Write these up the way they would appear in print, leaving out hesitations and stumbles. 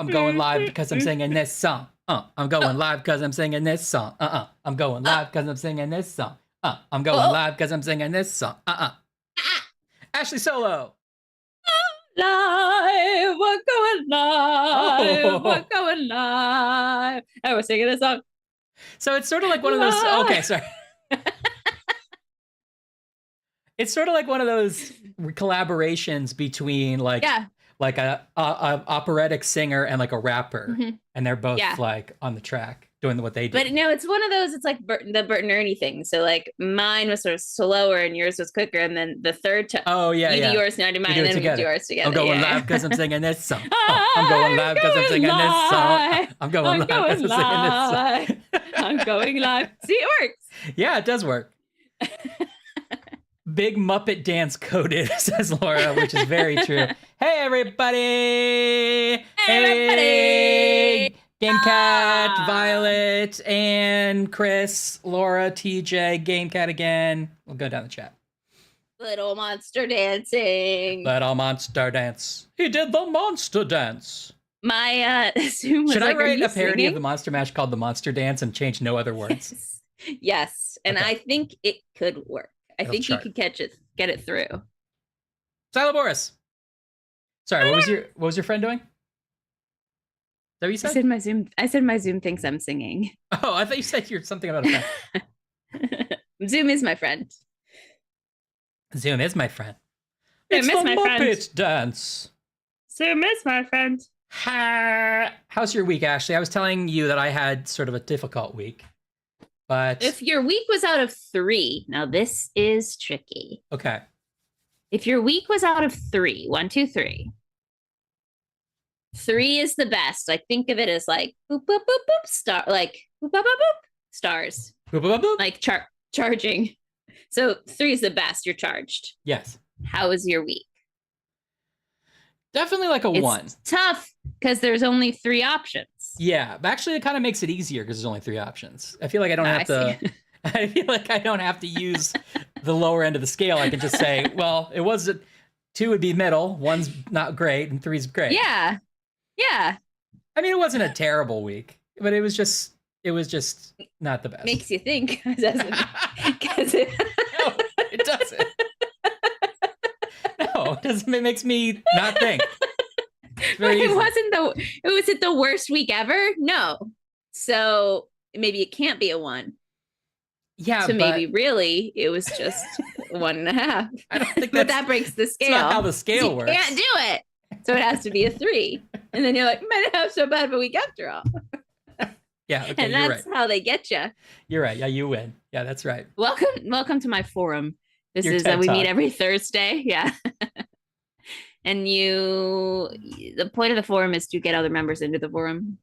I'm going live because I'm singing this song. I'm going live because I'm singing this song. I'm going live because I'm singing this song. I'm going live because I'm singing this song. Ashley Solo. Live, we're going live, we're going live. And we're singing this song. So it's sort of like one of those. Okay, sorry. It's sort of like one of those collaborations between like a operatic singer and like a rapper, and they're both like on the track doing what they do. But no, it's one of those. It's like the Bert and Ernie thing. So like mine was sort of slower and yours was quicker, and then the third time, you do yours, now do mine, and then we do yours together. I'm going live because I'm singing this song. I'm going live because I'm singing this song. I'm going live because I'm singing this song. I'm going live. See, it works. Yeah, it does work. Big Muppet dance coded, says Laura, which is very true. Hey, everybody! Hey, Gamecat, Violet, and Chris, Laura, TJ, Gamecat again. We'll go down the chat. Little monster dancing. Little monster dance. He did the monster dance. My Zoom was Should like, I write a parody singing? of the Monster Mash called The Monster Dance and change no other words? Yes. And I think it could work. I think you could get it through. Siloboris. Sorry, what was your friend doing? Is that what you said? I said my Zoom thinks I'm singing. Oh, I thought you said you're something about a friend. Zoom is my friend. Zoom is my friend. Zoom is my friend. Muppet dance. Zoom is my friend. How's your week, Ashley? I was telling you that I had sort of a difficult week. But if your week was out of 3, now this is tricky. Okay. If your week was out of 3, 1, 2, 3. 3 is the best. Like think of it as like boop boop boop boop star, like boop boop boop boop stars. Boop boop boop boop. Like charging. So 3 is the best. You're charged. Yes. How was your week? Definitely like a 1. Tough because there's only 3 options. Yeah, but actually it kind of makes it easier because there's only 3 options. I feel like I don't have to. I feel like I don't have to use the lower end of the scale. I can just say, well, it was 2 would be middle, 1's not great, and 3's great. Yeah. I mean, it wasn't a terrible week, but it was just not the best. Makes you think, doesn't it? No, it doesn't. No, it doesn't. It makes me not think. Was it the worst week ever? No. So maybe it can't be a 1. Yeah, so maybe really it was just 1.5. I don't think but that breaks the scale. That's not how the scale works. You can't do it. So it has to be a 3. And then you're like, might not have so bad of a week after all. Yeah, okay, and that's how they get you. You're right. Yeah, you win. Yeah, that's right. Welcome to my forum. This is we meet every Thursday. Yeah. And the point of the forum is to get other members into the forum.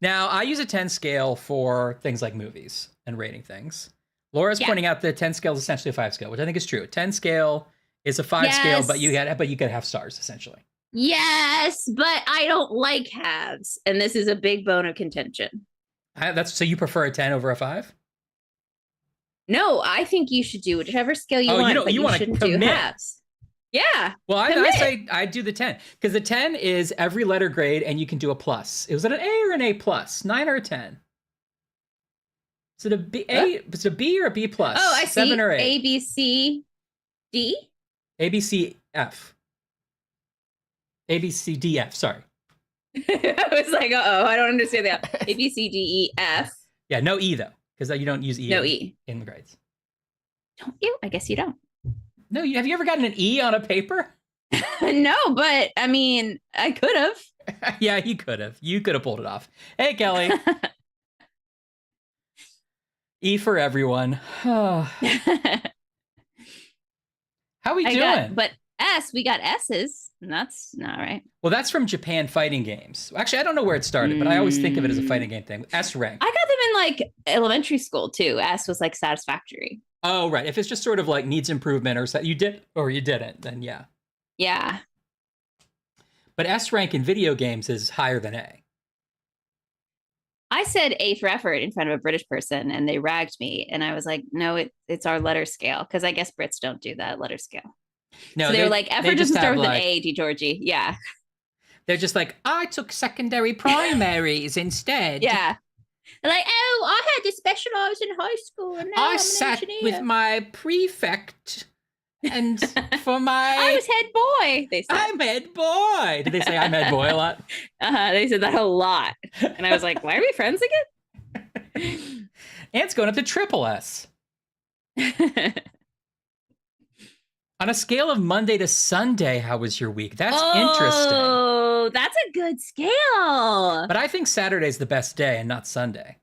Now, I use a 10 scale for things like movies and rating things. Laura's pointing out the 10 scale is essentially a 5 scale, which I think is true. 10 scale is a 5 scale, but you get half stars essentially. Yes, but I don't like halves, and this is a big bone of contention. So you prefer a 10 over a 5? No, I think you should do whichever scale you want. You want to do halves. Yeah. Well, I say I do the 10 because the 10 is every letter grade, and you can do a plus. Was it an A or an A plus? 9 or a 10? Is it a B? Is it a B or a B plus? Oh, I see. 7 or 8? A, B, C, D. A, B, C, F. A, B, C, D, F. Sorry. I was like, I don't understand that. A, B, C, D, E, F. Yeah, no E though, because you don't use E. No E in the grades. Don't you? I guess you don't. No, have you ever gotten an E on a paper? No, but I mean, I could have. Yeah, you could have. You could have pulled it off. Hey, Kelly. E for everyone. How we doing? But S, we got S's, and that's not right. Well, that's from Japan fighting games. Actually, I don't know where it started, but I always think of it as a fighting game thing. S rank. I got them in like elementary school too. S was like satisfactory. Oh, right. If it's just sort of like needs improvement or you did or you didn't, then yeah. Yeah. But S rank in video games is higher than A. I said A for effort in front of a British person, and they ragged me. And I was like, no, it's our letter scale, because I guess Brits don't do that letter scale. No, so they were like, effort doesn't start with an A, Georgie. Yeah. They're just like, I took secondary primaries instead. Yeah. They're like, oh, I had to specialize in high school, and now I sat with my prefect, and for my I was head boy. They said I'm head boy. Did they say I'm head boy a lot? They said that a lot, and I was like, why are we friends again? Ant's going up to triple S. On a scale of Monday to Sunday, how was your week? That's interesting. Oh, that's a good scale. But I think Saturday's the best day and not Sunday.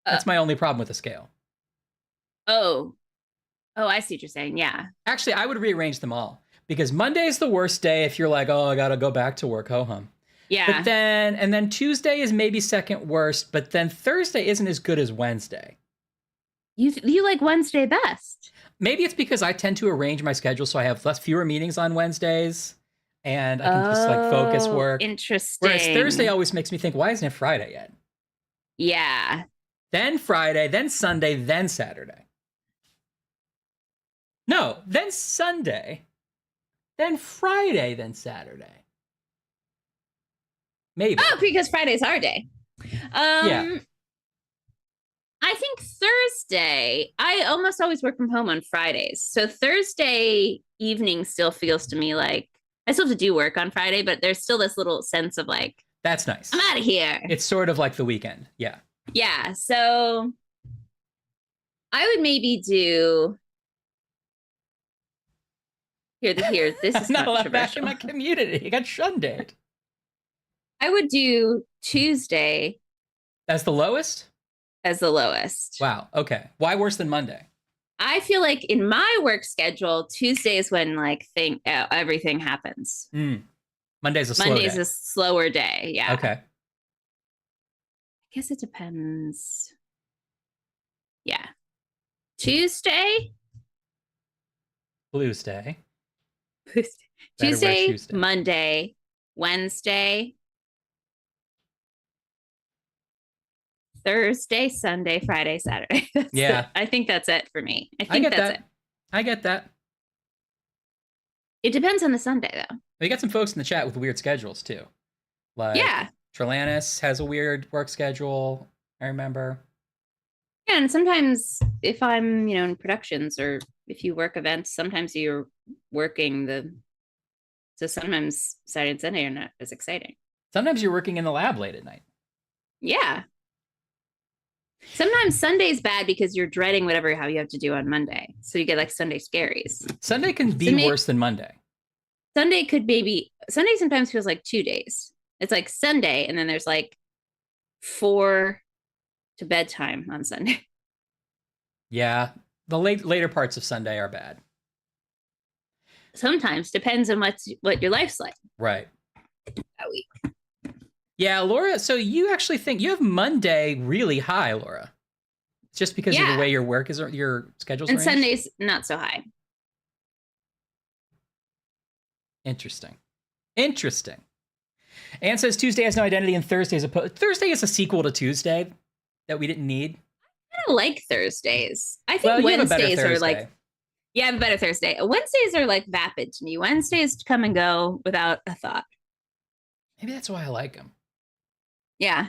That's my only problem with the scale. Oh, I see what you're saying. Yeah. Actually, I would rearrange them all, because Monday is the worst day if you're like, oh, I got to go back to work, ho-hum. Yeah. But then Tuesday is maybe second worst, but then Thursday isn't as good as Wednesday. You like Wednesday best. Maybe it's because I tend to arrange my schedule so I have fewer meetings on Wednesdays, and I can just like focus work. Interesting. Whereas Thursday always makes me think, why isn't it Friday yet? Yeah. Then Friday, then Sunday, then Saturday. No, then Sunday, then Friday, then Saturday. Maybe. Oh, because Friday's our day. Yeah. I think Thursday, I almost always work from home on Fridays. So Thursday evening still feels to me like I still have to do work on Friday, but there's still this little sense of like, that's nice. I'm out of here. It's sort of like the weekend. Yeah. Yeah. So I would maybe do here. This is not allowed back in my community. You got shunned. I would do Tuesday as the lowest. As the lowest. Wow. Okay. Why worse than Monday? I feel like in my work schedule, Tuesday is when like everything happens. Monday's a slower day. Yeah. Okay. I guess it depends. Yeah. Tuesday. Blues day. Tuesday, Monday, Wednesday, Thursday, Sunday, Friday, Saturday. I think that's it for me. I get that. It depends on the Sunday, though. We got some folks in the chat with weird schedules, too. Like, Trelanis has a weird work schedule, I remember. Yeah, and sometimes if I'm, in productions or if you work events, sometimes you're working so sometimes Saturday and Sunday are not as exciting. Sometimes you're working in the lab late at night. Yeah. Sometimes Sunday's bad because you're dreading how you have to do on Monday. So you get like Sunday scaries. Sunday can be worse than Monday. Sunday sometimes feels like 2 days. It's like Sunday, and then there's like 4 to bedtime on Sunday. Yeah. The later parts of Sunday are bad. Sometimes depends on what your life's like. Right. That week. Yeah, Laura, so you actually think you have Monday really high, Laura. Just because of the way your schedule's and arranged? Sunday's not so high. Interesting. Anne says Tuesday has no identity and Thursday is a sequel to Tuesday that we didn't need. I don't like Thursdays. I think Wednesdays are like... Yeah, I have a better Thursday. Wednesdays are like vapid to me. Wednesdays come and go without a thought. Maybe that's why I like them. Yeah.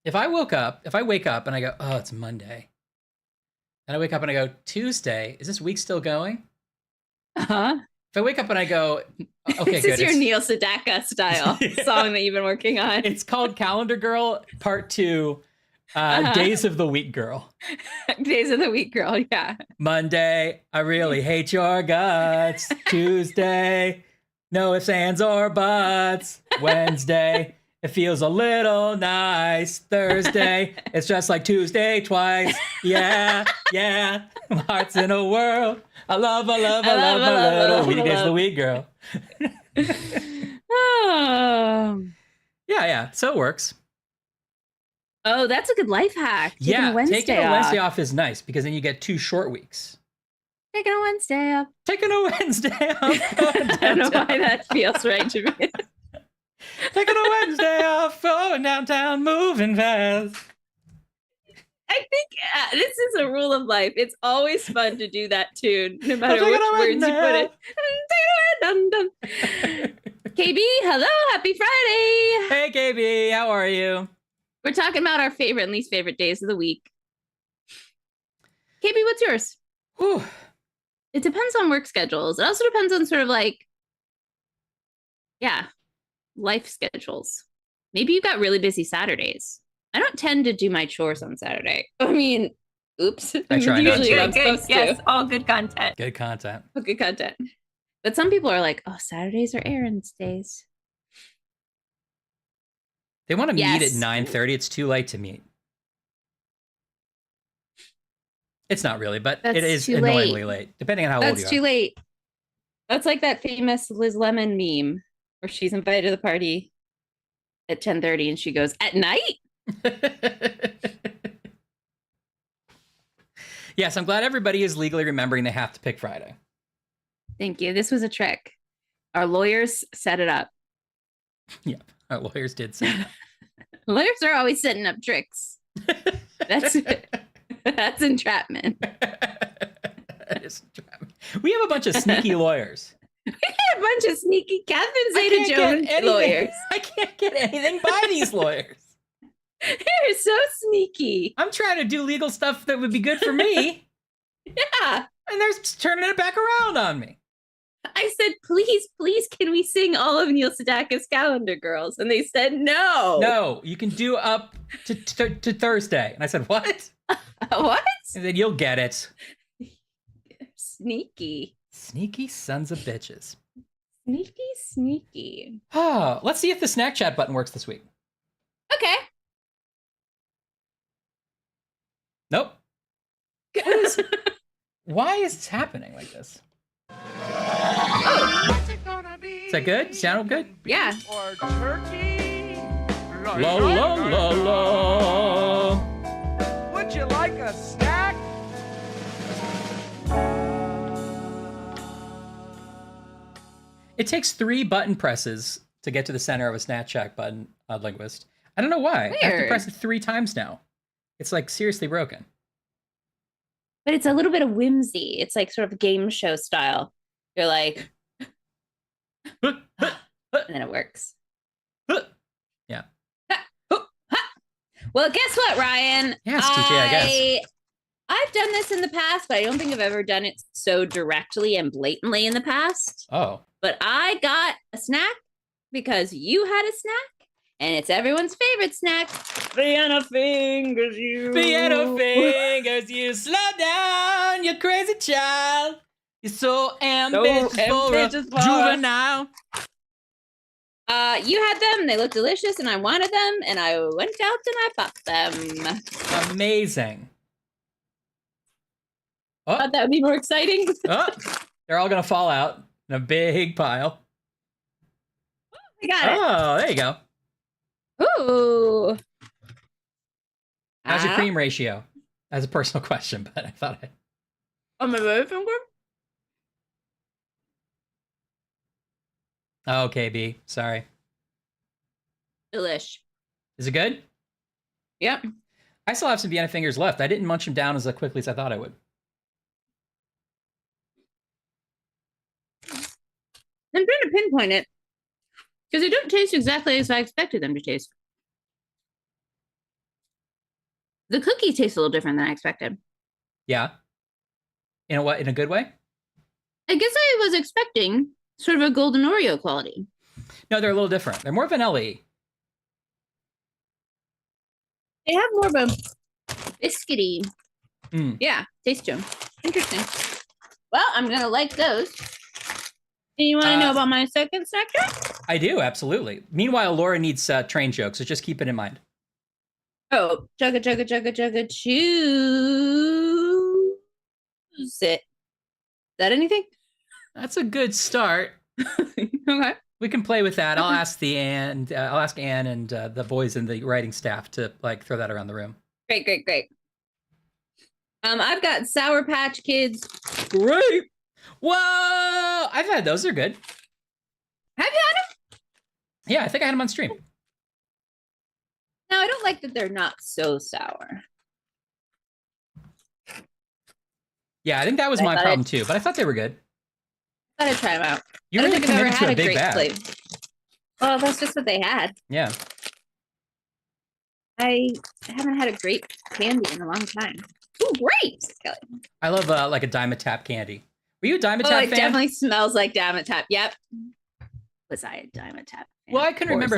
If I wake up and I go, oh, it's Monday. And I wake up and I go, Tuesday, is this week still going? Uh-huh. If I wake up and I go, okay, this is your Neil Sedaka style song that you've been working on. It's called Calendar Girl Part 2, Days of the Week Girl. Days of the Week Girl, yeah. Monday, I really hate your guts. Tuesday, no ifs, ands, or buts. Wednesday, it feels a little nice. Thursday, it's just like Tuesday twice. Yeah. My heart's in a whirl. I love my little Days of the Week Girl. Oh. Yeah. So it works. Oh, that's a good life hack. Taking a Wednesday off is nice because then you get 2 short weeks. Taking a Wednesday off. I don't know why that feels right to me. Taking a Wednesday off, going downtown, moving fast. I think this is a rule of life. It's always fun to do that tune, no matter which words you put it. KB, hello, happy Friday. Hey, KB, how are you? We're talking about our favorite and least favorite days of the week. KB, what's yours? Whew. It depends on work schedules. It also depends on sort of like, life schedules. Maybe you got really busy Saturdays. I don't tend to do my chores on Saturday. I mean, oops. I try not to. I'm supposed yes, all good content. Good content. Good content. But some people are like, oh, Saturdays are errands days. They want to meet at 9:30. It's too late to meet. It's not really, but it is annoyingly late, depending on how old you are. That's too late. That's like that famous Liz Lemon meme where she's invited to the party at 10:30 and she goes, at night? Yes, I'm glad everybody is legally remembering they have to pick Friday. Thank you. This was a trick. Our lawyers set it up. Yeah, our lawyers did set it up. Lawyers are always setting up tricks. That's entrapment. That is entrapment. We have a bunch of sneaky lawyers. We got a bunch of sneaky Catherine Zeta-Jones lawyers. I can't get anything by these lawyers. They're so sneaky. I'm trying to do legal stuff that would be good for me. Yeah. And they're turning it back around on me. I said, please, can we sing all of Neil Sedaka's Calendar Girls? And they said, no. No, you can do up to Thursday. And I said, what? What? And then you'll get it. Sneaky. Sneaky sons of bitches. Sneaky. Oh, let's see if the snack chat button works this week. Okay. Nope. Why is this happening like this? Oh. Is that good? Sound good? Yeah. Or turkey? La la la la. Would you like a snack? It takes 3 button presses to get to the center of a Snatch Shack button, Odd Linguist. I don't know why. I have to Weird. press it 3 times now. It's like seriously broken. But it's a little bit of whimsy. It's like sort of game show style. You're like, and then it works. Yeah. Well, guess what, Ryan? Yes, TJ, I guess. I've done this in the past, but I don't think I've ever done it so directly and blatantly in the past. Oh. But I got a snack because you had a snack, and it's everyone's favorite snack. Piano fingers, you. Piano fingers, you slow down, you crazy child. You're so ambitious for a juvenile. You had them, they looked delicious, and I wanted them, and I went out and I bought them. Amazing. Oh. Thought that would be more exciting. Oh, they're all gonna fall out in a big pile. I got it. Oh, there you go. Ooh. How's your cream ratio? That's a personal question, but I thought I... On my right finger? Oh, okay, B. Sorry. Delish. Is it good? Yep. I still have some Vienna fingers left. I didn't munch them down as quickly as I thought I would. I'm trying to pinpoint it because they don't taste exactly as I expected them to taste. The cookie tastes a little different than I expected. Yeah. In a what? In a good way? I guess I was expecting sort of a golden Oreo quality. No, they're a little different. They're more vanilla-y. They have more of a biscuity. Mm. Yeah, taste to them. Interesting. Well, I'm gonna like those. Do you want to know about my second snack? I do, absolutely. Meanwhile, Laura needs train jokes, so just keep it in mind. Oh, chugga chugga chugga chugga choose it. Is that anything? That's a good start. Okay. We can play with that. I'll ask Anne and the boys in the writing staff to throw that around the room. Great. I've got Sour Patch Kids. Great. Whoa! I've had those. They're good. Have you had them? Yeah, I think I had them on stream. No, I don't like that they're not so sour. Yeah, I think that was my problem too, but I thought they were good. I gotta try them out. You really committed to a big bag. flavor. Well, that's just what they had. Yeah. I haven't had a grape candy in a long time. Ooh, grapes, Kelly. I love like a Dimetap candy. Were you a Dimetap fan? It fan? definitely smells like Dimetap. Yep. Was I a Dimetap fan? Well, I couldn't remember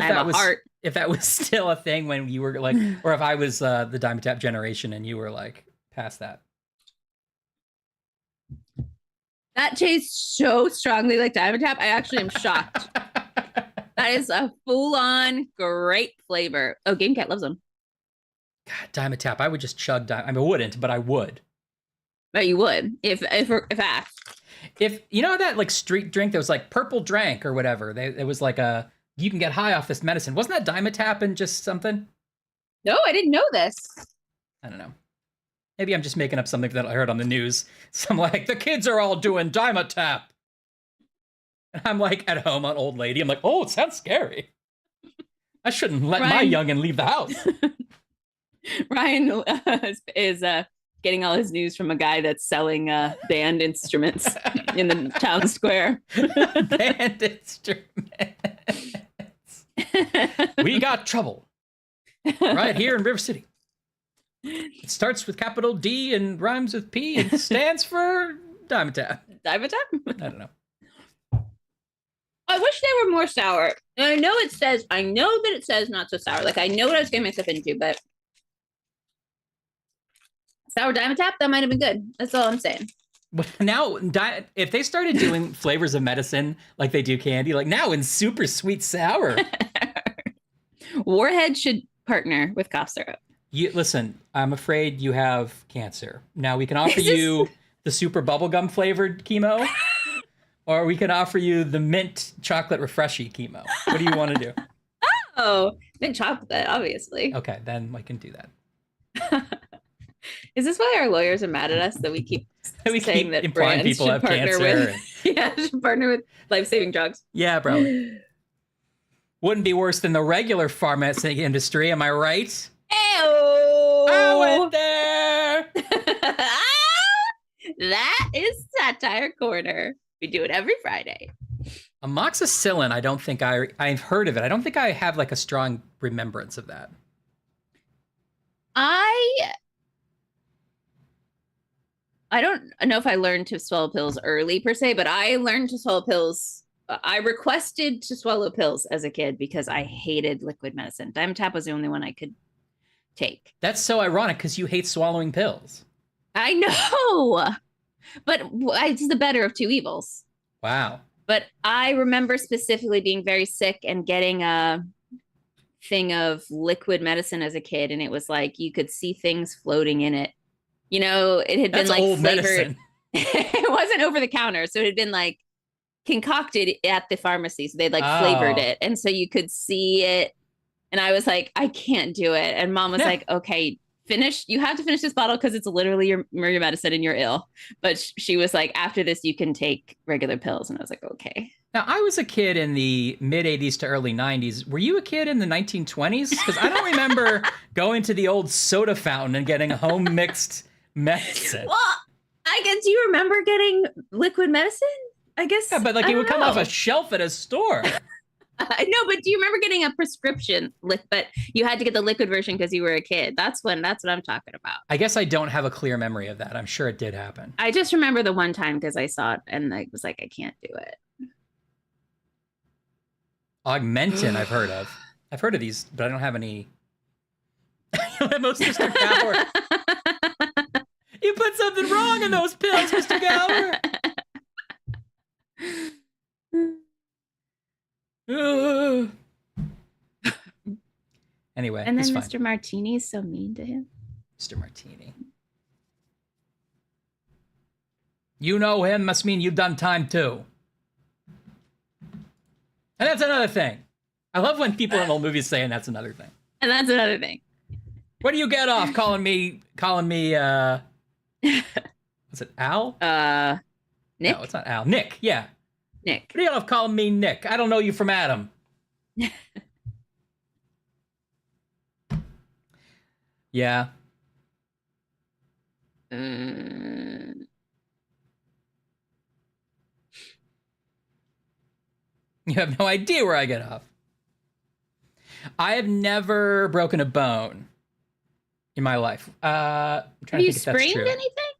if that was still a thing when you were or if I was the Dimetap generation and you were past that. That tastes so strongly like Dimetap. I actually am shocked. That is a full-on great flavor. Oh, Game Cat loves them. God, Dimetap. I would just chug I wouldn't, but I would. But you would if asked. If you know that street drink that was purple drank or whatever. It was you can get high off this medicine. Wasn't that Dimetap and just something? No, I didn't know this. I don't know. Maybe I'm just making up something that I heard on the news. So I'm the kids are all doing Dimetap. And I'm at home, an old lady. I'm oh, it sounds scary. I shouldn't let my youngin' leave the house. Ryan is getting all his news from a guy that's selling band instruments in the town square. Band instruments. We got trouble right here in River City. It starts with capital D and rhymes with P and stands for Dimetap. Dimetap? I don't know. I wish they were more sour. And I know that it says not so sour. I know what I was getting myself into, but sour Dimetap, that might have been good. That's all I'm saying. Now, if they started doing flavors of medicine like they do candy, now in super sweet sour. Warhead should partner with cough syrup. Listen, I'm afraid you have cancer. Now we can offer you the super bubblegum flavored chemo, or we can offer you the mint chocolate refreshy chemo. What do you want to do? Oh, mint chocolate, obviously. Okay, then I can do that. Is this why our lawyers are mad at us that we keep saying that implying brands people should have partner cancer? with Yeah, partner with life-saving drugs. Yeah, bro. Wouldn't be worse than the regular pharmacy industry, am I right? I went there. That is Satire Corner. We do it every Friday. Amoxicillin, I don't think I've heard of it. I don't think I have like a strong remembrance of that. I don't know if I learned to swallow pills early per se, but I learned to swallow pills. I requested to swallow pills as a kid because I hated liquid medicine. Dimetapp was the only one I could take. That's so ironic because you hate swallowing pills. I know, but it's the better of two evils. Wow. But I remember specifically being very sick and getting a thing of liquid medicine as a kid, and it was like you could see things floating in it. You know, it had been like old flavored. Medicine. It wasn't over the counter, so it had been like concocted at the pharmacy. So they'd like flavored it, and so you could see it. And I was like, I can't do it. And mom was like, okay, finish. You have to finish this bottle because it's literally your medicine and you're ill. But she was like, after this, you can take regular pills. And I was like, okay. Now, I was a kid in the mid 80s to early 90s. Were you a kid in the 1920s? Because I don't remember going to the old soda fountain and getting home mixed medicine. Well, I guess, do you remember getting liquid medicine? I guess. Yeah, but like it would come off a shelf at a store. No, but do you remember getting a prescription? But you had to get the liquid version because you were a kid. That's what I'm talking about. I guess I don't have a clear memory of that. I'm sure it did happen. I just remember the one time because I saw it and I was like, I can't do it. Augmentin, I've heard of. I've heard of these, but I don't have any. You don't have most Mr. Gower. You put something wrong in those pills, Mr. Gower. Anyway, and then it's Mr. Martini's so mean to him. Mr. Martini. You know him, must mean you've done time too. And that's another thing. I love when people in old movies say, and that's another thing. And that's another thing. Where do you get off calling me, what's it, Al? Nick? No, it's not Al. Nick, yeah. Nick. Where do you get off calling me Nick? I don't know you from Adam. Yeah. You have no idea where I get off. I have never broken a bone in my life. I'm trying to think if that's true. Have you sprained anything?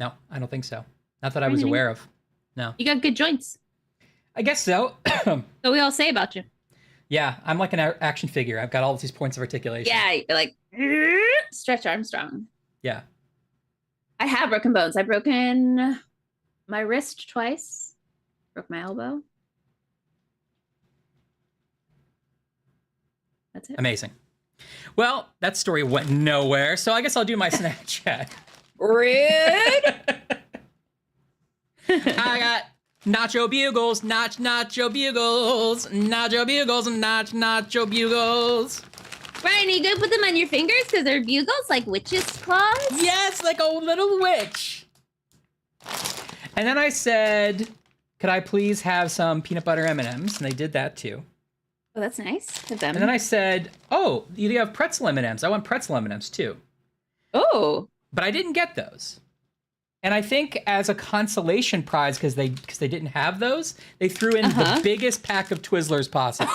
No, I don't think so. Not that I was aware of. No. You got good joints. I guess so. So we all say about you. Yeah, I'm like an action figure. I've got all these points of articulation. Yeah, like Stretch Armstrong. Yeah. I have broken bones. I've broken my wrist twice. Broke my elbow. That's it. Amazing. Well, that story went nowhere, so I guess I'll do my Snapchat. Rude. I got nacho bugles, nacho bugles, nacho bugles, and nacho bugles. Ryan, you gonna put them on your fingers because they're bugles like witches' claws? Yes, like a little witch. And then I said, could I please have some peanut butter M&Ms? And they did that too. Oh, that's nice of them. And then I said, oh, you have pretzel M&Ms. I want pretzel M&Ms too. Oh. But I didn't get those. And I think as a consolation prize, because they didn't have those, they threw in the biggest pack of Twizzlers possible.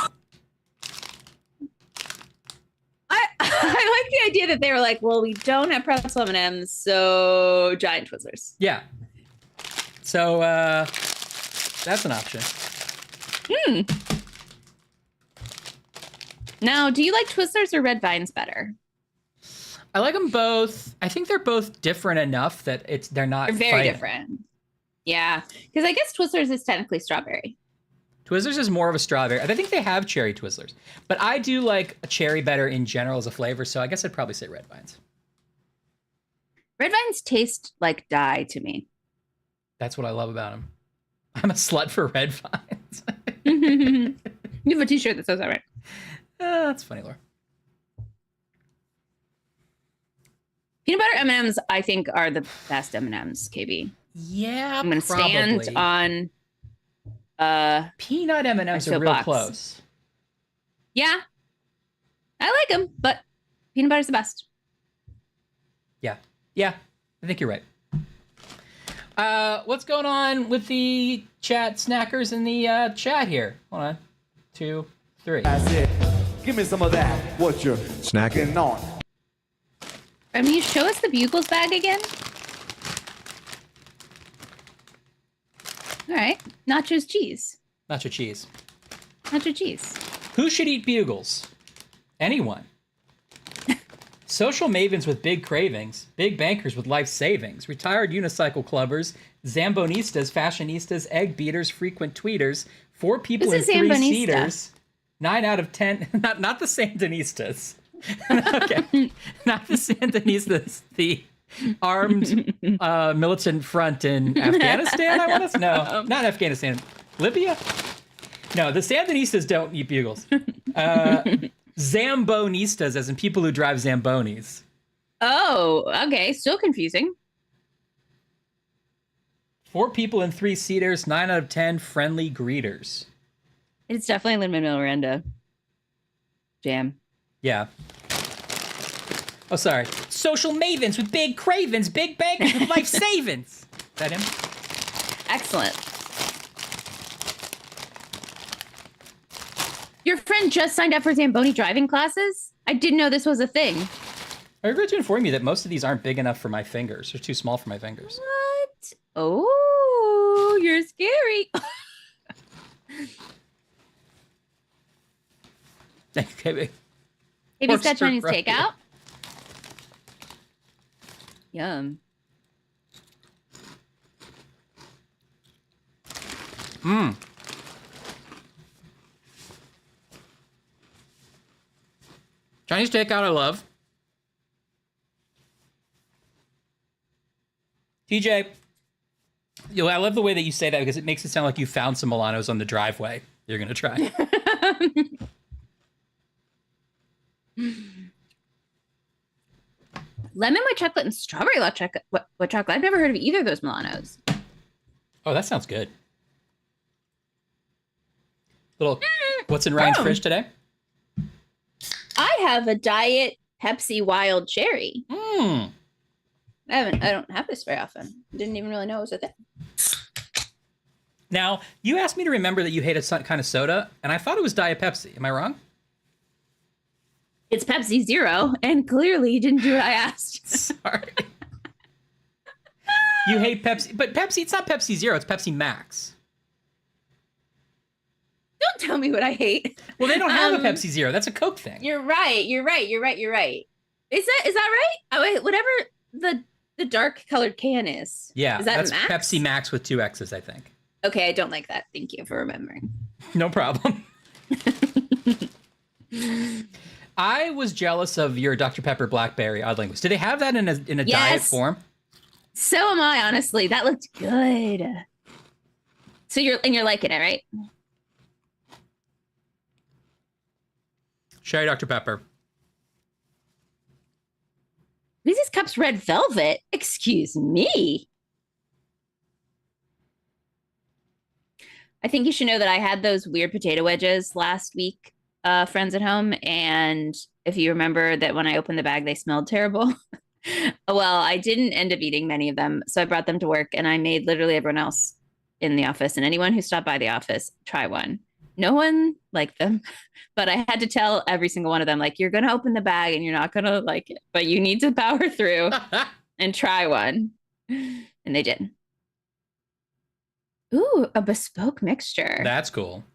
I like the idea that they were like, well, we don't have pretzel M&Ms, so giant Twizzlers. Yeah. So that's an option. Now, do you like Twizzlers or Red Vines better? I like them both. I think they're both different enough that they're not They're very fighting. different. Yeah, because I guess Twizzlers is technically strawberry. Twizzlers is more of a strawberry. I think they have cherry Twizzlers. But I do like a cherry better in general as a flavor, so I guess I'd probably say Red Vines. Red Vines taste like dye to me. That's what I love about them. I'm a slut for Red Vines. You have a t-shirt that says that, right? That's funny, Laura. Peanut butter M&Ms, I think, are the best M&Ms, KB. Yeah, I'm going to stand on Peanut M&Ms are real soapbox. close. Yeah. I like them, but peanut butter's the best. Yeah, I think you're right. What's going on with the chat snackers in the chat here? Hold on. 2, 3. That's it. Give me some of that. What you're snacking on. I mean, you show us the Bugles bag again? All right. Nachos cheese. Nacho cheese. Nacho cheese. Who should eat bugles? Anyone. Social mavens with big cravings, big bankers with life savings, retired unicycle clubbers, zambonistas, fashionistas, egg beaters, frequent tweeters, 4 people in 3 seaters, 9 out of 10, not the Sandinistas. Okay, not the Sandinistas, the armed militant front in Afghanistan, I want to know. Not Afghanistan, Libya? No, the Sandinistas don't eat bugles. Zambonistas, as in people who drive Zambonis. Oh, okay. Still confusing. 4 people in 3 seaters, 9 out of 10 friendly greeters. It's definitely Lin-Manuel Miranda jam. Yeah. Oh, sorry. Social mavens with big cravens, big bankers with life savings. Is that him? Excellent. Your friend just signed up for Zamboni driving classes? I didn't know this was a thing. I regret to inform you that most of these aren't big enough for my fingers. They're too small for my fingers. What? Oh, you're scary. Okay. Have you got Chinese takeout? Yum. Mmm. Chinese takeout, I love. TJ, I love the way that you say that because it makes it sound like you found some Milanos on the driveway you're going to try. Lemon white chocolate and strawberry white chocolate. What chocolate? I've never heard of either of those Milanos. Oh, that sounds good. Little, what's in Ryan's fridge today? I have a diet Pepsi wild cherry. Mmm. I don't have this very often. Didn't even really know it was a thing. Now, you asked me to remember that you hate a kind of soda, and I thought it was Diet Pepsi. Am I wrong? It's Pepsi Zero, and clearly you didn't do what I asked. Sorry. You hate Pepsi, but Pepsi, it's not Pepsi Zero, it's Pepsi Max. Don't tell me what I hate. Well, they don't have a Pepsi Zero. That's a Coke thing. You're right. Is that right? Oh, wait, whatever the dark colored can is. Yeah, is that that's Max? Pepsi Max with 2 X's, I think. Okay, I don't like that. Thank you for remembering. No problem. I was jealous of your Dr. Pepper Blackberry Odd Linguist. Do they have that in a diet form? So am I, honestly. That looked good. So you're liking it, right? Sherry Dr. Pepper. Reese's Cups red velvet? Excuse me. I think you should know that I had those weird potato wedges last week, friends at home. And if you remember that when I opened the bag, they smelled terrible. Well, I didn't end up eating many of them. So I brought them to work and I made literally everyone else in the office and anyone who stopped by the office try one. No one liked them, but I had to tell every single one of them, like, you're going to open the bag and you're not going to like it, but you need to power through and try one. And they did. Ooh, a bespoke mixture. That's cool.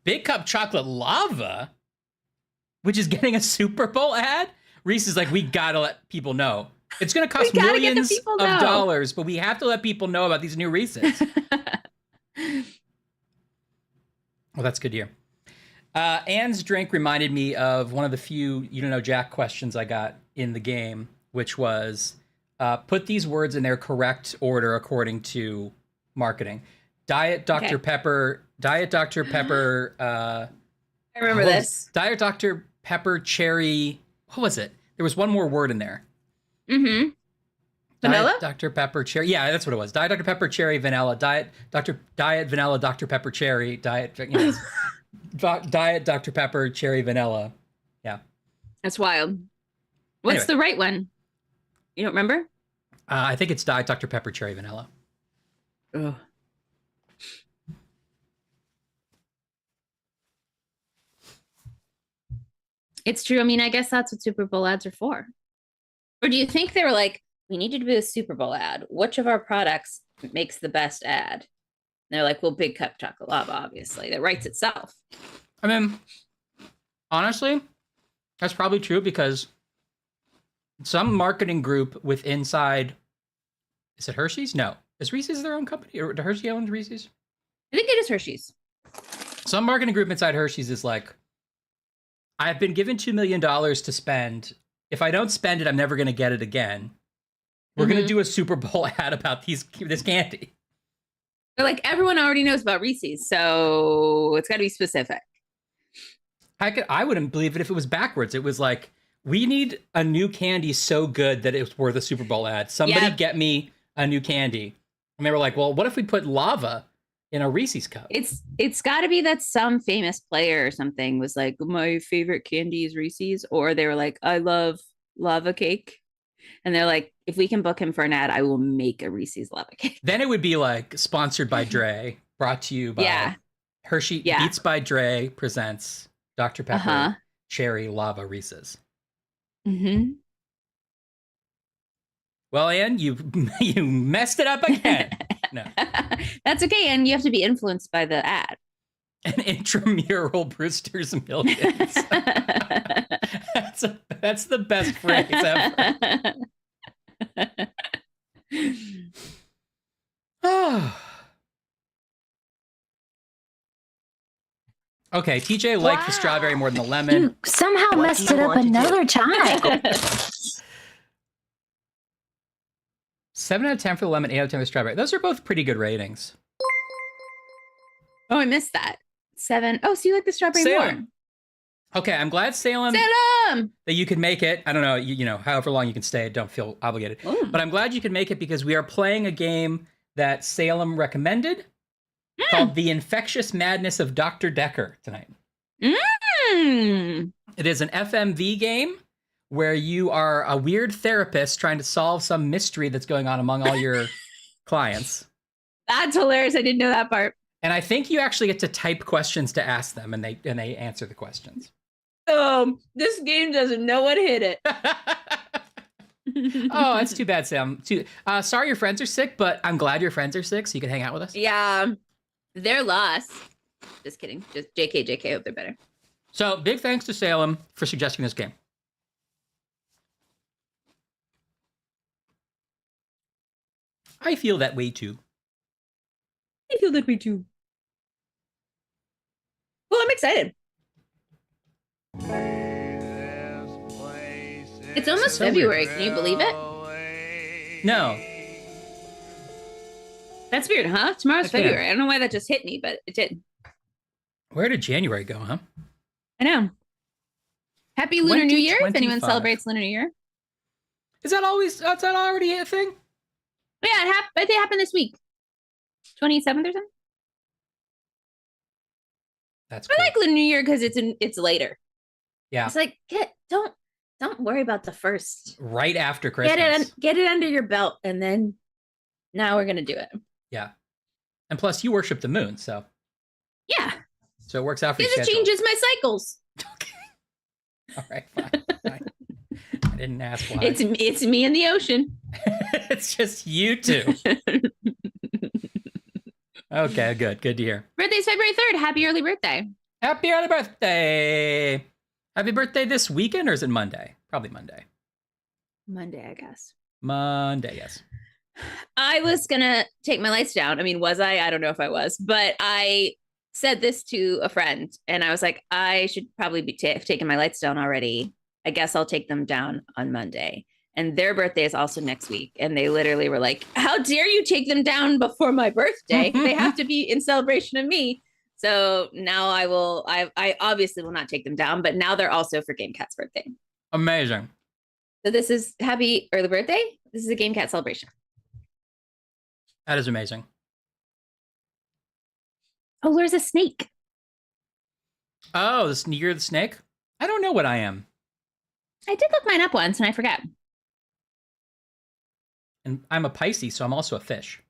Big Cup Chocolate Lava, which is getting a Super Bowl ad. Reese is like, we got to let people know. It's going to cost millions of dollars, but we have to let people know about these new Reese's. Well, that's good to hear. Anne's drink reminded me of one of the few You Don't Know Jack questions I got in the game, which was put these words in their correct order according to marketing. Diet Dr. Pepper. Diet Dr. Pepper. I remember this. Diet Dr. Pepper Cherry. What was it? There was one more word in there. Mm-hmm. Vanilla? Diet Dr. Pepper cherry. Yeah, that's what it was. Diet Dr. Pepper cherry vanilla. Diet vanilla Dr. Pepper cherry. Diet Dr. Pepper cherry vanilla. Yeah. That's wild. What's Anyway. the right one? You don't remember? I think it's Diet Dr. Pepper cherry vanilla. Ugh. It's true. I mean, I guess that's what Super Bowl ads are for. Or do you think they were like, we need to do a Super Bowl ad. Which of our products makes the best ad? And they're like, well, Big Cup Chocolate Lava, obviously. That writes itself. I mean, honestly, that's probably true because some marketing group with inside, is it Hershey's? No. Is Reese's their own company? Or does Hershey own Reese's? I think it is Hershey's. Some marketing group inside Hershey's is like, I've been given $2 million to spend. If I don't spend it, I'm never going to get it again. We're going to do a Super Bowl ad about this candy. They're like, everyone already knows about Reese's, so it's got to be specific. I wouldn't believe it if it was backwards. It was like, we need a new candy so good that it's worth a Super Bowl ad. Somebody get me a new candy. And they were like, well, what if we put lava in a Reese's cup? It's got to be that some famous player or something was like, my favorite candy is Reese's. Or they were like, I love lava cake. And they're like, if we can book him for an ad, I will make a Reese's lava cake. Then it would be like sponsored by Dre, brought to you by Hershey. Beats by Dre presents Dr. Pepper Cherry Lava Reese's. Mm-hmm. Well, Ann, you messed it up again. No. That's okay. And you have to be influenced by the ad. An intramural Brewster's Millions. That's the best phrase ever. Okay, TJ liked the strawberry more than the lemon. You somehow messed it up another time. 7 out of 10 for the lemon, 8 out of 10 for the strawberry. Those are both pretty good ratings. Oh, I missed that. 7. Oh, so you like the strawberry Salem. more? Okay, I'm glad Salem that you could make it. I don't know, you know, however long you can stay, don't feel obligated. Ooh. But I'm glad you could make it because we are playing a game that Salem recommended called The Infectious Madness of Dr. Dekker tonight. Mm. It is an FMV game where you are a weird therapist trying to solve some mystery that's going on among all your clients. That's hilarious. I didn't know that part. And I think you actually get to type questions to ask them, and they answer the questions. This game doesn't know what hit it. Oh, that's too bad, Sam. Sorry your friends are sick, but I'm glad your friends are sick so you can hang out with us. Yeah, they're lost. Just kidding. Just JK. Hope they're better. So big thanks to Salem for suggesting this game. I feel that way too. I feel that way too. Well, I'm excited. It's almost February. Can you believe it? No. That's weird, huh? Tomorrow's February. I don't know why that just hit me, but it did. Where did January go, huh? I know. Happy Lunar New Year if anyone 2025. celebrates Lunar New Year. Is that already a thing? Yeah, I think it happened this week. 27th or something. That's I cool. like Lunar New Year because it's later. Yeah. It's like don't worry about the first. Right after Christmas. Get it under your belt, and then now we're gonna do it. Yeah. And plus you worship the moon, so Yeah. it works out for you. Because it changes my cycles. Okay. All right, fine. I didn't ask why. It's me in the ocean. It's just you two. Okay, good to hear. Birthday's February 3rd. Happy early birthday. Happy early birthday. Happy birthday this weekend, or is it Monday? Probably Monday. Monday, I guess. Monday, yes. I was gonna take my lights down. I mean, was I? I don't know if I was, but I said this to a friend, and I was like, I should probably be taking my lights down already. I guess I'll take them down on Monday. And their birthday is also next week. And they literally were like, how dare you take them down before my birthday? They have to be in celebration of me. So now I obviously will not take them down, but now they're also for Game Cat's birthday. Amazing. So this is happy early birthday. This is a Game Cat celebration. That is amazing. Oh, there's a snake. Oh, you're the snake? I don't know what I am. I did look mine up once and I forgot. And I'm a Pisces, so I'm also a fish.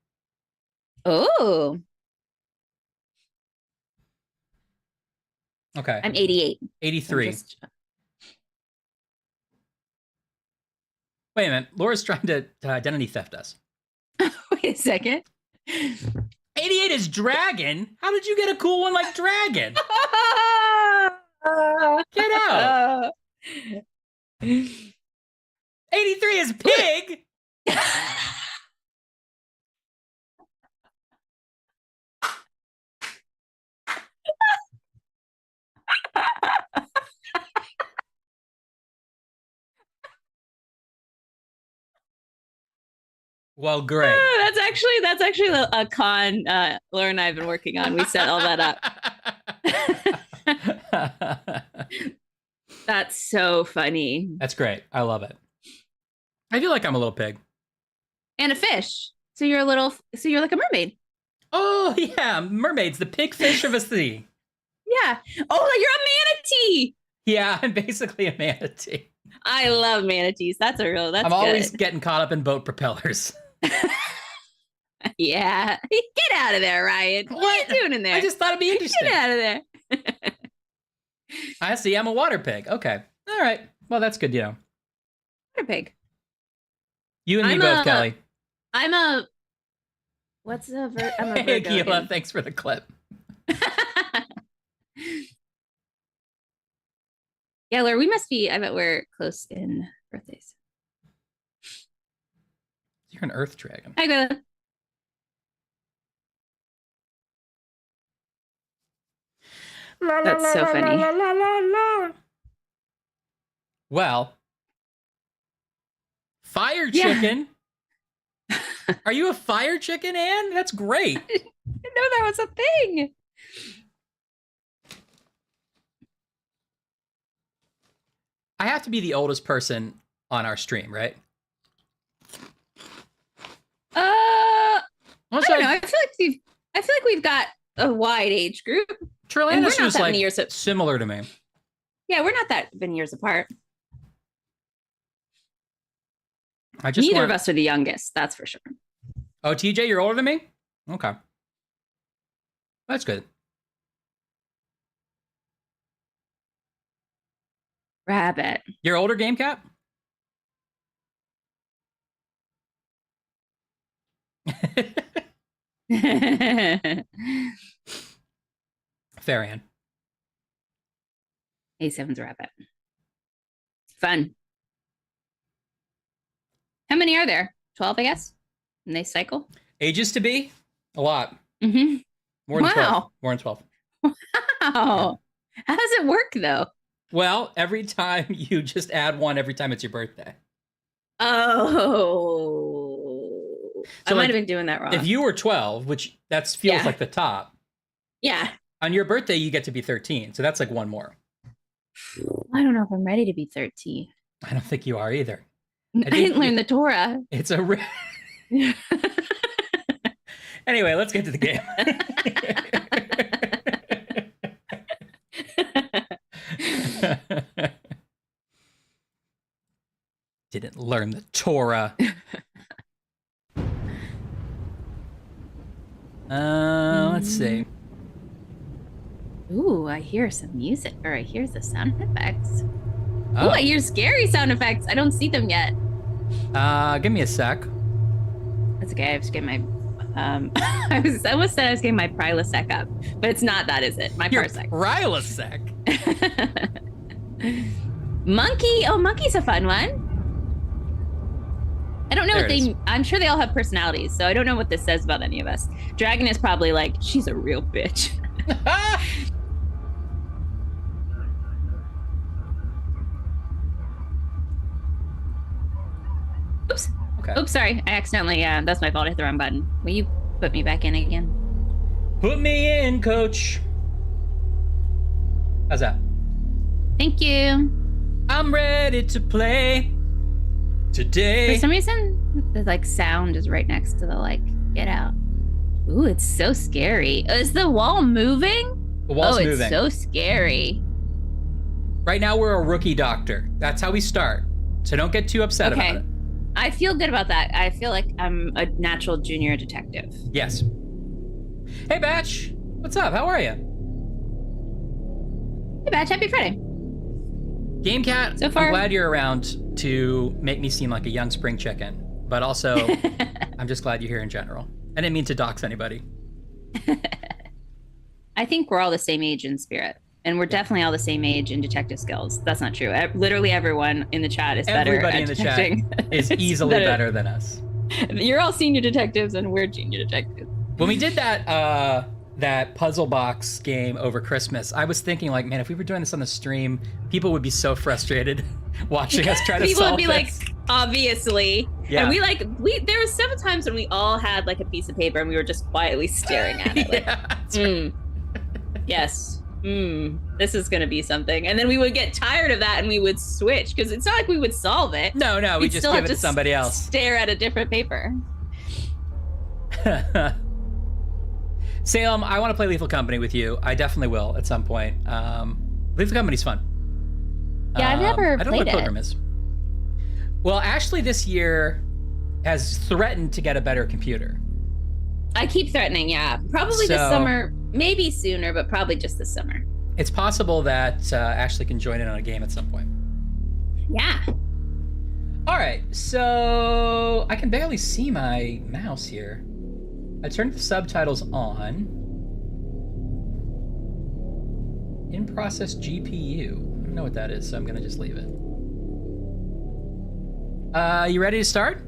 Oh. Okay. I'm 88. 83. Wait a minute. Laura's trying to identity theft us. Wait a second. 88 is dragon? How did you get a cool one like dragon? Get out. 83 is pig? Well, great. That's actually a con Laura and I have been working on. We set all that up. That's so funny. That's great. I love it. I feel like I'm a little pig. And a fish. So you're like a mermaid. Oh, yeah. Mermaids, the pig fish of a sea. Yeah. Oh, you're a manatee. Yeah, I'm basically a manatee. I love manatees. That's I'm always getting caught up in boat propellers. Yeah. Get out of there, Ryan. What are you doing in there? I just thought it'd be interesting. Get out of there. I see. I'm a water pig. Okay. All right. Well, that's good, Water pig. You and me both, Kelly. I'm a Virgo. Hey, Gila, thanks for the clip. Yeah, Laura, we must be, I bet we're close in birthdays. You're an earth dragon. Hi, Gila. That's so funny. Well, fire chicken. Are you a fire chicken, Anne? That's great. I didn't know that was a thing. I have to be the oldest person on our stream, right? I don't know. I feel like we've got a wide age group. Trellanus was like similar to me. Yeah, we're not that many years apart. Neither of us are the youngest, that's for sure. Oh, TJ, you're older than me? Okay. That's good. Rabbit. You're older, Game Cat? Fair, Ann. A7's rabbit. Fun. How many are there? 12, I guess? And they cycle? Ages to be? A lot. Mm-hmm. More than 12. More than 12. Wow. Yeah. How does it work, though? Well, every time you just add one every time it's your birthday. Oh. So I might have been doing that wrong. If you were 12, which feels like the top. Yeah. On your birthday, you get to be 13. So that's like one more. I don't know if I'm ready to be 13. I don't think you are either. I didn't learn the Torah. It's a... Anyway, let's get to the game. Didn't learn the Torah. Let's see. Ooh, I hear some music, or I hear the sound effects. Oh, Ooh, I hear scary sound effects. I don't see them yet. Give me a sec. That's okay. I have to get my. I almost said I was getting my Prilosec up, but it's not that, is it? My Parsec. Prilosec. Monkey. Oh, monkey's a fun one. I don't know what they. I'm sure they all have personalities, so I don't know what this says about any of us. Dragon is probably like, she's a real bitch. Oops. Okay. Oops, sorry. I accidentally, that's my fault. I hit the wrong button. Will you put me back in again? Put me in, coach. How's that? Thank you. I'm ready to play. Today. For some reason, the like sound is right next to the like get out. Ooh, it's so scary. Is the wall moving? The wall's moving. It's so scary. Right now, we're a rookie doctor. That's how we start. So don't get too upset about it. I feel good about that. I feel like I'm a natural junior detective. Yes. Hey, Batch. What's up? How are you? Hey, Batch. Happy Friday. Game Cat, So far- I'm glad you're around to make me seem like a young spring chicken. But also, I'm just glad you're here in general. I didn't mean to dox anybody. I think we're all the same age in spirit. And we're definitely all the same age in detective skills. That's not true. Literally everyone in the chat is better Everybody at in the detecting. chat is easily better than us. You're all senior detectives and we're junior detectives. When we did that puzzle box game over Christmas, I was thinking like, man, if we were doing this on the stream, people would be so frustrated watching us try to People solve would be this. like, obviously. Yeah. And there were several times when we all had like a piece of paper and we were just quietly staring at it. Like, Yeah, that's right. Yes. This is going to be something. And then we would get tired of that and we would switch because it's not like we would solve it. No, we We'd just still give have it to somebody else. Stare at a different paper. Salem, I want to play Lethal Company with you. I definitely will at some point. Lethal Company's fun. Yeah, I've never I don't know played what Pilgrim is. Well, Ashley this year has threatened to get a better computer. I keep threatening, yeah. Probably this So- summer, maybe sooner, but probably just this summer. It's possible that Ashley can join in on a game at some point. Yeah. All right, so I can barely see my mouse here. I turned the subtitles on. In process GPU. I don't know what that is, so I'm gonna just leave it. You ready to start?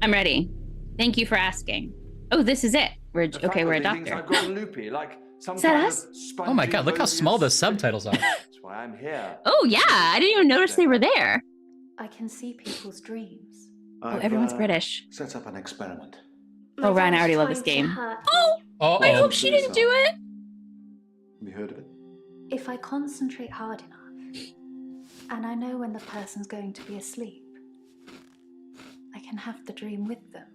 I'm ready. Thank you for asking. Oh, this is it. We're a doctor. I've gone loopy, like some Is that kind us? of spongy Oh my god, look how small those subtitles are. That's why I'm here. Oh yeah, I didn't even notice they were there. I can see people's dreams. Oh, everyone's British. Set up an experiment. Oh, Ryan, I already love this game. Oh! Uh-oh. I hope she didn't do it. Have you heard of it? If I concentrate hard enough, and I know when the person's going to be asleep, I can have the dream with them.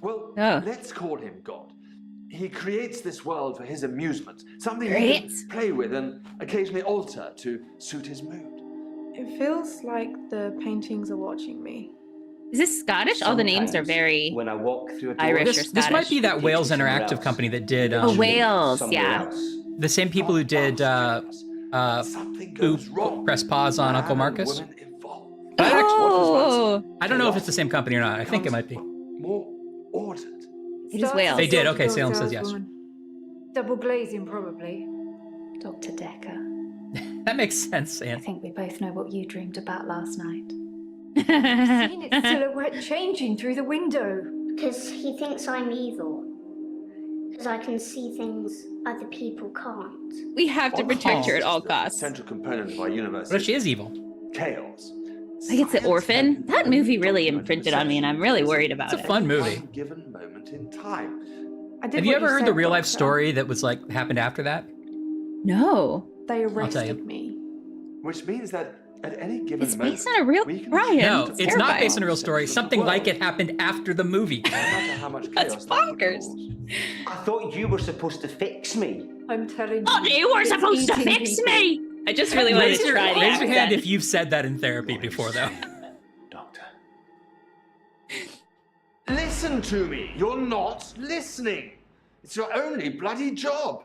Well, Oh. let's call him God. He creates this world for his amusement, something he Great. can play with and occasionally alter to suit his mood. It feels like the paintings are watching me. Is this Scottish? All the names are very when I walk through a door, Irish or This might Scottish. be that It Wales takes you somewhere Interactive else. company that did Oh, Wales, Somewhere yeah. else. the same people who did Something goes wrong. press pause on Man Uncle and Marcus. woman involved. Oh, I don't know if it's the same company or not. I think it might be. More ordered. it is Wales. They did. Okay, Salem says yes. Double glazing, probably. Dr. Dekker, That makes sense, I Anne. think we both know what you dreamed about last night. Seen its silhouette changing through the window. Because he thinks I'm evil. Because I can see things other people can't. We have to protect her at all costs. Central component of our universe. What if she is evil? Chaos. Like it's The Orphan. That movie really imprinted on me, and I'm really worried about It's a it. fun movie. One given moment in time. I did Have you what ever heard said, the real life Doctor. story that was like happened after that? No, They tell you. arrested me. Which means that at any given it's moment, based on a real we can Brian. No, it's it's not terrifying. based on a real story. Something like it happened after the movie. no matter how much That's chaos that would bonkers. cause. I thought you were supposed to fix me. I'm telling Oh, you were it's supposed to eating fix people. me. I just really wanted Raise to your, try the raise your hand accent. if you've said that in therapy before, though. Doctor. Listen to me. You're not listening. It's your only bloody job.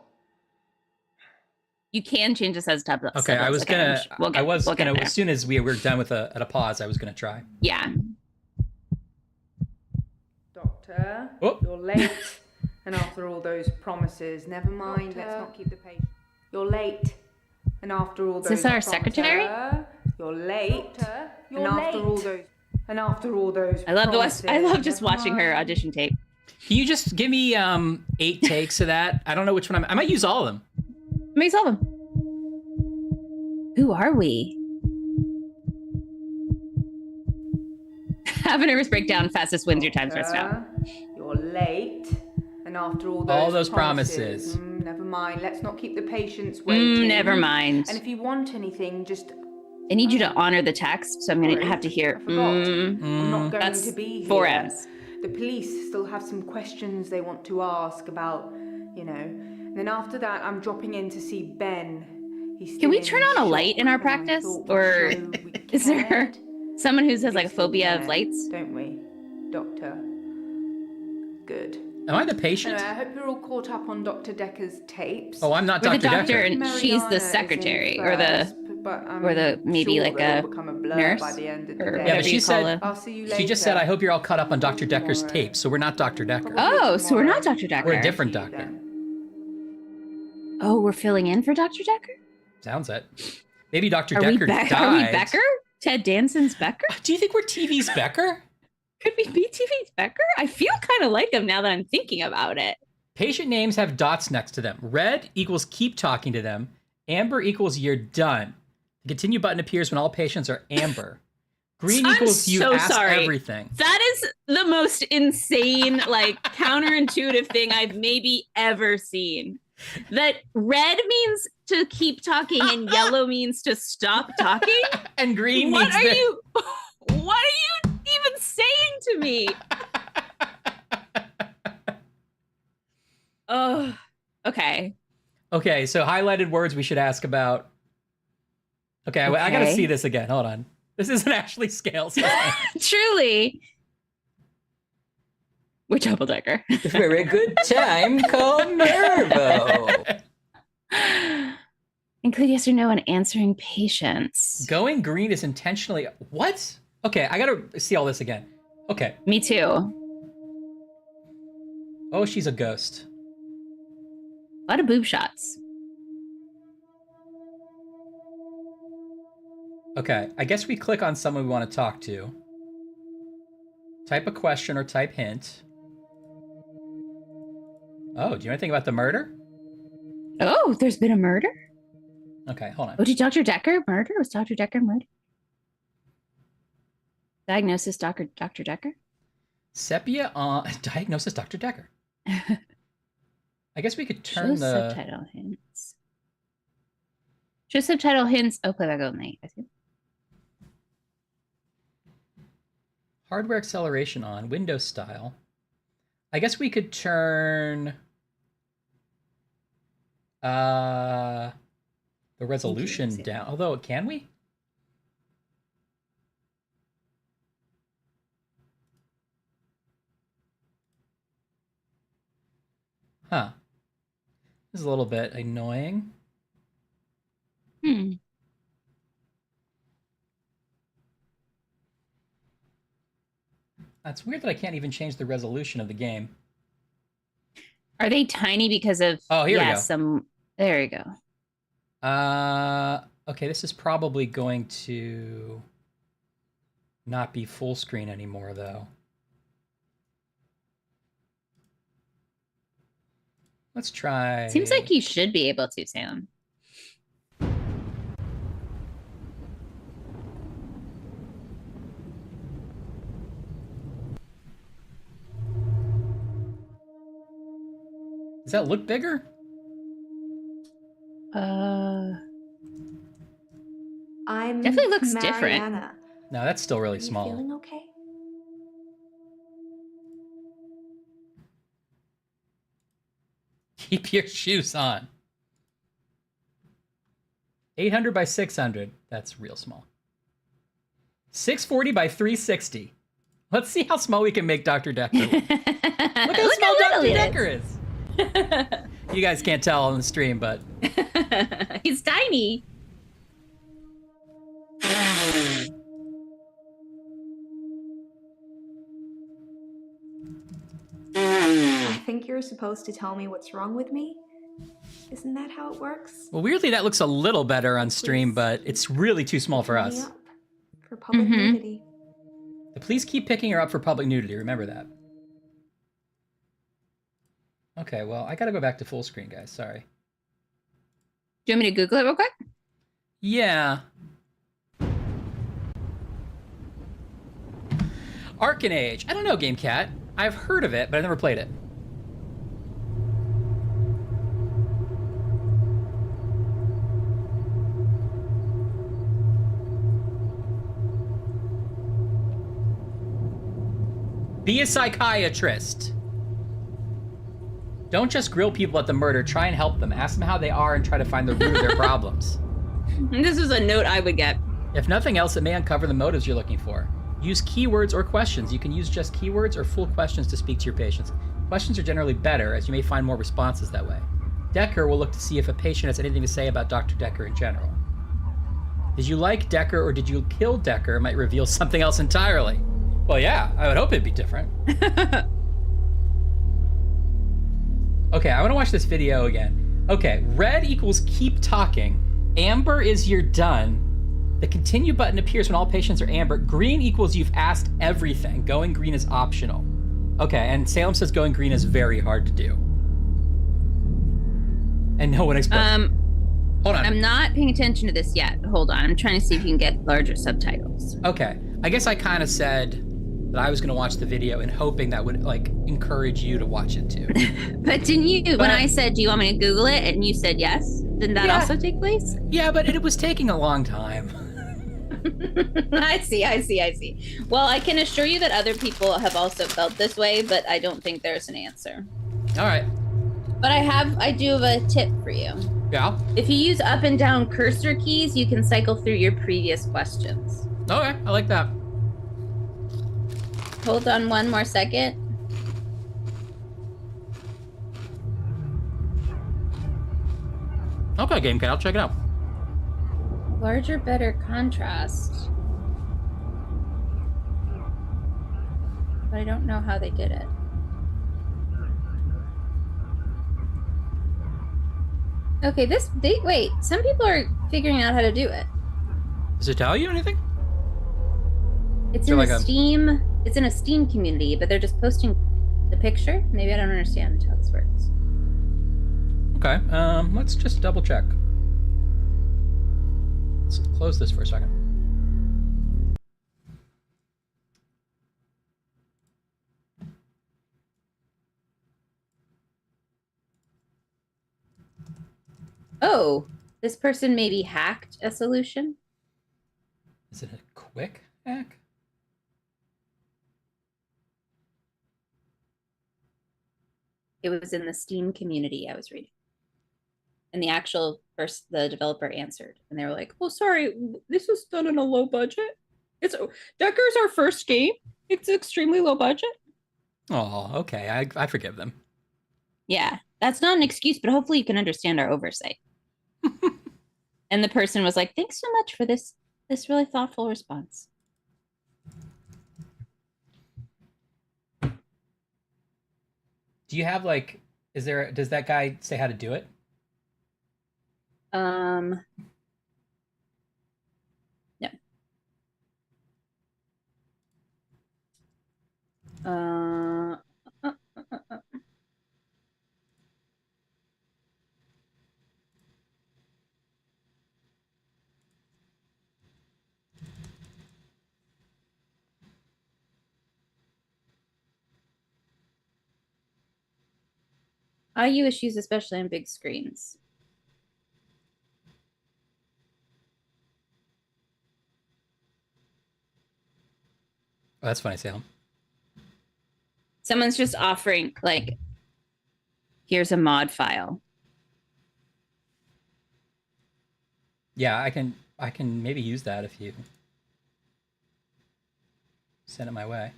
You can change this as tab. Okay, I was gonna. We'll get, I was we'll get gonna. there. As soon as we were done with at a pause, I was gonna try. Yeah. Doctor, Oh. you're late. And after all those promises, never mind, let's not keep the patient. You're late. And after all Is those this our promises, secretary? You're late. And after all those I love promises, I love just never watching her mind. audition tape. Can you just give me 8 takes of that? I don't know which one I might use all of them. Let me solve them. Who are we? Have a nervous breakdown. Fastest wins your time starts now. You're late. And after all All those those promises. never mind. Let's not keep the patients waiting. Never mind. And if you want anything, just I need you to honor the text, so I'm going to have to hear. I forgot. I'm not going That's to be here. 4 M's. The police still have some questions they want to ask about, you know. And then after that, I'm dropping in to see Ben. Can we turn on a light in our practice? Or is there someone who has like a phobia of lights? Don't we, Doctor? Good. Am I the patient? Anyway, I hope you're all caught up on Dr. Decker's tapes. Oh, I'm not We're Dr. the doctor Dekker. and she's the secretary, or the maybe sure like they'll a become blur nurse, by the end of the or day. Yeah, whatever but she you call said I'll see you later. she just said, "I hope you're all caught up on Dr. Decker's tapes." So we're not Dr. Dekker. Oh, so we're not Dr. Dekker. We're a different doctor. Oh, we're filling in for Dr. Dekker? Sounds it. Maybe Dr. Are Dekker we, died. are we Becker? Ted Danson's Becker? Do you think we're TV's Becker? Could we be TV's Becker? I feel kind of like him now that I'm thinking about it. Patient names have dots next to them. Red equals keep talking to them. Amber equals you're done. The continue button appears when all patients are amber. Green I'm equals you so ask sorry. everything. That is the most insane, like counterintuitive thing I've maybe ever seen. That red means to keep talking and yellow means to stop talking. And green What means are that. you? What are you even saying to me? Oh, okay. Okay, so highlighted words we should ask about. Okay, I gotta see this again. Hold on. This isn't actually scales. Truly. We're double decker. Very good time called Nervo. Include yes or no on answering patients. Going green is intentionally. What? Okay, I gotta see all this again. Okay. Me too. Oh, she's a ghost. A lot of boob shots. Okay, I guess we click on someone we want to talk to. Type a question or type hint. Oh, do you know anything about the murder? Oh, there's been a murder? Okay, hold on. Oh, did Dr. Dekker murder? Was Dr. Dekker murdered? Diagnosis, Dr. Dekker? Sepia on diagnosis, Dr. Dekker. I guess we could turn Show the subtitle hints. Show subtitle hints. Oh, playback only. I see. hardware acceleration on, Windows style. I guess we could turn the resolution down. Although, can we? Huh. This is a little bit annoying. That's weird that I can't even change the resolution of the game. Are they tiny because of... Oh, here we go. There you go. Okay, this is probably going to not be full screen anymore, though. Let's try... Seems like you should be able to, Sam. Does that look bigger? I'm Definitely looks Mariana. different. No, that's still really Are you small. feeling okay? Keep your shoes on. 800 by 600. That's real small. 640 by 360. Let's see how small we can make Dr. Dekker. Look how small Dr. Dekker is. You guys can't tell on the stream, but... He's tiny. I think you're supposed to tell me what's wrong with me. Isn't that how it works? Well, weirdly, that looks a little better on stream, but it's really too small for us. Up for public nudity. Please keep picking her up for public nudity. Remember that. Okay, well, I gotta go back to full screen, guys. Sorry. Do you want me to Google it real quick? Yeah. Arcanage. I don't know, GameCat. I've heard of it, but I've never played it. Be a psychiatrist. Don't just grill people at the murder. Try and help them. Ask them how they are and try to find the root of their problems. This is a note I would get. If nothing else, it may uncover the motives you're looking for. Use keywords or questions. You can use just keywords or full questions to speak to your patients. Questions are generally better, as you may find more responses that way. Dekker will look to see if a patient has anything to say about Dr. Dekker in general. Did you like Dekker or did you kill Dekker? It might reveal something else entirely. Well, yeah, I would hope it'd be different. Okay, I want to watch this video again. Okay, red equals keep talking. Amber is you're done. The continue button appears when all patients are amber. Green equals you've asked everything. Going green is optional. Okay, and Salem says going green is very hard to do. And no one expects. Hold on. I'm not paying attention to this yet. Hold on. I'm trying to see if you can get larger subtitles. Okay. I guess I kind of said that I was going to watch the video and hoping that would, like, encourage you to watch it too. But didn't you, when I said, do you want me to Google it? And you said yes. Didn't that also take place? Yeah, but it was taking a long time. I see. Well, I can assure you that other people have also felt this way, but I don't think there's an answer. All right. But I do have a tip for you. Yeah? If you use up and down cursor keys, you can cycle through your previous questions. Okay, I like that. Hold on one more second. Okay, Game Cat, I'll check it out. Larger, better contrast. But I don't know how they did it. Okay, wait, some people are figuring out how to do it. Does it tell you anything? It's in Steam. It's in a Steam community, but they're just posting the picture. Maybe I don't understand how this works. Okay, let's just double check. Let's close this for a second. Oh, this person maybe hacked a solution. Is it a quick hack? It was in the Steam community I was reading. And the developer answered. And they were like, well, sorry, this was done on a low budget. Dekker's our first game. It's extremely low budget. Oh, okay. I forgive them. Yeah, that's not an excuse, but hopefully you can understand our oversight. And the person was like, thanks so much for this really thoughtful response. Do you have, like, does that guy say how to do it? No. IU issues, especially on big screens. Oh, that's funny, Salem. Someone's just offering, like, here's a mod file. Yeah, I can maybe use that if you send it my way.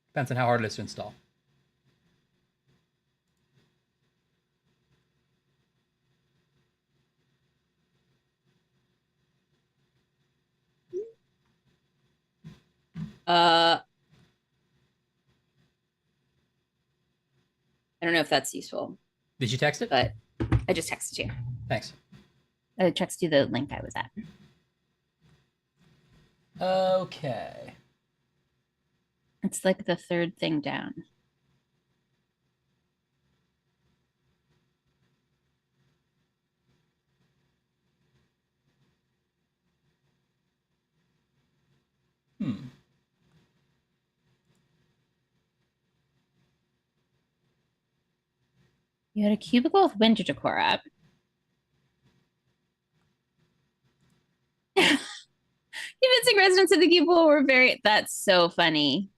Depends on how hard it is to install. I don't know if that's useful. Did you text it? But I just texted you. Thanks. I texted you the link I was at. Okay. It's like the third thing down. You had a cubicle with winter decor up. Convincing residents of the cubicle were that's so funny.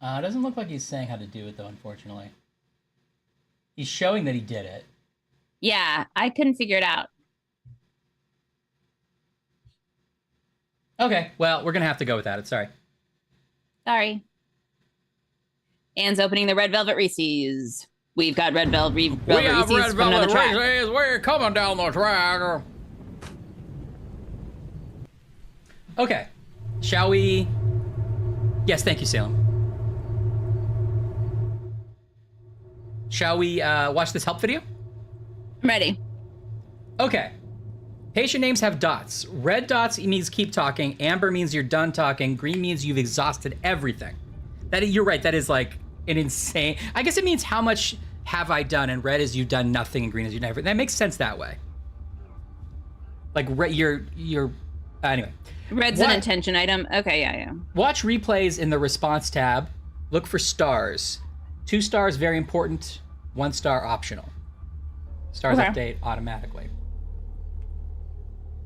It doesn't look like he's saying how to do it, though, unfortunately. He's showing that he did it. Yeah, I couldn't figure it out. Okay, well, we're going to have to go without it. Sorry. Sorry. Anne's opening the Red Velvet Reese's. We've got Red Velvet Reese's from another track. We're coming down the track. Okay. Shall we... Yes, thank you, Salem. Shall we watch this help video? I'm ready. Okay. Patient names have dots. Red dots means keep talking. Amber means you're done talking. Green means you've exhausted everything. You're right. That is like an insane... I guess it means how much have I done, and red is you've done nothing, and green is you've never... That makes sense that way. Like, you're... Anyway. Red's an intention item. Okay, yeah. Watch replays in the response tab. Look for stars. 2 stars, very important. 1 star, optional. Stars update automatically.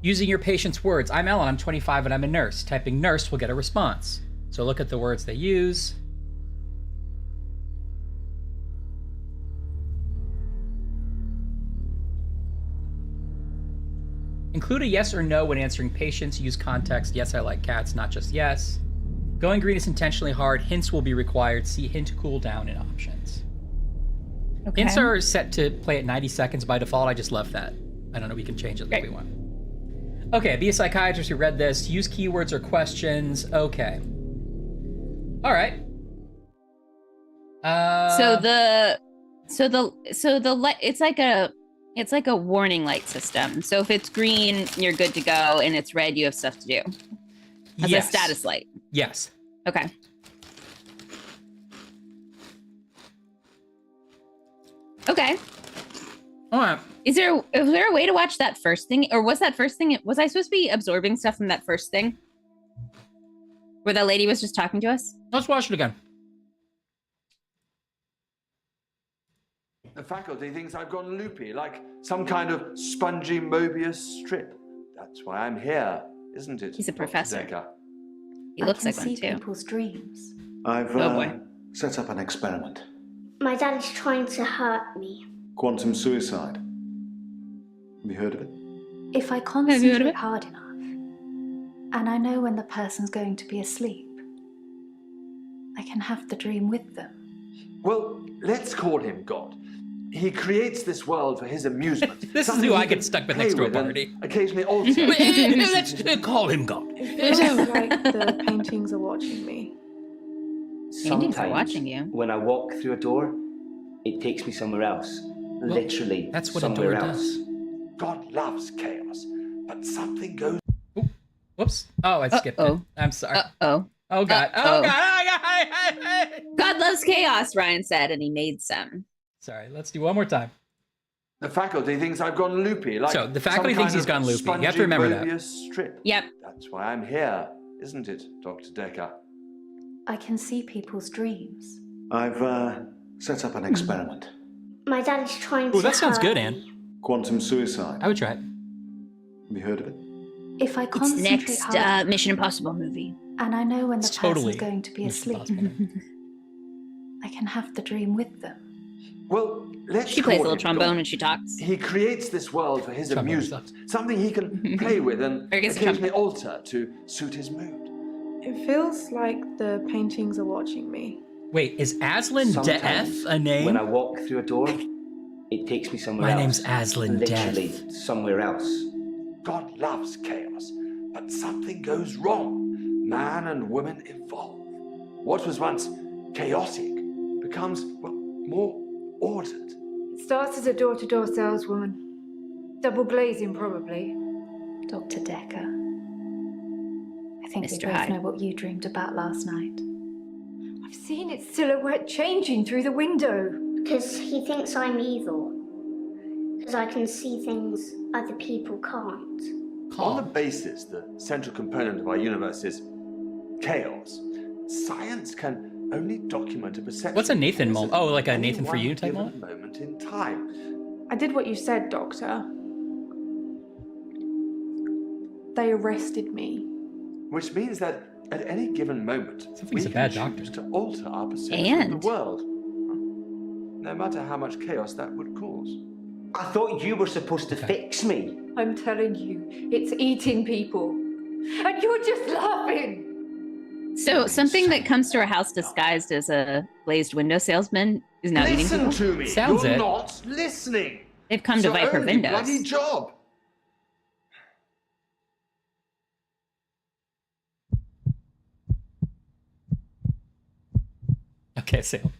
Using your patient's words. I'm Ellen, I'm 25, and I'm a nurse. Typing nurse will get a response. So look at the words they use. Include a yes or no when answering patients. Use context. Yes, I like cats, not just yes. Going green is intentionally hard. Hints will be required. See hint cooldown in options. Okay. Hints are set to play at 90 seconds by default. I just left that. I don't know, we can change it if we want. Okay, be a psychiatrist who read this. Use keywords or questions. Okay. All right. It's like a warning light system. So if it's green, you're good to go, and it's red, you have stuff to do. As a status light. Yes. Okay. Okay. All right. Is there a way to watch that first thing? Or was that first thing, was I supposed to be absorbing stuff from that first thing? Where that lady was just talking to us? Let's watch it again. The faculty thinks I've gone loopy, like some kind of spongy Mobius strip. That's why I'm here, isn't it? He's a professor. Dekker? He looks like one I too. can see people's dreams. I've boy. set up an experiment. My dad is trying to hurt me. Quantum suicide. Have you heard of it? If I concentrate hard enough, and I know when the person's going to be asleep, I can have the dream with them. Well, let's call him God. He creates this world for his amusement. This is who I get stuck with next to a party. Occasionally alter. Let's call him God. It feels like the paintings are watching me. Paintings are watching you. When I walk through a door, it takes me somewhere else. Well, literally that's what somewhere a door else. does. God loves chaos, but something goes... Ooh. Whoops. Oh, I skipped it. I'm sorry. Uh-oh. Oh, God. Uh-oh. Oh, God. God loves chaos, Ryan said, and he made some. Sorry, let's do one more time. The faculty thinks I've gone loopy, like So, the faculty thinks he's gone loopy. You have to remember that. Mobius strip. Yep. That's why I'm here, isn't it, Dr. Dekker? I can see people's dreams. I've set up an experiment. My dad is trying to Oh, that sounds hurt good, me. Anne. Quantum suicide. I would try it. Have you heard of it? If I It's concentrate next hard, Mission Impossible movie. and I know when the It's totally person's going to be Mission asleep, Impossible. I can have the dream with them. Well, let's She call plays a little him trombone God. when she talks. He creates this world for his Trombone amusement, something he can play with and Or I guess occasionally alter to suit his mood. It feels like the paintings are watching me. Wait, is Aslan Death Sometimes, a name? When I walk through a door, it takes me somewhere My else. name's Aslan Literally Death. somewhere else. God loves chaos, but something goes wrong. Man and woman evolve. What was once chaotic becomes, well, more ordered. It starts as a door-to-door saleswoman. Double glazing, probably. Dr. Dekker, I think we Mr. both Hyde. know what you dreamed about last night. I've seen its silhouette changing through the window. Because he thinks I'm evil. Because I can see things other people can't. On the basis the central component of our universe is chaos, science can only document a perception. What's a Nathan moment? Oh, like a at any Nathan for you one type given moment? moment in time. I did what you said, Doctor. They arrested me. Which means that At any given moment, Something's we a can bad choose doctor. to alter our perception of And? the world, no matter how much chaos that would cause. I thought you were supposed to fix me. I'm telling you, it's eating people. And you're just laughing. So something that comes to our house disguised as a glazed window salesman is now eating Listen people. to me. Sounds You're it. not listening. They've come It's to your Viper only windows. bloody job. Okay, Salem.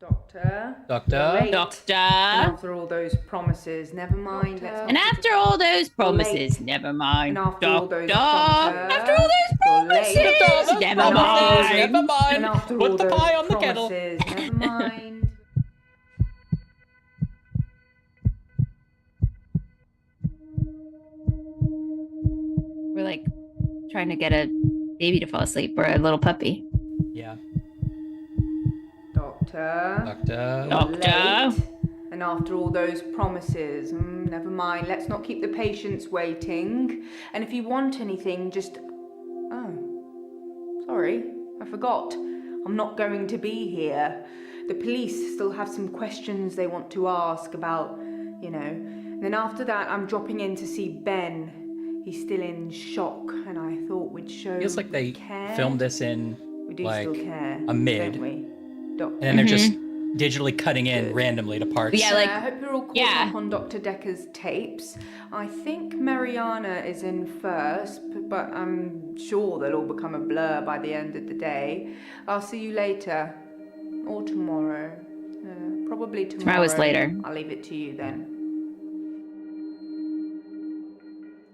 Doctor. Doctor. you're late. Doctor. And after all those promises, never mind. Let's not And keep after it- all those promises, late. never mind. And after all those Doctor. promises, After all those you're late. promises, never And after all mind. Never mind. And after Put all the those pie on the kettle. promises, never mind. We're like trying to get a baby to fall asleep or a little puppy. Yeah. Doctor. Doctor. You're Doctor. late. And after all those promises, never mind. Let's not keep the patients waiting. And if you want anything, just... Oh, sorry, I forgot. I'm not going to be here. The police still have some questions they want to ask about, you know. And then after that, I'm dropping in to see Ben. He's still in shock, and I thought we'd show Feels like they care. filmed this in We do like still care, a mid, don't we? and then they're just digitally cutting in Good. randomly to parts. Yeah, like- I hope you're all caught yeah. up on Dr. Dekker's tapes. I think Mariana is in first, but I'm sure they'll all become a blur by the end of the day. I'll see you later. Or tomorrow. Probably tomorrow. Tomorrow's later. I'll leave it to you then.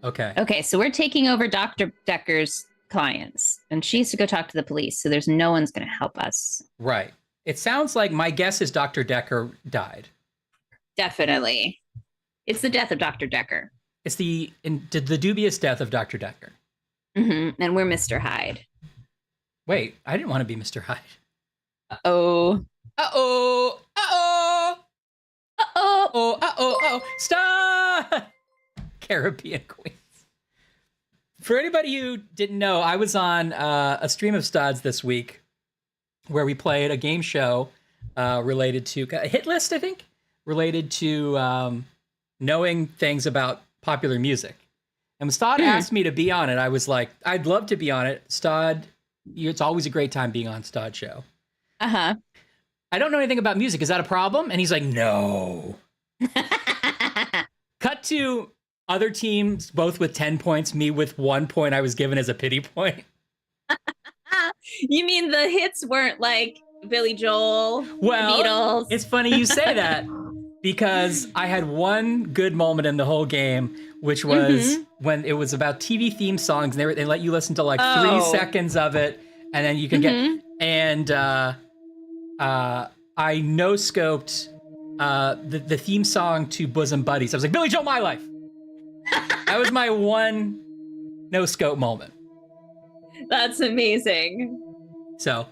Okay. Okay, so we're taking over Dr. Dekker's clients, and she has to go talk to the police, so there's no one's going to help us. Right. It sounds like my guess is Dr. Dekker died. Definitely. It's the death of Dr. Dekker. It's the dubious death of Dr. Dekker. And we're Mr. Hyde. Wait, I didn't want to be Mr. Hyde. Uh-oh. Uh-oh. Uh-oh. Uh-oh. Oh, uh-oh, uh-oh. Stop! Caribbean Queens. For anybody who didn't know, I was on a stream of Studs this week where we played a game show related to a hit list, I think, related to knowing things about popular music. And when Stod asked me to be on it, I was like, I'd love to be on it. Stod, it's always a great time being on Stod show. Uh-huh. I don't know anything about music. Is that a problem? And he's like, no. Cut to other teams, both with 10 points, me with 1 point I was given as a pity point. You mean the hits weren't like Billy Joel, Well, the Beatles? It's funny you say that because I had one good moment in the whole game, which was when it was about TV theme songs. And they let you listen to like 3 seconds of it, and then you can get. And I no-scoped the theme song to Bosom Buddies. I was like, Billy Joel, My Life. That was my one no-scope moment. That's amazing. So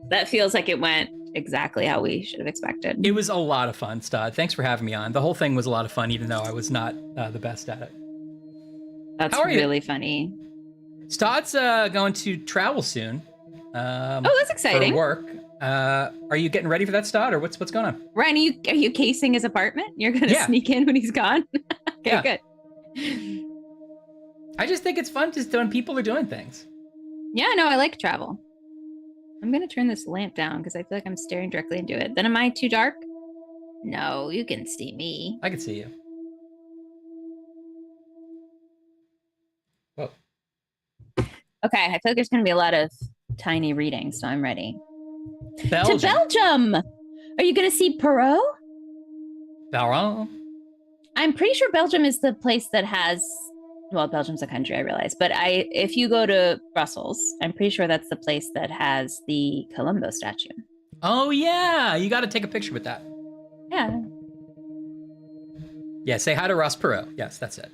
that feels like it went exactly how we should have expected. it was a lot of fun, Stod. Thanks for having me on. The whole thing was a lot of fun, even though I was not the best at it. That's How are you? really funny. Stod's going to travel soon. Oh, that's exciting. For work. Are you getting ready for that, Stod, or what's going on? Ryan, are you casing his apartment? You're going to Yeah. sneak in when he's gone? Okay, Yeah. good. I just think it's fun just when people are doing things. Yeah, no, I like travel. I'm going to turn this lamp down because I feel like I'm staring directly into it. Then am I too dark? No, you can see me. I can see you. Whoa. Okay, I feel like there's going to be a lot of tiny readings, so I'm ready. Belgium. To Belgium! Are you going to see Perot? Belgium. I'm pretty sure Belgium is the place that has, well, Belgium's a country, I realize, but if you go to Brussels, I'm pretty sure that's the place that has the Colombo statue. Oh, yeah. You got to take a picture with that. Yeah. Yeah, say hi to Ross Perot. Yes, that's it.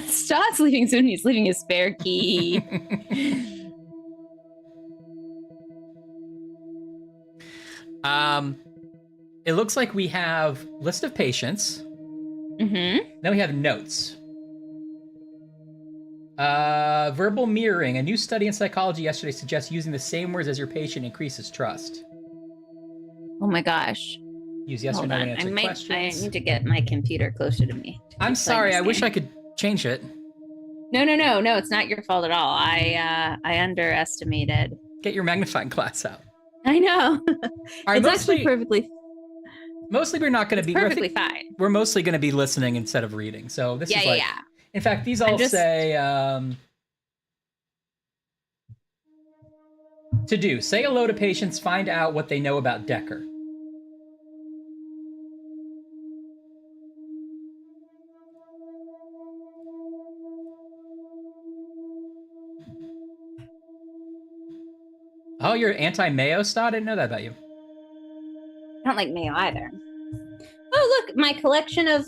Stott's leaving soon. He's leaving his spare key. It looks like we have list of patients. Mm-hmm. Then we have notes. Verbal mirroring. A new study in psychology yesterday suggests using the same words as your patient increases trust. Oh my gosh. Use yes or no to answer questions. I need to get my computer closer to me. I'm sorry. I wish I could change it. No. It's not your fault at all. I underestimated. Get your magnifying glass out. I know. It's actually perfectly. Mostly, we're not going to be perfectly fine. We're mostly going to be listening instead of reading. So this is like. Yeah. In fact, these all say to do. Say hello to patients. Find out what they know about Dekker. Oh, you're anti-mayo, Stott? I didn't know that about you. I don't like mayo either. Oh, look, my collection of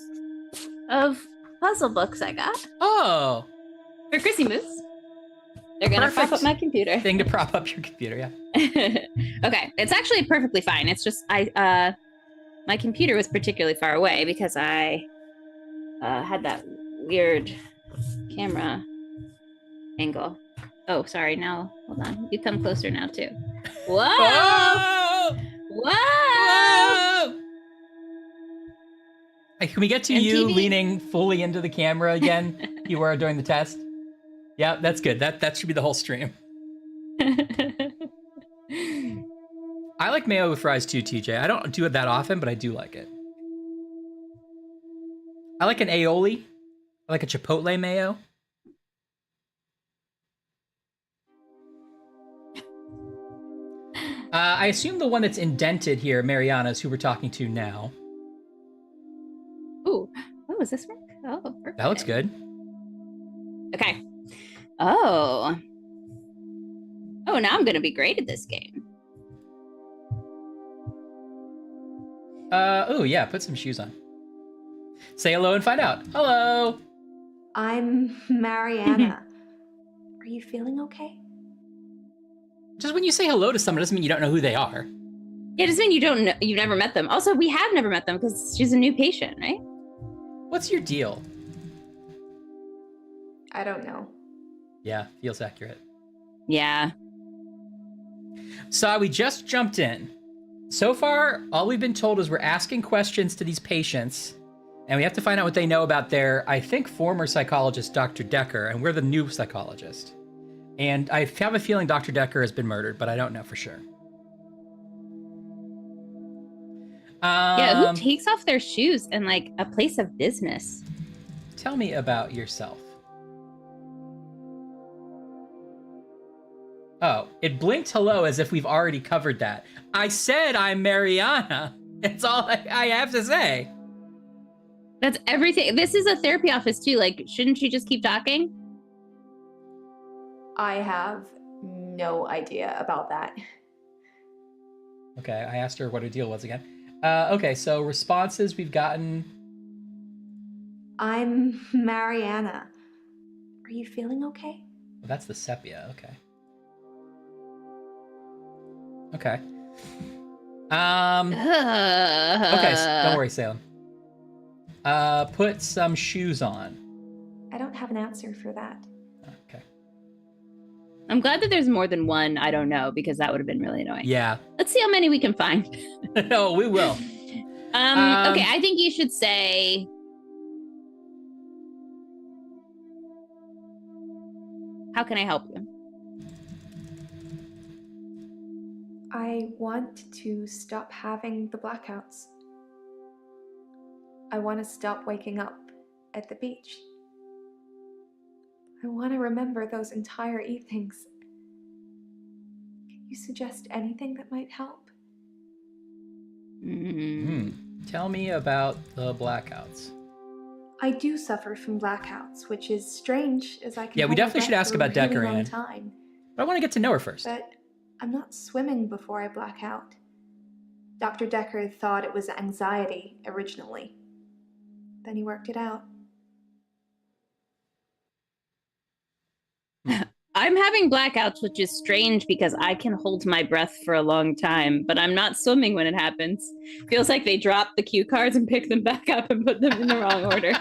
puzzle books I got. Oh. For Chrissy Moose. They're going to prop up my computer. Thing to prop up your computer, yeah. Okay, it's actually perfectly fine. It's just my computer was particularly far away because I had that weird camera angle. Oh, sorry. Now, hold on. You come closer now, too. Whoa! Whoa! Whoa! Hey, can we get to MTV? you leaning fully into the camera again? You were during the test? Yeah, that's good. That should be the whole stream. I like mayo with fries too, TJ. I don't do it that often, but I do like it. I like an aioli. I like a chipotle mayo. I assume the one that's indented here, Mariana's, who we're talking to now. Ooh. Oh, is this work? Oh, perfect. That looks good. Okay. Oh. Oh, now I'm going to be great at this game. Oh, yeah, put some shoes on. Say hello and find out. Hello. I'm Mariana. Are you feeling okay? Just when you say hello to someone doesn't mean you don't know who they are. Yeah, it doesn't mean you don't know, you've never met them. Also, we have never met them because she's a new patient, right? What's your deal? I don't know. Yeah, feels accurate. Yeah. So we just jumped in. So far, all we've been told is we're asking questions to these patients, and we have to find out what they know about their, I think, former psychologist, Dr. Dekker, and we're the new psychologist. And I have a feeling Dr. Dekker has been murdered, but I don't know for sure. Yeah, who takes off their shoes in, like, a place of business? Tell me about yourself. Oh, it blinked hello as if we've already covered that. I said I'm Mariana. That's all I have to say. That's everything. This is a therapy office, too. Like, shouldn't she just keep talking? I have no idea about that. Okay, I asked her what her deal was again. Okay, so responses we've gotten. I'm Mariana. Are you feeling okay? Well, that's the sepia, okay. Okay. Okay, don't worry, Salem. Put some shoes on. I don't have an answer for that. Okay. I'm glad that there's more than one I don't know, because that would have been really annoying. Yeah. Let's see how many we can find. No, we will. Okay, I think you should say... How can I help you? I want to stop having the blackouts. I want to stop waking up at the beach. I want to remember those entire evenings. Can you suggest anything that might help? Tell me about the blackouts. I do suffer from blackouts, which is strange, as I can. Yeah, we definitely should ask about Dekker, really Anne. time. But I want to get to know her first. But I'm not swimming before I black out. Dr. Dekker thought it was anxiety originally. Then he worked it out. I'm having blackouts, which is strange because I can hold my breath for a long time, but I'm not swimming when it happens. Feels like they dropped the cue cards and picked them back up and put them in the wrong order.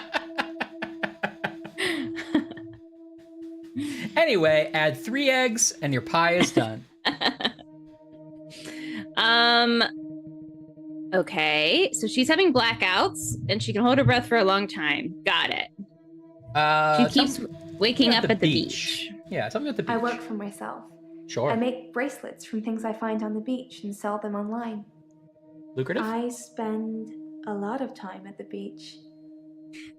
Anyway, add 3 eggs and your pie is done. Okay, so she's having blackouts and she can hold her breath for a long time. Got it. She keeps waking up at the beach. Yeah, tell me about the beach. I work for myself. Sure. I make bracelets from things I find on the beach and sell them online. Lucrative? I spend a lot of time at the beach.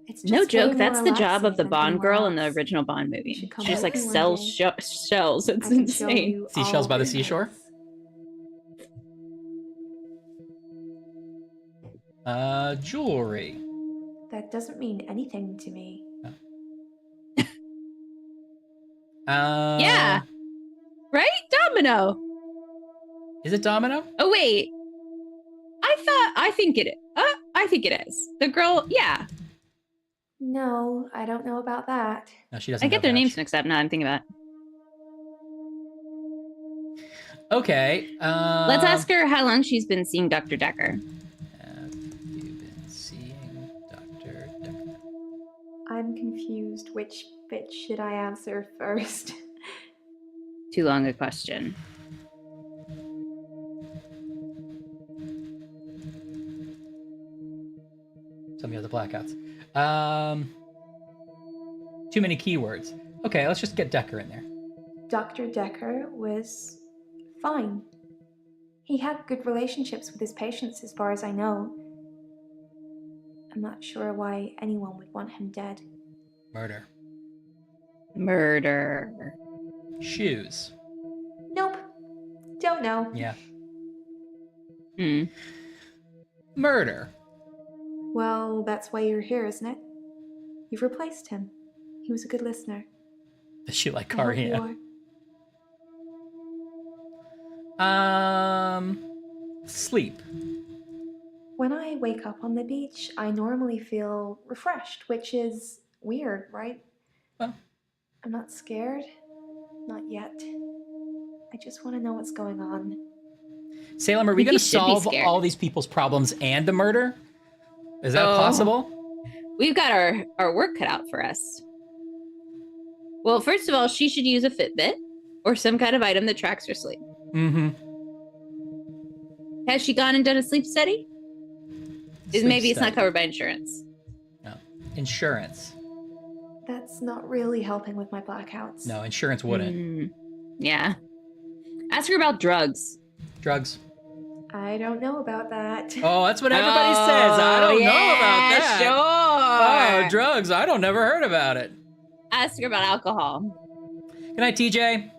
It's just No joke, way that's more the job of the relaxing than Bond anywhere girl in the else. original Bond movie. You should come She just with like me one sells day. shells. It's I can show insane. you Seashells all by the the seashore? things. Jewelry. That doesn't mean anything to me. Yeah. Right? Domino. Is it Domino? Oh wait. I think it is. The girl, yeah. No, I don't know about that. No, she doesn't. I get their names mixed up now I'm thinking about it. Okay. Let's ask her how long she's been seeing Dr. Dekker. Have you been seeing Dr. Dekker? I'm confused. Which bit should I answer first? Too long a question. Some of the blackouts. Too many keywords. Okay, let's just get Dekker in there. Dr. Dekker was fine. He had good relationships with his patients as far as I know. I'm not sure why anyone would want him dead. Murder. Shoes. Nope. Don't know. Yeah. Hmm. Murder. Well, that's why you're here, isn't it? You've replaced him. He was a good listener. Does she like I hope you Karina? are. Sleep. When I wake up on the beach, I normally feel refreshed, which is weird, right? Well. I'm not scared. Not yet. I just want to know what's going on. Salem, are we think going you to should be solve scared. all these people's problems and the murder? Is that possible? We've got our work cut out for us. Well, first of all, she should use a Fitbit or some kind of item that tracks her sleep. Mm-hmm. Has she gone and done a sleep study? Maybe it's not covered by insurance. No. Insurance. That's not really helping with my blackouts. No, insurance wouldn't. Yeah. Ask her about drugs. Drugs. I don't know about that. Oh, that's what everybody says. I don't know about that. Sure. Oh, drugs. I don't never heard about it. Ask her about alcohol. Good night, TJ.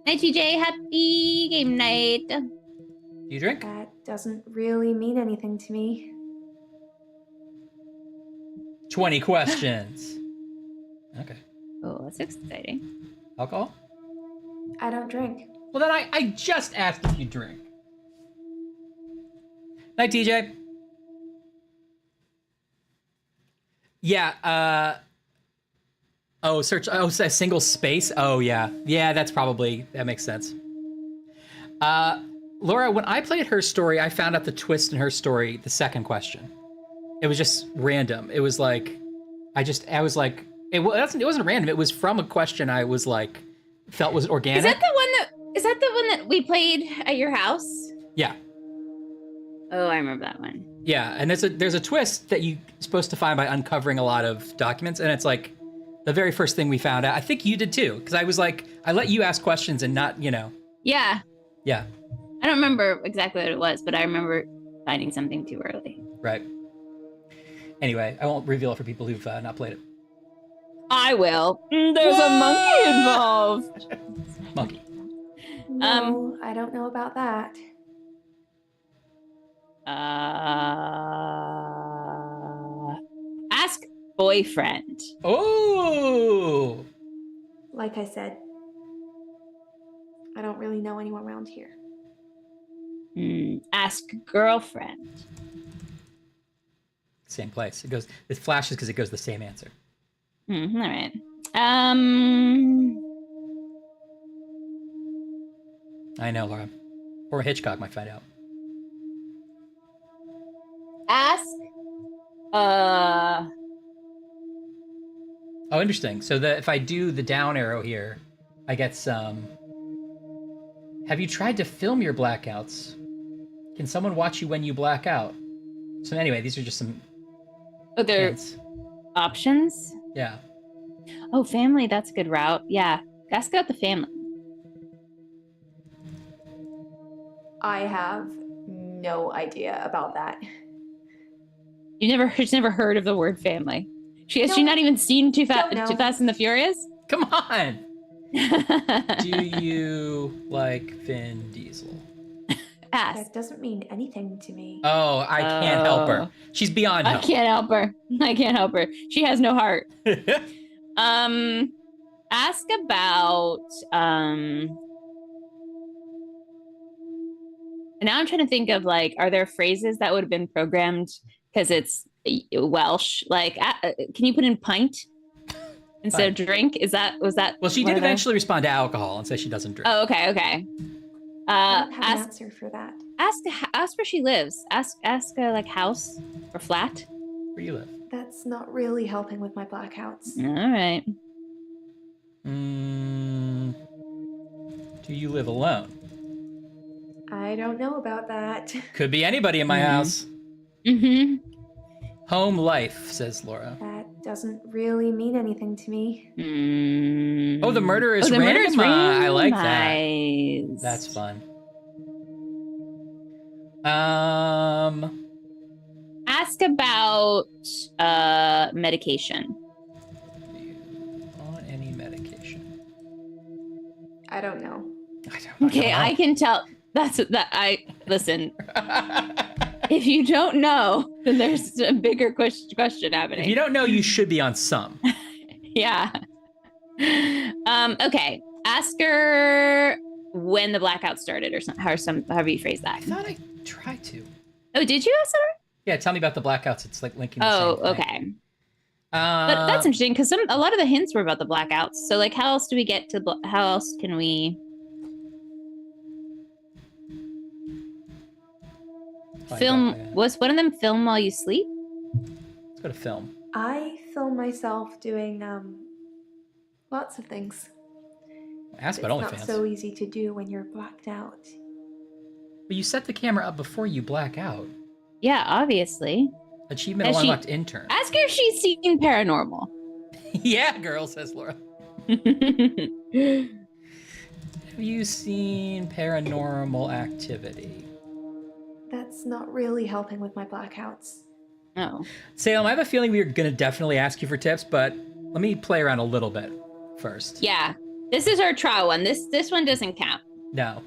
Night, TJ. Happy game night. Do you drink? That doesn't really mean anything to me. 20 questions. Okay. Oh, that's exciting. Alcohol? I don't drink. Well, then I just asked if you drink. Night, TJ. Yeah, search, a single space? Oh, yeah. Yeah, that makes sense. Laura, when I played her story, I found out the twist in her story, the second question. It was just random. It was like, it wasn't random. It was from a question I was like, felt was organic. Is that the one that we played at your house? Yeah. Oh, I remember that one. Yeah, and there's a twist that you're supposed to find by uncovering a lot of documents, and it's like the very first thing we found out. I think you did too, because I was like, I let you ask questions and not, Yeah. Yeah. I don't remember exactly what it was, but I remember finding something too early. Right. Anyway, I won't reveal it for people who've not played it. I will. There's a monkey involved. Monkey. No, I don't know about that. Ask boyfriend. Oh. Like I said, I don't really know anyone around here. Ask girlfriend. Same place. It flashes because it goes the same answer. All right. I know, Laura. Or Hitchcock might find out. Ask Oh, interesting. So if I do the down arrow here, I get some. Have you tried to film your blackouts? Can someone watch you when you black out? So anyway, these are just some hints. Options? Yeah. Oh, family, that's a good route. Yeah. Ask about the family. I have no idea about that. She's never heard of the word family. Has she No. not even seen Too Fast and the Furious? Come on. Do you like Vin Diesel? Ask. That doesn't mean anything to me. Oh, I can't help her. She's beyond help. I can't help her. She has no heart. Ask about and now I'm trying to think of like, are there phrases that would have been programmed because it's Welsh? Like, can you put in pint instead of drink? Was that? Well, she did eventually respond to alcohol and say she doesn't drink. Oh, okay. I don't have an answer for that. Ask where she lives. Ask like house or flat. Where you live? That's not really helping with my blackouts. All right. Do you live alone? I don't know about that. Could be anybody in my house. Mm-hmm. Home life, says Laura. That doesn't really mean anything to me. Oh, the murder is random. I like that. That's fun. Ask about medication. Do you want any medication? I don't know. Okay, I can tell. Listen. If you don't know, then there's a bigger question happening. If you don't know, you should be on some. Yeah. Okay. Ask her when the blackout started, or however you phrase that. I thought I tried to. Oh, did you ask her? Yeah, tell me about the blackouts. It's like linking. The same thing. Okay. But that's interesting because a lot of the hints were about the blackouts. So, like, how else do we get to? How else can we? Was one of them film while you sleep? Let's go to film. I film myself doing lots of things. Ask about OnlyFans. It's not so easy to do when you're blacked out. But you set the camera up before you black out. Yeah, obviously. Achievement unlocked intern. Ask her if she's seen paranormal. Yeah, girl, says Laura. Have you seen Paranormal Activity? That's not really helping with my blackouts. Oh. Salem, I have a feeling we're going to definitely ask you for tips, but let me play around a little bit first. Yeah. This is our trial one. This one doesn't count. No.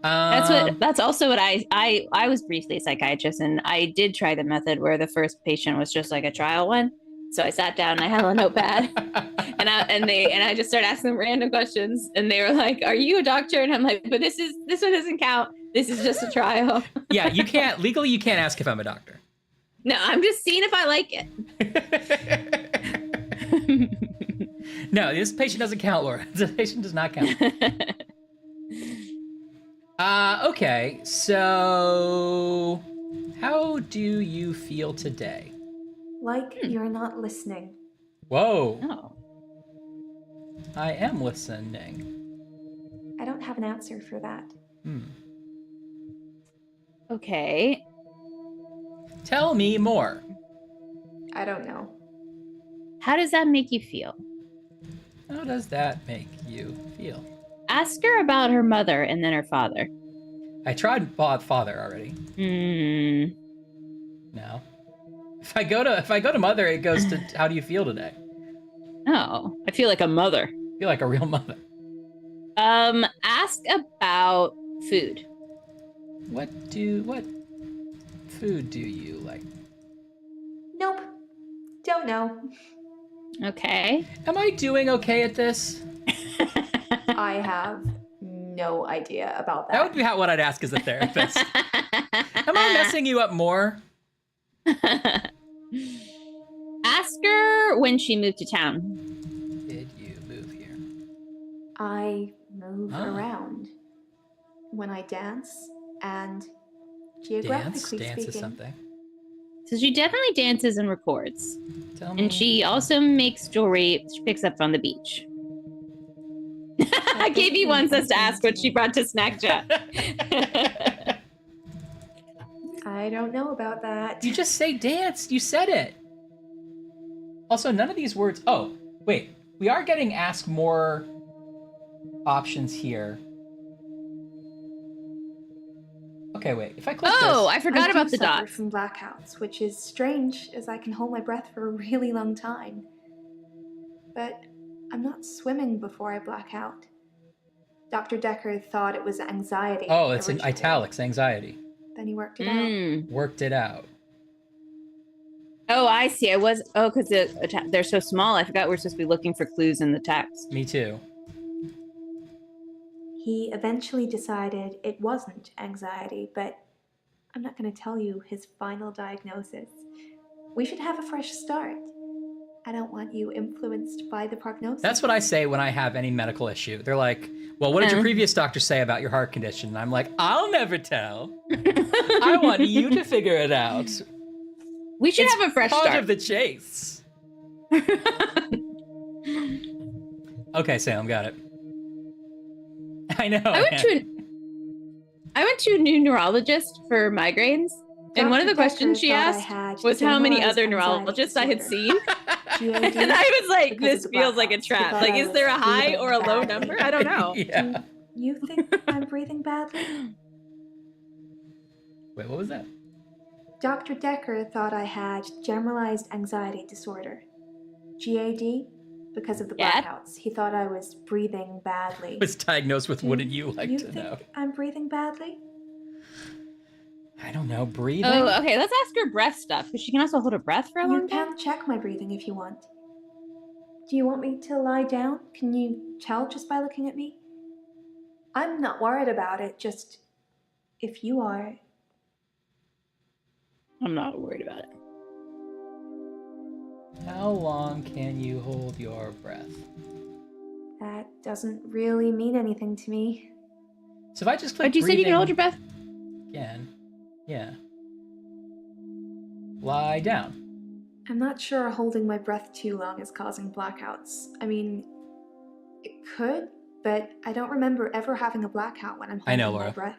That's also what I was briefly a psychiatrist, and I did try the method where the first patient was just like a trial one. So I sat down and I had a notepad and I just started asking them random questions, and they were like, "Are you a doctor?" And I'm like, "But this one doesn't count. This is just a trial." Yeah, you can't legally you can't ask if I'm a doctor. No, I'm just seeing if I like it. No, this patient doesn't count, Laura. This patient does not count. Okay, so how do you feel today? Like you're not listening. Whoa. Oh. I am listening. I don't have an answer for that. Okay. Tell me more. I don't know. How does that make you feel? How does that make you feel? Ask her about her mother and then her father. I tried father already. No. If I go to mother, it goes to how do you feel today? Oh, I feel like a mother. I feel like a real mother. Ask about food. What food do you like? Nope. Don't know. Okay. Am I doing okay at this? I have no idea about that. That would be what I'd ask as a therapist. Am I messing you up more? Ask her when she moved to town. Did you move here? I move around when I dance and geographically Dance speaking. is something. So she definitely dances and records. Tell me. And she also makes jewelry she picks up on the beach. KB wants us to ask what she brought to Snack Chat. I don't know about that. You just say dance. You said it. Also, none of these words. Oh, wait. We are getting asked more options here. Okay, wait. If I click this. I forgot I about do the suffer dots. from blackouts, which is strange as I can hold my breath for a really long time. But I'm not swimming before I black out. Dr. Dekker thought it was anxiety. Oh, it's in originally. italics, anxiety. Then he worked it out. Worked it out. Oh, I see. Because they're so small. I forgot we're supposed to be looking for clues in the text. Me too. He eventually decided it wasn't anxiety, but I'm not going to tell you his final diagnosis. We should have a fresh start. I don't want you influenced by the prognosis. That's what I say when I have any medical issue. They're like, well, what did your previous doctor say about your heart condition? And I'm like, I'll never tell. I want you to figure it out. We should have a fresh part start. of the chase. Okay, Sam, got it. I know. I went to a new neurologist for migraines, and one of the questions she asked was how many other neurologists I had seen. And I was like, this feels like a trap. Like, is there a high or a low number? I don't know. Yeah. Do you think I'm breathing badly? Wait, what was that? Dr. Dekker thought I had generalized anxiety disorder. GAD? Because of the blackouts. He thought I was breathing badly. Was diagnosed with wouldn't you like you to know? think I'm breathing badly? I don't know. Breathing? Oh, okay. Let's ask her breath stuff, because she can also hold her breath for a long time. You can check my breathing if you want. Do you want me to lie down? Can you tell just by looking at me? I'm not worried about it, just if you are. I'm not worried about it. How long can you hold your breath? That doesn't really mean anything to me. So if I just click But you said you can hold your breath? Again. Yeah. Lie down. I'm not sure holding my breath too long is causing blackouts. I mean, it could, but I don't remember ever having a blackout when I'm holding my breath.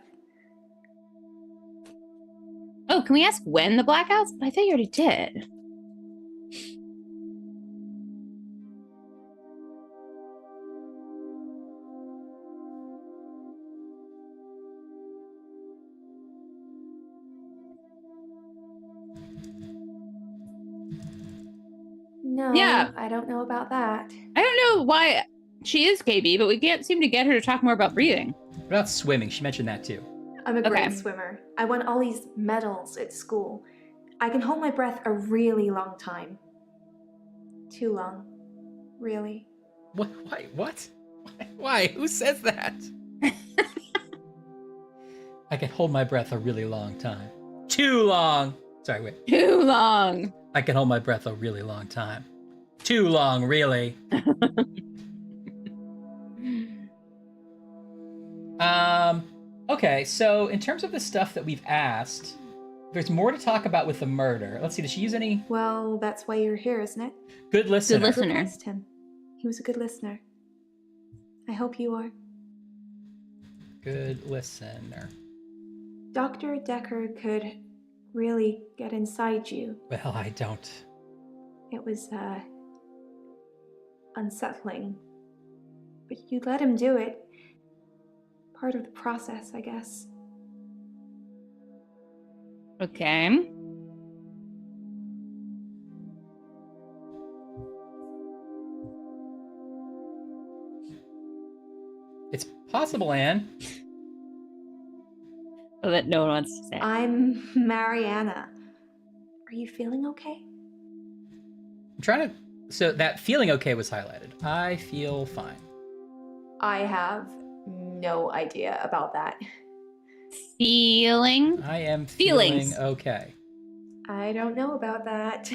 Oh, can we ask when the blackouts? I thought you already did. No, Yeah. I don't know about that. I don't know why she is KB, but we can't seem to get her to talk more about breathing. What about swimming? She mentioned that too. I'm a great swimmer. I won all these medals at school. I can hold my breath a really long time. Too long. Really. What? Why? What? Why? Who says that? I can hold my breath a really long time. Too long. Sorry, wait. Too long. I can hold my breath a really long time. Too long, really. Okay, so in terms of the stuff that we've asked, there's more to talk about with the murder. Let's see, did she use any? Well, that's why you're here, isn't it? Good listener. Good listener. I replaced him. He was a good listener. I hope you are. Good listener. Dr. Dekker could really get inside you. Well, I don't. It was, unsettling. But you let him do it. Part of the process, I guess. Okay. It's possible, Anne. Oh, that no one wants to say. I'm Mariana. Are you feeling okay? I'm trying to... So that feeling okay was highlighted. I feel fine. I have no idea about that. Feeling? I am Feelings. feeling okay. I don't know about that.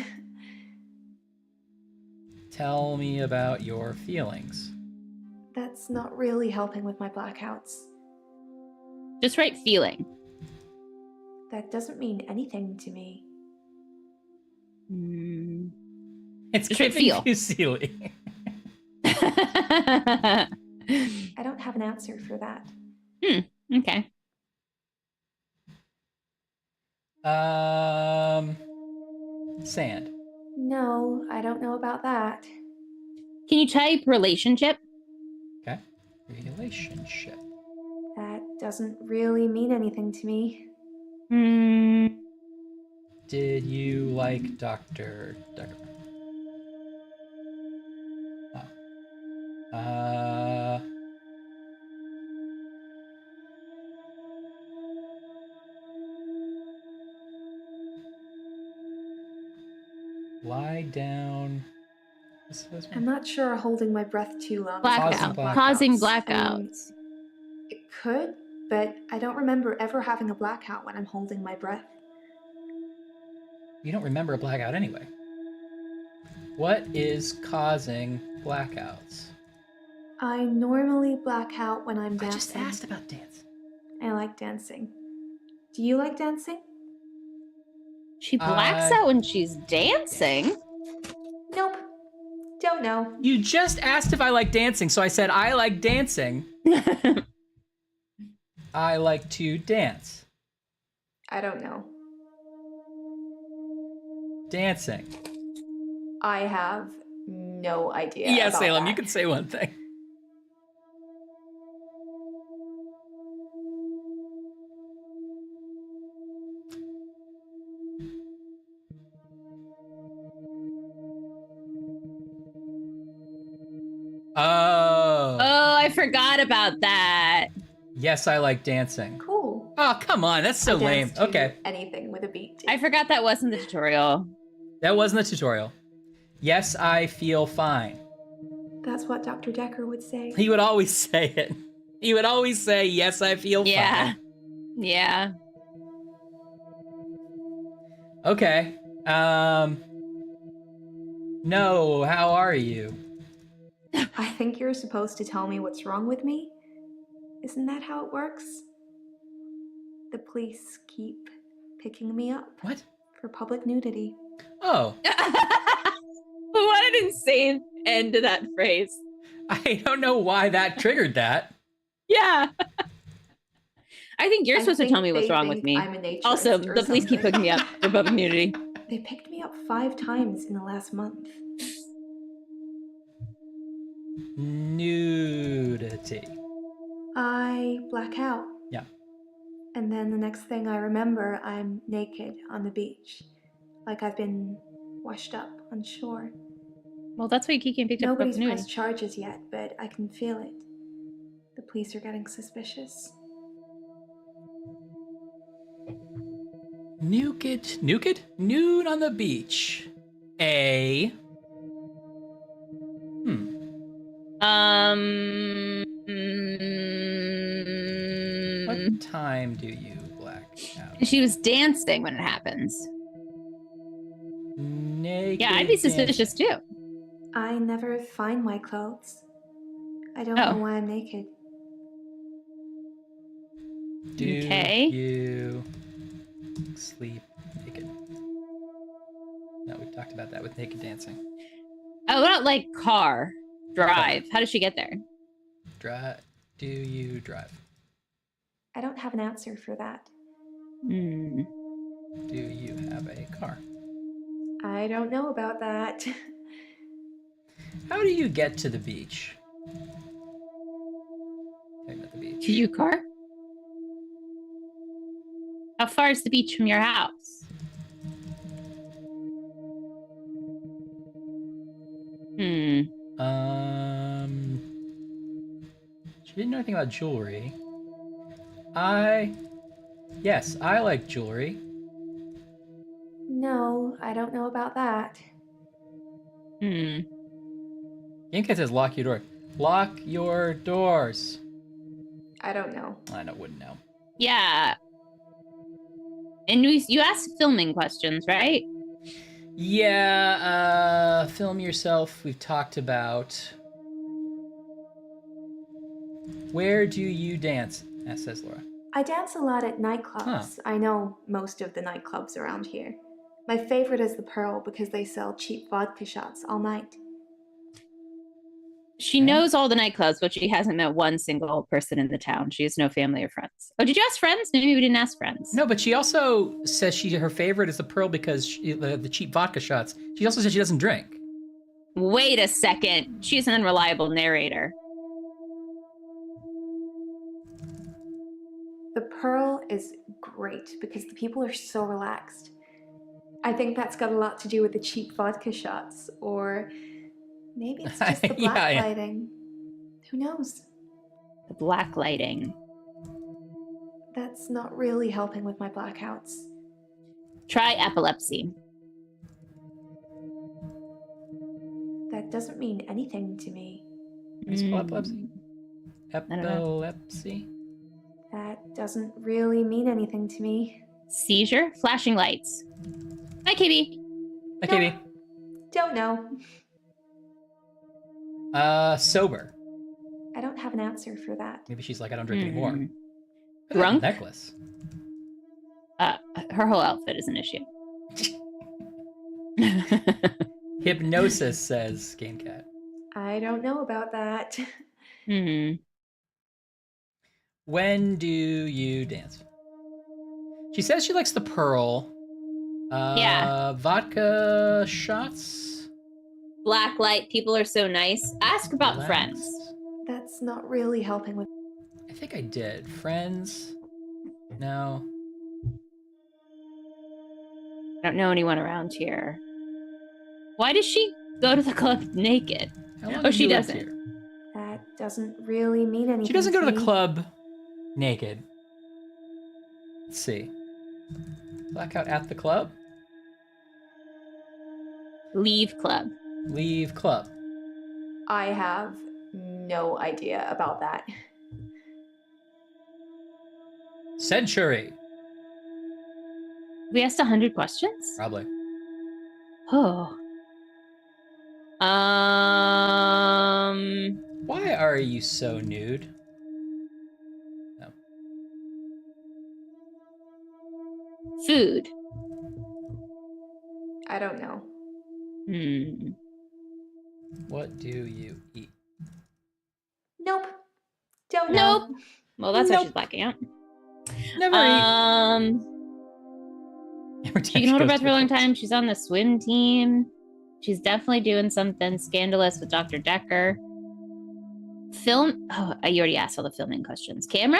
Tell me about your feelings. That's not really helping with my blackouts. Just write feeling. That doesn't mean anything to me. Mm. It's Just like giving feel. Fusili. I don't have an answer for that. Okay. Sand. No, I don't know about that. Can you type relationship? Okay. Relationship. That doesn't really mean anything to me. Did you like Dr. Dekker? Oh. Lie down. I'm not sure holding my breath too long. Causing I mean, blackouts. it could, but I don't remember ever having a blackout when I'm holding my breath. You don't remember a blackout anyway. What is causing blackouts? I normally black out when I'm dancing. I just asked about dance. I like dancing. Do you like dancing? She blacks out when she's dancing? Nope. Don't know. You just asked if I like dancing, so I said I like dancing. I like to dance. I don't know. Dancing. I have no idea. Yeah, about Salem, that. you can say one thing. Oh. Oh, I forgot about that. Yes, I like dancing. Cool. Oh, come on. That's so I lame. dance to Okay. Anything with a beat. I forgot that wasn't the tutorial. That wasn't the tutorial. Yes, I feel fine. That's what Dr. Dekker would say. He would always say it. He would always say, yes, I feel Yeah. fine. Yeah. Okay. No, how are you? I think you're supposed to tell me what's wrong with me. Isn't that how it works? The police keep picking me up. What? For public nudity. Oh. What an insane end to that phrase. I don't know why that triggered that. Yeah. I think you're supposed to tell me what's wrong with me. I'm a naturist Also, or the police keep something. picking me up for public nudity. They picked me up 5 times in the last month. Nudity. I black out. Yeah. And then the next thing I remember, I'm naked on the beach. Like I've been washed up on shore. Well, that's why you keep getting picked up for Nobody's public nudity. pressed charges yet, but I can feel it. The police are getting suspicious. Nude on the beach. What time do you black out? She was dancing when it happens. Naked. Yeah, I'd be suspicious too. I never find my clothes. I don't know why I'm naked. Do you sleep naked? No, we talked about that with naked dancing. Oh, what about like car? Drive. How does she get there? Do you drive? I don't have an answer for that. Do you have a car? I don't know about that. How do you get to the beach? Talking about the beach. Did you car? How far is the beach from your house? She didn't know anything about jewelry. Yes, I like jewelry. No, I don't know about that. Gamecast says lock your door. Lock your doors. I don't know. I wouldn't know. Yeah. And you asked filming questions, right? Yeah, film yourself. We've talked about. Where do you dance? Says Laura. I dance a lot at nightclubs. Huh. I know most of the nightclubs around here. My favorite is the Pearl because they sell cheap vodka shots all night. She knows all the nightclubs, but she hasn't met one single person in the town. She has no family or friends. Oh, did you ask friends? Maybe we didn't ask friends. No, but she also says her favorite is the Pearl because the cheap vodka shots. She also says she doesn't drink. Wait a second. She's an unreliable narrator. The Pearl is great because the people are so relaxed. I think that's got a lot to do with the cheap vodka shots, or maybe it's just the black lighting. Who knows? The black lighting. That's not really helping with my blackouts. Try epilepsy. That doesn't mean anything to me. Is it epilepsy? Epilepsy? That doesn't really mean anything to me. Seizure? Flashing lights. Hi, KB. Hi, KB. Don't know. Sober. I don't have an answer for that. Maybe she's like, I don't drink anymore. Drunk? Necklace. Her whole outfit is an issue. Hypnosis, says Game Cat. I don't know about that. When do you dance? She says she likes the Pearl. Yeah. Vodka shots? Black light. People are so nice. Ask about friends. That's not really helping with... I think I did. Friends? No. I don't know anyone around here. Why does she go to the club naked? Oh, she doesn't. That doesn't really mean anything. She doesn't go to the me. club naked. Let's see. Blackout at the club? Leave club. Leave club. I have no idea about that. Century. We asked 100 questions? Probably. Oh. Why are you so nude? No. Food. I don't know. What do you eat? Nope. Don't know. Nope. Well, that's why she's blacking out. Never eat. She can hold her breath for a long time. She's on the swim team. She's definitely doing something scandalous with Dr. Dekker. Film. Oh, you already asked all the filming questions. Camera?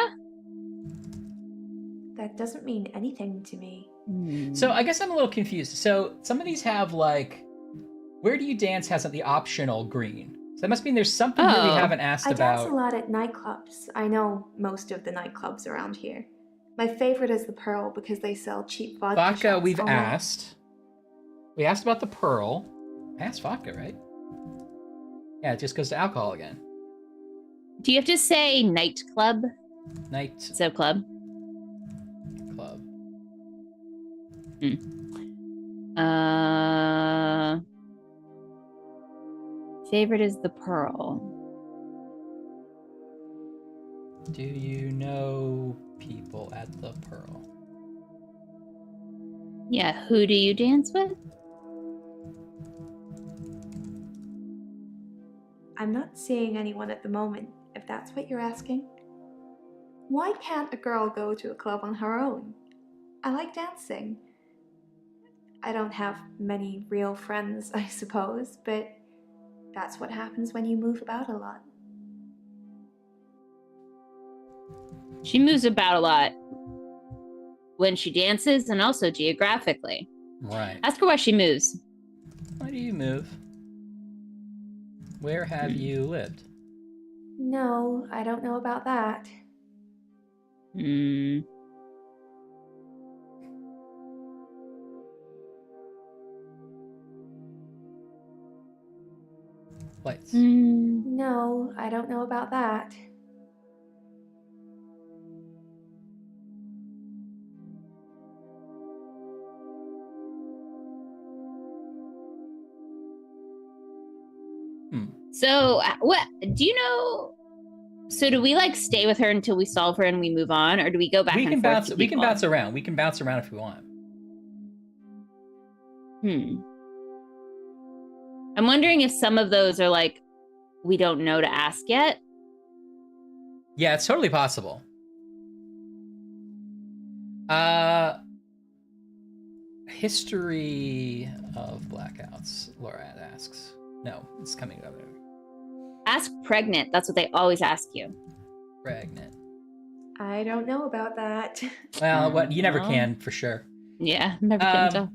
That doesn't mean anything to me. So I guess I'm a little confused. So some of these have like, where do you dance has the optional green. So that must mean there's something here we haven't asked about. I dance a lot at nightclubs. I know most of the nightclubs around here. My favorite is the Pearl because they sell cheap vodka. Vodka we've asked. We asked about the Pearl. I asked vodka, right? Yeah, it just goes to alcohol again. Do you have to say nightclub? Night. So club. Club. Favorite is the Pearl. Do you know people at the Pearl? Yeah, who do you dance with? I'm not seeing anyone at the moment, if that's what you're asking. Why can't a girl go to a club on her own? I like dancing. I don't have many real friends, I suppose, but that's what happens when you move about a lot. She moves about a lot when she dances and also geographically. Right. Ask her why she moves. Why do you move? Where have you lived? No, I don't know about that. Lights. No, I don't know about that. So, what do you know? So, do we like stay with her until we solve her and we move on, or do we go back? We and can forth bounce. to We can people? bounce around. We can bounce around if we want. I'm wondering if some of those are like, we don't know to ask yet. Yeah, it's totally possible. History of blackouts, Laura asks. No, it's coming up. Ask pregnant. That's what they always ask you. Pregnant. I don't know about that. Well, what you never No. can for sure. Yeah, never can tell.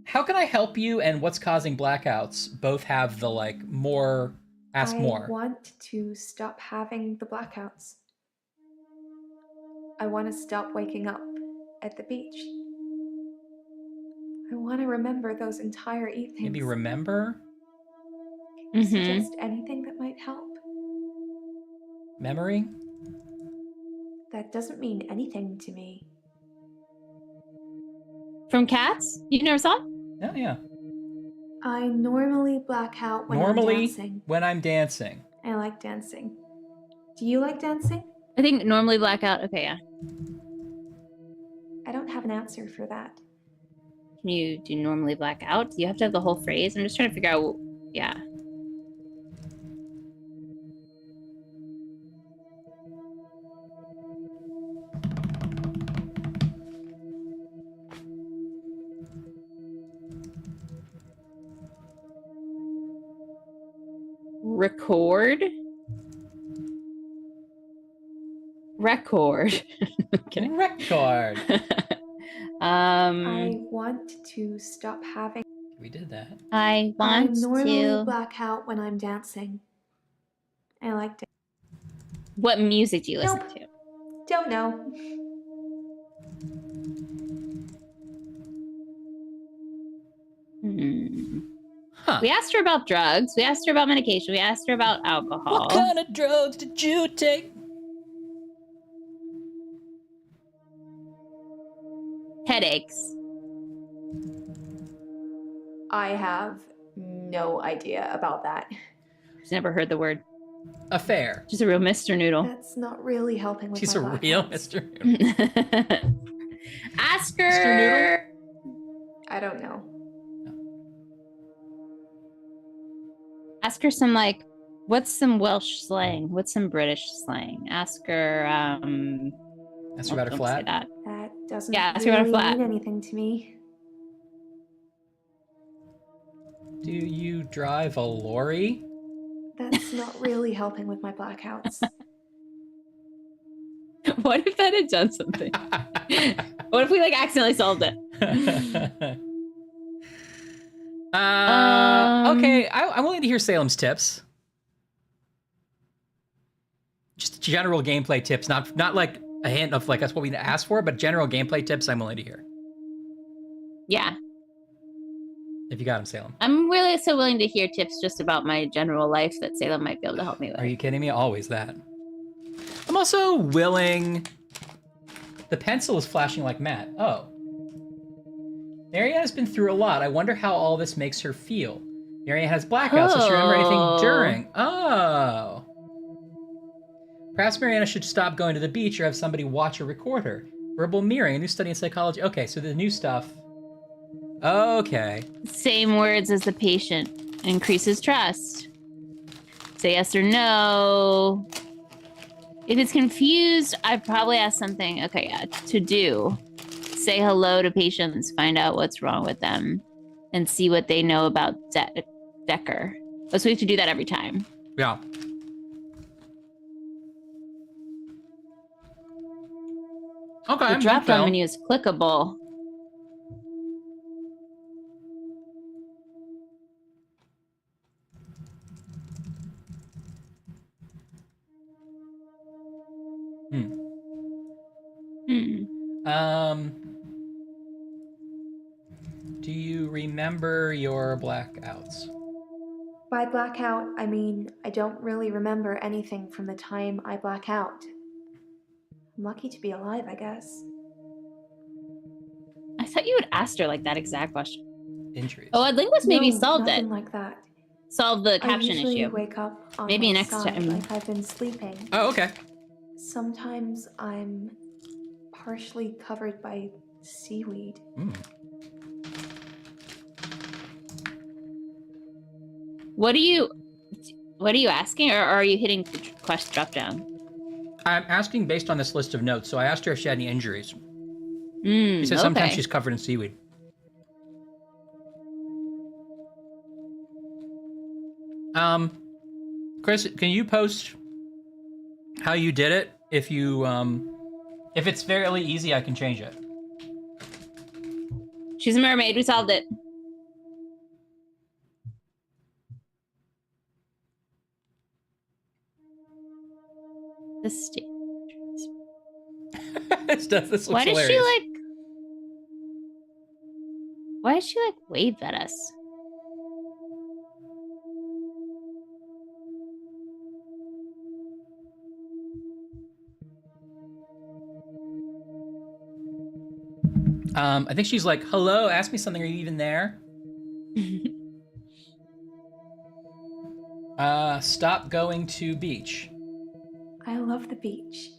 How can I help you and what's causing blackouts both have the like more ask more? I want to stop having the blackouts. I want to stop waking up at the beach. I want to remember those entire evenings. Maybe remember? Can you suggest anything that might help? Memory? That doesn't mean anything to me. From Cats? You never saw it? Oh, yeah. I normally black out when I'm dancing. When I'm dancing. I like dancing. Do you like dancing? I think normally blackout. Okay, yeah. I don't have an answer for that. Can you do normally blackout? Do you have to have the whole phrase? I'm just trying to figure out. Yeah. Record. Okay. Record. I want to stop having. We did that. I want normally to black out when I'm dancing. I like dancing. What music do you listen Nope. to? Don't know. Huh. We asked her about drugs. We asked her about medication. We asked her about alcohol. What kind of drugs did you take? Headaches. I have no idea about that. She's never heard the word. Affair. She's a real Mr. Noodle. That's not really helping with She's my a blackouts. real Mr. Noodle. Ask Mr. her. I don't know. Ask her some like, what's some Welsh slang? What's some British slang? Ask her. Ask her about her don't flat. say that. That doesn't Yeah, ask her about really her flat. mean anything to me. Do you drive a lorry? That's not really helping with my blackouts. What if that had done something? What if we like accidentally solved it? Okay, I'm willing to hear Salem's tips. Just general gameplay tips, not like a hint of like that's what we asked for, but general gameplay tips I'm willing to hear. Yeah. If you got him, Salem. I'm really so willing to hear tips just about my general life that Salem might be able to help me with. Are you kidding me? Always that. I'm also willing... The pencil is flashing like Matt. Oh. Marianne has been through a lot. I wonder how all this makes her feel. Marianne has blackouts. Does she remember anything during? Oh. Perhaps Mariana should stop going to the beach or have somebody watch or record her. Verbal mirroring, a new study in psychology. Okay, so the new stuff. Okay. Same words as the patient. Increases trust. Say yes or no. If it's confused, I'd probably ask something. Okay, yeah. To do. Say hello to patients. Find out what's wrong with them. And see what they know about Dekker. Oh, so we have to do that every time. Yeah. Okay. The drop-down menu is clickable. Do you remember your blackouts? By blackout, I mean I don't really remember anything from the time I black out. I'm lucky to be alive, I guess. I thought you would ask her like that exact question. Injuries. Oh, Linguist maybe No, solved nothing it. like that. Solve the caption I usually issue. wake up on Maybe my next side time. like I've been sleeping. Oh, okay. Sometimes I'm partially covered by seaweed. What are you asking, or are you hitting the quest drop down? I'm asking based on this list of notes. So I asked her if she had any injuries. She She said sometimes she's covered in seaweed. Chris, can you post how you did it? If you if it's fairly easy, I can change it. She's a mermaid. We solved it. This This looks Why does hilarious. she like? Why does she like wave at us? I think she's like, hello, ask me something, are you even there? Stop going to beach. I love the beach.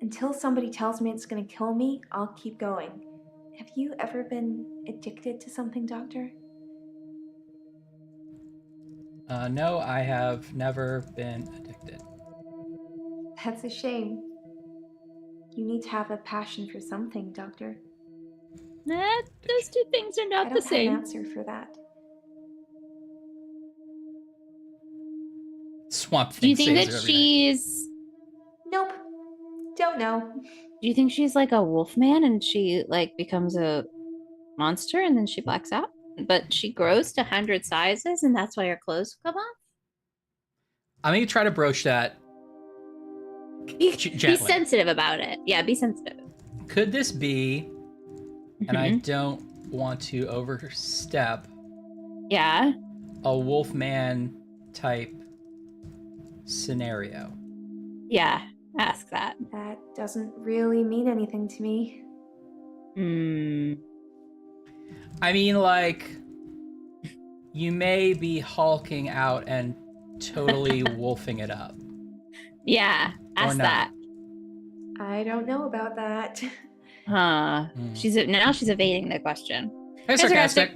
Until somebody tells me it's gonna kill me, I'll keep going. Have you ever been addicted to something, Doctor? No, I have never been addicted. That's a shame. You need to have a passion for something, Doctor. Those two things are I not don't the have same. an answer for that. Swamp Thing. Do you think saves that her every night. she's? Nope. Don't know. Do you think she's like a wolf man and she like becomes a monster and then she blacks out? But she grows to 100 sizes and that's why her clothes come off? I'm gonna try to broach that Be gently. sensitive about it. Yeah, be sensitive. Could this be, and I don't want to overstep, Yeah. a Wolfman type scenario? Yeah, ask that. That doesn't really mean anything to me. I mean, like, you may be hulking out and totally wolfing it up. Yeah, ask not. that. I don't know about that. Huh. Now she's evading the question. Hey, sarcastic.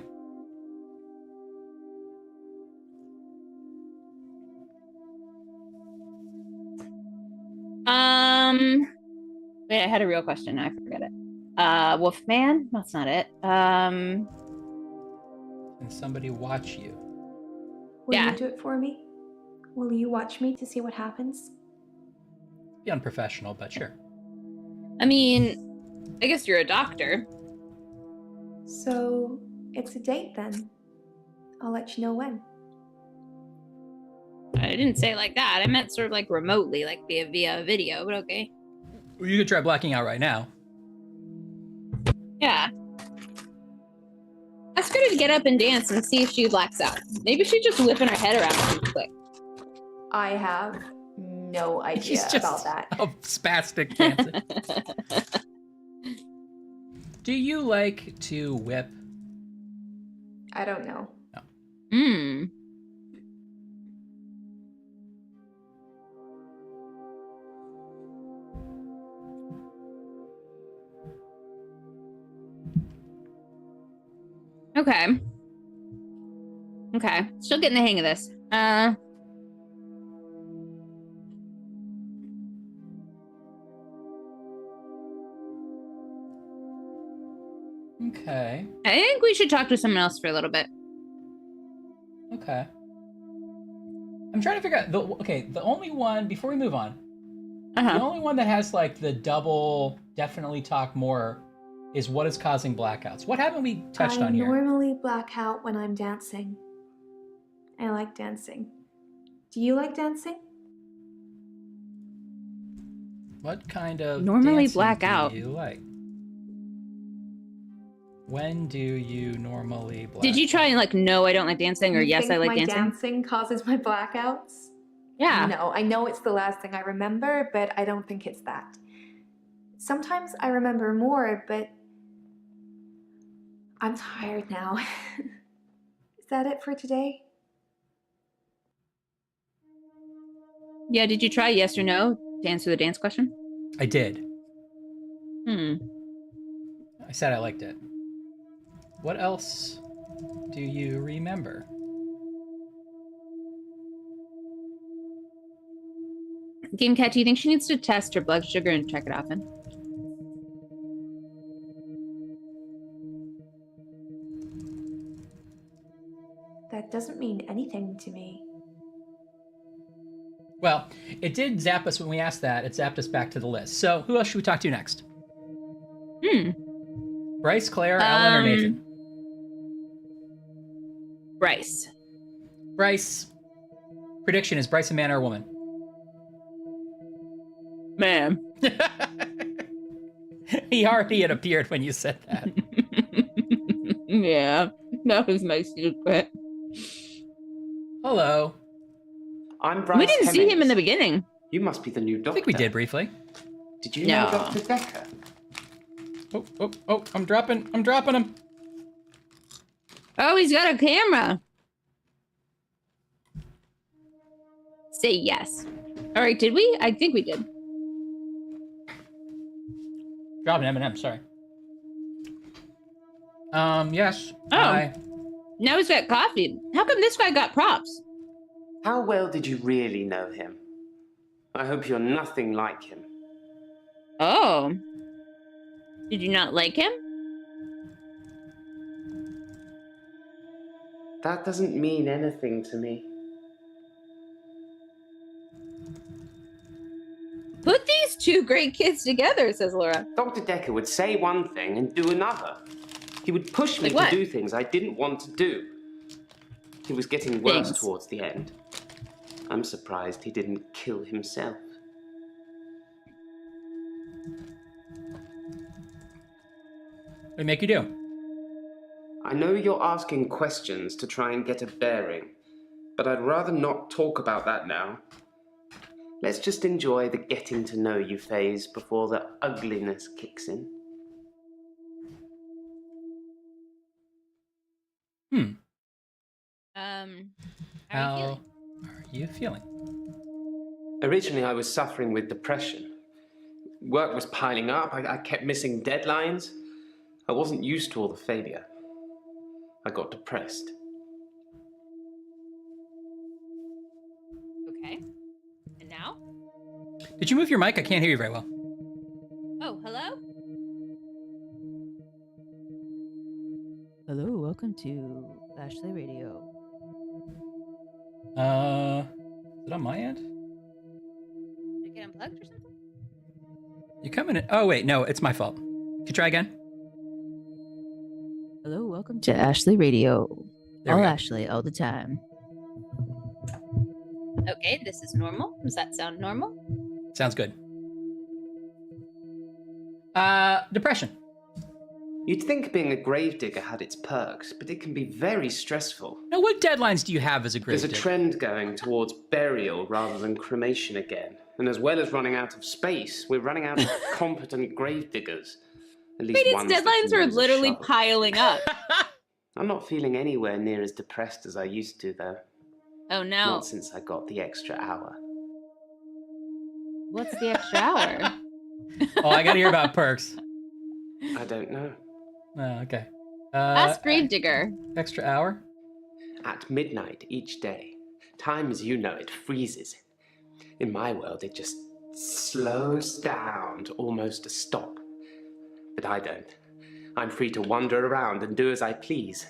Wait, I had a real question. Now I forget it. Wolfman? That's not it. And somebody watch you. Will Yeah. you do it for me? Will you watch me to see what happens? Be unprofessional, but sure. I mean, I guess you're a doctor. So, it's a date then. I'll let you know when. I didn't say it like that. I meant sort of like remotely, like via video, but okay. You could try blacking out right now. Yeah. Ask her to get up and dance and see if she blacks out. Maybe she's just whipping her head around too quick. I have no idea She's just about that. a spastic dancer. Do you like to whip? I don't know. No. Okay. Okay. Still getting the hang of this. Okay. I think we should talk to someone else for a little bit. Okay. I'm trying to figure out the only one before we move on. The only one that has like the double definitely talk more is what is causing blackouts. What haven't we touched on here? I normally black out when I'm dancing. I like dancing. Do you like dancing? What kind of Normally dancing black do out. you like? When do you normally black? Did you try and like, no, I don't like dancing, or You yes, think I like my dancing? dancing causes my blackouts? Yeah. No, I know it's the last thing I remember, but I don't think it's that. Sometimes I remember more, but I'm tired now. Is that it for today? Yeah, did you try yes or no to answer the dance question? I did. I said I liked it. What else do you remember? Game Cat, do you think she needs to test her blood sugar and check it often? That doesn't mean anything to me. Well, it did zap us when we asked that. It zapped us back to the list. So who else should we talk to next? Bryce, Claire, Alan, or Nathan? Bryce. Bryce. Prediction, is Bryce a man or a woman? Man. He already had appeared when you said that. Yeah, that was my secret. Hello. I'm Bryce We didn't see him in the beginning. You must be the new doctor. I think we did briefly. Did you know Dr. Dekker? Oh, I'm dropping him. Oh, he's got a camera. Say yes. All right, did we? I think we did. Dropping M&M, sorry. Yes. Oh. Now he's got coffee. How come this guy got props? How well did you really know him? I hope you're nothing like him. Oh. Did you not like him? That doesn't mean anything to me. Put these two great kids together, says Laura. Dr. Dekker would say one thing and do another. He would push me to do things I didn't want to do. He was getting worse towards the end. I'm surprised he didn't kill himself. What did it make you do? I know you're asking questions to try and get a bearing, but I'd rather not talk about that now. Let's just enjoy the getting to know you phase before the ugliness kicks in. How are you feeling? Originally, I was suffering with depression. Work was piling up. I kept missing deadlines. I wasn't used to all the failure. I got depressed. Okay. And now? Did you move your mic? I can't hear you very well. Oh, hello? Hello, welcome to Ashley Radio. Is it on my end? Did I get unplugged or something? You coming in? Oh, wait, no, it's my fault. Can you try again? Hello, welcome to Ashley Radio. There we All go. Ashley, all the time. Okay, this is normal. Does that sound normal? Sounds good. Depression. You'd think being a gravedigger had its perks, but it can be very stressful. Now, what deadlines do you have as a There's gravedigger? a trend going towards burial rather than cremation again. And as well as running out of space, we're running out of competent gravediggers. At least Wait, its ones that deadlines can are use a literally shovel. piling up. I'm not feeling anywhere near as depressed as I used to, though. Oh, no. Not since I got the extra hour. What's the extra hour? Oh, I gotta hear about perks. I don't know. Oh, okay. Ask Gravedigger. Extra hour? At midnight each day, time as you know it freezes. In my world, it just slows down to almost a stop. But I don't. I'm free to wander around and do as I please.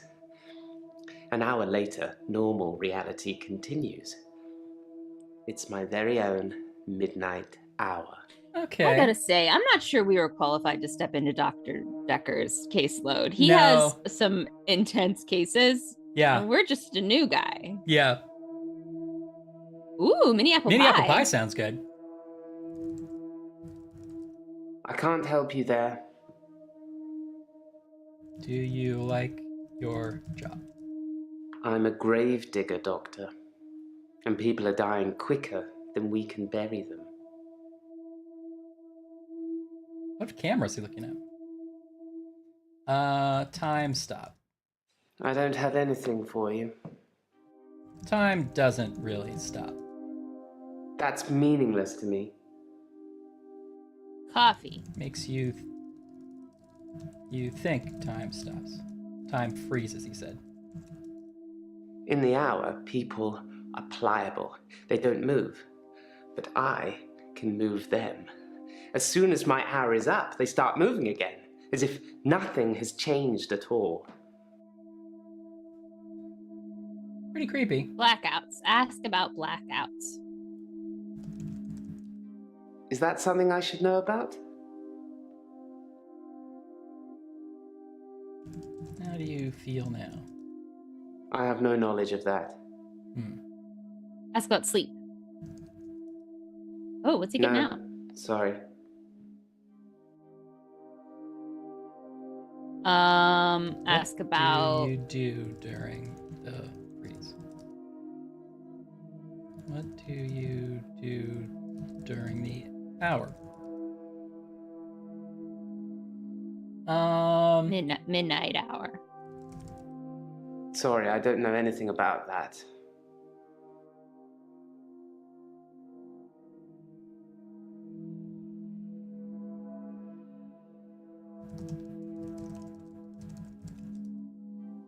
An hour later, normal reality continues. It's my very own midnight hour. Okay. I gotta say, I'm not sure we were qualified to step into Dr. Dekker's caseload. He No. has some intense cases. Yeah. And we're just a new guy. Yeah. Ooh, mini apple Mini pie. apple pie sounds good. I can't help you there. Do you like your job? I'm a gravedigger, Doctor. And people are dying quicker than we can bury them. What camera is he looking at? Time stop. I don't have anything for you. Time doesn't really stop. That's meaningless to me. Coffee. Makes you think time stops. Time freezes, he said. In the hour, people are pliable. They don't move. But I can move them. As soon as my hour is up, they start moving again, as if nothing has changed at all. Pretty creepy. Blackouts. Ask about blackouts. Is that something I should know about? How do you feel now? I have no knowledge of that. Ask about sleep. Oh, what's he getting No, now? sorry. Ask What about. do you do during the freeze? What do you do during the hour? Midnight hour. Sorry, I don't know anything about that.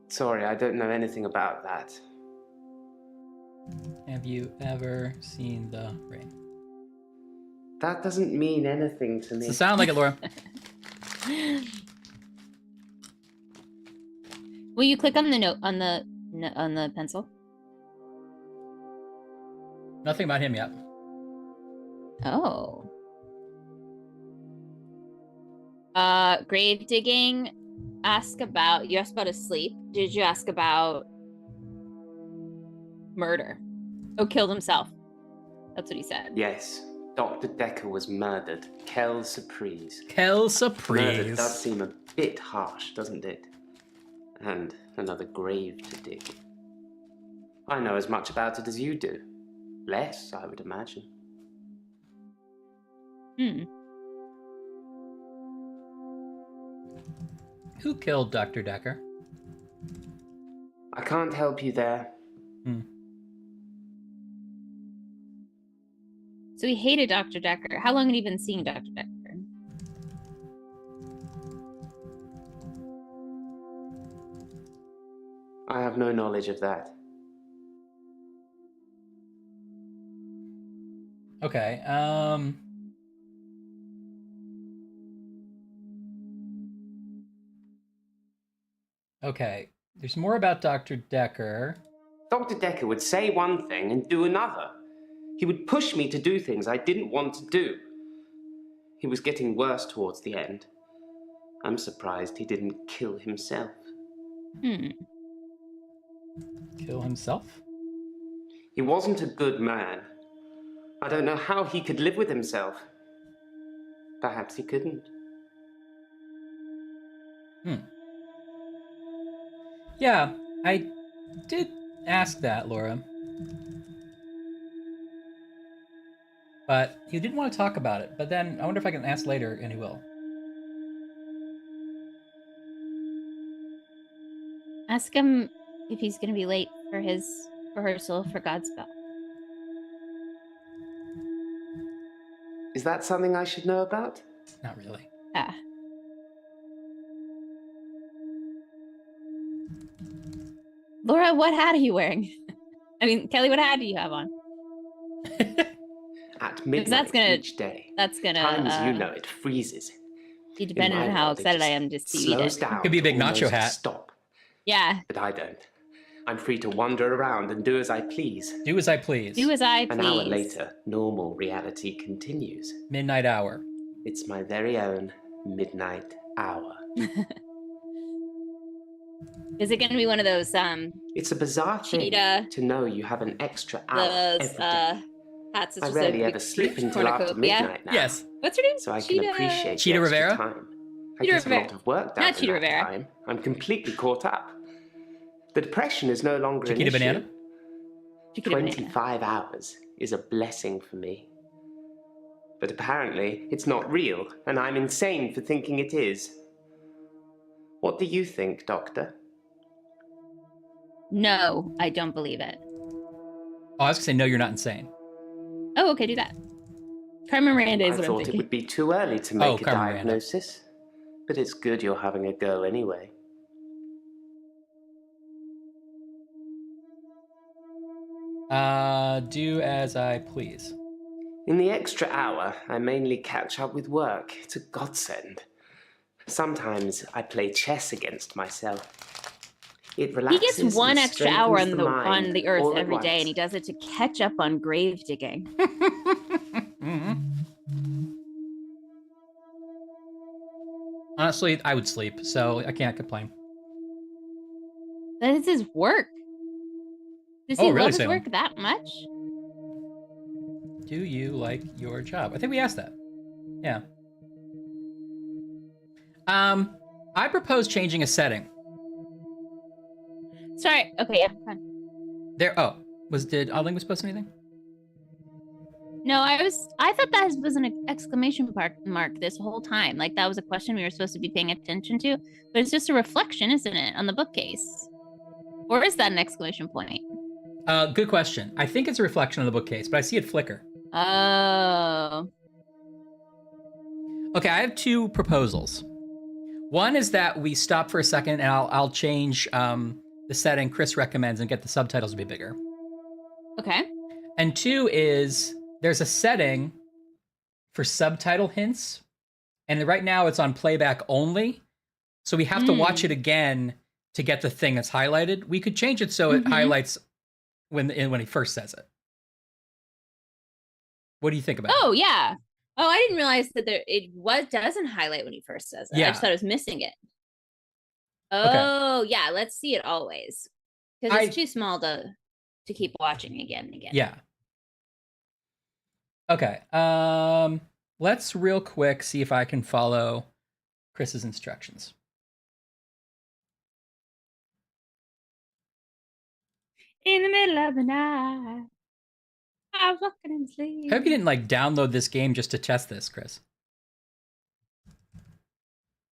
Sorry, I don't know anything about that. Have you ever seen the ring? That doesn't mean anything to me. Does it sound like it, Laura? Will you click on the note on the pencil? Nothing about him yet. Oh. Grave digging. You asked about his sleep. Did you ask about murder? Oh, killed himself. That's what he said. Yes, Dr. Dekker was murdered. Quelle surprise. Quelle Murder surprise. does seem a bit harsh, doesn't it? And another grave to dig. I know as much about it as you do. Less, I would imagine. Who killed Dr. Dekker? I can't help you there. So he hated Dr. Dekker. How long had he been seeing Dr. Dekker? I have no knowledge of that. Okay, okay, there's more about Dr. Dekker. Dr. Dekker would say one thing and do another. He would push me to do things I didn't want to do. He was getting worse towards the end. I'm surprised he didn't kill himself. Kill himself? He wasn't a good man. I don't know how he could live with himself. Perhaps he couldn't. Yeah, I did ask that, Laura. But he didn't want to talk about it. But then I wonder if I can ask later, and he will. Ask him if he's going to be late for his rehearsal for Godspell. Is that something I should know about? Not really. Ah. Laura, what hat are you wearing? I mean, Kelly, what hat do you have on? At midnight each day. That's gonna. Times you know it freezes. Be dependent on how excited I am to see slows it. down. Could be a big nacho almost hat. Stop. Yeah. But I don't. I'm free to wander around and do as I please. Do as I please. Do as I please. An hour later, normal reality continues. Midnight hour. It's my very own midnight hour. Is it going to be one of those It's a bizarre thing to know you have an extra hour every day. hats? I rarely ever sleep until after midnight now. Yes. What's her name? So I can appreciate Cheetah the extra Rivera? time. I Cheetah get a Rivera. lot of work done Not in Cheetah that Rivera. time. I'm completely caught up. The depression is no longer an Chiquita issue. Banana? Chiquita Banana. 25 hours is a blessing for me. But apparently, it's not real, and I'm insane for thinking it is. What do you think, Doctor? No, I don't believe it. Oh, I was gonna say, no, you're not insane. Oh, okay, do that. Carmen Miranda is I what I'm thought it thinking. would be too early to make a Carmen Miranda. diagnosis. But it's good you're having a go anyway. Do as I please. In the extra hour, I mainly catch up with work. It's a godsend. Sometimes I play chess against myself. It He relaxes gets one and extra hour strengthens on the earth all at every day, once. and he does it to catch up on grave digging. Honestly, I would sleep, so I can't complain. That is his work. Does Oh, he really, love his Salem? work that much? Do you like your job? I think we asked that. Yeah. I propose changing a setting. Sorry. Okay, yeah, fine. Did Oddling was post anything? No, I thought that was an exclamation mark this whole time. Like that was a question we were supposed to be paying attention to, but it's just a reflection, isn't it, on the bookcase? Or is that an exclamation point? Good question. I think it's a reflection on the bookcase, but I see it flicker. Oh. Okay, I have two proposals. One is that we stop for a second and I'll change the setting Chris recommends and get the subtitles to be bigger. Okay. And two is there's a setting for subtitle hints, and right now it's on playback only, so we have to watch it again to get the thing that's highlighted. We could change it so it highlights when he first says it. What do you think about it? Oh, yeah. Oh, I didn't realize that doesn't highlight when he first says it. Yeah. I just thought it was missing it. Oh, yeah. Let's see it always. Because it's too small to keep watching again and again. Yeah. Okay. Let's real quick see if I can follow Chris's instructions. In the middle of the night, I was walking in sleep. I hope you didn't download this game just to test this, Chris.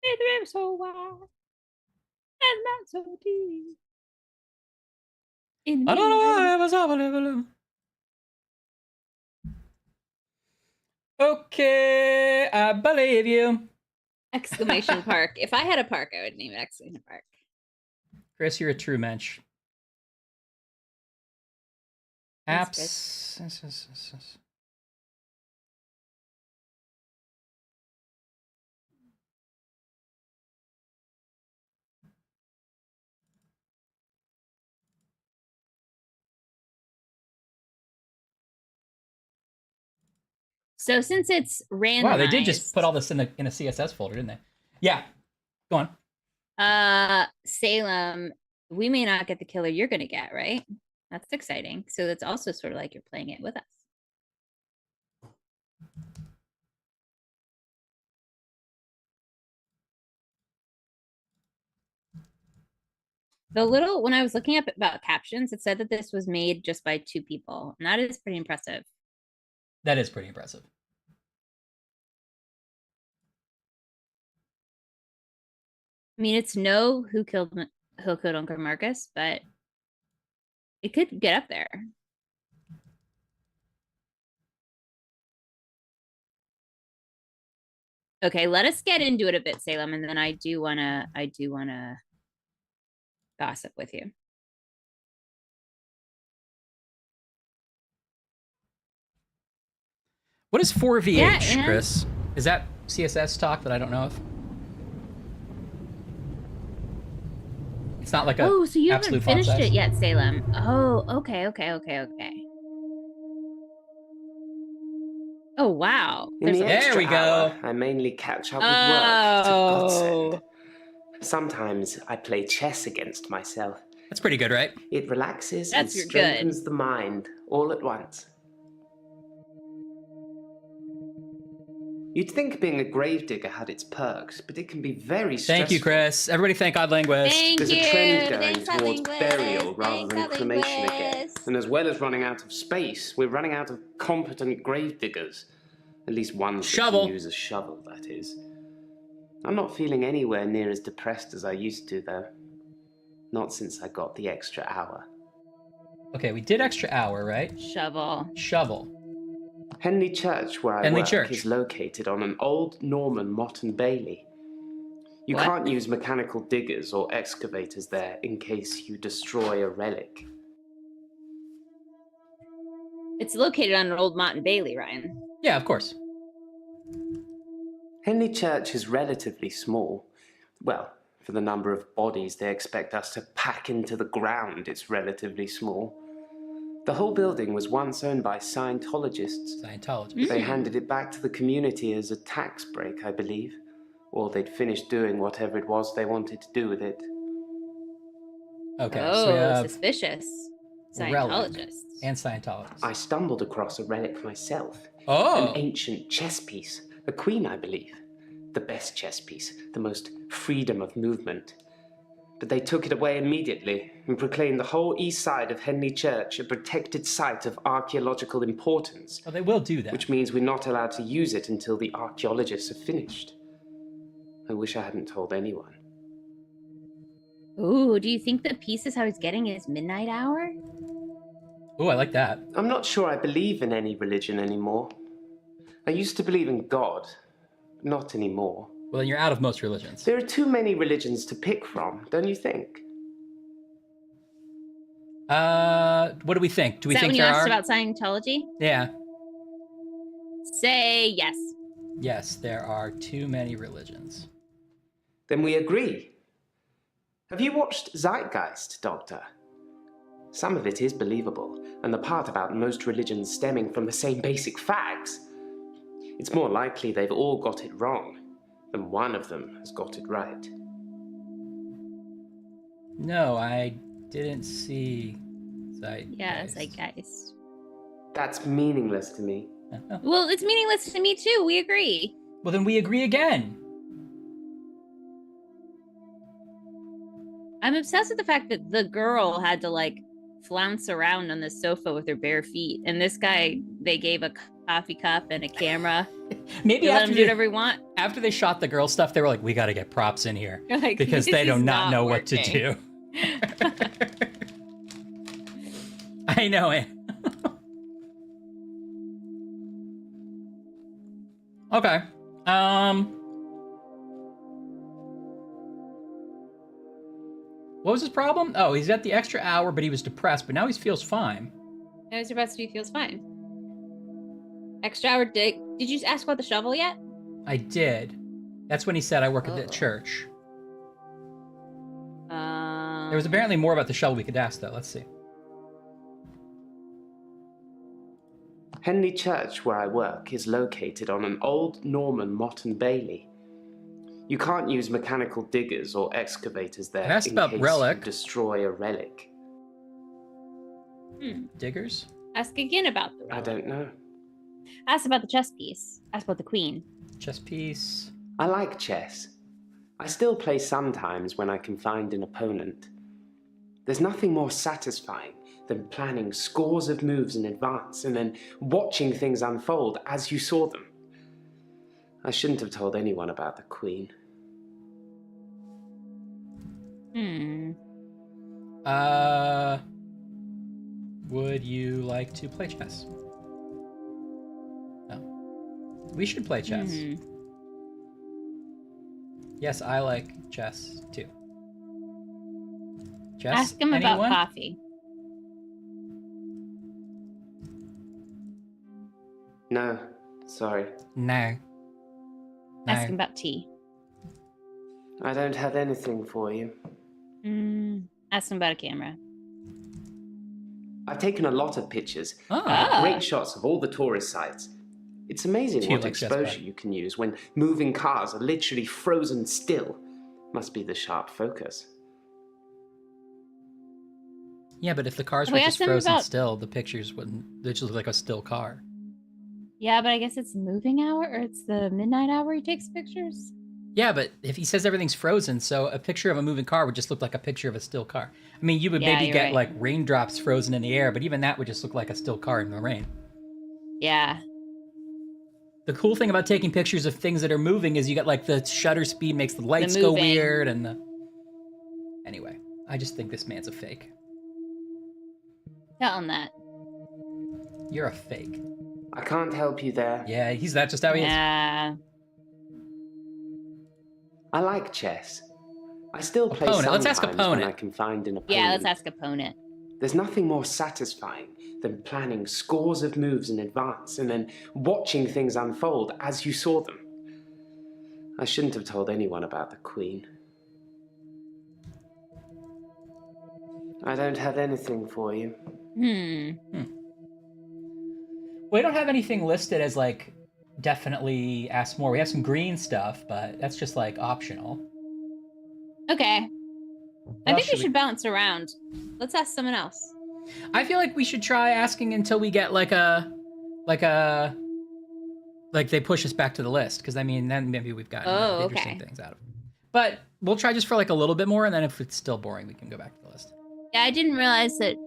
The river so wide, and not so deep. I don't know why I was unbelievable. Okay, I believe you. Exclamation park. If I had a park, I would name it exclamation park. Chris, you're a true mensch. Apps. So since it's randomized, Wow, they did just put all this in a CSS folder, didn't they? Yeah. Go on. Salem, we may not get the killer you're gonna get, right? That's exciting. So that's also sort of like you're playing it with us. When I was looking up about captions, it said that this was made just by 2 people. And that is pretty impressive. That is pretty impressive. I mean, it's no who killed Uncle Marcus, but it could get up there. Okay, let us get into it a bit, Salem, and then I do wanna gossip with you. What is 4VH, Yeah, Chris? Is that CSS talk that I don't know of? It's not like a oh, so you haven't absolute finished font size? it yet, Salem. Oh, okay. Oh, wow. In the There extra we go. hour, I mainly catch up with work. It's a godsend. Sometimes I play chess against myself. That's pretty good, right? It relaxes That's and good. strengthens the mind all at once. You'd think being a gravedigger had its perks, but it can be very stressful. Thank you, Chris. Everybody thank Odd Linguist. Thank There's you. a trend going Thanks, Odd towards Linguist. burial rather Thanks, than Odd cremation again. Linguist. And as well as running out of space, we're running out of competent gravediggers. At least one that can use a shovel, that is. I'm not feeling anywhere near as depressed as I used to, though. Not since I got the extra hour. Okay, we did extra hour, right? Shovel. Henley Church, where I work, is located on an old Norman motte and bailey. You can't use mechanical diggers or excavators there in case you destroy a relic. It's located on an old Mott and Bailey, Ryan. Yeah, of course. Henley Church is relatively small. Well, for the number of bodies they expect us to pack into the ground, it's relatively small. The whole building was once owned by Scientologists. They handed it back to the community as a tax break, I believe. Or they'd finished doing whatever it was they wanted to do with it. Okay, oh, so we have suspicious. relic Scientologists. and Scientologists. I stumbled across a relic myself. Oh! An ancient chess piece. A queen, I believe. The best chess piece. The most freedom of movement. But they took it away immediately and proclaimed the whole east side of Henley Church a protected site of archaeological importance. Oh, they will do that. Which means we're not allowed to use it until the archaeologists have finished. I wish I hadn't told anyone. Ooh, do you think the piece is how he's getting his midnight hour? Ooh, I like that. I'm not sure I believe in any religion anymore. I used to believe in God, but not anymore. Well, then you're out of most religions. There are too many religions to pick from, don't you think? What do we think? Do we Is that think when you there asked are? about Scientology? Yeah. Say yes. Yes, there are too many religions. Then we agree. Have you watched Zeitgeist, Doctor? Some of it is believable, and the part about most religions stemming from the same basic facts. It's more likely they've all got it wrong than one of them has got it right. No, I didn't see Zeitgeist. Yeah, Zeitgeist. That's meaningless to me. Oh. Well, it's meaningless to me too. We agree. Well, then we agree again. I'm obsessed with the fact that the girl had to like flounce around on the sofa with her bare feet, and this guy, they gave a coffee cup and a camera. Maybe let after him do whatever he want. After they shot the girl stuff, they were like, "We got to get props in here Like, because this they do is not know what to working." do." I know it. Okay. What was his problem? Oh, he's got the extra hour, but he was depressed, but now he feels fine. Now he's about to be feels fine. Extra hour dig. Did you ask about the shovel yet? I did. That's when he said, "I work at the church." There was apparently more about the shovel we could ask, though. Let's see. Henley Church, where I work, is located on an old Norman Mott and Bailey. You can't use mechanical diggers or excavators there asked in about case relic. you destroy a relic. Diggers? Ask again about the I don't know. Ask about the chess piece. Ask about the queen. Chess piece. I like chess. I still play sometimes when I can find an opponent. There's nothing more satisfying than planning scores of moves in advance and then watching things unfold as you saw them. I shouldn't have told anyone about the Queen. Would you like to play chess? No. We should play chess. Yes, I like chess too. Chess? Ask him Anyone? about coffee. No, sorry. No. Ask him about tea. I don't have anything for you. Ask him about a camera. I've taken a lot of pictures. Ah. Great shots of all the tourist sites. It's amazing Do you what like chess, exposure Ben? you can use when moving cars are literally frozen still. Must be the sharp focus. Yeah, but if the cars We were asked just him frozen about- still, the pictures wouldn't. They just look like a still car. Yeah, but I guess it's moving hour or it's the midnight hour he takes pictures. Yeah, but if he says everything's frozen, so a picture of a moving car would just look like a picture of a still car. I mean, you would Yeah, maybe you're get right. like raindrops frozen in the air, but even that would just look like a still car in the rain. Yeah. The cool thing about taking pictures of things that are moving is you get like the shutter speed makes the lights go moving. weird and the... Anyway, I just think this man's a fake. Tell him that. You're a fake. I can't help you there. Yeah, he's that just how he is. Yeah. I like chess. I still play Opponent. Let's sometimes ask when opponent. I can find an opponent. Yeah, let's ask opponent. There's nothing more satisfying than planning scores of moves in advance and then watching things unfold as you saw them. I shouldn't have told anyone about the Queen. I don't have anything for you. We don't have anything listed as, like, definitely ask more. We have some green stuff, but that's just, like, optional. Okay. I Well, think we should bounce around. Let's ask someone else. I feel like we should try asking until we get like they push us back to the list, because I mean then maybe we've gotten interesting things out of it. But we'll try just for like a little bit more, and then if it's still boring, we can go back to the list. Yeah, I didn't realize that.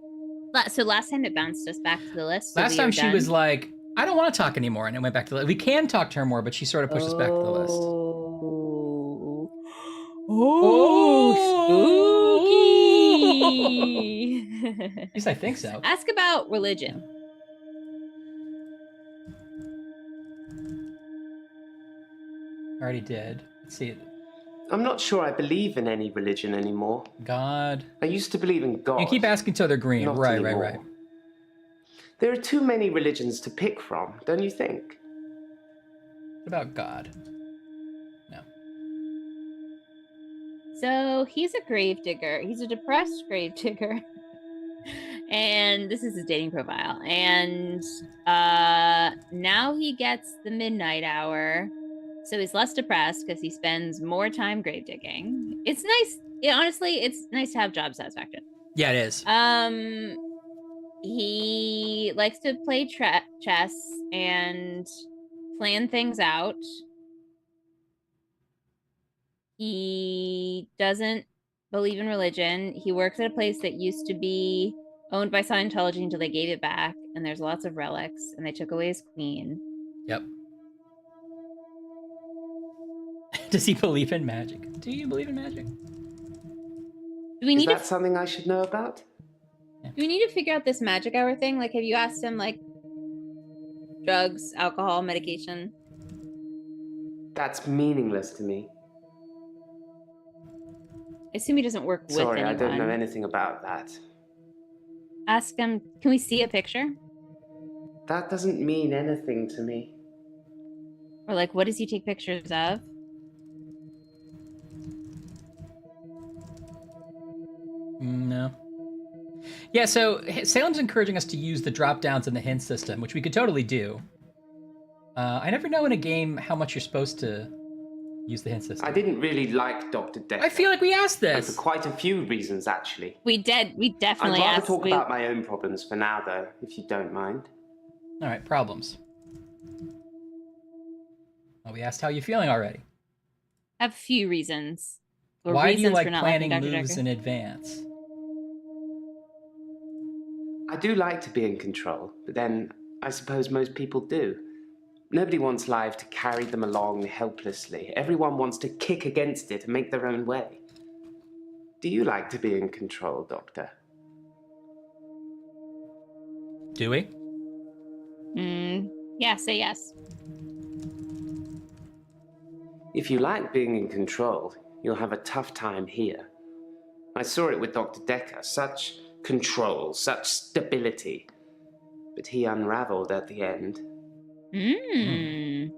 So last time it bounced us back to the list. So last time she was like, I don't want to talk anymore, and it went back to the list. We can talk to her more, but she sort of pushed us back to the list. Spooky. At least I think so. Ask about religion. I already did. Let's see. I'm not sure I believe in any religion anymore. God. I used to believe in God. You keep asking till they're green. Not Right. anymore. There are too many religions to pick from, don't you think? What about God? No. So he's a gravedigger. He's a depressed gravedigger. And this is his dating profile. And now he gets the midnight hour. So he's less depressed because he spends more time grave digging. It's nice. Honestly, it's nice to have job satisfaction. Yeah, it is. He likes to play chess and plan things out. He doesn't believe in religion. He works at a place that used to be owned by Scientology until they gave it back, and there's lots of relics, and they took away his queen. Yep. Does he believe in magic? Do you believe in magic? Is that something I should know about? Do we need to figure out this magic hour thing? Like, have you asked him, like, drugs, alcohol, medication? That's meaningless to me. I assume he doesn't work with anyone. Sorry, I don't know anything about that. Ask him, can we see a picture? That doesn't mean anything to me. Or, like, what does he take pictures of? No. Yeah, so Salem's encouraging us to use the drop downs in the hint system, which we could totally do. I never know in a game how much you're supposed to use the hint system. I didn't really like Dr. Dekker. I feel like we asked this. And for quite a few reasons, actually. We definitely I'd rather asked. talk about my own problems for now, though, if you don't mind. All right, problems. Well, we asked how you're feeling already. I have a few reasons. Or Why do you reasons like for not planning liking Dr. moves Dekker. in advance? I do like to be in control, but then I suppose most people do. Nobody wants life to carry them along helplessly. Everyone wants to kick against it and make their own way. Do you like to be in control, Doctor? Do we? Yeah, say yes. If you like being in control, you'll have a tough time here. I saw it with Dr. Dekker. Such control, such stability. But he unraveled at the end. He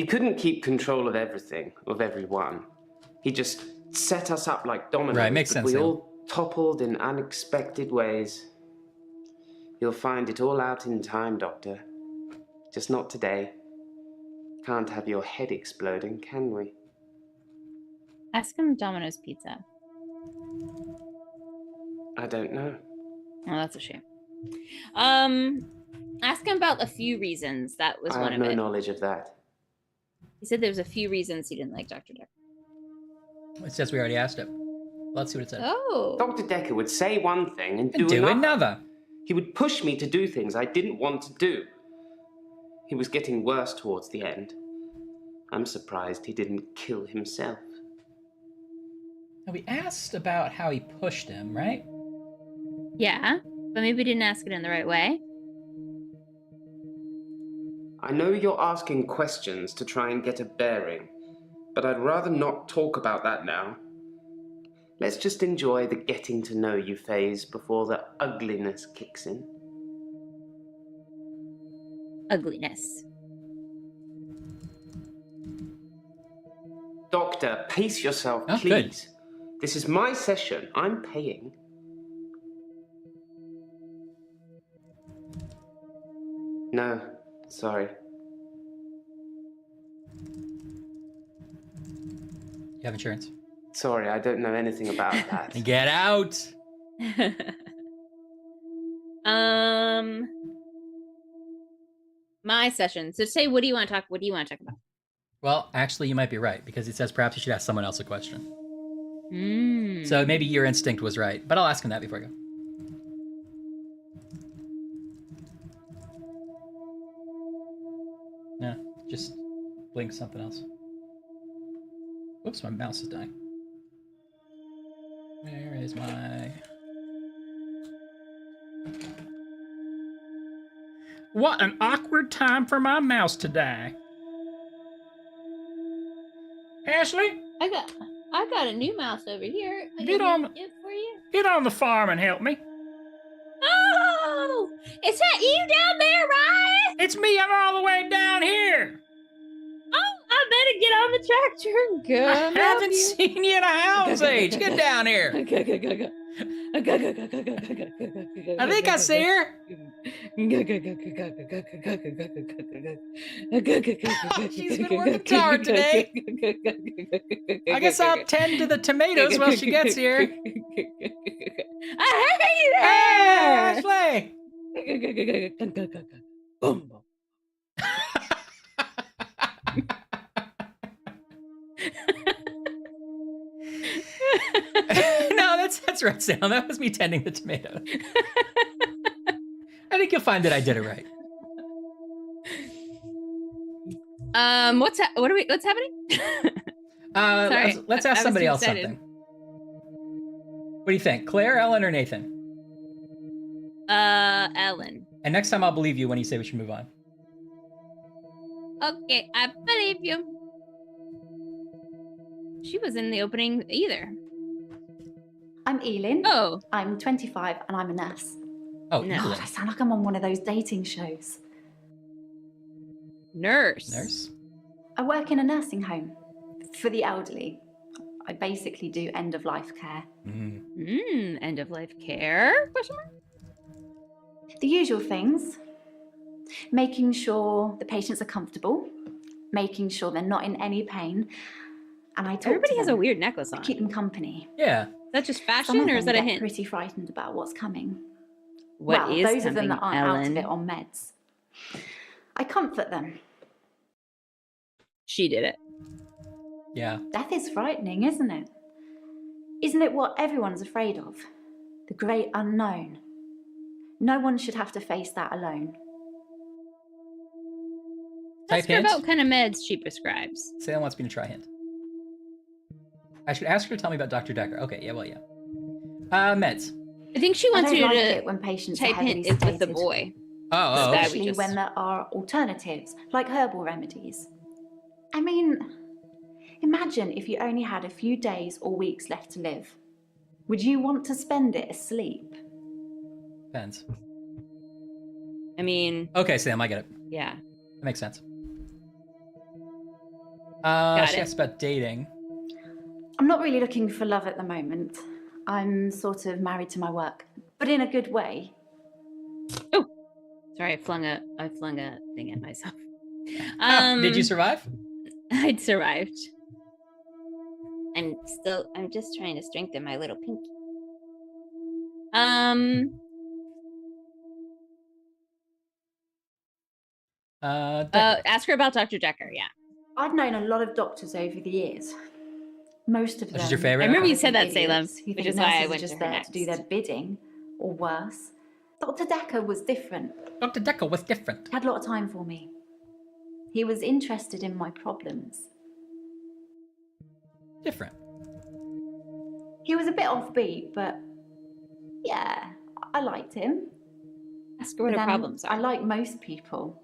couldn't keep control of everything, of everyone. He just set us up like dominoes, Right, makes but sense, we yeah. all toppled in unexpected ways. You'll find it all out in time, Doctor. Just not today. Can't have your head exploding, can we? Ask him Domino's Pizza. I don't know. Oh, that's a shame. Ask him about a few reasons. That was I one have of no it. knowledge of that. He said there was a few reasons he didn't like Dr. Dekker. It says we already asked it. Let's see what it said. Oh. Dr. Dekker would say one thing and do Do another. another. He would push me to do things I didn't want to do. He was getting worse towards the end. I'm surprised he didn't kill himself. Now, we asked about how he pushed him, right? Yeah, but maybe we didn't ask it in the right way. I know you're asking questions to try and get a bearing, but I'd rather not talk about that now. Let's just enjoy the getting to know you phase before the ugliness kicks in. Ugliness. Doctor, pace yourself, Oh, please. good. This is my session. I'm paying. No, sorry. You have insurance. Sorry, I don't know anything about that. Get out. My session. So say, what do you want to talk about? Well, actually, you might be right, because it says perhaps you should ask someone else a question. Mm. So maybe your instinct was right, but I'll ask him that before I go. No, just blink something else. Oops, my mouse is dying. Where is my... What an awkward time for my mouse to die. Ashley, I got a new mouse over here. Get on- it for you. get on the farm and help me. Oh, is that you down there, Ryan? It's me, I'm all the way down here. Oh, I better get on the tractor and go. I haven't seen you in a hound's age. Get down here. I think I see her. She's been working hard today. I guess I'll tend to the tomatoes while she gets here. Hey there! Hey, Ashley! No, that's right, Sam. That was me tending the tomato. I think you'll find that I did it right. What's happening? Sorry, let's ask I was somebody too else excited. something. What do you think, Claire, Ellen, or Nathan? Ellen. And next time I'll believe you when you say we should move on. Okay, I believe you. She was in the opening either. I'm Elin. Oh. I'm 25 and I'm a nurse. Oh, No. God, I sound like I'm on one of those dating shows. Nurse. Nurse? I work in a nursing home for the elderly. I basically do end-of-life care. End of life care? Question mark? The usual things. Making sure the patients are comfortable, making sure they're not in any pain, and I talk Everybody to has them. a weird necklace I on. keep them company. Yeah. Is that just Some fashion of or is them that a get hint? pretty frightened about what's coming. What well, is those of them that coming, aren't out of Ellen? it on meds. I comfort them. She did it. Yeah. Death is frightening, isn't it? Isn't it what everyone's afraid of? The great unknown. No one should have to face that alone. Ask Type her hint. about what kind of meds she prescribes. Salem wants me to try hint. I should ask her to tell me about Dr. Dekker. Okay, yeah, well, yeah. Meds. I think she I wants don't you like to it when patients are type heavily hint is with the sedated. boy. Oh, That we Especially just- when there are alternatives, like herbal remedies. I mean, imagine if you only had a few days or weeks left to live. Would you want to spend it asleep? depends. I mean, Okay, Sam, I get it. yeah. That makes sense. Got She it. asked about dating. I'm not really looking for love at the moment. I'm sort of married to my work, but in a good way. Sorry, I flung a thing at myself. Did you survive? I'd survived. I'm just trying to strengthen my little pinky. Ask her about Dr. Dekker, yeah. I've known a lot of doctors over the years. Most of them. Which is your favorite? I remember you are said that, idiots Salem, who which think is why I nurses are went just to her there to do their next. bidding, or worse. Dr. Dekker was different. Dr. Dekker was different. He had a lot of time for me. He was interested in my problems. Different. He was a bit offbeat, but yeah, I liked him. Ask her what But her then problems I are. like most people.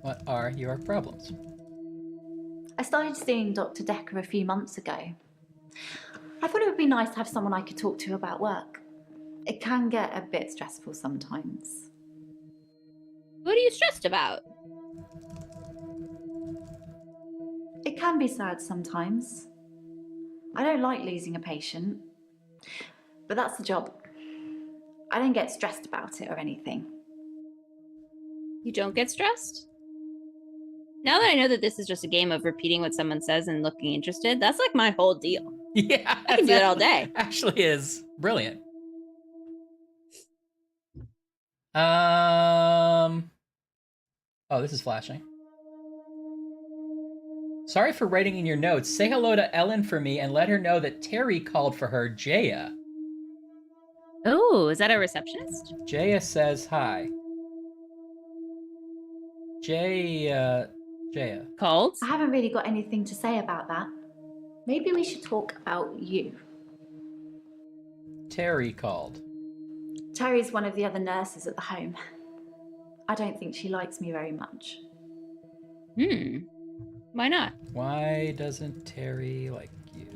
What are your problems? I started seeing Dr. Dekker a few months ago. I thought it would be nice to have someone I could talk to about work. It can get a bit stressful sometimes. What are you stressed about? It can be sad sometimes. I don't like losing a patient, but that's the job. I don't get stressed about it or anything. You don't get stressed? Now that I know that this is just a game of repeating what someone says and looking interested, that's like my whole deal. Yeah, I can do that all day. Actually is brilliant. Oh, this is flashing. Sorry for writing in your notes. Say hello to Ellen for me and let her know that Terry called for her, Jaya. Oh, is that a receptionist? Jaya says hi. Jaya. Called? I haven't really got anything to say about that. Maybe we should talk about you. Terry called. Terry's one of the other nurses at the home. I don't think she likes me very much. Why not? Why doesn't Terry like you?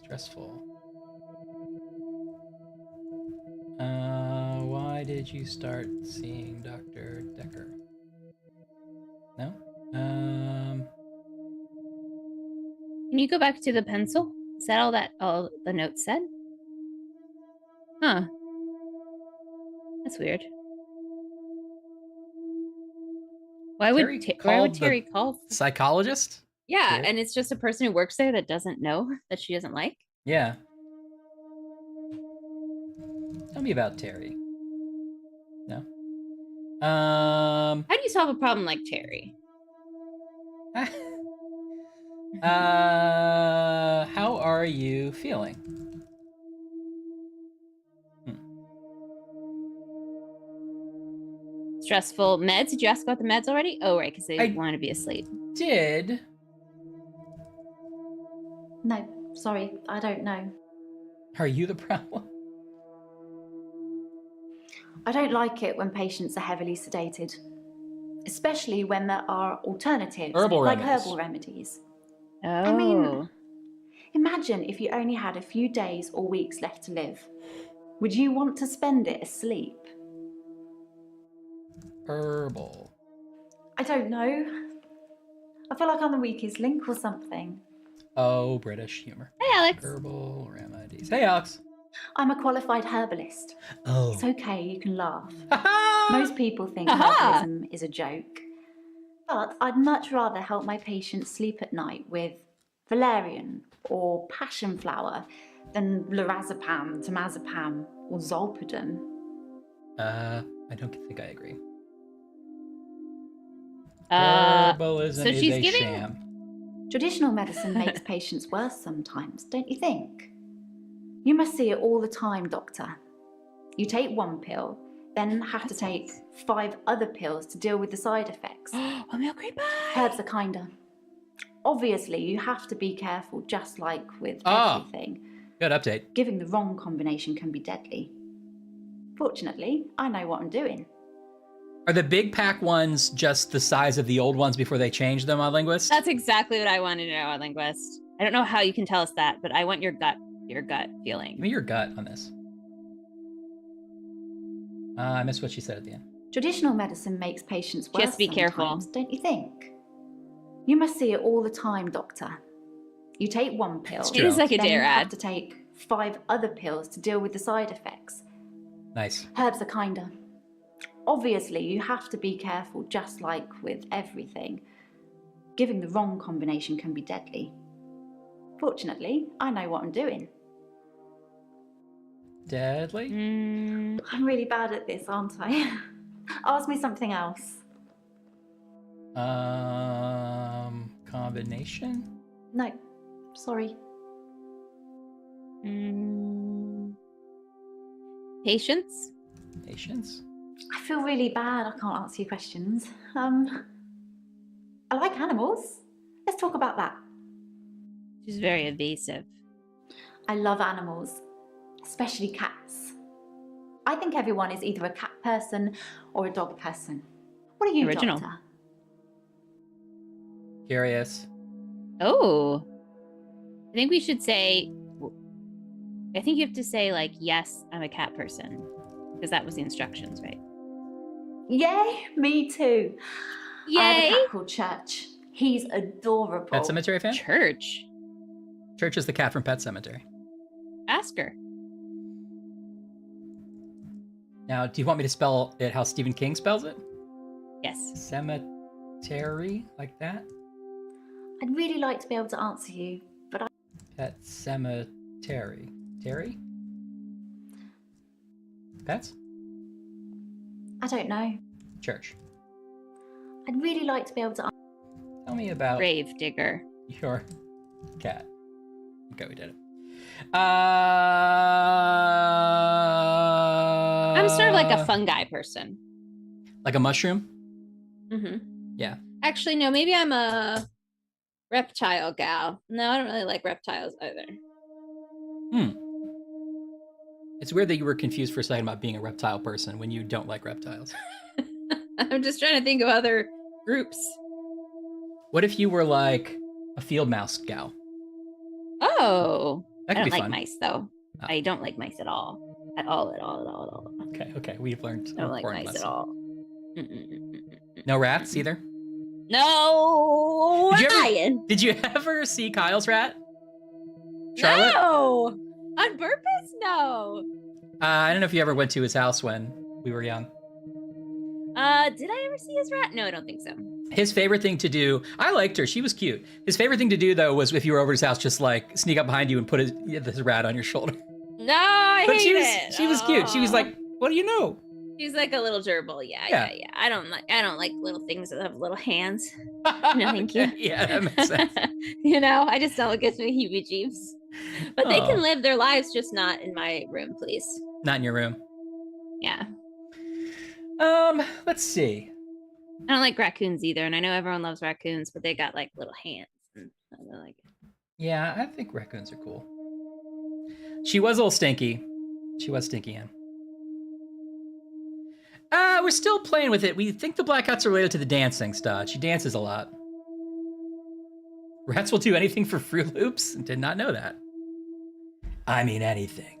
Stressful. Why did you start seeing Dr. Dekker? No? Can you go back to the pencil? Is that all the note said? Huh. That's weird. Why would Terry call? Psychologist? Yeah, Weird. and it's just a person who works there that doesn't know that she doesn't like. Yeah. Tell me about Terry. No? How do you solve a problem like Terry? How are you feeling? Stressful. Meds? Did you ask about the meds already? Oh, right, because they want to be asleep. Did. No, sorry, I don't know. Are you the problem? I don't like it when patients are heavily sedated, especially when there are alternatives, like herbal remedies. Oh. I mean, imagine if you only had a few days or weeks left to live. Would you want to spend it asleep? Herbal. I don't know. I feel like I'm the weakest link or something. Oh, British humor. Hey, Alex. Herbal remedies. Hey, Alex. I'm a qualified herbalist. Oh. It's okay, you can laugh. Most people think herbalism is a joke. But I'd much rather help my patients sleep at night with valerian or passion flower than lorazepam, temazepam, or zolpidem. I don't think I agree. Herbalism is a sham. Traditional medicine makes patients worse sometimes, don't you think? You must see it all the time, doctor. You take one pill, then have to take 5 other pills to deal with the side effects. Herbs are kinder. Obviously, you have to be careful, just like with everything. Good update. Giving the wrong combination can be deadly. Fortunately, I know what I'm doing. Are the big pack ones just the size of the old ones before they changed them on Linguist? That's exactly what I wanted to know on Linguist. I don't know how you can tell us that, but I want your gut feeling. Give me your gut on this. I missed what she said at the end. Traditional medicine makes patients worse Just be careful. Don't you think? You must see it all the time, doctor. You take one pill, It is like a then dare you ad. have to take 5 other pills to deal with the side effects. Nice. Herbs are kinder. Obviously, you have to be careful, just like with everything. Giving the wrong combination can be deadly. Fortunately, I know what I'm doing. Deadly? I'm really bad at this, aren't I? Ask me something else. Combination? No, sorry. Patience? Patience? I feel really bad. I can't answer your questions. I like animals. Let's talk about that. She's very evasive. I love animals, especially cats. I think everyone is either a cat person or a dog person. What are you, Original. Doctor? Curious. Oh. I think we should say, I think you have to say, like, yes, I'm a cat person. Because that was the instructions, right? Yay, me too. I have a Yay! cat called Church. He's adorable. Pet Cemetery fan? Church. Church is the cat from Pet Cemetery. Ask her. Now, do you want me to spell it how Stephen King spells it? Yes. Cemetery, like that? I'd really like to be able to answer you, but I... Pet Cemetery. Terry? Pets? I don't know. Church. I'd really like to be able to... Tell me about Grave digger. your cat. Okay, we did it. I'm sort of like a fungi person. Like a mushroom? Mm-hmm. Yeah. Actually, no, maybe I'm a reptile gal. No, I don't really like reptiles either. It's weird that you were confused for a second about being a reptile person when you don't like reptiles. I'm just trying to think of other groups. What if you were like a field mouse gal? Oh. That could I don't be like fun. mice, though. Oh. I don't like mice at all. At all. Okay, we've learned. I don't like mice lesson. at all. No rats either? No! Ryan! Did you ever see Kyle's rat? Charlotte? No! On purpose? No. I don't know if you ever went to his house when we were young. Did I ever see his rat? No, I don't think so. His favorite thing to do, I liked her, she was cute. His favorite thing to do, though, was if you were over his house, just like sneak up behind you and put this rat on your shoulder. No, I But hate she was cute. She was like, what do you know? She's like a little gerbil. Yeah. I don't like little things that have little hands. No, thank you. Yeah, that makes sense. I just don't. It gives me heebie-jeebies. But they can live their lives, just not in my room, please. Not in your room. Yeah. Let's see. I don't like raccoons either, and I know everyone loves raccoons, but they got like little hands. And I don't like it. Yeah, I think raccoons are cool. She was a little stinky. She was stinky, Anne. We're still playing with it. We think the black huts are related to the dancing stud. She dances a lot. Rats will do anything for Fruit Loops? Did not know that. I mean anything.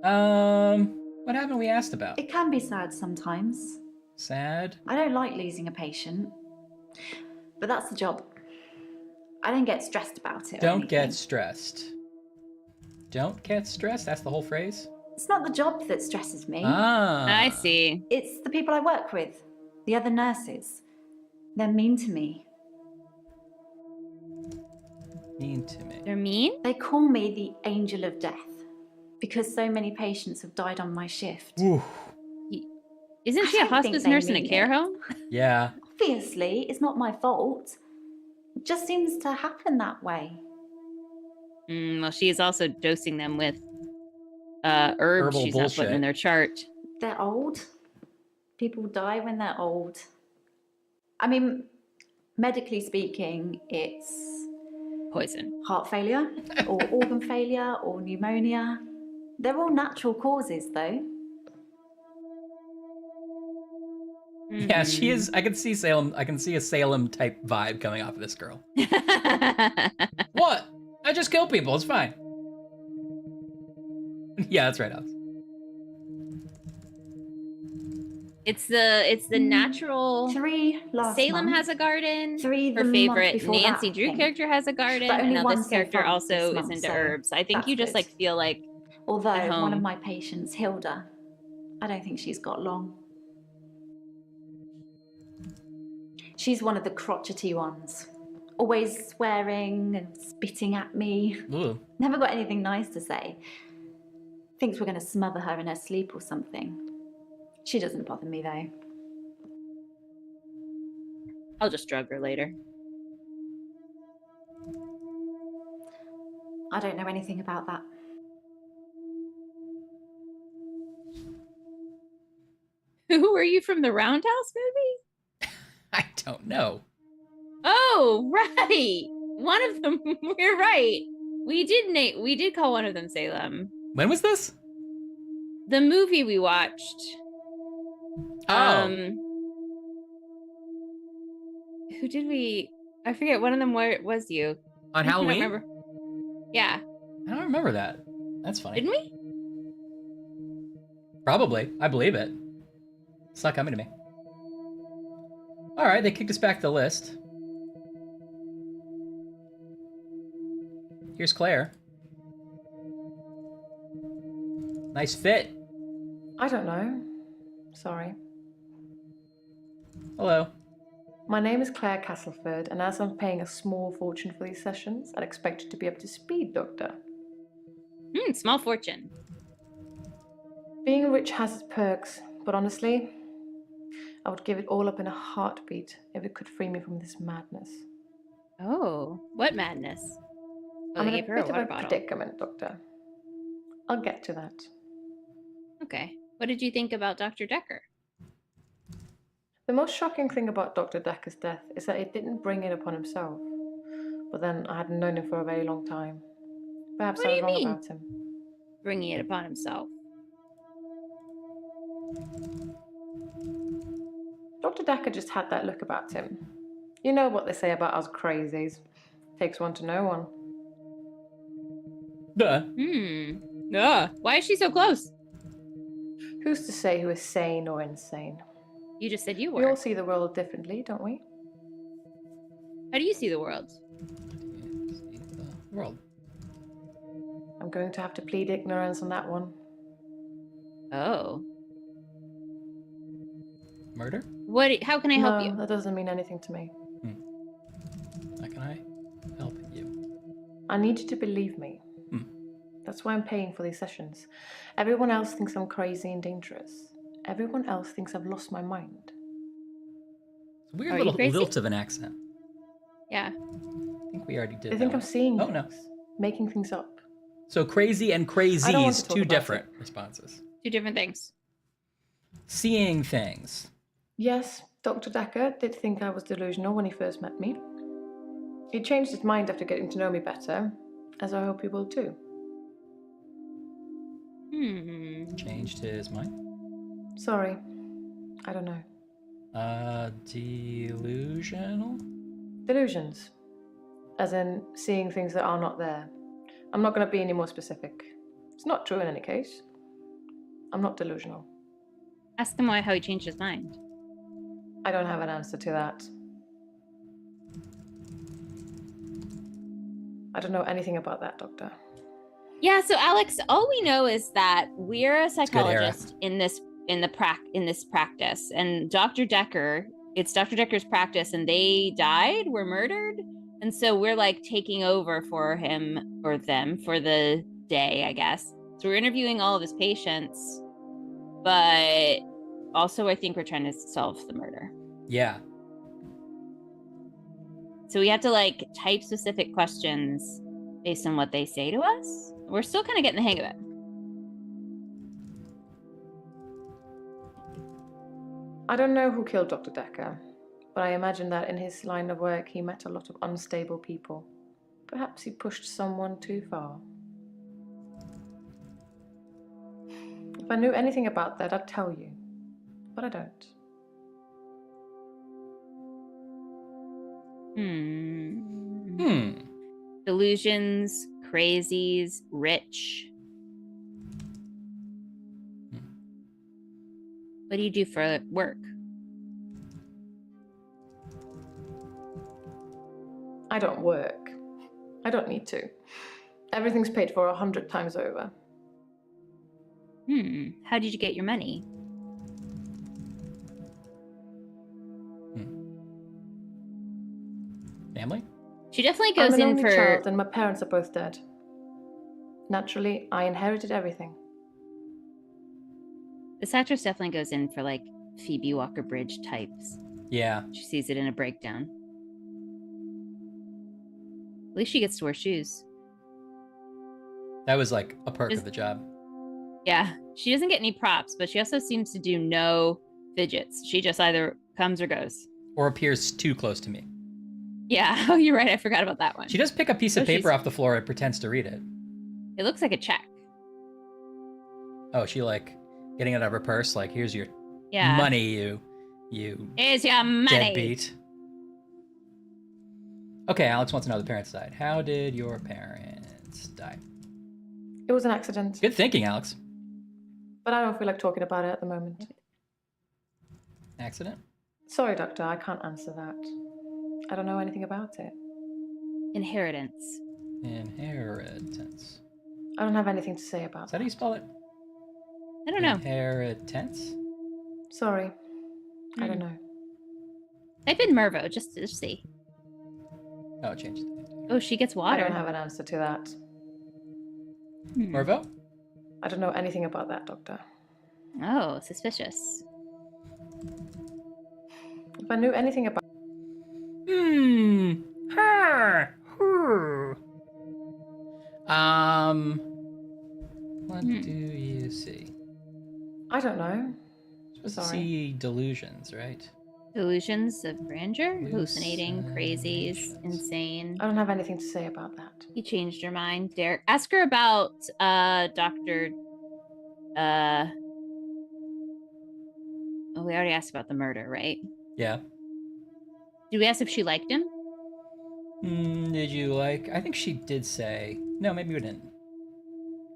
What happened we asked about? It can be sad sometimes. Sad? I don't like losing a patient, but that's the job. I don't get stressed about it. Don't get stressed. Don't get stressed? That's the whole phrase? It's not the job that stresses me. Ah. I see. It's the people I work with, the other nurses. They're mean to me. Mean to me. They're mean? They call me the angel of death because so many patients have died on my shift. Ooh. Isn't she a hospice nurse in a care home? Yeah. Obviously, it's not my fault. It just seems to happen that way. Well, she is also dosing them with herbs Herbal she's not bullshit. putting in their chart. They're old. People die when they're old. I mean, medically speaking, it's poison, heart failure, or organ failure, or pneumonia. They're all natural causes, though. Yeah, she is. I can see Salem. I can see a Salem type vibe coming off of this girl. What? I just kill people. It's fine. Yeah, that's right, Alex. It's the natural. Three last Salem month. has a garden. Three Her the month favorite before Nancy that, I Drew think. character has a garden, But only and now one this so character far also this is month, into so herbs. I think that's you just good. like feel like Although at one of home. my patients, Hilda, I don't think she's got long. She's one of the crotchety ones. Always swearing and spitting at me. Ooh. Never got anything nice to say. Thinks we're going to smother her in her sleep or something. She doesn't bother me though. I'll just drug her later. I don't know anything about that. Who are you from the Roundhouse movie? I don't know. Oh, right. One of them. We're right. We did call one of them Salem. When was this? The movie we watched. Oh. Who did we? I forget. One of them was you. On I Halloween? don't remember. Yeah. I don't remember that. That's funny. Didn't we? Probably. I believe it. It's not coming to me. All right, they kicked us back to the list. Here's Claire. Nice fit. I don't know. Sorry. Hello. My name is Claire Castleford, and as I'm paying a small fortune for these sessions, I'd expect you to be up to speed, Doctor. Small fortune. Being rich has its perks, but honestly, I would give it all up in a heartbeat if it could free me from this madness. Oh, what madness? I'm in a gave her a bit of water a bottle. predicament, Doctor. I'll get to that. Okay. What did you think about Dr. Dekker? The most shocking thing about Dr. Dekker's death is that he didn't bring it upon himself. But then I hadn't known him for a very long time. Perhaps What I do was you wrong mean? about him. Bringing it upon himself. Dr. Dekker just had that look about him. You know what they say about us crazies. Takes one to know one. Duh. Why is she so close? Who's to say who is sane or insane? You just said you We were. all see the world differently, don't we? How do you see the world? World. I'm going to have to plead ignorance on that one. Oh. Murder? How can I help you? That doesn't mean anything to me. How can I help you? I need you to believe me. That's why I'm paying for these sessions. Everyone else thinks I'm crazy and dangerous. Everyone else thinks I've lost my mind. It's a weird little lilt of an accent. Yeah. I think we already did They think I'm seeing Oh, things, making things up. So crazy and I don't want crazies, to talk two about different responses. Two different things. Seeing things. Yes, Dr. Dekker did think I was delusional when he first met me. He changed his mind after getting to know me better, as I hope he will too. Changed his mind? Sorry, I don't know. Delusional? Delusions. As in seeing things that are not there. I'm not going to be any more specific. It's not true in any case. I'm not delusional. Ask him how he changed his mind. I don't have an answer to that. I don't know anything about that, Doctor. Yeah, so Alex, all we know is that we're a good era. psychologist in this practice, and Dr. Dekker, it's Dr. Dekker's practice, and they were murdered, and so we're like taking over for him or them for the day, I guess. So we're interviewing all of his patients, but also I think we're trying to solve the murder. Yeah. So we have to like type specific questions based on what they say to us. We're still kind of getting the hang of it. I don't know who killed Dr. Dekker, but I imagine that in his line of work he met a lot of unstable people. Perhaps he pushed someone too far. If I knew anything about that, I'd tell you, but I don't. Delusions, crazies, rich. What do you do for work? I don't work. I don't need to. Everything's paid for 100 times over. How did you get your money? Family? She definitely goes I'm an in only for. child and my parents are both dead. Naturally, I inherited everything. This actress definitely goes in for like Phoebe Walker-Bridge types. Yeah. She sees it in a breakdown. At least she gets to wear shoes. That was like a perk of the job. Yeah, she doesn't get any props, but she also seems to do no fidgets. She just either comes or goes. Or appears too close to me. Yeah, oh, you're right. I forgot about that one. She does pick a piece of paper off the floor and pretends to read it. It looks like a check. Oh, she like getting it out of her purse. Like, here's your Yeah. money, you Here's your money. deadbeat. Okay, Alex wants to know the parents died. How did your parents die? It was an accident. Good thinking, Alex. But I don't feel like talking about it at the moment. Accident? Sorry, Doctor, I can't answer that. I don't know anything about it. Inheritance. Inheritance. I don't have anything to say about Is that how you spell it? I don't know. Inheritance? Sorry. I don't know. Type in Mervo just to see. Oh, it changed. Oh, she gets water. I don't have an answer to that. Mervo? I don't know anything about that, Doctor. Oh, suspicious. If I knew anything about... What do you see? I don't know. Supposed to see delusions, right? Delusions of grandeur? Hallucinating, crazies, insane. I don't have anything to say about that. You changed your mind, Derek. Ask her about Dr. Oh, we already asked about the murder, right? Yeah. Did we ask if she liked him? Did you like? I think she did say. No, maybe we didn't.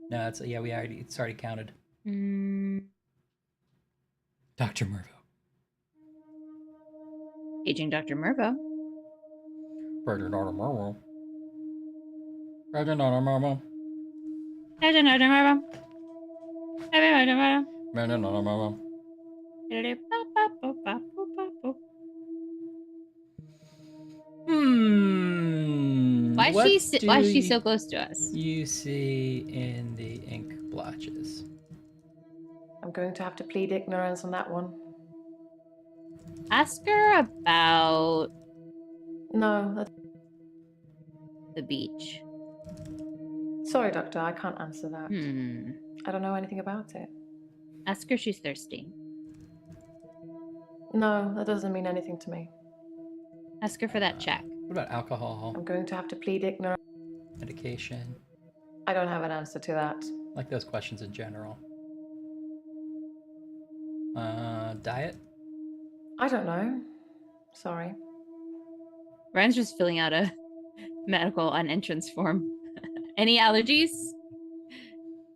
No, it's it's already counted. Dr. Mervo. Aging Dr. Mervo. Dr. Mervo. Dr. Mervo. Aging Dr. Mervo. Dr. Mervo. Why is she so close to us? You see in the ink blotches. I'm going to have to plead ignorance on that one. Ask her about No. the beach. Sorry, Doctor, I can't answer that. I don't know anything about it. Ask her if she's thirsty. No, that doesn't mean anything to me. Ask her for that check. What about alcohol? I'm going to have to plead ignorance. Medication? I don't have an answer to that. Like those questions in general. Diet? I don't know. Sorry. Ryan's just filling out a medical entrance form. Any allergies?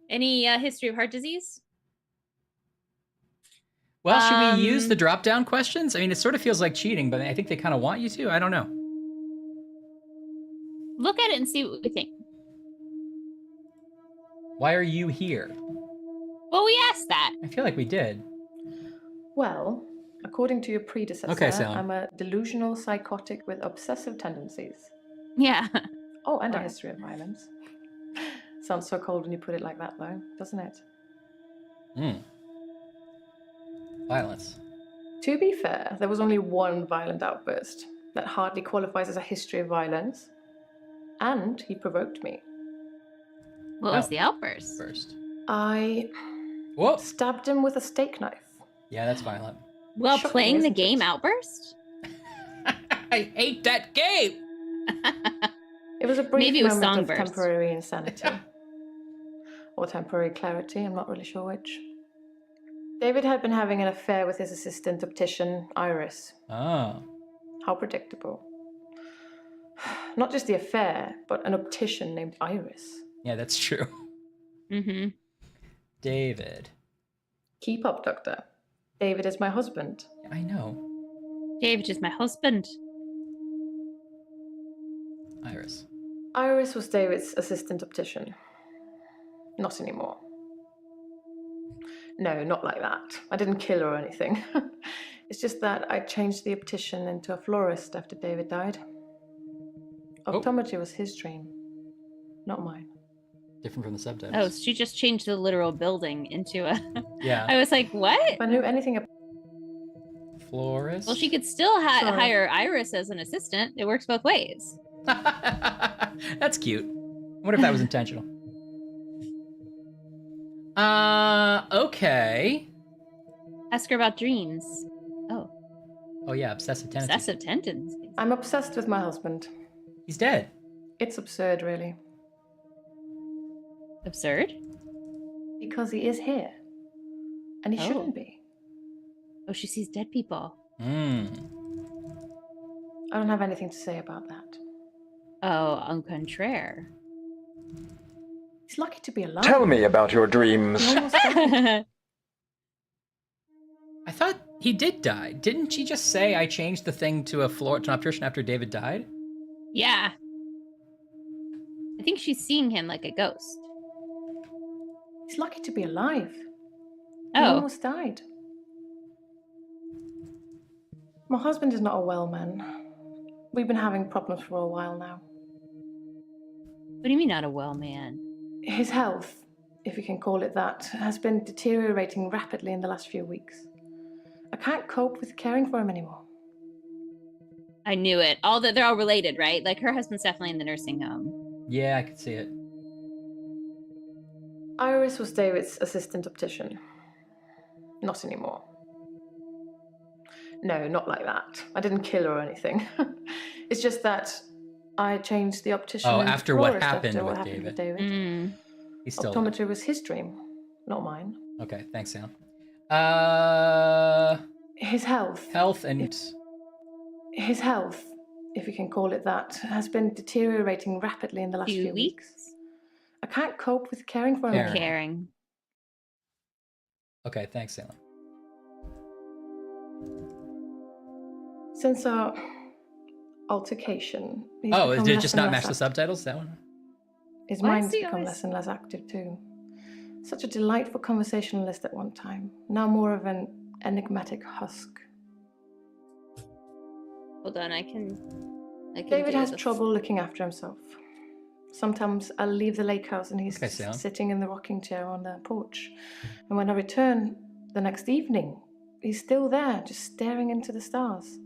Any history of heart disease? Well, should we use the drop-down questions? I mean, it sort of feels like cheating, but I think they kind of want you to. I don't know. Look at it and see what we think. Why are you here? Well, we asked that. I feel like we did. Well, according to your predecessor, Okay, Salem. I'm a delusional psychotic with obsessive tendencies. Yeah. Oh, and a history of violence. Sounds so cold when you put it like that, though, doesn't it? Violence. To be fair, there was only one violent outburst that hardly qualifies as a history of violence. And he provoked me. What was the outburst? I stabbed him with a steak knife. Yeah, that's violent. While Shocking, playing the isn't game it? Outburst? I hate that game! It was a brief Maybe it was moment of Songburst. temporary insanity. Or temporary clarity, I'm not really sure which. David had been having an affair with his assistant optician, Iris. Oh. How predictable. Not just the affair, but an optician named Iris. Yeah, that's true. Mm-hmm. David. Keep up, Doctor. David is my husband. I know. David is my husband. Iris. Iris was David's assistant optician. Not anymore. No, not like that. I didn't kill her or anything. It's just that I changed the optician into a florist after David died. Optometry was his dream, not mine. Different from the subtitles. Oh, so she just changed the literal building into a... Yeah. I was like, what? If I knew anything about... Florist? Well, she could still Sorry. hire Iris as an assistant. It works both ways. That's cute. I wonder if that was intentional. Okay. Ask her about dreams. Oh. Oh yeah, obsessive tendencies. Obsessive tendencies. I'm obsessed with my husband. He's dead. It's absurd, really. Absurd? Because he is here. And he shouldn't be. Oh, she sees dead people. I don't have anything to say about that. Oh, au contraire. He's lucky to be alive. Tell me about your dreams. He almost died. I thought he did die. Didn't she just say I changed the thing to an optician after David died? Yeah. I think she's seeing him like a ghost. He's lucky to be alive. He Oh. almost died. My husband is not a well man. We've been having problems for a while now. What do you mean not a well man? His health, if you can call it that, has been deteriorating rapidly in the last few weeks. I can't cope with caring for him anymore. I knew it. They're all related, right? Like her husband's definitely in the nursing home. Yeah, I could see it. Iris was David's assistant optician. Not anymore. No, not like that. I didn't kill her or anything. It's just that I changed the optician. Oh, into after what florist happened after what with happened David. with David. He's still Optometry was his dream, not mine. Okay, thanks, Sam. His health. Health and... His health, if you can call it that, has been deteriorating rapidly in the last few weeks. I can't cope with caring for him. Caring. Okay, thanks, Salem. Since our altercation... Oh, did it just not match the subtitles, that one? His mind's become less and less active too. Such a delightful conversationalist at one time. Now more of an enigmatic husk. Hold on, I can David has trouble looking after himself. Sometimes I'll leave the lake house and he's sitting in the rocking chair on the porch. And when I return the next evening, he's still there, just staring into the stars.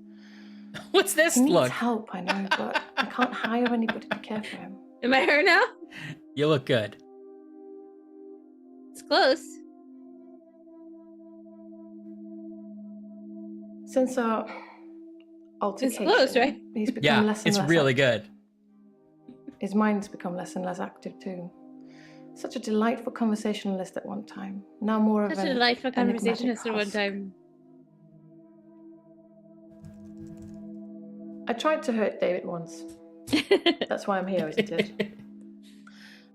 What's this He needs look? help, I know, but I can't hire anybody to care for him. Am I her now? You look good. It's close. Since our altercation, It's close, right? he's become less and it's less really active. good. His mind's become less and less active too. Such a delightful conversationalist at one time. Now more of Such an a delightful enigmatic conversationalist at one husk. time. I tried to hurt David once. That's why I'm here, isn't it?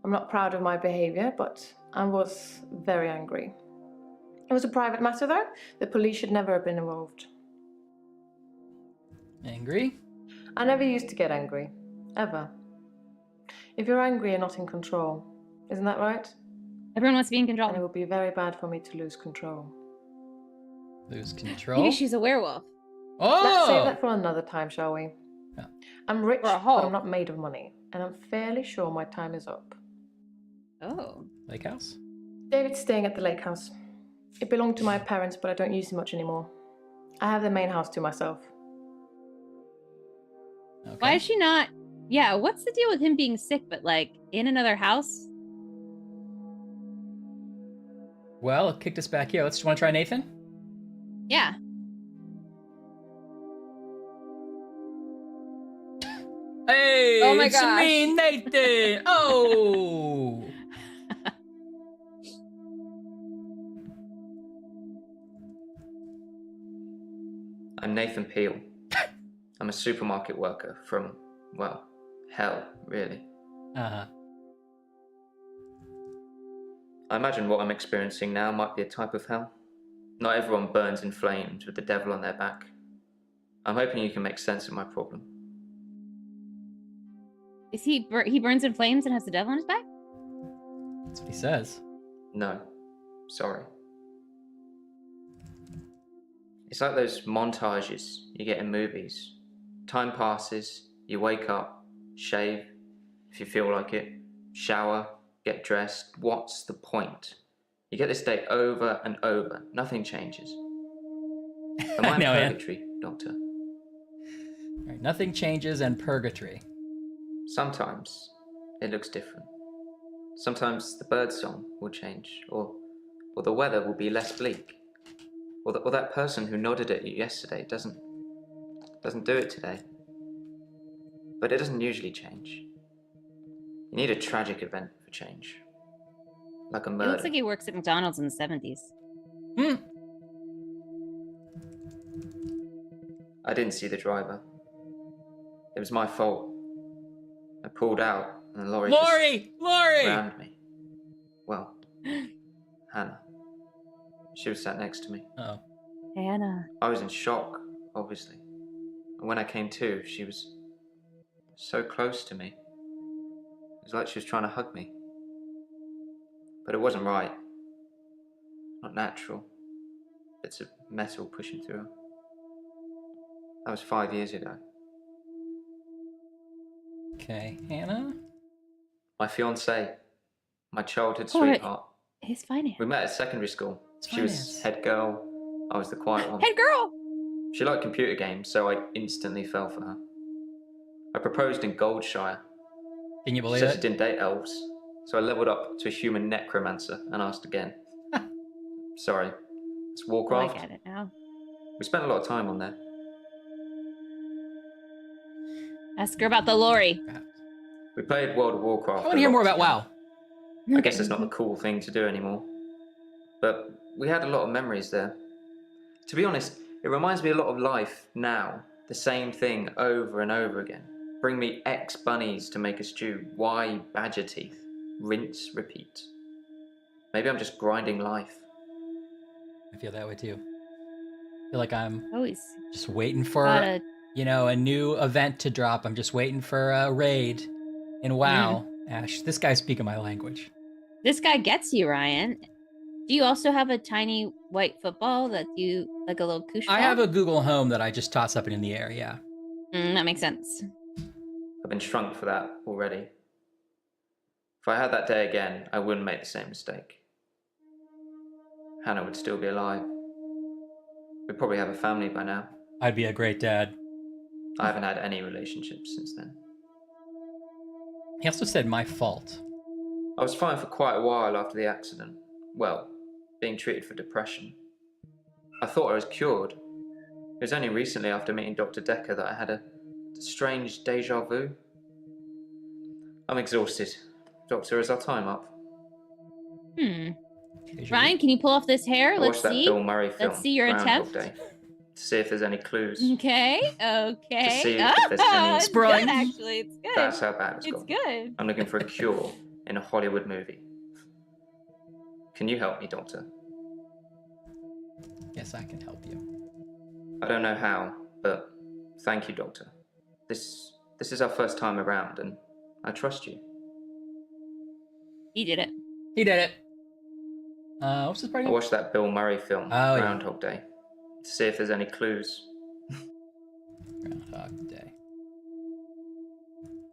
I'm not proud of my behavior, but I was very angry. It was a private matter, though. The police should never have been involved. Angry? I never used to get angry. Ever. If you're angry, you're not in control. Isn't that right? Everyone wants to be in control. And it would be very bad for me to lose control. Lose control? Maybe she's a werewolf. Oh! Let's save that for another time, shall we? Yeah. I'm rich, Or a but hog. I'm not made of money. And I'm fairly sure my time is up. Oh. Lake house? David's staying at the lake house. It belonged to my parents, but I don't use it much anymore. I have the main house to myself. Okay. Why is she not? Yeah, what's the deal with him being sick, but like in another house? Well, it kicked us back here. Let's want to try Nathan? Yeah. Hey, Oh my it's gosh. me, Nathan. Oh. I'm Nathan Peel. I'm a supermarket worker from, well, hell, really. Uh-huh. I imagine what I'm experiencing now might be a type of hell. Not everyone burns in flames with the devil on their back. I'm hoping you can make sense of my problem. Is he burns in flames and has the devil on his back? That's what he says. No, sorry. It's like those montages you get in movies. Time passes, you wake up, shave, if you feel like it, shower, get dressed. What's the point? You get this day over and over. Nothing changes. Am I in know, man. purgatory, Doctor? All right, nothing changes and purgatory. Sometimes it looks different. Sometimes the bird song will change, or the weather will be less bleak. Or that person who nodded at you yesterday doesn't do it today. But it doesn't usually change. You need a tragic event for change. like a He murder. looks like he works at McDonald's in the 70s. I didn't see the driver. It was my fault. I pulled out and the lorry just rammed me. Well, Hannah. She was sat next to me. Oh. Hannah. I was in shock, obviously. And when I came to, she was so close to me. It was like she was trying to hug me. But it wasn't right. Not natural. Bits of metal pushing through her. That was 5 years ago. Okay, Hannah? My fiancée. My childhood Oh, right. sweetheart. His finance. We met at secondary school. It's She was head girl. I was the quiet one. Head girl! She liked computer games, so I instantly fell for her. I proposed in Goldshire. Can you She believe said she it? didn't date elves, so I leveled up to a human necromancer and asked again. Sorry, it's Oh, I Warcraft. get it now. We spent a lot of time on there. Ask her about the lorry. We played World of Warcraft. I want to hear more about WoW. I guess it's not the cool thing to do anymore. But we had a lot of memories there. To be honest, it reminds me a lot of life now. The same thing over and over again. Bring me X bunnies to make a stew. Y badger teeth. Rinse, repeat. Maybe I'm just grinding life. I feel that way too. I feel like I'm Always just waiting for, gotta- a new event to drop. I'm just waiting for a raid in WoW. Ash, this guy's speaking my language. This guy gets you, Ryan. Do you also have a tiny white football that you, like a little koosh ball? I have a Google Home that I just toss up in the air, yeah. That makes sense. I've been shrunk for that already. If I had that day again, I wouldn't make the same mistake. Hannah would still be alive. We'd probably have a family by now. I'd be a great dad. I haven't had any relationships since then. He also said my fault. I was fine for quite a while after the accident. Well, being treated for depression. I thought I was cured. It was only recently after meeting Dr. Dekker that I had a strange deja vu. I'm exhausted. Doctor, is our time up? Ryan, can you pull off this hair? I Let's watched that see. Bill Murray film, Let's see your Groundhog attempt. Day, to see if there's any clues. Okay. To see if there's Oh, any... it's good, actually. It's good. That's how bad it's It's got. good. I'm looking for a cure in a Hollywood movie. Can you help me, Doctor? Yes, I can help you. I don't know how, but thank you, Doctor. This is our first time around, and I trust you. He did it. He did it. What's this part I again? watched that Bill Murray film, Oh, yeah. Groundhog Day, to see if there's any clues. Groundhog Day.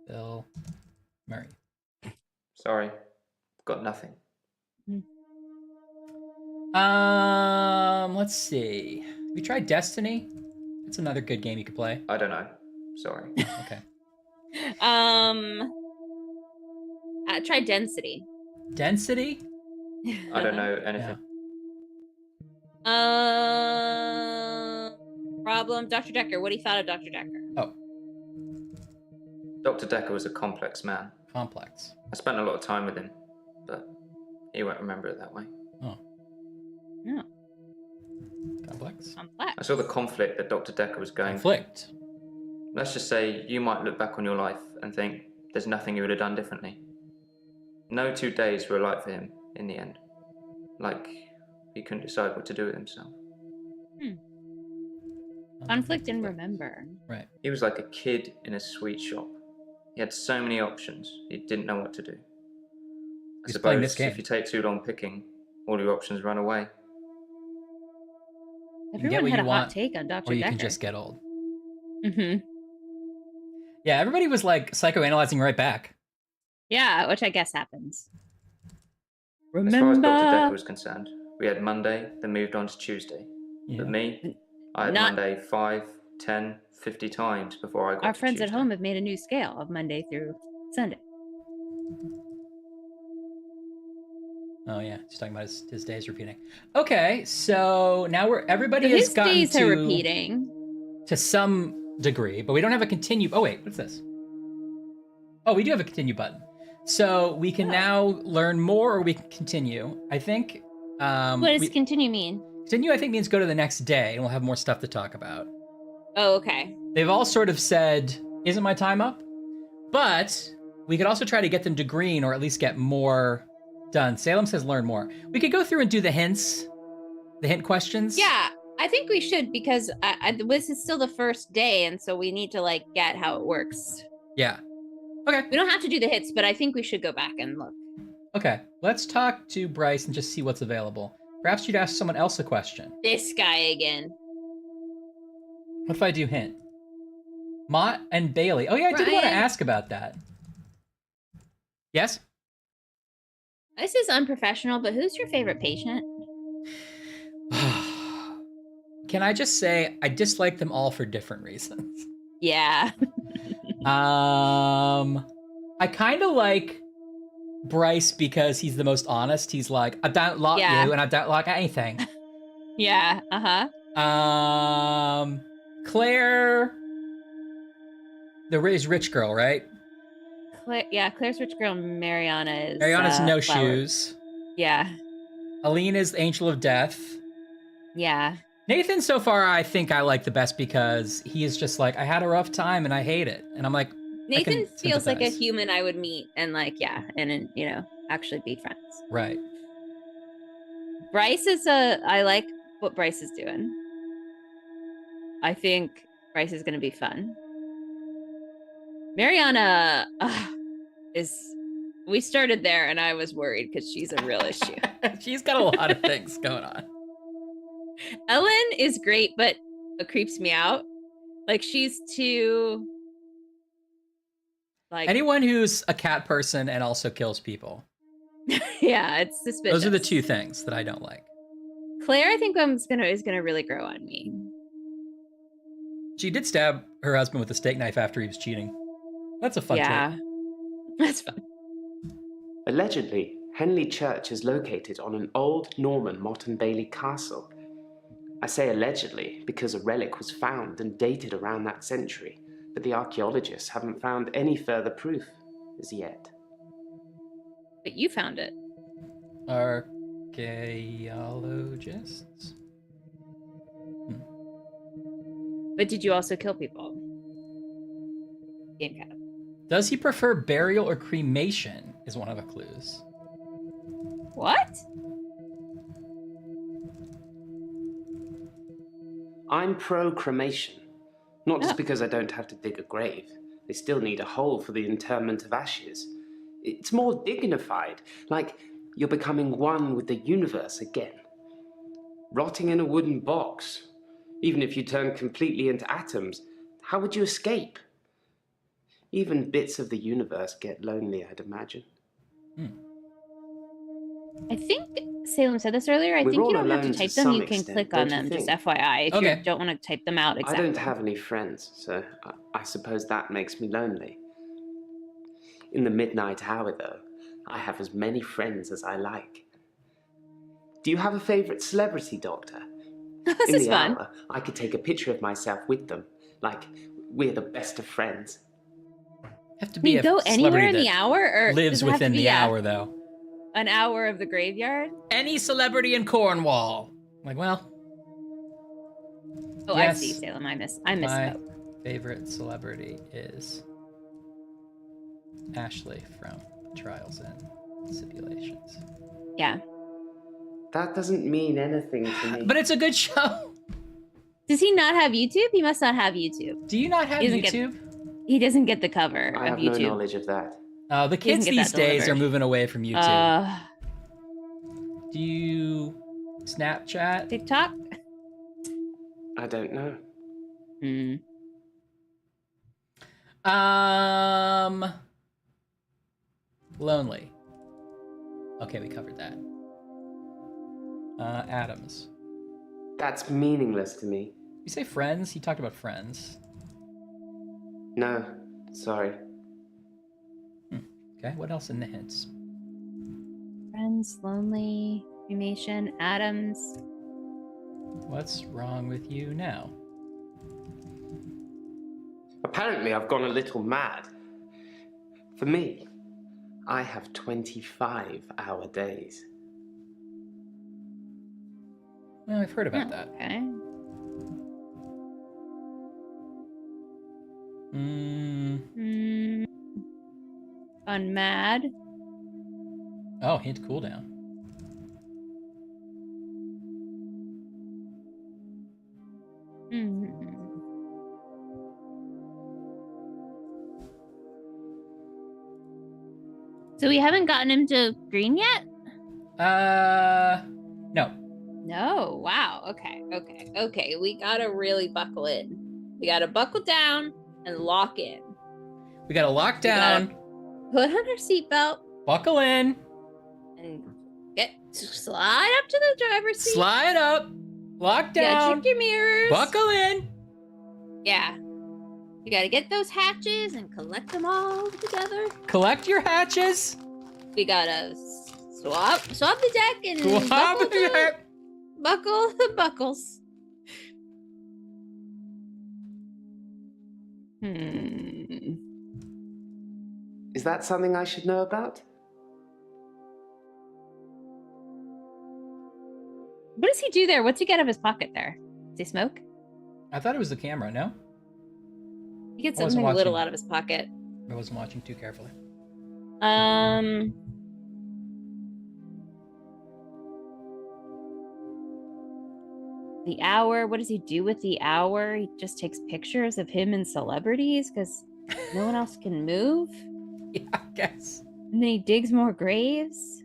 Bill Murray. Sorry, got nothing. Let's see. Have you tried Destiny? It's another good game you could play. I don't know. Sorry. Okay. Try density. Density? I don't know anything. Problem. Dr. Dekker. What do you thought of Dr. Dekker? Oh. Dr. Dekker was a complex man. Complex. I spent a lot of time with him, but he won't remember it that way. Oh. No. Complex? Complex. I saw the conflict that Dr. Dekker was going through. Conflict? Let's just say you might look back on your life and think there's nothing you would have done differently. No 2 days were alike for him in the end. Like he couldn't decide what to do with himself. Conflict and remember. Right. He was like a kid in a sweet shop. He had so many options, he didn't know what to do. I He's playing this suppose game. if you take too long picking, all your options run away. You can get Everyone what had you a want, hot take on Dr. or you Dekker. can just get old. Mm-hmm. Yeah, everybody was like psychoanalyzing right back. Yeah, which I guess happens. As far as Dr. Dekker was concerned, we had Monday, then moved on to Tuesday. Yeah. But me, I had Not- Monday 5, 10, 50 times before I got Our to friends at Tuesday. home have made a new scale of Monday through Sunday. Oh yeah, he's talking about his days repeating. Okay, so now everybody So has his gotten days to are repeating. to some degree, but we don't have a continue. Oh wait, what's this? Oh, we do have a continue button. So we can now learn more, or we can continue. I think. What does continue mean? Continue, I think, means go to the next day, and we'll have more stuff to talk about. Oh, okay. They've all sort of said, "Isn't my time up?" But we could also try to get them to green, or at least get more done. Salem says, "Learn more." We could go through and do the hints, the hint questions. Yeah, I think we should, because this is still the first day, and so we need to like get how it works. Yeah. Okay. We don't have to do the hits, but I think we should go back and look. Okay, let's talk to Bryce and just see what's available. Perhaps you'd ask someone else a question. This guy again. What if I do hint? Mott and Bailey. Oh yeah, I did want to ask about that. Yes? This is unprofessional, but who's your favorite patient? Can I just say I dislike them all for different reasons? Yeah. I kind of like Bryce because he's the most honest. He's like, I don't like you, and I don't like anything. Yeah. Claire, the rich girl, right? Claire's rich girl. Mariana's no flower. shoes. Yeah. Aline is the angel of death. Yeah. Nathan, so far, I think I like the best because he is just like, I had a rough time and I hate it. And I'm like, Nathan feels like a human I would meet and actually be friends. Right. Bryce is I like what Bryce is doing. I think Bryce is going to be fun. Mariana we started there and I was worried because she's a real issue. She's got a lot of things going on. Ellen is great, but it creeps me out. Like, she's too... like anyone who's a cat person and also kills people. Yeah, it's suspicious. Those are the two things that I don't like. Claire, I think is gonna really grow on me. She did stab her husband with a steak knife after he was cheating. That's a fun trait. That's fun. Allegedly, Henley Church is located on an old Norman Motte and Bailey castle. I say allegedly because a relic was found and dated around that century, but the archaeologists haven't found any further proof as yet. But you found it. Archaeologists? But did you also kill people? Game cat. Does he prefer burial or cremation is one of the clues. What? I'm pro-cremation. Not just because I don't have to dig a grave. They still need a hole for the interment of ashes. It's more dignified, like you're becoming one with the universe again. Rotting in a wooden box, even if you turn completely into atoms, how would you escape? Even bits of the universe get lonely, I'd imagine. I think Salem said this earlier. I think you don't have to type them. You can click on them, just FYI. If you don't want to type them out exactly. I don't have any friends, so I suppose that makes me lonely. In the midnight hour, though, I have as many friends as I like. Do you have a favorite celebrity, Doctor? This is fun. Hour, I could take a picture of myself with them, like we're the best of friends. Have to be you go anywhere in the hour, or lives within the hour, though. An hour of the graveyard? Any celebrity in Cornwall. I'm like, well. Oh, yes, I see, Salem. I misspoke. My favorite celebrity is Ashley from Trials and Sibulations. Yeah. That doesn't mean anything to me. But it's a good show. Does he not have YouTube? He must not have YouTube. Do you not have YouTube? He doesn't get the cover I of have YouTube. no knowledge of that. The kids these days are moving away from YouTube. Do you Snapchat? TikTok? I don't know. Lonely. Okay, we covered that. Adams. That's meaningless to me. You say friends? He talked about friends. No, sorry. Okay, what else in the hints? Friends, lonely, cremation, Adams. What's wrong with you now? Apparently I've gone a little mad. For me, I have 25-hour days. Well, I've heard about that. Okay. On mad. Oh, hint cooldown. So we haven't gotten him to green yet? No. No. Wow. Okay. We gotta really buckle in. We gotta buckle down and lock in. We gotta lock down. Put on our seatbelt. Buckle in. And slide up to the driver's seat. Slide up. Lock down. Yeah, check your mirrors. Buckle in. Yeah. You gotta get those hatches and collect them all together. Collect your hatches. We gotta swap the deck and buckle the buckles. Is that something I should know about? What does he do there? What's he get out of his pocket there? Does he smoke? I thought it was the camera, no? He gets something little out of his pocket. I wasn't watching too carefully. The hour. What does he do with the hour? He just takes pictures of him and celebrities because no one else can move. Yeah, I guess. And then he digs more graves.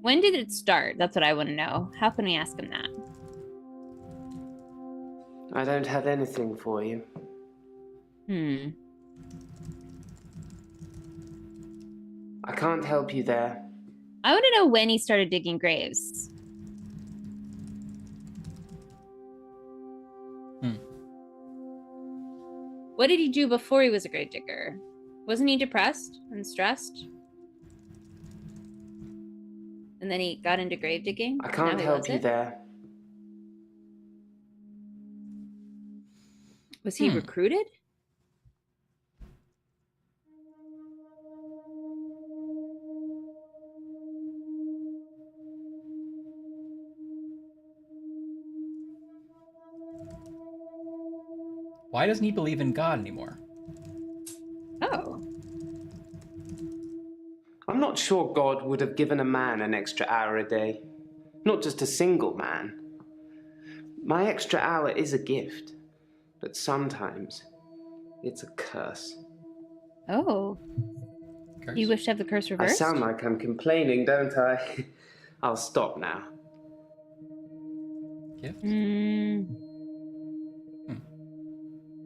When did it start? That's what I want to know. How can we ask him that? I don't have anything for you. I can't help you there. I want to know when he started digging graves. What did he do before he was a grave digger? Wasn't he depressed and stressed? And then he got into grave digging? I can't help you there. Was he recruited? Why doesn't he believe in God anymore? Oh. I'm not sure God would have given a man an extra hour a day. Not just a single man. My extra hour is a gift, but sometimes it's a curse. Oh. Curse? You wish to have the curse I reversed? sound like I'm complaining, don't I? I'll stop now. Gift?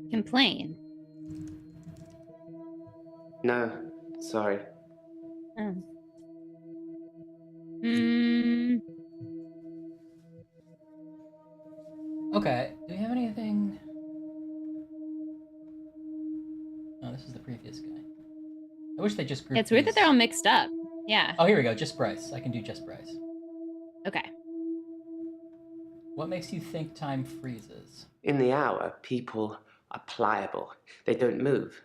Complain. No, sorry. Oh. Okay, do we have anything? Oh, this is the previous guy. I wish they just grouped It's weird that these. they're all mixed up. Yeah. Oh, here we go. Just Bryce. I can do just Bryce. Okay. What makes you think time freezes? In the hour, people are pliable. They don't move.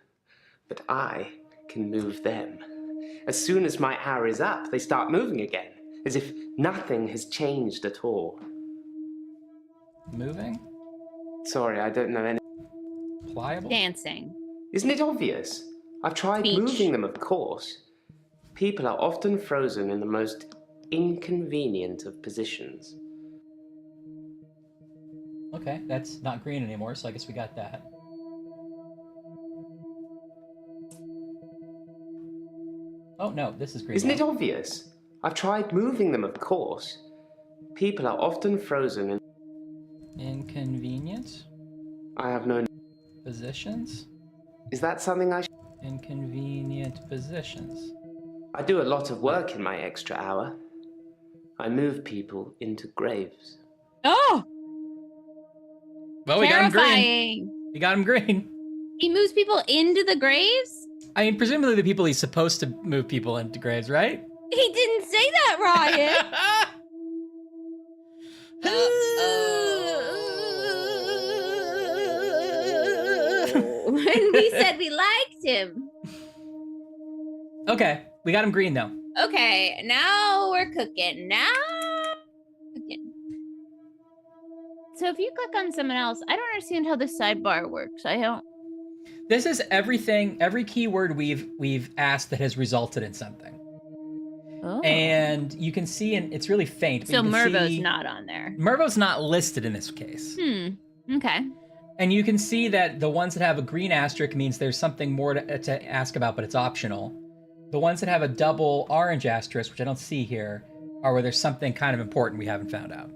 But I can move them. As soon as my hour is up, they start moving again, as if nothing has changed at all. Moving? Sorry, I don't know any. Pliable? Dancing. Isn't it obvious? I've tried Speech. moving them, of course. People are often frozen in the most inconvenient of positions. Okay, that's not green anymore, so I guess we got that. Oh, no, this is green. Isn't it obvious? I've tried moving them, of course. People are often frozen in... Inconvenient? I have no... Positions? Is that something I... Inconvenient positions. I do a lot of work in my extra hour. I move people into graves. Oh! Well, we got him green. Terrifying. We got him green. He moves people into the graves? I mean, presumably the people he's supposed to move people into graves, right? He didn't say that, Ryan. When we said we liked him. Okay, we got him green though. Okay, now we're cooking. So if you click on someone else, I don't understand how this sidebar works. I don't. This is everything, every keyword we've asked that has resulted in something. Oh. And you can see, and it's really faint. So Mervo's not on there. Mervo's not listed in this case. Okay. And you can see that the ones that have a green asterisk means there's something more to ask about, but it's optional. The ones that have a double orange asterisk, which I don't see here, are where there's something kind of important we haven't found out.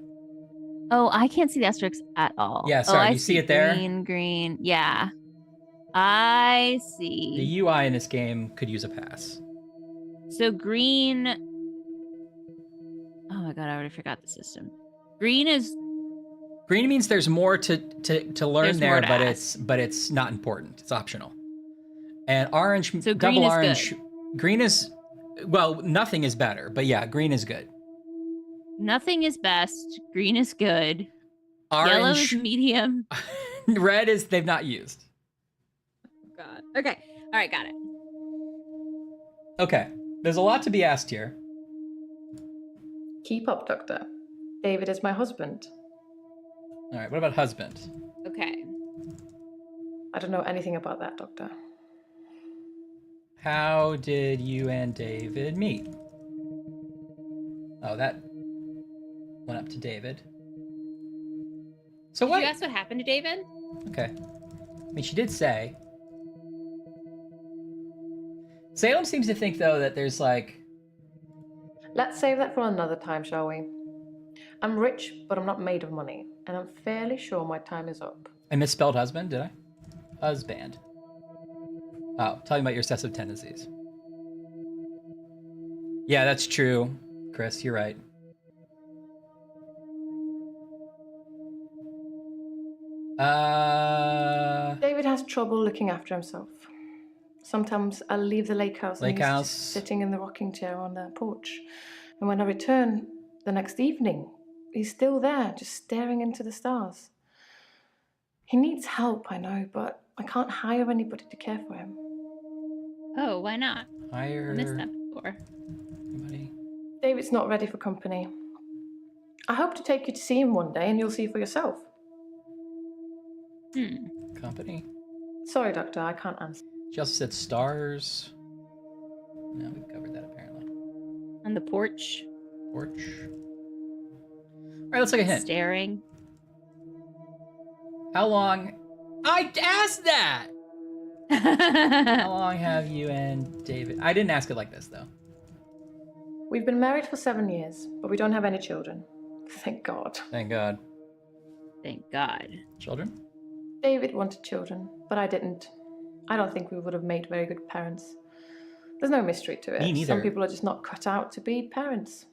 Oh, I can't see the asterisks at all. Yeah, sorry, I you see it there? Green. Yeah. I see. The UI in this game could use a pass. So green. Oh my god, I already forgot the system. Green means there's more to learn there, to but it's not important. It's optional. And orange, so double green orange, good. Green is, well, nothing is better, but yeah, green is good. Nothing is best. Green is good. Orange, yellow is medium. Red is they've not used. God. Okay. All right, got it. Okay. There's a lot to be asked here. Keep up, Doctor. David is my husband. All right, what about husband? Okay. I don't know anything about that, Doctor. How did you and David meet? Oh, that went up to David. So Did what? you ask what happened to David? Okay. I mean, she did say. Salem seems to think, though, that there's like... Let's save that for another time, shall we? I'm rich, but I'm not made of money, and I'm fairly sure my time is up. I misspelled husband, did I? Husband. Oh, tell me about your recessive tendencies. Yeah, that's true, Chris. You're right. David has trouble looking after himself. Sometimes I'll leave the lake house and he's just sitting in the rocking chair on the porch. And when I return the next evening, he's still there, just staring into the stars. He needs help, I know, but I can't hire anybody to care for him. Oh, why not? Hire... I missed that before. Anybody? David's not ready for company. I hope to take you to see him one day and you'll see for yourself. Company? Sorry, Doctor, I can't answer. She also said stars. No, we've covered that apparently. On the porch. Porch. All right, let's take a hint. Staring. How long? I asked that! How long have you and David... I didn't ask it like this, though. We've been married for 7 years, but we don't have any children. Thank God. Thank God. Thank God. Children? David wanted children, but I didn't. I don't think we would have made very good parents. There's no mystery to it. Me neither. Some people are just not cut out to be parents.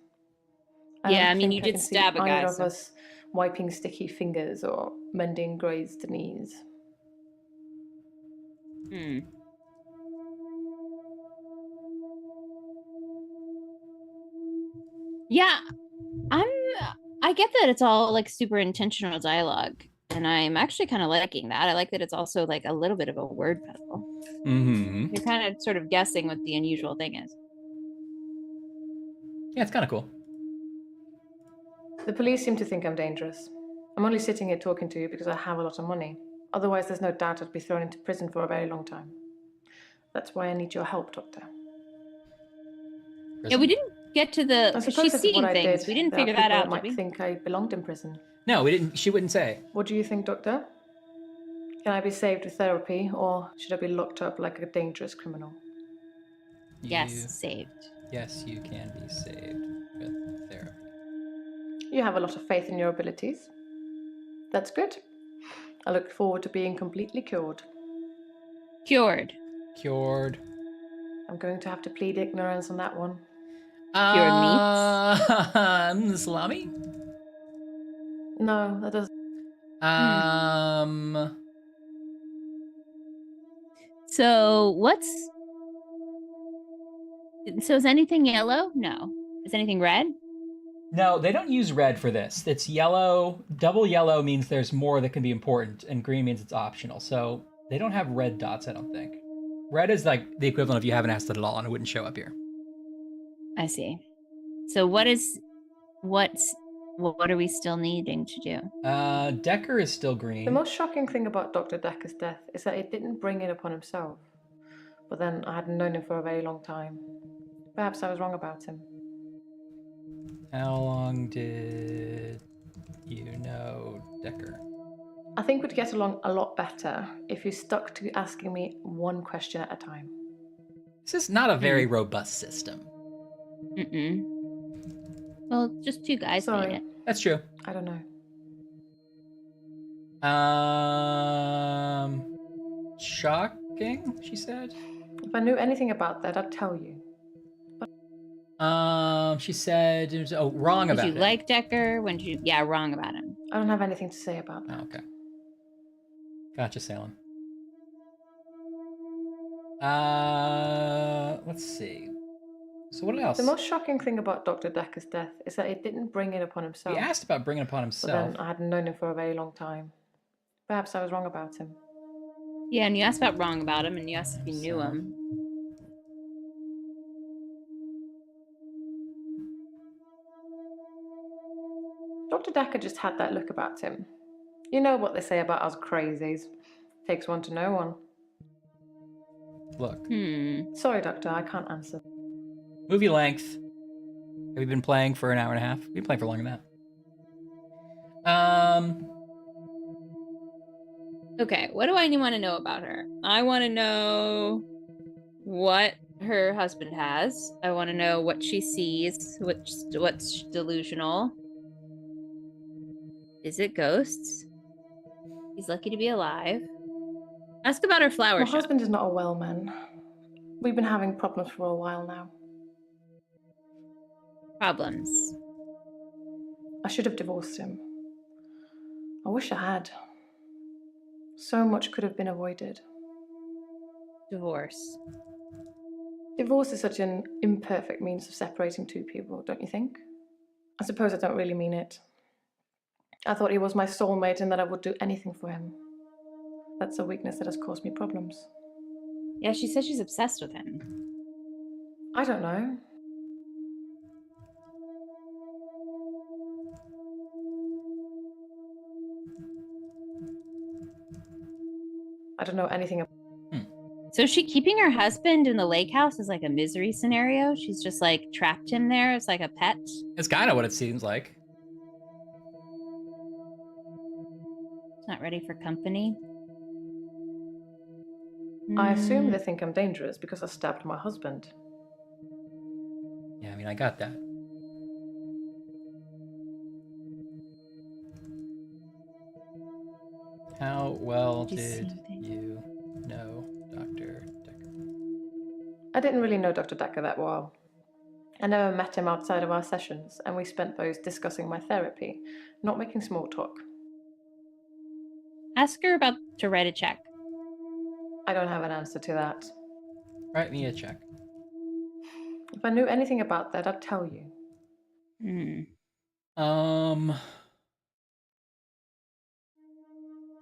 Yeah, I mean, you think did can see stab a guy. either of us wiping sticky fingers or mending grazed knees. Yeah, I get that it's all like super intentional dialogue, and I'm actually kind of liking that. I like that it's also like a little bit of a word puzzle. Mm-hmm. You're kind of sort of guessing what the unusual thing is. Yeah, it's kind of cool. The police seem to think I'm dangerous. I'm only sitting here talking to you because I have a lot of money. Otherwise, there's no doubt I'd be thrown into prison for a very long time. That's why I need your help, Doctor. Yeah, we didn't get to the... I suppose She's if seeing what I things. did, We didn't there are figure that people out, might did we? think I belonged in prison. No, we didn't. She wouldn't say. What do you think, Doctor? Can I be saved with therapy, or should I be locked up like a dangerous criminal? Yes, saved. Yes, you can be saved with therapy. You have a lot of faith in your abilities. That's good. I look forward to being completely cured. Cured. Cured. I'm going to have to plead ignorance on that one. Salami? No, that doesn't. So what's... So is anything yellow? No. Is anything red? No, they don't use red for this. It's yellow. Double yellow means there's more that can be important, and green means it's optional. So they don't have red dots, I don't think. Red is like the equivalent of you haven't asked it at all and it wouldn't show up here. I see. So what are we still needing to do? Dekker is still green. The most shocking thing about Dr. Dekker's death is that he didn't bring it upon himself. But then I hadn't known him for a very long time. Perhaps I was wrong about him. How long did you know Dekker? I think we'd get along a lot better if you stuck to asking me one question at a time. This is not a very robust system. Well, just two guys made it. That's true. I don't know. Shocking, she said. If I knew anything about that, I'd tell you. She said, wrong about it. Did you like Dekker? When did you, wrong about him. I don't have anything to say about that. Oh, okay. Gotcha, Salem. Let's see. So what else? The most shocking thing about Dr. Dekker's death is that he didn't bring it upon himself. He asked about bringing it upon himself. But then I hadn't known him for a very long time. Perhaps I was wrong about him. Yeah, and you asked about wrong about him, and you asked if you knew him. Dr. Dekker just had that look about him. You know what they say about us crazies. Takes one to know one. Look. Sorry, Doctor, I can't answer. Movie length. Have we been playing for an hour and a half? We've been playing for longer than that. Okay, what do I want to know about her? I want to know what her husband has. I want to know what she sees, what's delusional. Is it ghosts? He's lucky to be alive. Ask about her flower My shop. husband is not a well man. We've been having problems for a while now. Problems? I should have divorced him. I wish I had. So much could have been avoided. Divorce. Divorce is such an imperfect means of separating two people, don't you think? I suppose I don't really mean it. I thought he was my soulmate and that I would do anything for him. That's a weakness that has caused me problems. Yeah, she says she's obsessed with him. I don't know. I don't know anything about. So is she keeping her husband in the lake house as like a misery scenario? She's just like trapped him there as like a pet? It's kind of what it seems like. Not ready for company? I assume they think I'm dangerous because I stabbed my husband. Yeah, I mean, I got that. How well did you know Dr. Dekker? I didn't really know Dr. Dekker that well. I never met him outside of our sessions, and we spent those discussing my therapy, not making small talk. Ask her about to write a check. I don't have an answer to that. Write me a check. If I knew anything about that, I'd tell you.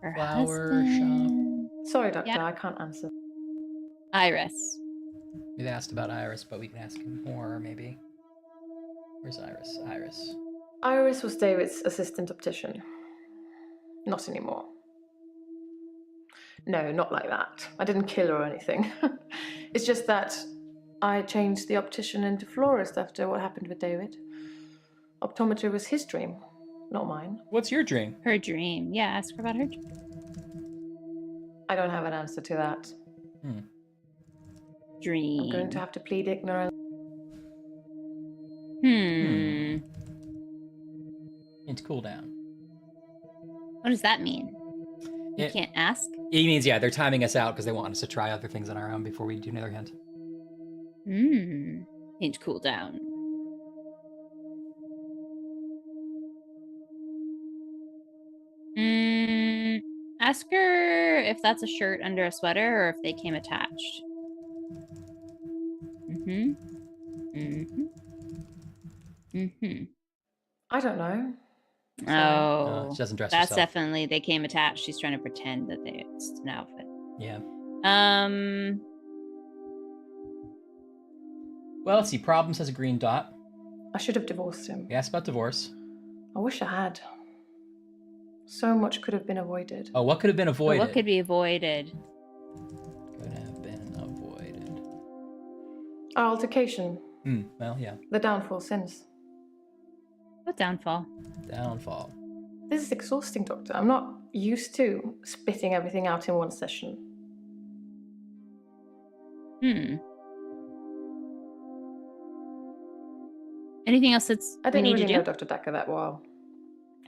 Her flower shop. Sorry, Doctor, I can't answer. Iris. We asked about Iris, but we can ask him more, maybe. Where's Iris? Iris. Iris was David's assistant optician. Not anymore. No, not like that. I didn't kill her or anything. It's just that I changed the optician into florist after what happened with David. Optometry was his dream, not mine. What's your dream? Her dream. Yeah, ask her about her dream. I don't have an answer to that. Dream. I'm going to have to plead ignorance. It's cool down. What does that mean? You can't ask? It means, yeah, they're timing us out because they want us to try other things on our own before we do another hint. Need to cool down. Ask her if that's a shirt under a sweater or if they came attached. I don't know. Oh, she doesn't dress that's herself. Definitely they came attached. She's trying to pretend that it's an outfit. Yeah. Well, let's see. Problems has a green dot. I should have divorced him. We asked about divorce. I wish I had. So much could have been avoided. Oh, what could have been avoided? What could be avoided? Could have been avoided. Our altercation. Well, yeah. The downfall since. What downfall? Downfall. This is exhausting, Doctor. I'm not used to spitting everything out in one session. Anything else that's I didn't we need really to do? know Dr. Dekker that well.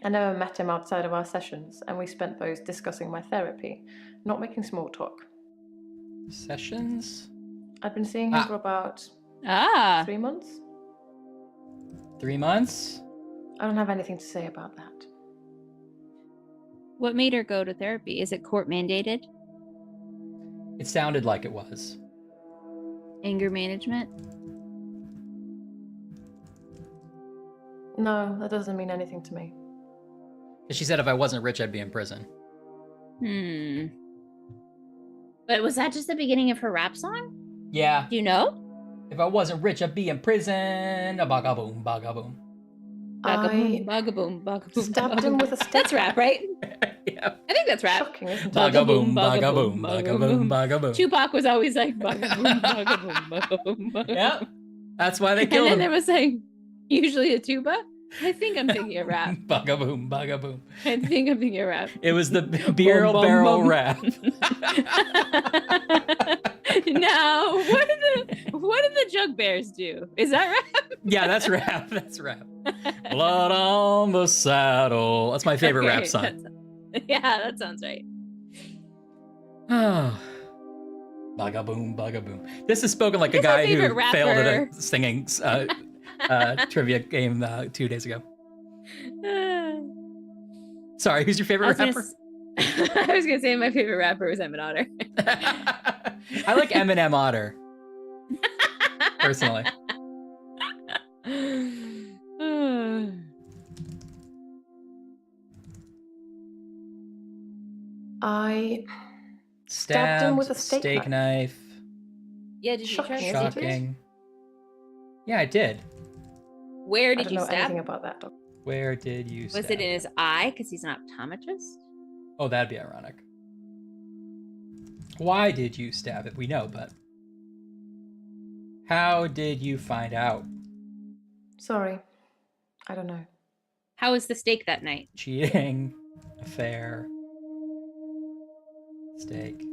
I never met him outside of our sessions, and we spent those discussing my therapy, not making small talk. Sessions? I'd been seeing him for about 3 months. 3 months? I don't have anything to say about that. What made her go to therapy? Is it court mandated? It sounded like it was. Anger management? No, that doesn't mean anything to me. She said if I wasn't rich, I'd be in prison. But was that just the beginning of her rap song? Yeah. Do you know? If I wasn't rich, I'd be in prison. A baga boom, baga boom. Bagaboom, bagaboom, bagaboom. Stabbed him with a stick. That's rap, right? Yeah. I think that's rap. Shocking, isn't it? Baga boom, baga boom, baga boom, baga boom. Tupac was always like bagaboom, bagaboom, bagaboom. Yeah. That's why they And killed then him. there was like usually a tuba. I think I'm thinking of rap. Baga boom, baga boom. I think I'm thinking of rap. It was the beer barrel rap. Now, what do the Jug Bears do? Is that rap? Yeah, that's rap. That's rap. Blood on the saddle. That's my favorite rap song. Yeah, that sounds right. Oh. Baga boom, baga boom. This is spoken like a Who's our guy who favorite failed at rapper? a singing trivia game 2 days ago. Sorry, who's your favorite rapper? I was gonna say my favorite rapper was Emmett Otter. I like Eminem Otter. Personally. I Stabbed him with a steak knife. Yeah, did you try to stab it? Shocking. Yeah, I did. Where I did don't you know stab? anything about that, Doctor. Where did you stab? Was it in his eye because he's an optometrist? Oh, that'd be ironic. Why did you stab it? We know, but how did you find out? Sorry. I don't know. How was the steak that night? Cheating, affair, steak.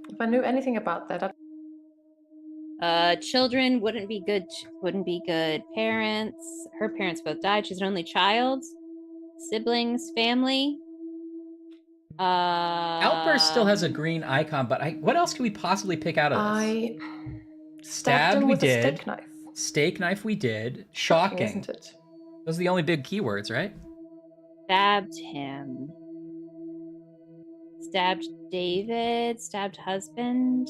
If I knew anything about that, Children wouldn't be good parents. Her parents both died. She's an only child. Siblings, family. Outburst still has a green icon, but what else can we possibly pick out of this? I Stabbed him we with a did. steak knife. Steak knife we did. Shocking. Isn't it? Those are the only big keywords, right? Stabbed him. Stabbed David. Stabbed husband.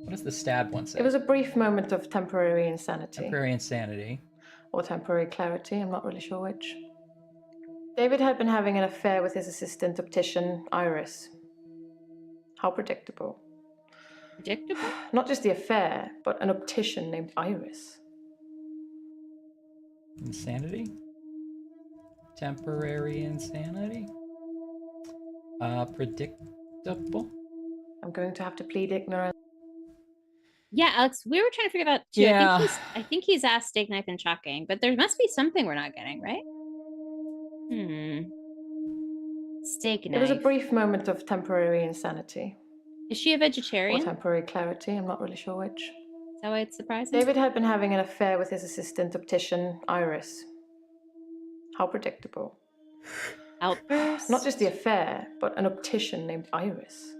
What does the stabbed one say? It was a brief moment of temporary insanity. Temporary insanity. Or temporary clarity, I'm not really sure which. David had been having an affair with his assistant optician, Iris. How predictable. Predictable? Not just the affair, but an optician named Iris. Insanity? Temporary insanity? Predictable? I'm going to have to plead ignorance. Yeah, Alex, we were trying to figure that too. Yeah. I think he's asked steak knife and shocking, but there must be something we're not getting, right? Steak knife. It was a brief moment of temporary insanity. Is she a vegetarian? Or temporary clarity, I'm not really sure which. Is that why it's surprising? David had been having an affair with his assistant optician, Iris. How predictable. Outburst? Not just the affair, but an optician named Iris.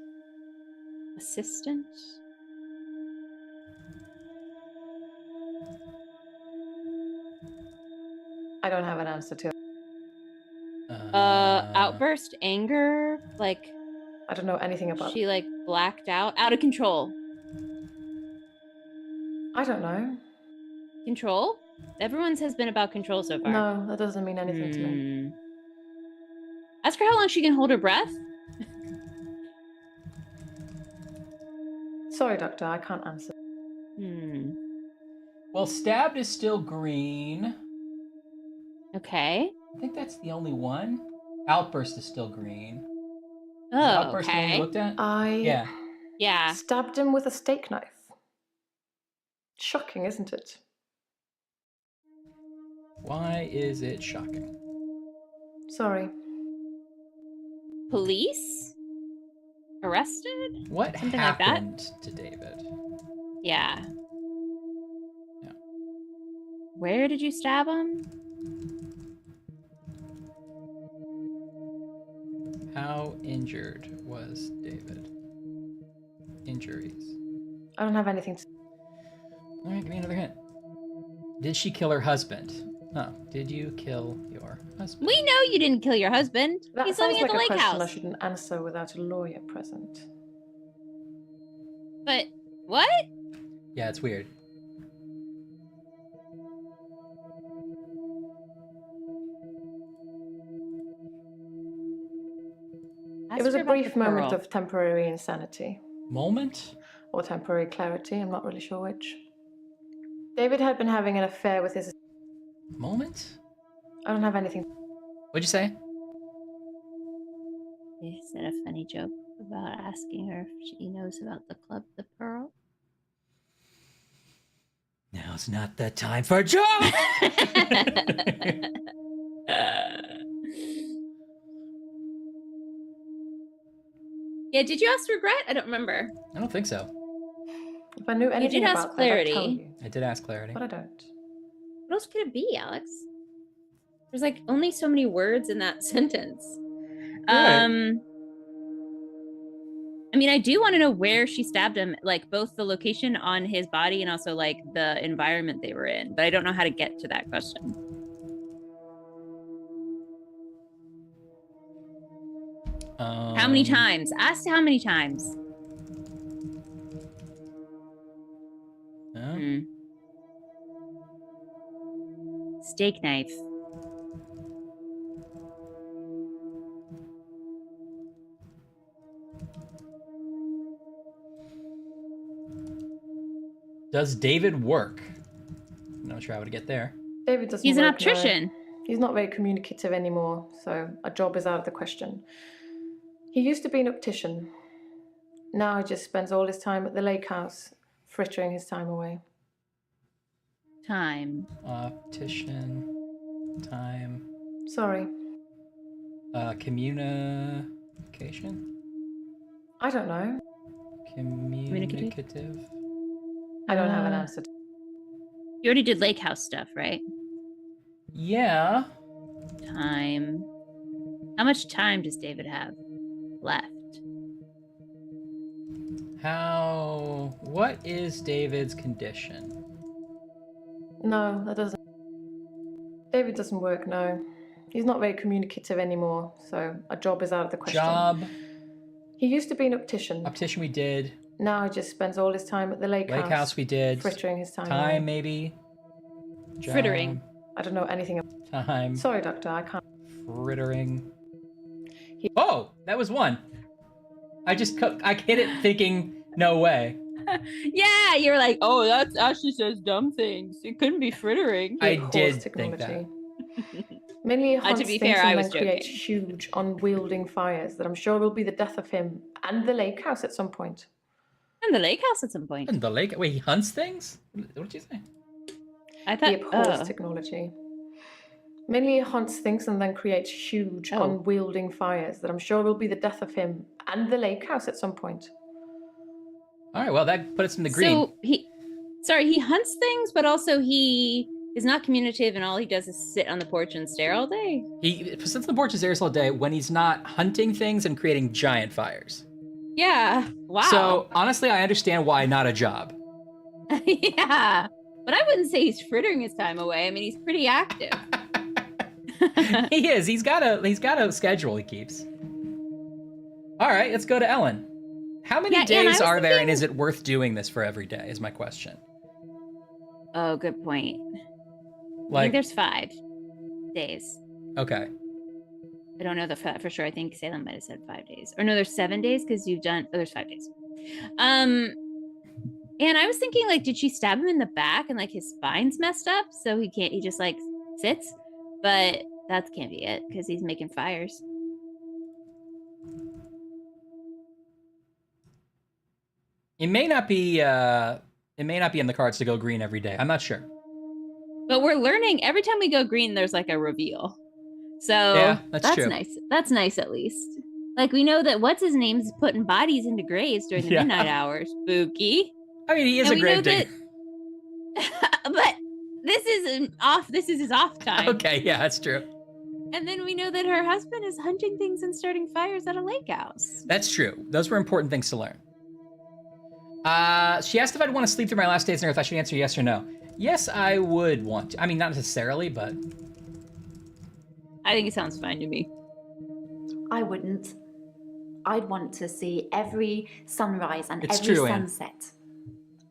Assistant? I don't have an answer to that. Outburst, anger, like I don't know anything about she like blacked out of control. I don't know. Control? Everyone's has been about control so far. No, that doesn't mean anything to me. Ask her how long she can hold her breath. Sorry, Doctor, I can't answer. Well, stabbed is still green. Okay. I think that's the only one. Outburst is still green. Oh, is outburst the one okay. you looked at? I Yeah. stabbed him with a steak knife. Shocking, isn't it? Why is it shocking? Sorry. Police? Arrested? What Something happened like that? to David? Yeah. Yeah. Where did you stab him? How injured was David? Injuries. I don't have anything to... All right, give me another hint. Did she kill her husband? Oh, did you kill your husband? We know you didn't kill your husband. That He's sounds living at like the a lake question I house. shouldn't answer without a lawyer present. But what? Yeah, it's weird. It was a brief moment of temporary insanity. Moment? Or temporary clarity, I'm not really sure which. David had been having an affair with his... Moment? I don't have anything... What'd you say? He said a funny joke about asking her if she knows about the club, the Pearl. Now's not the time for jokes! Yeah, did you ask regret? I don't remember. I don't think so. If I knew anything ask about that, I'd tell Clarity. you. I did ask Clarity. But I don't. What else could it be, Alex? There's like only so many words in that sentence. Right. I mean, I do want to know where she stabbed him, like both the location on his body and also like the environment they were in, but I don't know how to get to that question. How many times? Ask how many times. Steak knife. Does David work? I'm not sure how to get there. David doesn't He's an work, no. optician. He's not very communicative anymore, so a job is out of the question. He used to be an optician. Now he just spends all his time at the lake house, frittering his time away. Time. Optician. Time. Sorry. Communication? I don't know. Communicative? I don't have an answer. You already did lake house stuff, right? Yeah. Time. How much time does David have left? What is David's condition? No, that doesn't. David doesn't work, no. He's not very communicative anymore, so a job is out of the question. Job. He used to be an optician. Optician we did. Now he just spends all his time at the lake house. Lake house we did. Frittering his time. Time maybe. Job. Frittering. I don't know anything about. Time. Sorry, Doctor, I can't. Frittering. Oh, that was one. I hit it thinking, no way. Yeah, you're like, oh, that's Ashley says dumb things. It couldn't be frittering. I did think that. Mainly hunts to be things fair, I and was then creates huge, unwielding fires that I'm sure will be the death of him and the lake house at some point. And the lake house at some point. And the lake? Wait, he hunts things? What did you say? I thought. He abhors technology. Mainly he hunts things and then creates huge, unwielding fires that I'm sure will be the death of him and the lake house at some point. All right, well, that put us in the green. So he hunts things, but also he is not communicative, and all he does is sit on the porch and stare all day. He sits on the porch and stares all day when he's not hunting things and creating giant fires. Yeah. Wow. So honestly, I understand why not a job. Yeah, but I wouldn't say he's frittering his time away. I mean, he's pretty active. He is. He's got a schedule he keeps. All right, let's go to Ellen. How many days are there, and is it worth doing this for every day? Is my question. Oh, good point. I think Like, there's 5 days. okay. I don't know for sure. I think Salem might have said 5 days. Or no, there's 7 days because you've done. Oh, there's 5 days. And I was thinking, like, did she stab him in the back and like his spine's messed up, so he just like sits? But that can't be it because he's making fires. It may not be in the cards to go green every day. I'm not sure. But we're learning every time we go green, there's like a reveal. So yeah, that's true. Nice. That's nice at least. Like we know that what's his name's putting bodies into graves during the midnight hours. Spooky. I mean, he is a grave digger. But this is his off time. Okay, yeah, that's true. And then we know that her husband is hunting things and starting fires at a lake house. That's true. Those were important things to learn. She asked if I'd want to sleep through my last days on Earth. I should answer yes or no. Yes, I would want to. I mean, not necessarily, but... I think it sounds fine to me. I wouldn't. I'd want to see every sunrise and every sunset.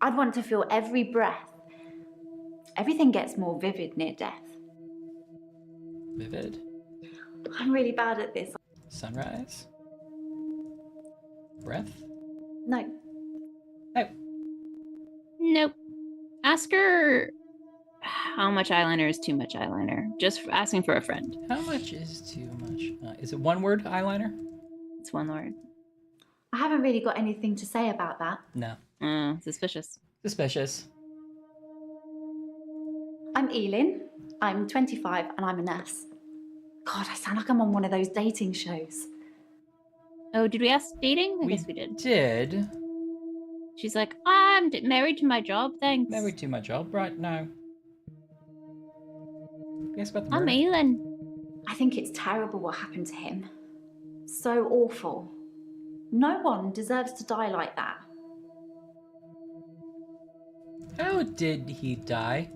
I'd want to feel every breath. Everything gets more vivid near death. Vivid? I'm really bad at this. Sunrise? Breath? No. No. Nope. Ask her how much eyeliner is too much eyeliner. Just asking for a friend. How much is too much? Is it one word eyeliner? It's one word. I haven't really got anything to say about that. No. Suspicious. Suspicious. I'm Elin. I'm 25 and I'm a nurse. God, I sound like I'm on one of those dating shows. Oh, did we ask dating? I guess we did. She's like, I'm married to my job, thanks. Married to my job, right? No. Guess about the I'm murder? Elin. I think it's terrible what happened to him. So awful. No one deserves to die like that. How did he die?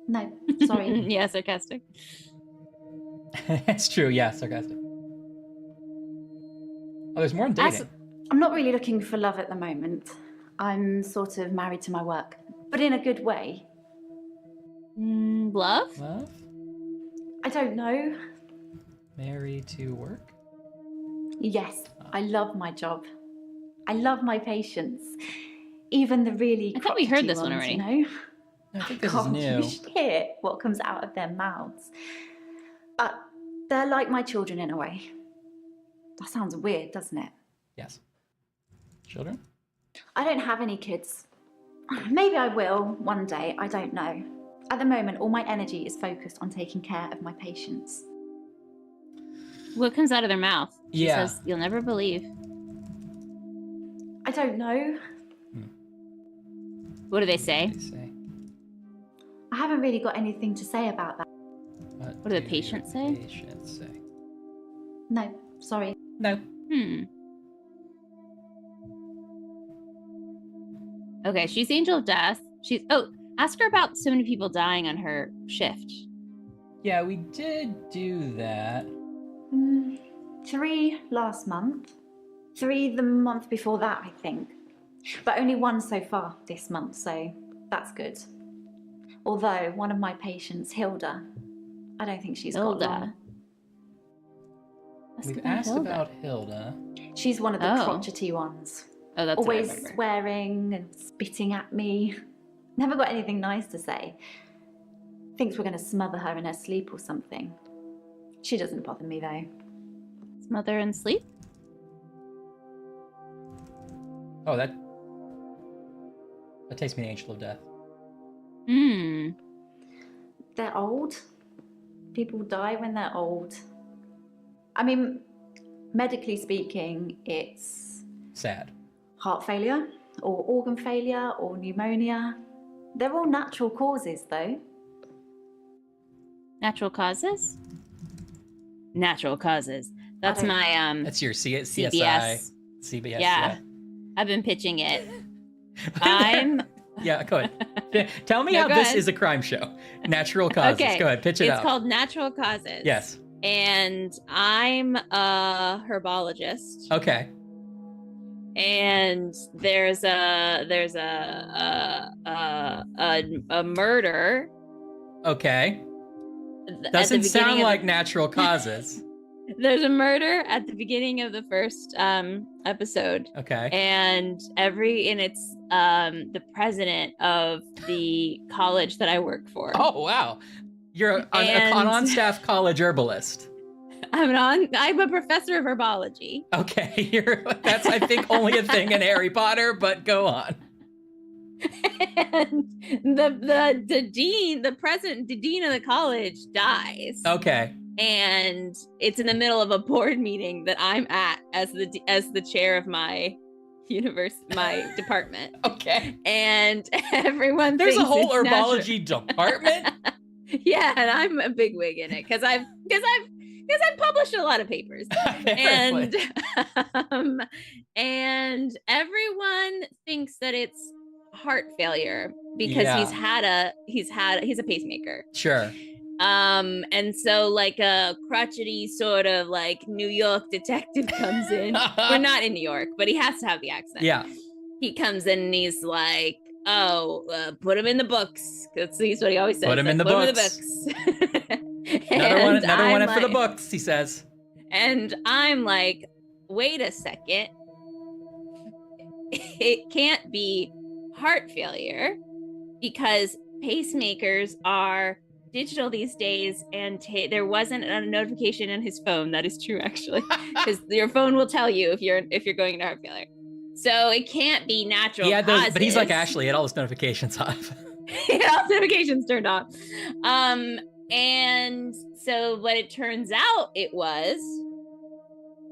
No, sorry. Yeah, sarcastic. It's true, yeah, sarcastic. Oh, there's more in dating. I'm not really looking for love at the moment. I'm sort of married to my work, but in a good way. Love? Love? I don't know. Married to work? Yes, I love my job. I love my patients. Even the really I thought we heard this one ones, already. you know? I think this is God, new. you should hear what comes out of their mouths. But they're like my children in a way. That sounds weird, doesn't it? Yes. Children? I don't have any kids. Maybe I will one day, I don't know. At the moment, all my energy is focused on taking care of my patients. What comes out of their mouth? She Yeah. says, you'll never believe. I don't know. What do they say? I haven't really got anything to say about that. What do the patients say? Patients say. No, sorry. No. Okay, she's Angel of Death. Ask her about so many people dying on her shift. Yeah, we did do that. 3 last month. 3 the month before that, I think. But only 1 so far this month, so that's good. Although one of my patients, Hilda, I don't think she's got long. We've asked about Hilda. She's one of the crotchety ones. Oh, that's always what I remember. swearing and spitting at me. Never got anything nice to say. Thinks we're going to smother her in her sleep or something. She doesn't bother me though. Smother and sleep? Oh, that takes me to Angel of Death. They're old. People die when they're old. I mean, medically speaking, it's sad. Heart failure or organ failure or pneumonia. They're all natural causes though. Natural causes? Natural causes. That's my That's your CSI. CBS. Yeah. I've been pitching it. I'm Yeah, go ahead. Tell me how go this ahead. is a crime show. Natural causes. Okay. Go ahead, pitch it out. It's called Natural Causes. Yes. And I'm a herbologist. Okay. And there's a murder. Okay. Doesn't sound beginning like natural causes. There's a murder at the beginning of the first episode. Okay. And it's the president of the college that I work for. Oh wow. You're an on-staff college herbalist. I'm a professor of herbology. Okay, that's I think only a thing in Harry Potter, but go on. And the dean of the college dies. Okay. And it's in the middle of a board meeting that I'm at as the chair of my my department. Okay. And everyone There's a thinks whole it's herbology department. Yeah, and I'm a big wig in it because I've published a lot of papers. And everyone thinks that it's heart failure because he's a pacemaker. Sure. And so like a crotchety sort of like New York detective comes in. We're not in New York, but he has to have the accent. Yeah. He comes in and he's like, put him in the books. That's what he always says. Put him in the books. Another one for the books, he says. And I'm like, wait a second. It can't be heart failure because pacemakers are digital these days, and there wasn't a notification in his phone. That is true, actually, because your phone will tell you if you're going into heart failure. So it can't be natural. Yeah, causes. But he's like Ashley, had all his notifications off. All notifications turned off. And so what it turns out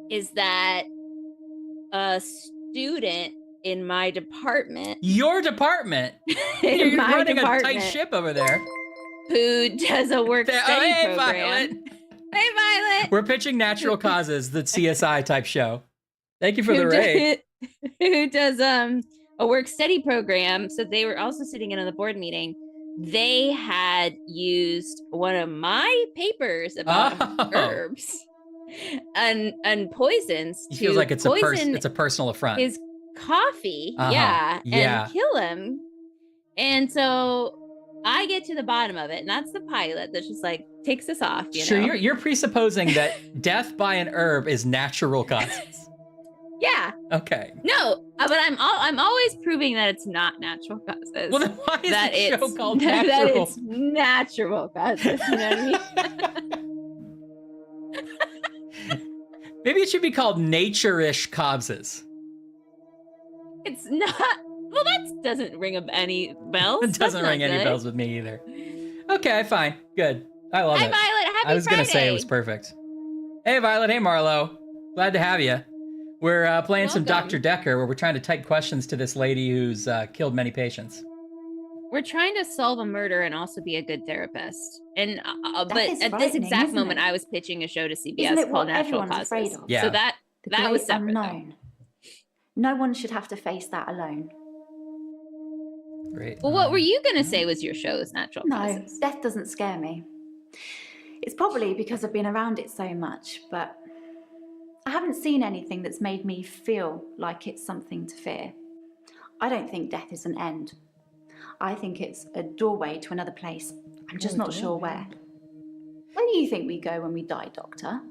is that a student in my department. Your department? You're running a tight ship over there. Who does a work study program. Violet. Hey, Violet. We're pitching Natural Causes, the CSI type show. Thank you for the raid. Who does a work study program. So they were also sitting in on the board meeting. They had used one of my papers about herbs and poisons. He feels like it's a personal affront. His coffee, and kill him. And so I get to the bottom of it, and that's the pilot that's just like takes us off. You know? You're presupposing that death by an herb is natural causes. Yeah. Okay. No, but I'm always proving that it's not natural causes. Well, then why is the show called Natural? That it's natural causes. You know what I mean? Maybe it should be called Nature-ish causes. It's not. Well, that doesn't ring any bells. It doesn't ring any bells with me either. Okay, fine. Good. I love it. Hi, Violet. Happy I was going to say Friday. it was perfect. Hey, Violet. Hey, Marlo. Glad to have you. We're playing some Dr. Dekker, where we're trying to type questions to this lady who's killed many patients. We're trying to solve a murder and also be a good therapist. And but at this frightening, exact isn't moment, it? I was pitching a show to CBS Isn't it called what Natural everyone's Causes. afraid of? Yeah. So that was separate. Unknown. No one should have to face that alone. Great. Well, what were you going to say was your show's Natural No, Causes? death doesn't scare me. It's probably because I've been around it so much, but I haven't seen anything that's made me feel like it's something to fear. I don't think death is an end. I think it's a doorway to another place. I'm just not sure where. Where do you think we go when we die, Doctor?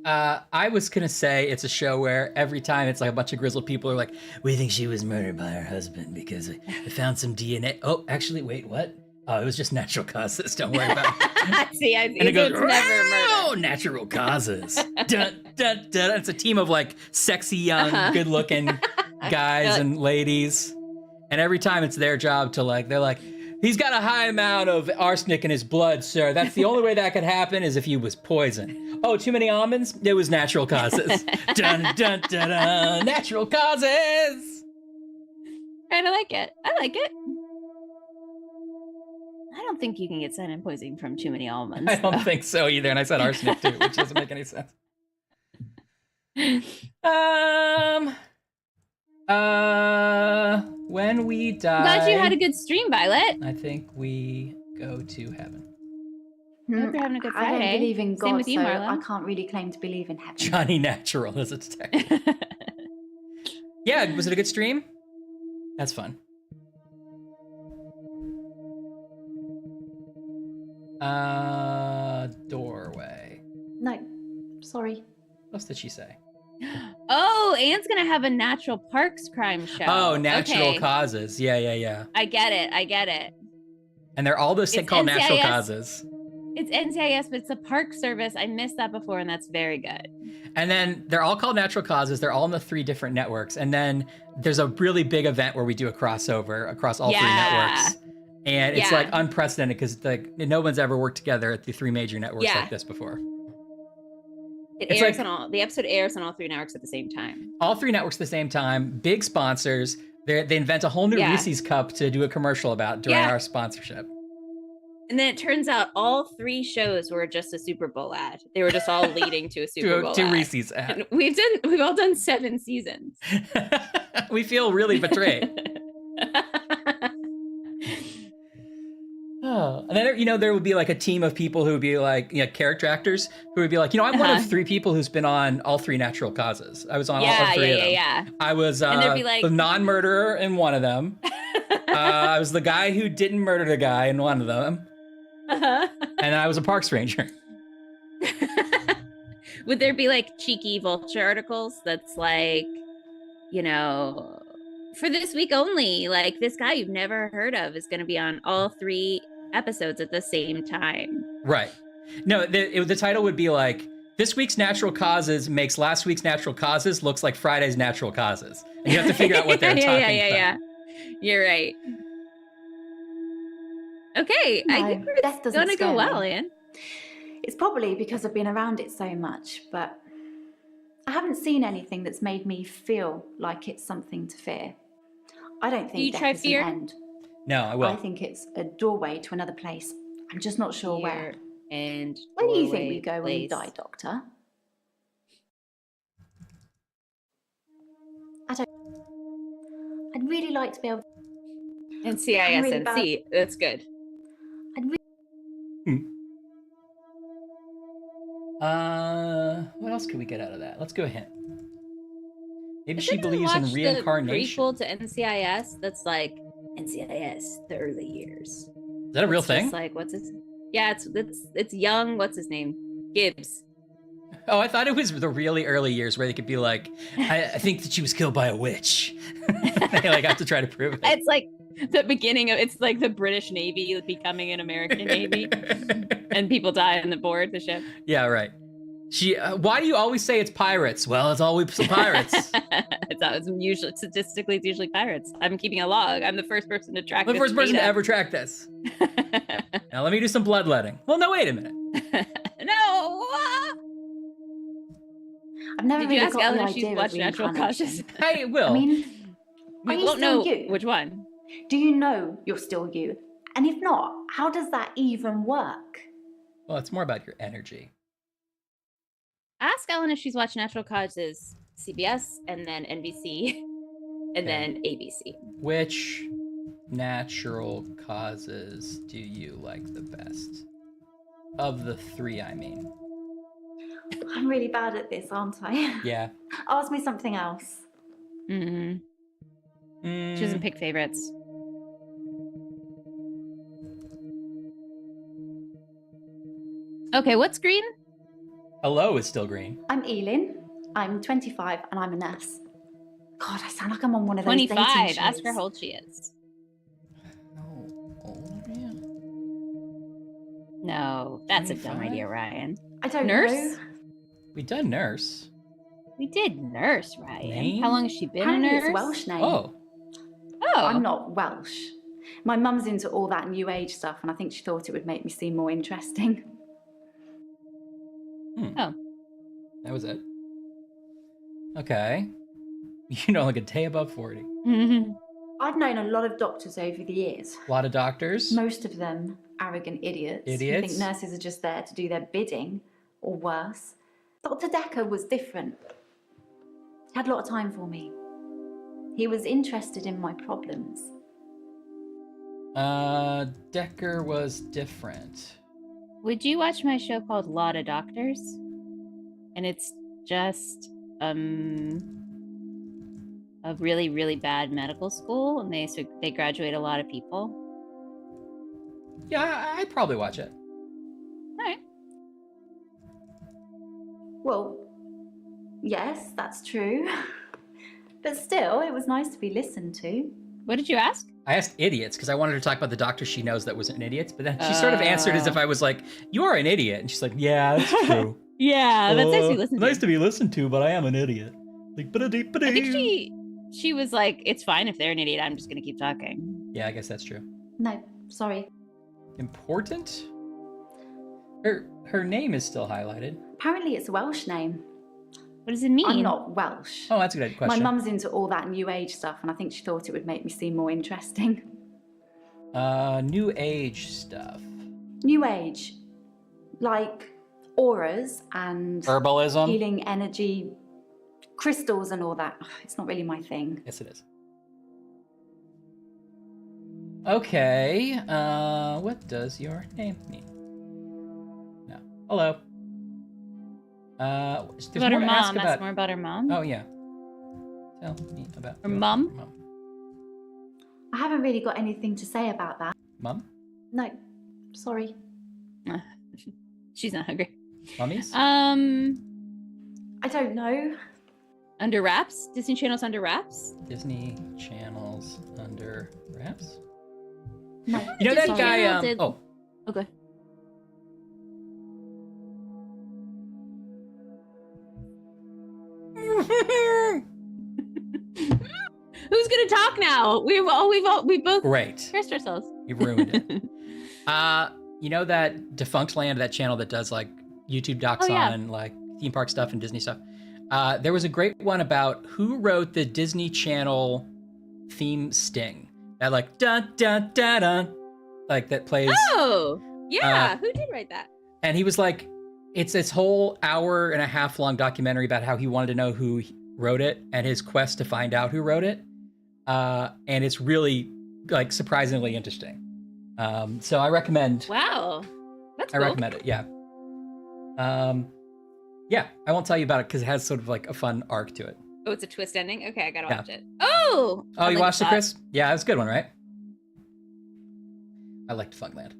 I was going to say it's a show where every time it's like a bunch of grizzled people are like, we think she was murdered by her husband because we found some DNA. Oh, actually, wait, what? Oh, it was just natural causes. Don't worry about it. I see. And it goes, it's never murder. Oh, natural causes. Dun, dun, dun. It's a team of like sexy, young, good-looking guys and ladies. And every time it's their job to like, they're like, he's got a high amount of arsenic in his blood, sir. That's the only way that could happen is if he was poisoned. Oh, too many almonds? It was natural causes. Dun, dun, dun, dun. Natural causes. And I like it. I don't think you can get cyanide poisoning from too many almonds. I don't think so either. And I said arsenic too, which doesn't make any sense. When we die. Glad you had a good stream, Violet. I think we go to heaven. I hope you're having a good I Friday. don't believe in God, Same with you, so Marlo. I can't really claim to believe in heaven. Johnny Natural as a detective. Yeah, was it a good stream? That's fun. Doorway. No, sorry. What else did she say? Oh, Anne's gonna have a natural parks crime show. Oh, natural Okay. causes. Yeah. I get it. And they're all the same It's called natural NCIS. causes. It's NCIS, but it's a park service. I missed that before, and that's very good. And then they're all called natural causes. They're all in the 3 different networks. And then there's a really big event where we do a crossover across all 3 networks. And it's like unprecedented because like no one's ever worked together at the 3 major networks like this before. It airs on the episode airs on all 3 networks at the same time. All 3 networks at the same time. Big sponsors. They invent a whole new Reese's cup to do a commercial about during our sponsorship. And then it turns out all 3 shows were just a Super Bowl ad. They were just all leading to a Super Bowl to ad. Reese's ad. And we've all done 7 seasons. We feel really betrayed. Oh, and then there would be like a team of people who would be like character actors who would be like, I'm one of 3 people who's been on all 3 natural causes. I was on all 3 of them. Yeah. I was the non-murderer in one of them. I was the guy who didn't murder the guy in one of them. And I was a parks ranger. Would there be like cheeky vulture articles that's like, for this week only, like this guy you've never heard of is going to be on all 3 episodes at the same time? Right. No, the title would be like, this week's natural causes makes last week's natural causes looks like Friday's natural causes. And you have to figure out what they're talking about. Yeah. You're right. Okay, I think it's gonna go well, Anne. It's probably because I've been around it so much, but I haven't seen anything that's made me feel like it's something to fear. I don't think death is an end. No, I will. I think it's a doorway to another place. I'm just not sure where. And where do you think we go when we die, Doctor? I'd really like to be able to... NCISNC, that's good. What else could we get out of that? Let's go a hint. Maybe Has she anyone believes in watched reincarnation. The prequel to NCIS that's like NCIS, the early years. Is that a real thing? Just like what's his? Yeah, it's young. What's his name? Gibbs. Oh, I thought it was the really early years where they could be like, I think that she was killed by a witch. They like have to try to prove it. It's like the beginning of it's like the British Navy becoming an American Navy, and people die on the ship. Yeah, right. Why do you always say it's pirates? Well, it's always pirates. It's usually statistically it's usually pirates. I'm keeping a log. I'm the first person to track. I'm the first person to ever track this. Now let me do some bloodletting. Well, no, wait a minute. No. I've never Did you really ask got Ellen the if she's idea watched of Natural Causes? reincarnation. I will. I mean, we are you won't still know you? which one. Do you know you're still you? And if not, how does that even work? Well, it's more about your energy. Ask Ellen if she's watched Natural Causes, CBS, and then NBC, and then ABC. Which natural causes do you like the best? Of the 3, I mean. I'm really bad at this, aren't I? Yeah. Ask me something else. She doesn't pick favorites. Okay, what's green? Hello is still green. I'm Elin. I'm 25 and I'm a nurse. God, I sound like I'm on one of those dating 25. shows. Ask her how old she is. No, that's 25? a dumb idea, Ryan. I don't Nurse? know. We done nurse. We did nurse, Ryan. Name? How long has she been Apparently a nurse? it's a Welsh name. Oh. I'm not Welsh. My mum's into all that new age stuff and I think she thought it would make me seem more interesting. Oh. That was it. Okay. You know, like a day above 40. I've known a lot of doctors over the years. A lot of doctors. Most of them arrogant idiots. Who Idiots? think nurses are just there to do their bidding, or worse. Dr. Dekker was different. He had a lot of time for me. He was interested in my problems. Dekker was different. Would you watch my show called Lot of Doctors? And it's just a really, really bad medical school, and they graduate a lot of people. Yeah, I'd probably watch it. All right. Well, Yes, that's true. But still, it was nice to be listened to. What did you ask? I asked idiots because I wanted her to talk about the doctor she knows that was an idiot, but then she sort of answered as if I was like, "You are an idiot," and she's like, "Yeah, that's true." Yeah, that's nice to be listened to. Nice to be listened to, but I am an idiot. Like, I think she was like, "It's fine if they're an idiot. I'm just gonna keep talking." Yeah, I guess that's true. No, sorry. Important? Her name is still highlighted. Apparently it's a Welsh name. What does it mean? I'm not Welsh. Oh, that's a good question. My mum's into all that New Age stuff, and I think she thought it would make me seem more interesting. New Age stuff. New Age, like auras and Herbalism? healing energy, crystals and all that. It's not really my thing. Yes, it is. Okay, what does your name mean? No. Hello. There's About her more to ask mom. Ask more about her mom. Oh, yeah. Tell me about her mom. I haven't really got anything to say about that. Mum? No, sorry. She's not hungry. Mummies? I don't know. Under wraps? Disney Channel's under wraps? Disney Channel's under wraps? No. You know that guy, Oh, okay. Who's gonna talk now? We both Great. cursed ourselves. You ruined it. You know that Defunct Land, that channel that does like YouTube docs on like theme park stuff and Disney stuff. There was a great one about who wrote the Disney Channel theme sting. That like dun dun dun dun, like that plays. Oh, yeah. Who did write that? And he was like, it's this whole hour and a half long documentary about how he wanted to know who wrote it and his quest to find out who wrote it. And it's really like surprisingly interesting. So I recommend. Wow, that's I cool. recommend it. Yeah. Yeah, I won't tell you about it because it has sort of like a fun arc to it. Oh, it's a twist ending? Okay, I gotta Yeah. watch it. Oh! Oh, you watched it, Chris? Yeah, it was a good one, right? I liked Funkland.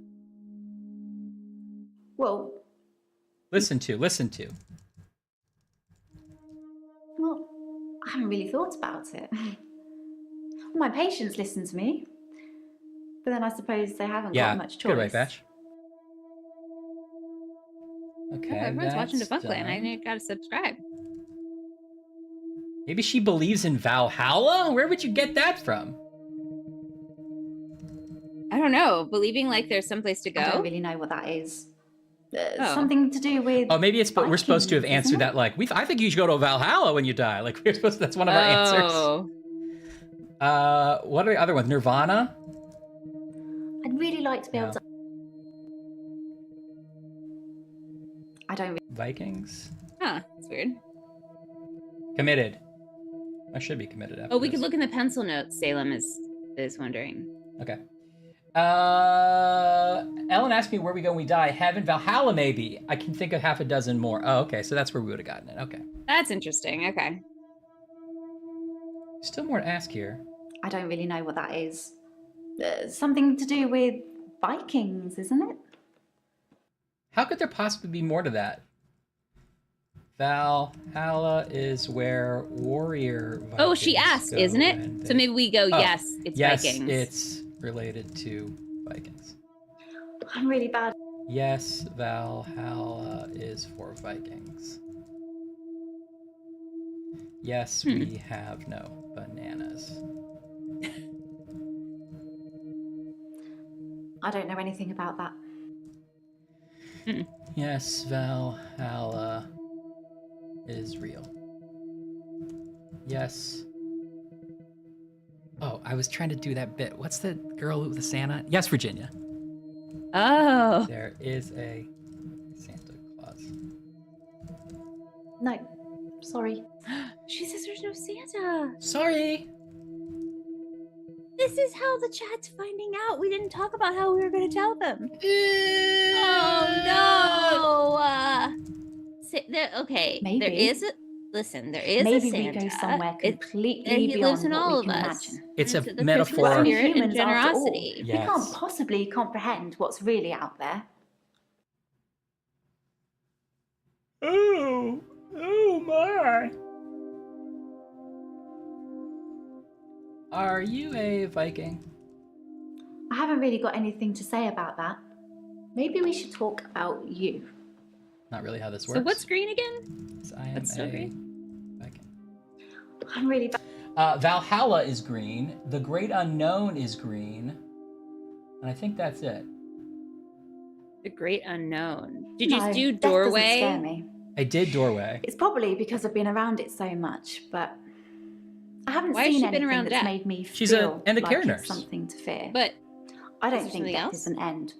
Well, Listen to. well, I haven't really thought about it. My patients listen to me, but then I suppose they haven't Yeah, got much choice. good right, Batch. Okay, Yeah, everyone's watching that's Defunctland. done. I gotta subscribe. Maybe she believes in Valhalla? Where would you get that from? I don't know. Believing like there's someplace to go. I don't really know what that is. Oh. Something to do with. Oh, maybe it's. But we're supposed to have Vikings, answered isn't that like I think you should go to Valhalla when you die. Like we're supposed. That's one of our answers. What are the other ones? Nirvana. I'd really like to be able No. to. I don't. Vikings. Huh, that's weird. Committed. I should be committed after Oh, we this. could look in the pencil notes. Salem is wondering. Okay. Ellen asked me where we go when we die. Heaven, Valhalla, maybe. I can think of half a dozen more. Oh, okay. So that's where we would have gotten it. Okay. That's interesting. Okay. Still more to ask here. I don't really know what that is. Something to do with Vikings, isn't it? How could there possibly be more to that? Valhalla is where warrior Vikings Oh, she asked, go isn't it? when So they- maybe we go, Oh, yes, it's yes, Vikings. it's related to Vikings. I'm really bad. Yes, Valhalla is for Vikings. Yes, we have no bananas. I don't know anything about that. Yes, Valhalla is real. Yes. Oh, I was trying to do that bit. What's the girl with the Santa? Yes, Virginia. Oh. There is a Santa Claus. No, sorry. She says there's no Santa. Sorry. This is how the chat's finding out. We didn't talk about how we were going to tell them. Oh no. Okay. Maybe. There is a listen. There is Maybe a Santa. we go somewhere completely he beyond lives in what all we of can us. imagine. It's a the metaphor. Christmas spirit and Humans, after all. generosity. We can't possibly comprehend what's really out there. Oh my. are you a Viking? I haven't really got anything to say about that. Maybe we should talk about you. Not really how this works. So what's green again? I am What's still a green? Viking. I'm really bad. Valhalla is green. The Great Unknown is green. And I think that's it. The Great Unknown. Did you No, do death doesn't Doorway? scare me. I did Doorway. It's probably because I've been around it so much, but I haven't Why has seen she been anything around that's death? made me She's an feel end of like care it's nurse. something to fear. But I is don't there think something death else? is an end.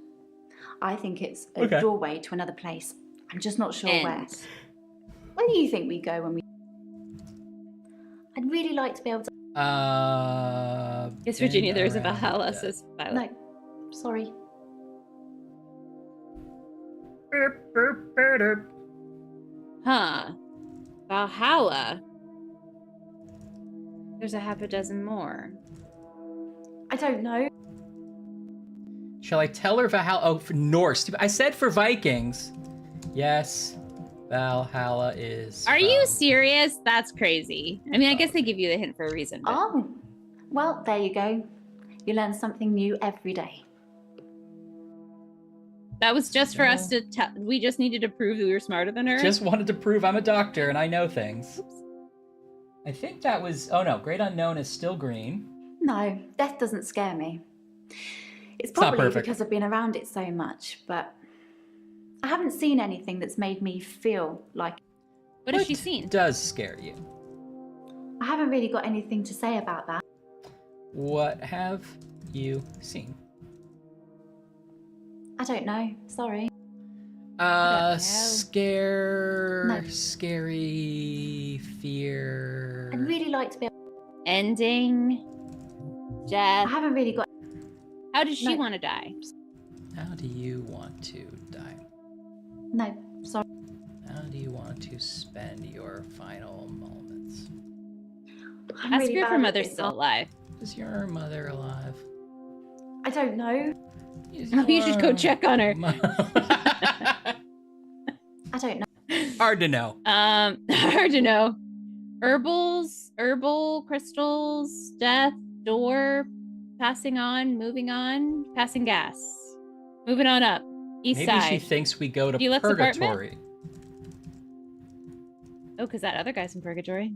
I think it's a Okay. doorway to another place. I'm just not sure where. End. Where do you think we go when we... I'd really like to be able to... Yes, Virginia, there's a around Valhalla, death. says Violet. No, sorry. Huh. Valhalla. There's a half a dozen more. I don't know. Shall I tell her Valhalla? Oh, for Norse. I said for Vikings. Yes, Valhalla is. Are you serious? That's crazy. I mean, I guess they give you the hint for a reason. But... Oh, well, there you go. You learn something new every day. That was just for us to tell. We just needed to prove that we were smarter than her. Just wanted to prove I'm a doctor and I know things. Oops. I think that was. Oh no, Great Unknown is still green. No, death doesn't scare me. It's not probably perfect. because I've been around it so much, but I haven't seen anything that's made me feel like... What has she seen? Does scare you? I haven't really got anything to say about that. What have you seen? I don't know. Sorry. Scary, fear. I'd really like to be... Ending. Death. I haven't really got... How does she want to die? How do you want to die? No, sorry. How do you want to spend your final moments? Ask her if her mother's still alive. Is your mother alive? I don't know. Oh, you should go check on her. I don't know. Hard to know. Hard to know. Herbal crystals, death, door, passing on, moving on, passing gas. Moving on up. East Maybe side. she thinks we go to Felix purgatory. Oh, because that other guy's in purgatory.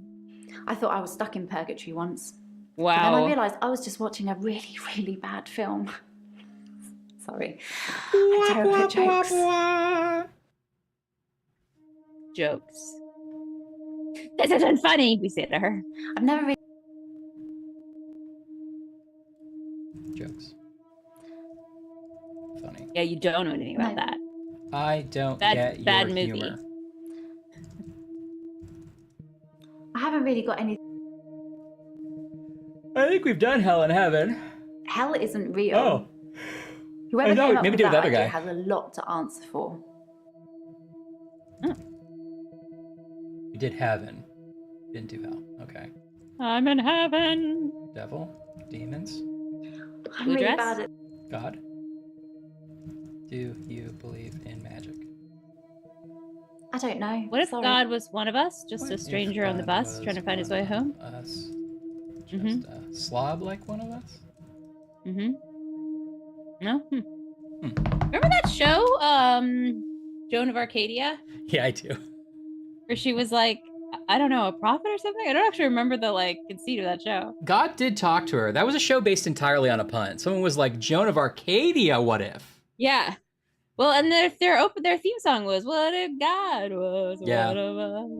I thought I was stuck in purgatory once. Wow. And then I realised I was just watching a really, really bad film. Sorry. I'm terrible at jokes. Jokes. This isn't funny, we say to her. I've never really... Jokes. Funny. Yeah, you don't know anything about that. I don't That's get bad your movie. humor. I haven't really got any... I think we've done Hell and Heaven. Hell isn't real. Oh. Whoever I know, came up maybe with do the that other idea guy. has a lot to answer for. We did Heaven. Didn't do Hell. Okay. I'm in heaven. Devil. Demons. I'm Blue really dress? bad at... God. Do you believe in magic? I don't know. What if Sorry. God was one of us, just What a if stranger on the God bus was trying to find his way one home? of Us. Just a slob like one of us? Mm-hmm. No? Remember that show, Joan of Arcadia? Yeah, I do. Where she was like, I don't know, a prophet or something? I don't actually remember the conceit of that show. God did talk to her. That was a show based entirely on a pun. Someone was like, Joan of Arcadia, what if? Yeah. Well, and their theme song was "What If God Was Yeah. One of Us."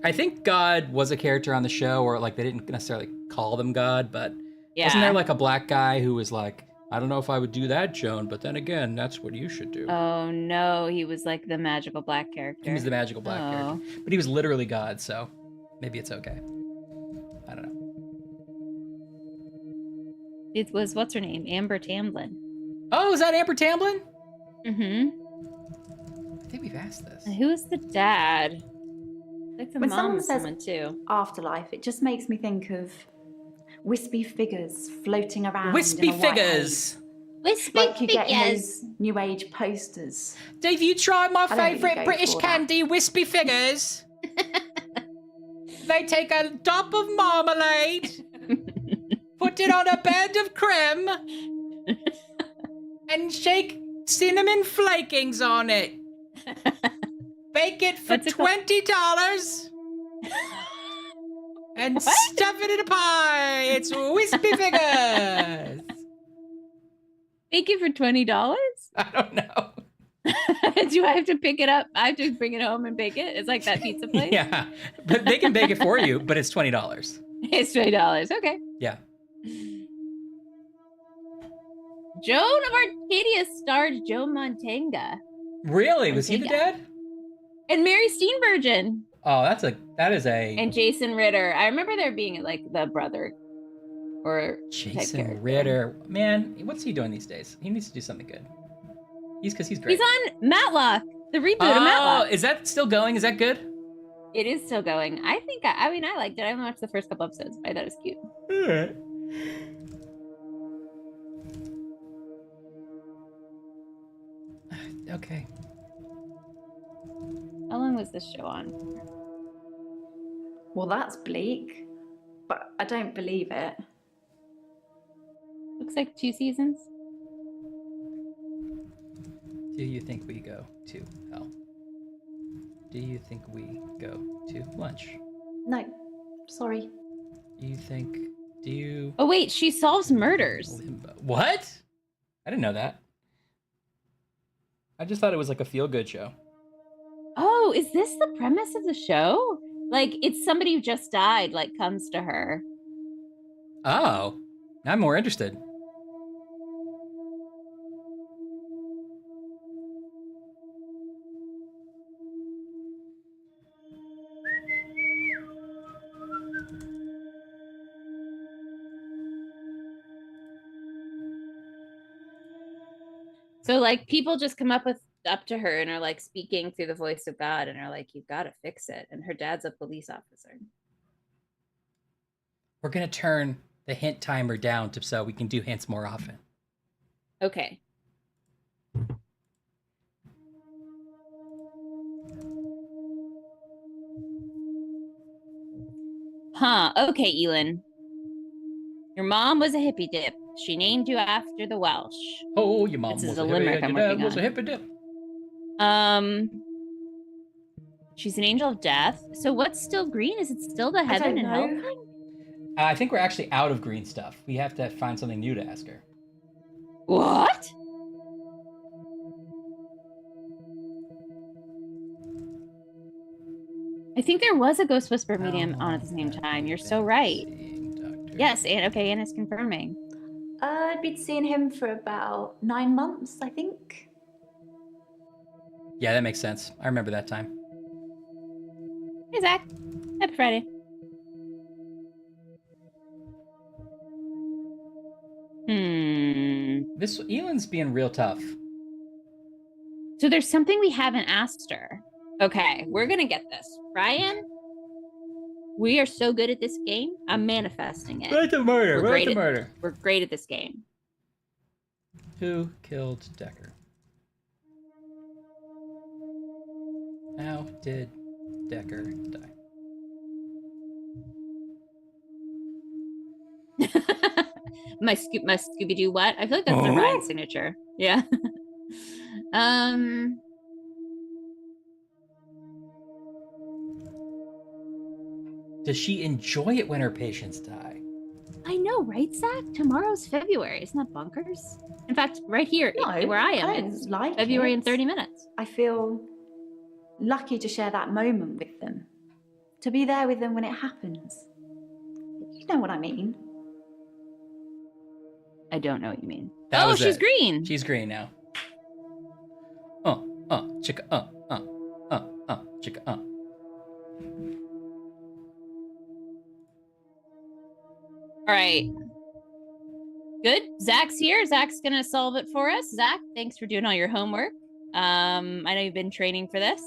I think God was a character on the show, or they didn't necessarily call them God, but Yeah. wasn't there a black guy who was like, I don't know if I would do that, Joan, but then again, that's what you should do. Oh no, he was like the magical black character. He was the magical black character. But he was literally God, so maybe it's okay. I don't know. It was, what's her name? Amber Tamblyn. Oh, is that Amber Tamblyn? Mm-hmm. I think we've asked this. And who is the dad? Like the When mom someone was says someone too. afterlife, it just makes me think of wispy figures floating around. Wispy in a white figures. haze. Wispy Like you get in figures. those New Age posters. Dave, you tried my I don't really favourite go British for that. candy, Wispy Figures? They take a dop of marmalade, put put it on a bed of creme and shake cinnamon flakings on it. Bake it for $20 and stuff it in a pie. It's wispy fingers. Bake it for $20? I don't know. Do I have to pick it up? I have to bring it home and bake it? It's like that pizza place? Yeah, but they can bake it for you, but it's $20. It's $20. Okay. Yeah. Joan of Arcadia starred Joe Montaigne. Really? Was he the dad? And Mary Steenburgen. Oh, that is a... And Jason Ritter. I remember there being like the brother or Jason Ritter. Man, what's he doing these days? He needs to do something good. Because he's great. He's on Matlock, the reboot of Matlock. Is that still going? Is that good? It is still going. I think, I mean, I liked it. I only watched the first couple episodes. I thought it was cute. All right. Okay. How long was this show on? Well, that's bleak, but I don't believe it. Looks like 2 seasons. Do you think we go to hell? Do you think we go to lunch? No, sorry. Do you... Oh, wait, she solves murders. What? I didn't know that. I just thought it was like a feel-good show. Oh, is this the premise of the show? Like, it's somebody who just died, like, comes to her. Oh, I'm more interested. So, like, people just come up to her and are like speaking through the voice of God and are like, "You've got to fix it." And her dad's a police officer. We're gonna turn the hint timer down so we can do hints more often. Okay. Huh. Okay, Elin. Your mom was a hippie dip. She named you after the Welsh. Oh, your mom was was a a limerick I'm working was a on. hippie dip. She's an angel of death. So what's still green? Is it still the heaven and hell thing? I think we're actually out of green stuff. We have to find something new to ask her. What? I think there was a Ghost Whisperer medium on at the same time. You're so right. Yes, and okay, Anna's confirming. I'd been seeing him for about 9 months, I think. Yeah, that makes sense. I remember that time. Hey, Zach. Happy Friday. This Elin's being real tough. So there's something we haven't asked her. Okay, we're gonna get this. Ryan, we are so good at this game. I'm manifesting it. Right to murder. Right to murder. We're great at this game. Who killed Dekker? How did Dekker die? my Scooby-Doo what? I feel like that's the Ryan signature. Yeah. Does she enjoy it when her patients die? I know, right, Zach? Tomorrow's February. Isn't that bonkers? In fact, right here, where I am, it's like February it. in 30 minutes. I feel lucky to share that moment with them. To be there with them when it happens. You know what I mean? I don't know what you mean. That was she's it. green. She's green now. Chicka, chicka, All right. Good. Zach's here. Zach's gonna solve it for us. Zach, thanks for doing all your homework. I know you've been training for this.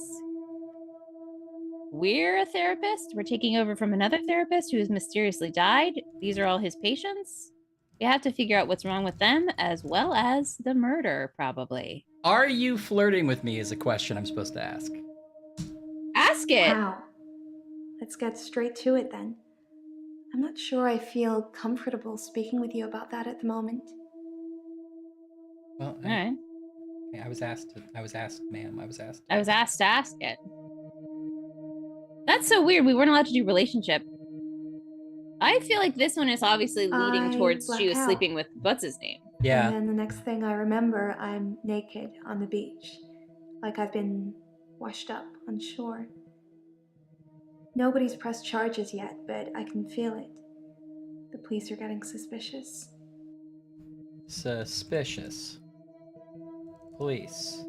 We're a therapist. We're taking over from another therapist who has mysteriously died. These are all his patients. We have to figure out what's wrong with them, as well as the murder, probably. Are you flirting with me is a question I'm supposed to ask. Ask it. Wow. Let's get straight to it then. I'm not sure I feel comfortable speaking with you about that at the moment. Well, Alright. I was asked, ma'am. I was asked to ask it. That's so weird. We weren't allowed to do relationship. I feel like this one is obviously leading towards she was sleeping with what's his name. Yeah. And then the next thing I remember, I'm naked on the beach, like I've been washed up on shore. Nobody's pressed charges yet, but I can feel it. The police are getting suspicious. Suspicious. Police.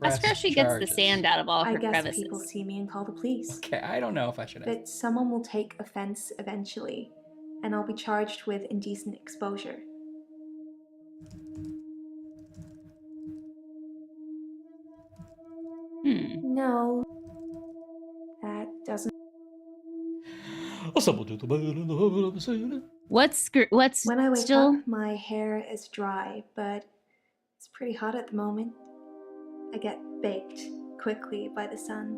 That's where she gets the sand out of all her I guess crevices. people see me and call the police. Okay, I don't know if I should. But someone will take offense eventually, and I'll be charged with indecent exposure. No, that doesn't. What's when I wake still? up, my hair is dry, but it's pretty hot at the moment. I get baked quickly by the sun.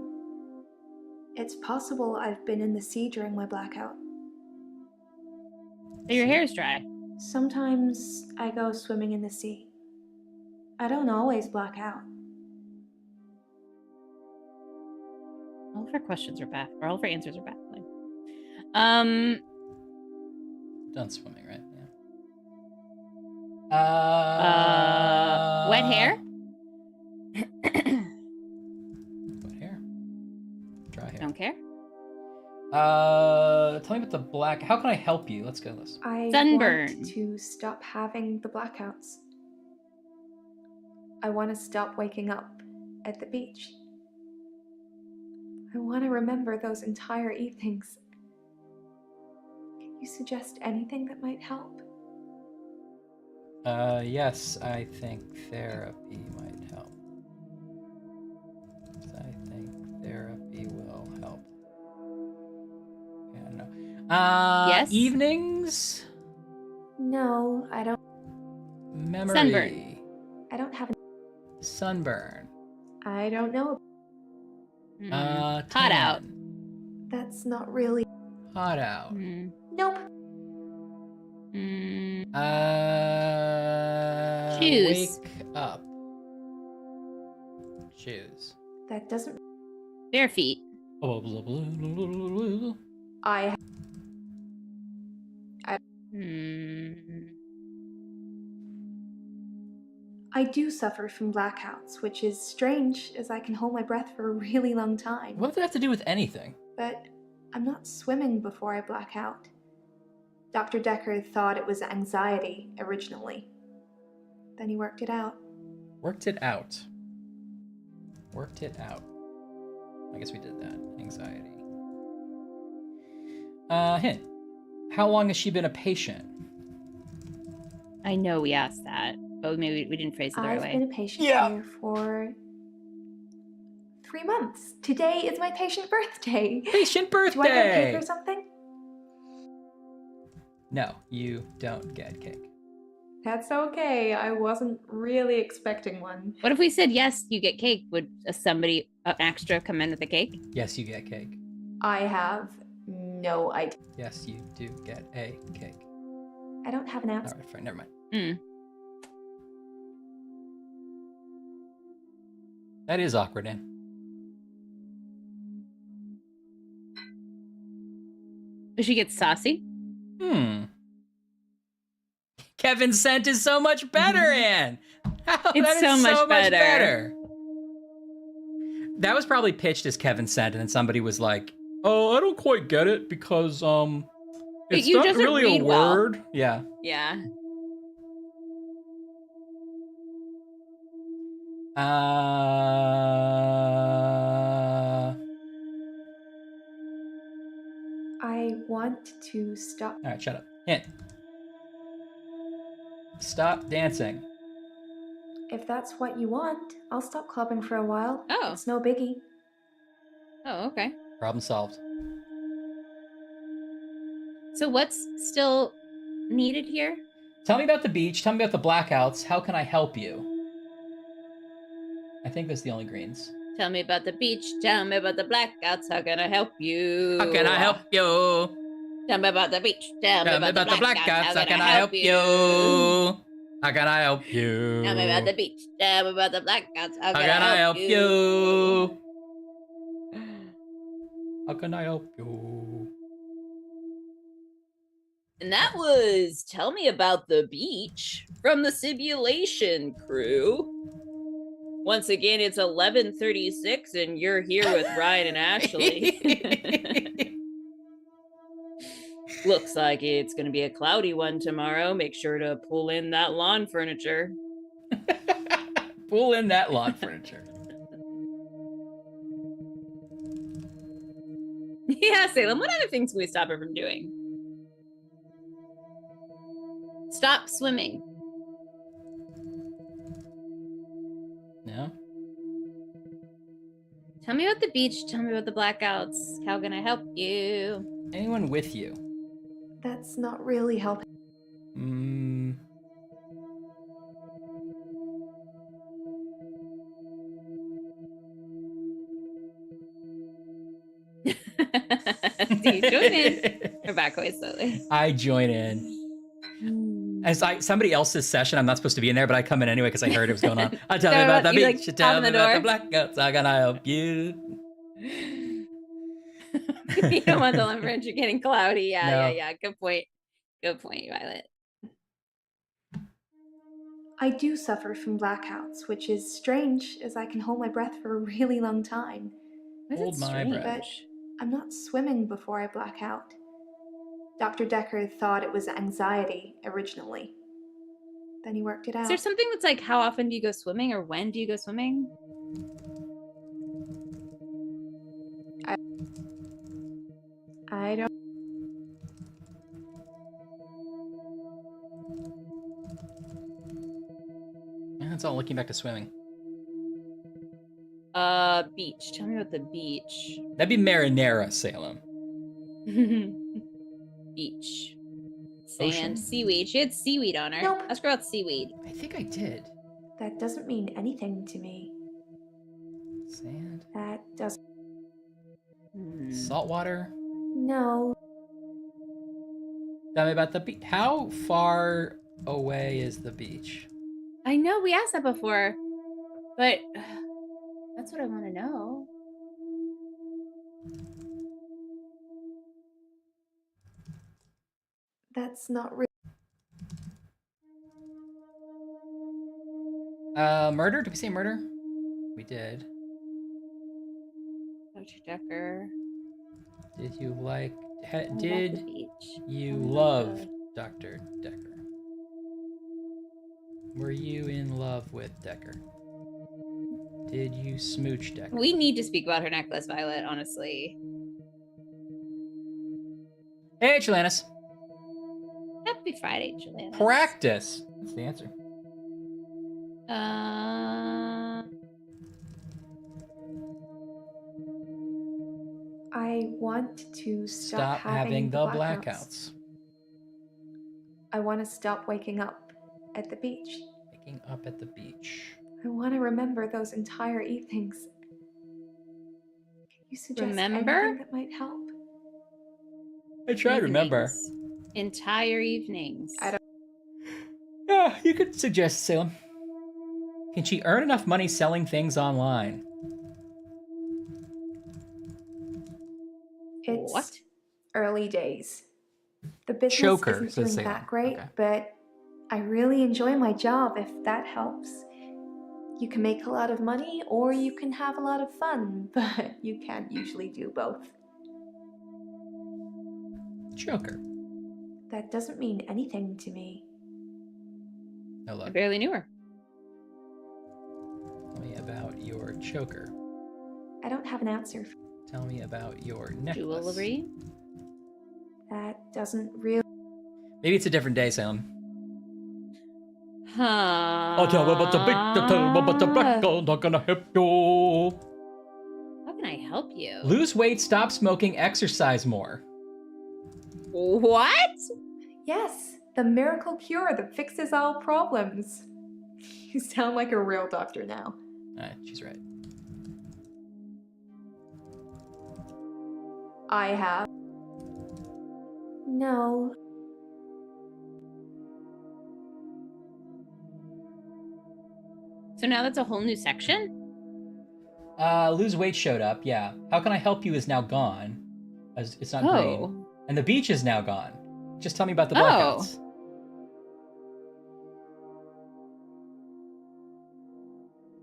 It's possible I've been in the sea during my blackout. Your hair's dry. Sometimes I go swimming in the sea. I don't always black out. All of her questions are back, or all of her answers are baffling. Done swimming, right? Yeah. Wet hair? Wet hair. Dry hair. Don't care. Tell me about the black. How can I help you? Let's go this. I Sunburn. want to stop having the blackouts. I want to stop waking up at the beach. I want to remember those entire evenings. Can you suggest anything that might help? Yes, I think therapy might help. I think therapy will help. I don't know. Yes? Evenings? No, I don't. Memory. Sunburn. I don't have. Sunburn. I don't know. Hot tan. out. That's not really. Hot out. Nope. Shoes. Wake up. Shoes. That doesn't. Bare feet. I. I do suffer from blackouts, which is strange as I can hold my breath for a really long time. What does that have to do with anything? But I'm not swimming before I black out. Dr. Dekker thought it was anxiety originally. Then he worked it out. Worked it out. Worked it out. I guess we did that. Anxiety. Hint. How long has she been a patient? I know we asked that, but maybe we didn't phrase it the right way. I've been a patient here for 3 months. Today is my patient birthday. Patient birthday! Do I get cake or something? No, you don't get cake. That's okay. I wasn't really expecting one. What if we said yes, you get cake? Would somebody extra come in with a cake? Yes, you get cake. I have no idea. Yes, you do get a cake. I don't have an answer. All right, fine, never mind. That is awkward, Anne. Does she get saucy? Kevin's scent is so much better, Anne. It's so much better. That was probably pitched as Kevin's scent, and then somebody was like, "Oh, I don't quite get it because it's you not doesn't really read a well." word." Yeah. Yeah. I want to stop. All right, shut up. Hint. Stop dancing. If that's what you want, I'll stop clubbing for a while. Oh. It's no biggie. Oh, okay. Problem solved. So what's still needed here? Tell me about the beach. Tell me about the blackouts. How can I help you? I think that's the only greens. Tell me about the beach. Tell me about the blackouts. How can I help you? How can I help you? Tell me about the beach. Tell me Tell me about the blackouts. How can I help you? How can I help you? Tell me about the beach. Tell me about the blackouts. How How can I help you? How can I help you? And that was Tell Me About the Beach from the Sibulation crew. Once again, it's 11:36 and you're here with Ryan and Ashley. Looks like it's going to be a cloudy one tomorrow. Make sure to pull in that lawn furniture. Pull in that lawn furniture. Yeah, Salem, what other things can we stop her from doing? Stop swimming. No? Tell me about the beach. Tell me about the blackouts. How can I help you? Anyone with you? That's not really helping. Do you join in? Or back away slowly. I join in. As somebody else's session, I'm not supposed to be in there, but I come in anyway because I heard it was going on. I'll tell me about the beach. Like, tell me about the blackouts. How can I help you? You don't want the lumberjack getting cloudy. Yeah, No. yeah. Good point. Good point, Violet. I do suffer from blackouts, which is strange as I can hold my breath for a really long time. Hold my breath. But I'm not swimming before I black out. Dr. Dekker thought it was anxiety originally. Then he worked it out. Is there something that's like, how often do you go swimming or when do you go swimming? I don't. Yeah, it's all looking back to swimming. Beach. Tell me about the beach. That'd be marinara, Salem. Beach. Sand. Ocean? Seaweed. She had seaweed on her. Nope. Ask her about seaweed. I think I did. That doesn't mean anything to me. Sand. That doesn't. Salt water. No. Tell me about the beach. How far away is the beach? I know we asked that before, but that's what I want to know. That's not real. Murder? Did we say murder? We did. Dr. Dekker. Did you like? About Did the beach. you love Dr. Dekker? Were you in love with Dekker? Did you smooch Dekker? We need to speak about her necklace, Violet, honestly. Hey, Chilanus. Happy Friday, Julian. Practice. That's the answer. I want to Stop having the blackouts. I want to stop waking up at the beach. Waking up at the beach. I want to remember those entire evenings. Can you suggest Remember? anything that might help? I try to remember. Entire evenings. I don't. Yeah, you could suggest Salem. Can she earn enough money selling things online? It's early days. The business Choker, isn't says doing Salem. that great, Okay. but I really enjoy my job if that helps. You can make a lot of money or you can have a lot of fun, but you can't usually do both. Choker. That doesn't mean anything to me. No I luck. barely knew her. Tell me about your choker. I don't have an answer. Tell me about your necklace. Jewelry. That doesn't really. Maybe it's a different day, Salem. Huh. Tell me about the beach. Tell me about the blackout. Not gonna help you. How can I help you? Lose weight, stop smoking, exercise more. What? Yes, the miracle cure that fixes all problems. You sound like a real doctor now. She's right. I have. No. So now that's a whole new section? Lose weight showed up, yeah. How can I help you is now gone. As it's not green. And the beach is now gone. Just tell me about the blackouts.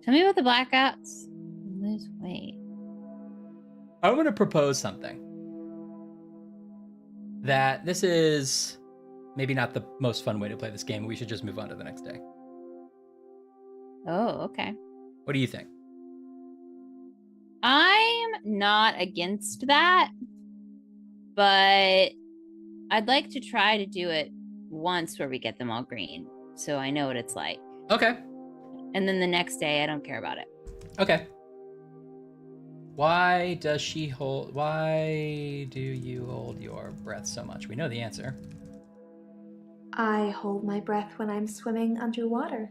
Tell me about the blackouts. Lose weight. I'm going to propose something. That this is maybe not the most fun way to play this game. We should just move on to the next day. Oh, okay. What do you think? I'm not against that, but I'd like to try to do it once where we get them all green, so I know what it's like. Okay. And then the next day, I don't care about it. Okay. Why do you hold your breath so much? We know the answer. I hold my breath when I'm swimming underwater.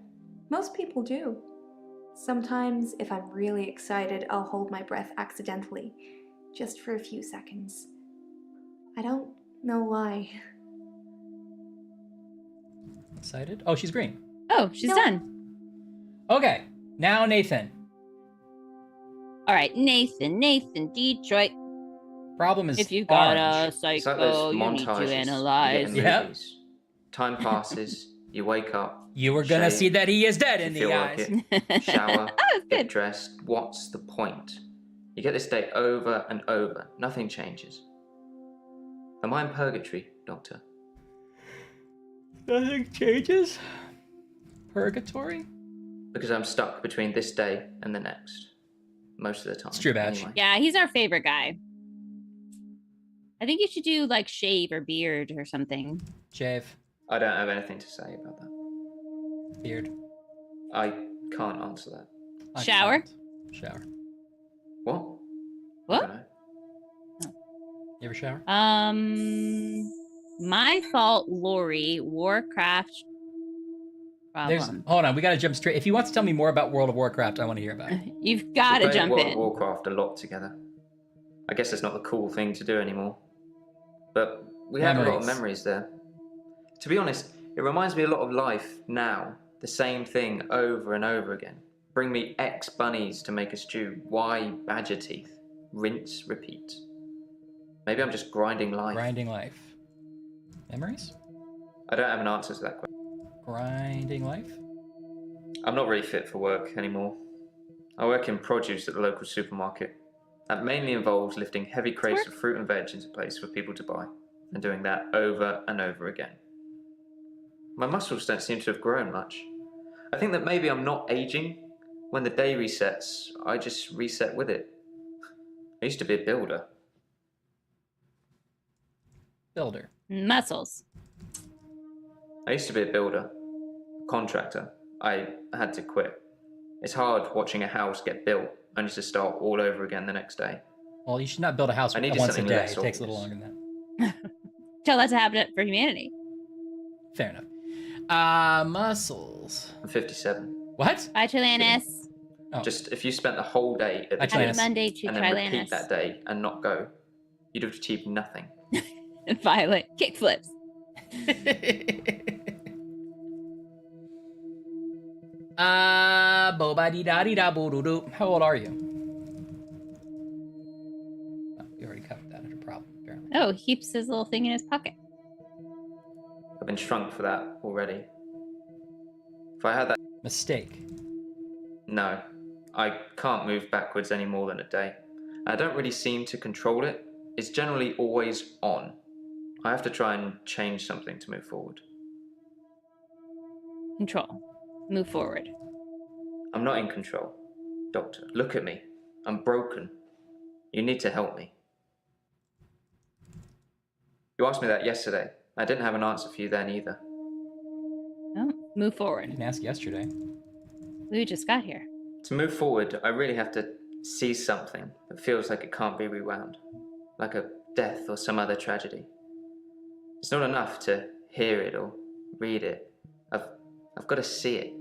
Most people do. Sometimes, if I'm really excited, I'll hold my breath accidentally, just for a few seconds. I don't know why. Excited? Oh, she's green. Oh, she's done. Okay, now Nathan. All right, Nathan, Detroit. Problem is if you got orange. a psycho, It's like those you need montages to you analyze. get in movies. Time passes, you wake up. You were gonna shave, see that he is dead you in the feel eyes. like it, shower, get dressed. What's the point? You get this day over and over. Nothing changes. Am I in purgatory, Doctor? Nothing changes? Purgatory? Because I'm stuck between this day and the next. Most of the time. It's true, Batch. Anyway. Yeah, he's our favorite guy. I think you should do like shave or beard or something. Shave. I don't have anything to say about that. Beard. I can't answer that. Shower? Shower. What? What? I don't know. You ever shower? My fault, Lori. Warcraft problem. Hold on, we gotta jump straight. If you want to tell me more about World of Warcraft, I want to hear about it. You've got to jump World in. of Warcraft a lot together. I guess it's not the cool thing to do anymore. But we have a lot of memories there. To be honest, it reminds me a lot of life now. The same thing over and over again. Bring me X bunnies to make a stew. Y badger teeth. Rinse, repeat. Maybe I'm just grinding life. Grinding life. Memories? I don't have an answer to that question. Grinding life? I'm not really fit for work anymore. I work in produce at the local supermarket. That mainly involves lifting heavy crates of fruit and veg into place for people to buy, and doing that over and over again. My muscles don't seem to have grown much. I think that maybe I'm not aging. When the day resets, I just reset with it. I used to be a builder. Builder. Muscles. I used to be a builder. Contractor. I had to quit. It's hard watching a house get built only to start all over again the next day. Well, you should not build a house once a day. It takes a little longer than that. Tell that to happen for humanity. Fair enough. Muscles. I'm 57. What? Bye, Trilanus. Oh. Just if you spent the whole day at the Happy gym Monday to and then Trilanus. repeat that day and not go, you'd have achieved nothing. Violet. Kickflips. How old are you? Oh, we already covered that under problem, apparently. Oh, he keeps his little thing in his pocket. I've been shrunk for that already. If I had that mistake. No, I can't move backwards any more than a day. I don't really seem to control it. It's generally always on. I have to try and change something to move forward. Control. Move forward. I'm not in control. Doctor, look at me. I'm broken. You need to help me. You asked me that yesterday. I didn't have an answer for you then either. No, move forward. I didn't ask yesterday. We just got here. To move forward, I really have to see something that feels like it can't be rewound. Like a death or some other tragedy. It's not enough to hear it or read it. I've got to see it.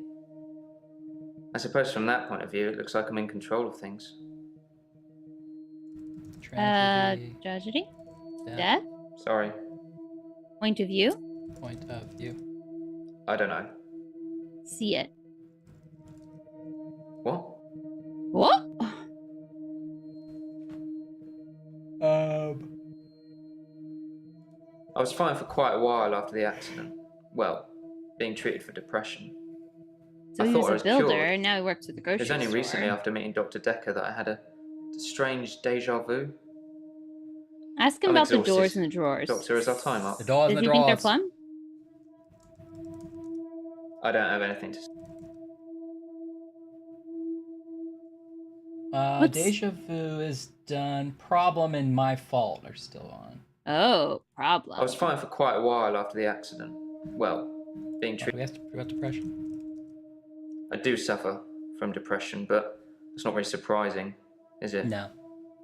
I suppose from that point of view, it looks like I'm in control of things. Tragedy. Tragedy? Death. Death? Sorry. Point of view? Point of view. I don't know. See it. What? What? I was fine for quite a while after the accident. Well, being treated for depression. So I he thought was I a was builder, cured. and now he works at the grocery It was only store. recently after meeting Dr. Dekker that I had a strange deja vu. Ask him I'm about the exhausted. doors and the drawers. Doctor, is our time up? The doors and Does the he think they're drawers. plumb? I don't have anything to say. Deja vu is done. Problem and my fault are still on. Oh, problem. I was fine for quite a while after the accident. Well, being treated. We asked about depression. I do suffer from depression, but it's not very surprising, is it? No.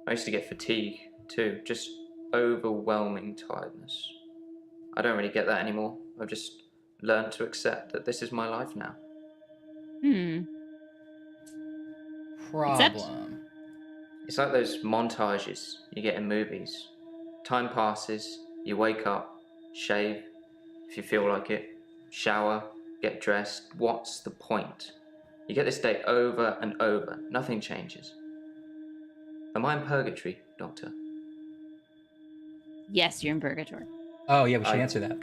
I used to get fatigue too, just overwhelming tiredness. I don't really get that anymore. I've just learned to accept that this is my life now. Problem. It's like those montages you get in movies. Time passes, you wake up, shave, if you feel like it, shower, get dressed. What's the point? You get this day over and over. Nothing changes. Am I in purgatory, Doctor? Yes, you're in purgatory. Oh, yeah, we should answer that.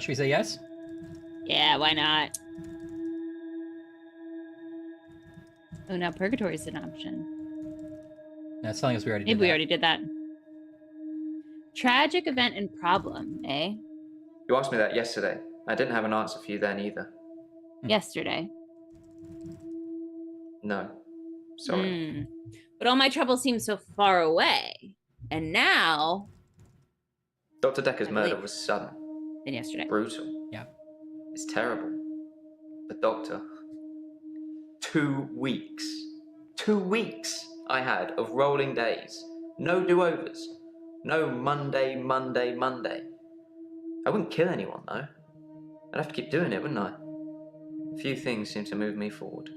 Should we say yes? Yeah, why not? Oh, now purgatory is an option. No, it's telling us we already did Maybe that. we already did that. Tragic event and problem, eh? You asked me that yesterday. I didn't have an answer for you then either. Yesterday. No. Sorry. But all my troubles seem so far away. And now... Dr. Dekker's murder was sudden. Than yesterday. Brutal. Yeah. It's terrible. But Doctor, 2 weeks. 2 weeks I had of rolling days. No do-overs. No Monday, Monday, Monday. I wouldn't kill anyone, though. I'd have to keep doing it, wouldn't I? A few things seem to move me forward.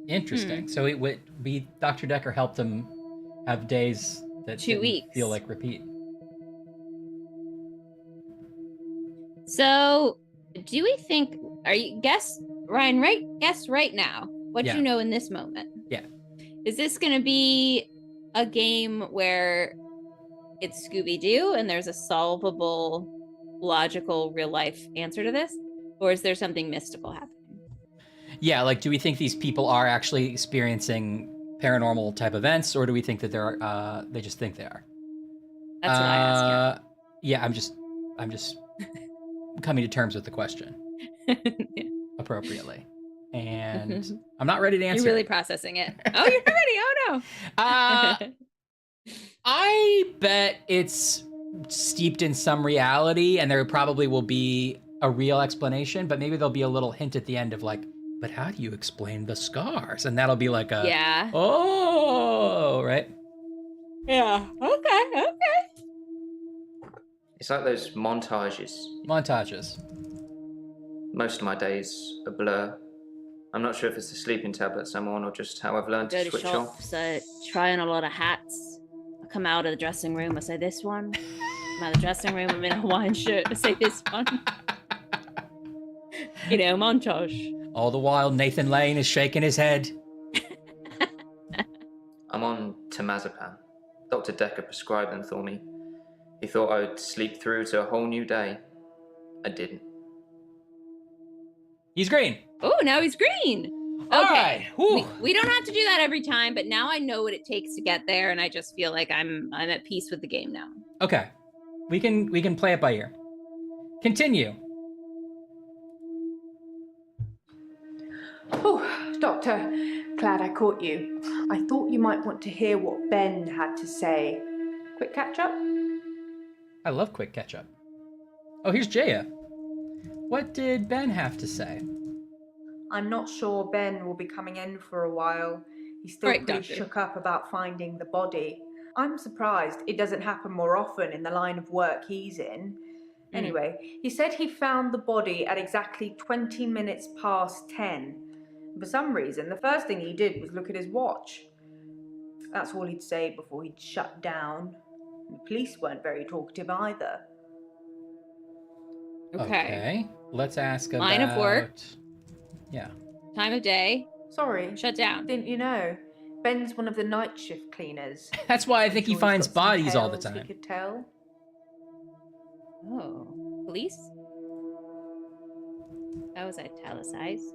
Interesting. So it would be Dr. Dekker helped him have days that 2 didn't weeks. feel like repeat. So, do we think... Ryan, guess right now what Yeah. you know in this moment. Yeah. Is this going to be a game where it's Scooby-Doo and there's a solvable, logical, real-life answer to this? Or is there something mystical happening? Yeah, like, do we think these people are actually experiencing paranormal type events, or do we think that they're they just think they are? That's what I asked Yeah, I'm just coming to terms with the question appropriately, and I'm not ready to answer. You're really processing it. Oh, you're not ready. Oh no. I bet it's steeped in some reality, and there probably will be a real explanation, but maybe there'll be a little hint at the end of like, but how do you explain the scars? And that'll be like a Yeah. Oh, right. Yeah. Okay. It's like those montages. Most of my days a blur. I'm not sure if it's the sleeping tablets I'm on or just how I've learned to Go to switch off. shops, trying a lot of hats. I come out of the dressing room, I say this one. Come out of the dressing room, I'm in a Hawaiian shirt, I say this one. You know, montage. All the while, Nathan Lane is shaking his head. I'm on temazepam. Dr. Dekker prescribed them for me. He thought I would sleep through to a whole new day. I didn't. He's green. Oh, now he's green. All Okay. right. We don't have to do that every time, but now I know what it takes to get there, and I just feel like I'm at peace with the game now. Okay. We can play it by ear. Continue. Oh, Doctor, glad I caught you. I thought you might want to hear what Ben had to say. Quick catch up? I love quick catch up. Oh, here's Jaya. What did Ben have to say? I'm not sure Ben will be coming in for a while. He's still Right, pretty Doctor. shook up about finding the body. I'm surprised it doesn't happen more often in the line of work he's in. Anyway, he said he found the body at exactly 20 minutes past 10. For some reason, the first thing he did was look at his watch. That's all he'd say before he'd shut down. The police weren't very talkative either. Okay. Let's ask about... Line of work. Yeah. Time of day. Sorry. Shut down. Didn't you know? Ben's one of the night shift cleaners. That's why I think he finds bodies all the He time. could tell. Oh. Police? That was italicized.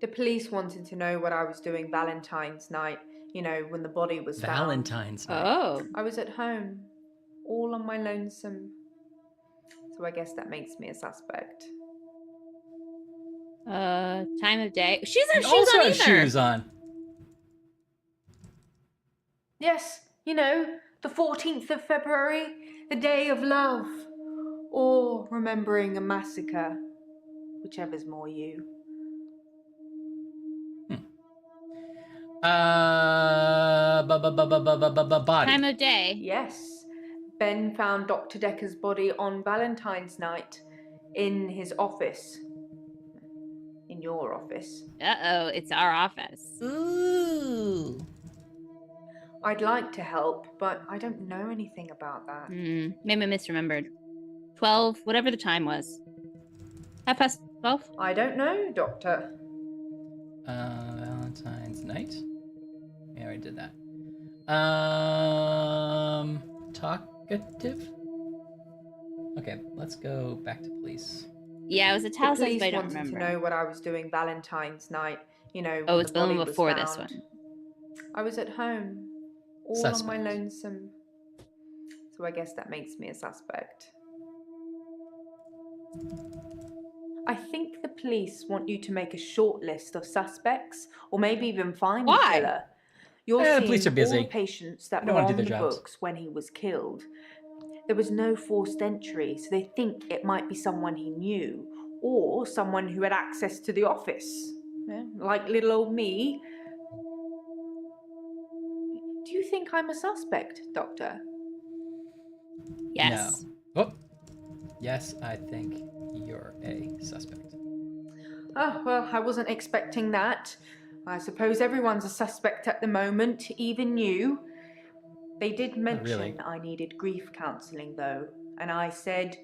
The police wanted to know what I was doing Valentine's night, you know, when the body was found. Valentine's night. Oh. I was at home, all on my lonesome. So I guess that makes me a suspect. Time of day. She's He not shoes also on has either. shoes on. Yes, you know, the 14th of February, the day of love. Or remembering a massacre, whichever's more you. Body. Time of day. Yes. Ben found Dr. Dekker's body on Valentine's night in his office. In your office. Uh-oh, it's our office. Ooh. I'd like to help, but I don't know anything about that. Maybe I misremembered. 12, whatever the time was. 12:30? I don't know, Doctor. Valentine's night? Yeah, I did that. Talkative? Okay, let's go back to police. Yeah, it was italicized, but I don't wanted remember. to know what I was doing Valentine's night. You know, Oh, when it's the the body one was before this found. one. I was at home, all Suspect. on my lonesome. So I guess that makes me a suspect. I think the police want you to make a short list of suspects, or maybe even find the killer. You're the seeing police are busy. all the patients that They were don't wanna on do the their jobs. books when he was killed. There was no forced entry, so they think it might be someone he knew, or someone who had access to the office. Yeah, like little old me. Do you think I'm a suspect, Doctor? Yes. No. Oh. Yes, I think you're a suspect. Oh, well, I wasn't expecting that. I suppose everyone's a suspect at the moment, even you. They did mention really. I needed grief counselling, though, and I said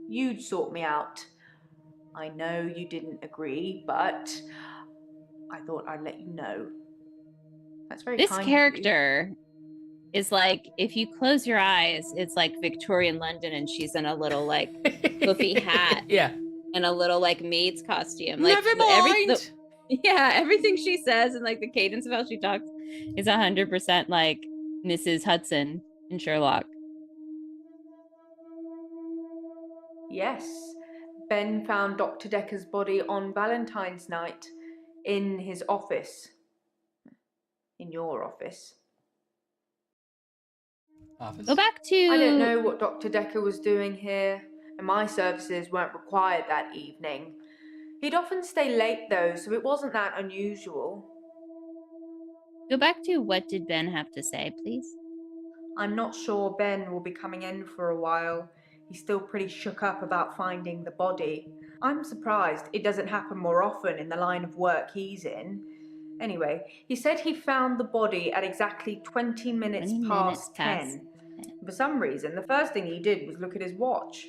you'd sort me out. I know you didn't agree, but I thought I'd let you know. That's very This kind of character is like, if you close your eyes, it's like Victorian London and she's in a little like poofy hat. Yeah. And a little like maid's costume. Like Never mind. Everything she says and like the cadence of how she talks is 100% like Mrs. Hudson in Sherlock. Yes. Ben found Dr. Dekker's body on Valentine's night in his office. In your office. Office? Go back to... I don't know what Dr. Dekker was doing here, and my services weren't required that evening. He'd often stay late though, so it wasn't that unusual. Go back to what did Ben have to say, please? I'm not sure Ben will be coming in for a while. He's still pretty shook up about finding the body. I'm surprised it doesn't happen more often in the line of work he's in. Anyway, he said he found the body at exactly 20 minutes past 10. For some reason, the first thing he did was look at his watch.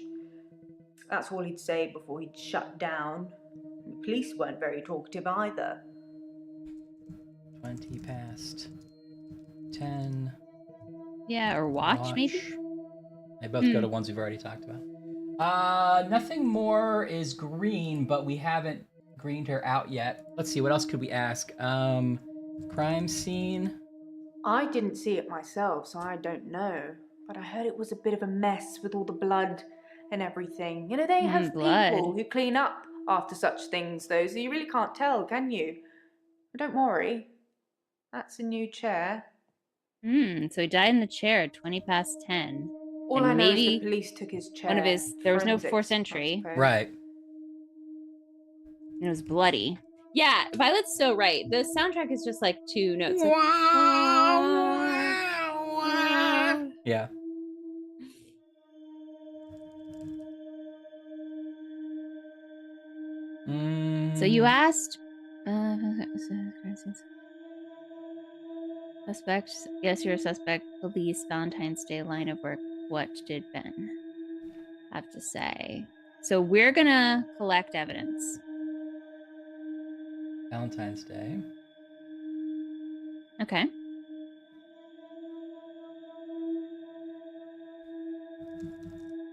That's all he'd say before he'd shut down. The police weren't very talkative either. 20 past 10. Yeah, or watch maybe? They both go to ones we've already talked about. Nothing more is green, but we haven't greened her out yet. Let's see, what else could we ask? Crime scene? I didn't see it myself, so I don't know. But I heard it was a bit of a mess with all the blood and everything. You know, they have people who clean up after such things, though, so you really can't tell, can you? But don't worry. That's a new chair. So he died in the chair at 20 past 10. All and I know is maybe the police took his chair. one of his... There was no Forensics, forced entry. Right. It was bloody. Yeah, Violet's so right. The soundtrack is just like 2 notes. Like, Yeah. So you asked... Suspect. Yes, you're a suspect. Police. Valentine's Day line of work. What did Ben have to say? So we're gonna collect evidence. Valentine's Day. Okay.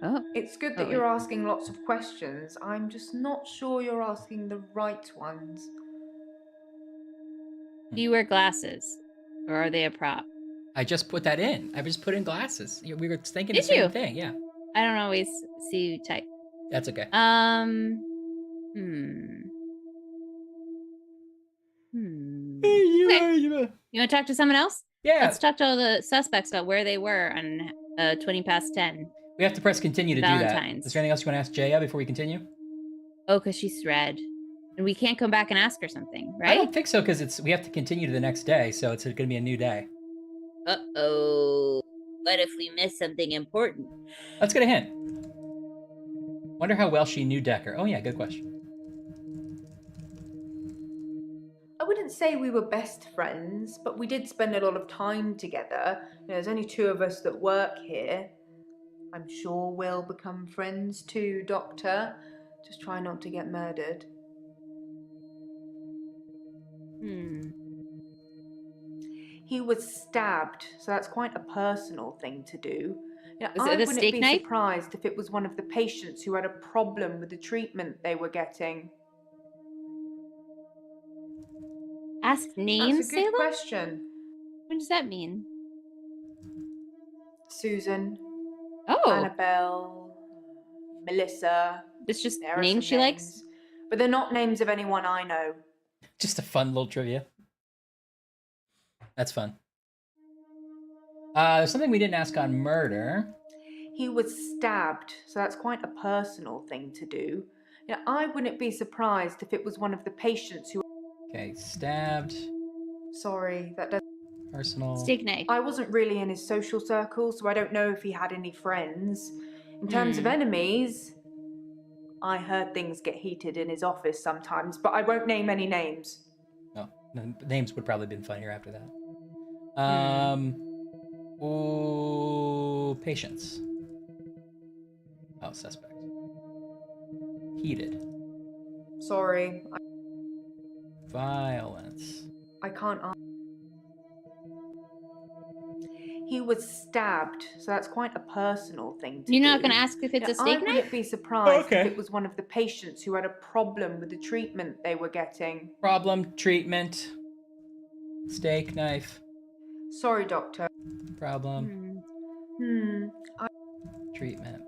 Oh. It's good that you're asking lots of questions. I'm just not sure you're asking the right ones. Do you wear glasses? Or are they a prop? I just put that in. I just put in glasses. We were thinking Did the same you? thing, yeah. I don't always see you type. That's okay. Okay. You want to talk to someone else? Yeah. Let's talk to all the suspects about where they were on 20 past 10. We have to press continue to do that. Valentine's. Is there anything else you want to ask Jaya before we continue? Oh, because she's thread. And we can't come back and ask her something, right? I don't think so, because we have to continue to the next day, so it's going to be a new day. Uh-oh. What if we miss something important? Let's get a hint. Wonder how well she knew Dekker. Oh yeah, good question. I wouldn't say we were best friends, but we did spend a lot of time together. There's only 2 of us that work here. I'm sure we'll become friends too, Doctor. Just try not to get murdered. He was stabbed, so that's quite a personal thing to do. I wouldn't be surprised if it was one of the patients who had a problem with the treatment they were getting. Ask names, That's a good question. What does that mean? Susan. Oh. Annabelle. Melissa. It's just names she likes? But they're not names of anyone I know. Just a fun little trivia. That's fun. There's something we didn't ask on murder. He was stabbed, so that's quite a personal thing to do. I wouldn't be surprised if it was one of the patients who... Okay, stabbed. Sorry, that does... Personal. Steak knife. I wasn't really in his social circle, so I don't know if he had any friends. In terms of enemies, I heard things get heated in his office sometimes, but I won't name any names. No, names would probably have been funnier after that. Patience. Oh, suspect. Heated. Sorry. Violence. I can't... He was stabbed, so that's quite a personal thing to do. You're not going to ask if it's a steak I knife? wouldn't be surprised if it was one of the patients who had a problem with the treatment they were getting. Problem, treatment, steak knife. Sorry, Doctor. Problem. Treatment.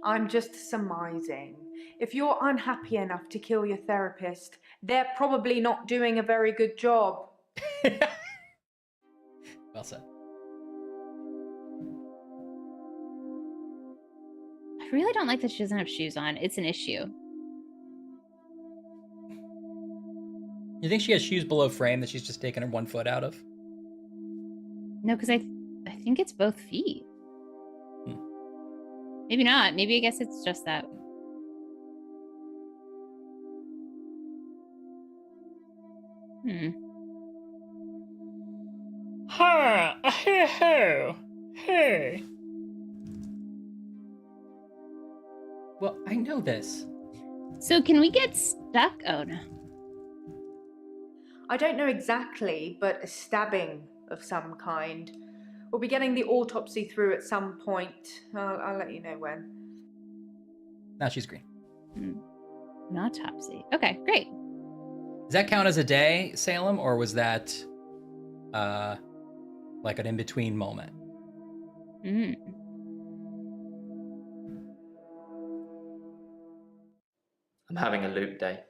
I'm just surmising. If you're unhappy enough to kill your therapist, they're probably not doing a very good job. Well said. I really don't like that she doesn't have shoes on. It's an issue. You think she has shoes below frame that she's just taken her 1 foot out of? No, because I think it's both feet. Maybe not. Maybe I guess it's just that. Hey. Well, I know this. So can we get stuck? Oh, no. I don't know exactly, but a stabbing of some kind. We'll be getting the autopsy through at some point. I'll let you know when. Now she's green. An autopsy. Okay, great. Does that count as a day, Salem, or was that like an in-between moment? I'm having a loop day.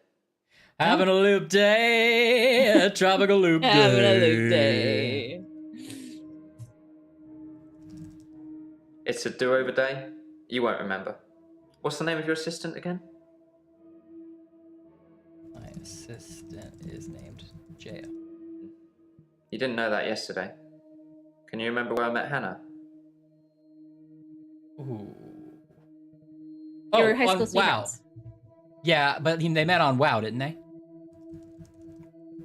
Having a loop day, a tropical loop day. Having a loop day. It's a do-over day. You won't remember. What's the name of your assistant again? My assistant is named Jaya. You didn't know that yesterday. Can you remember where I met Hannah? Ooh. Your high school WoW. students. Yeah, but they met on WoW, didn't they?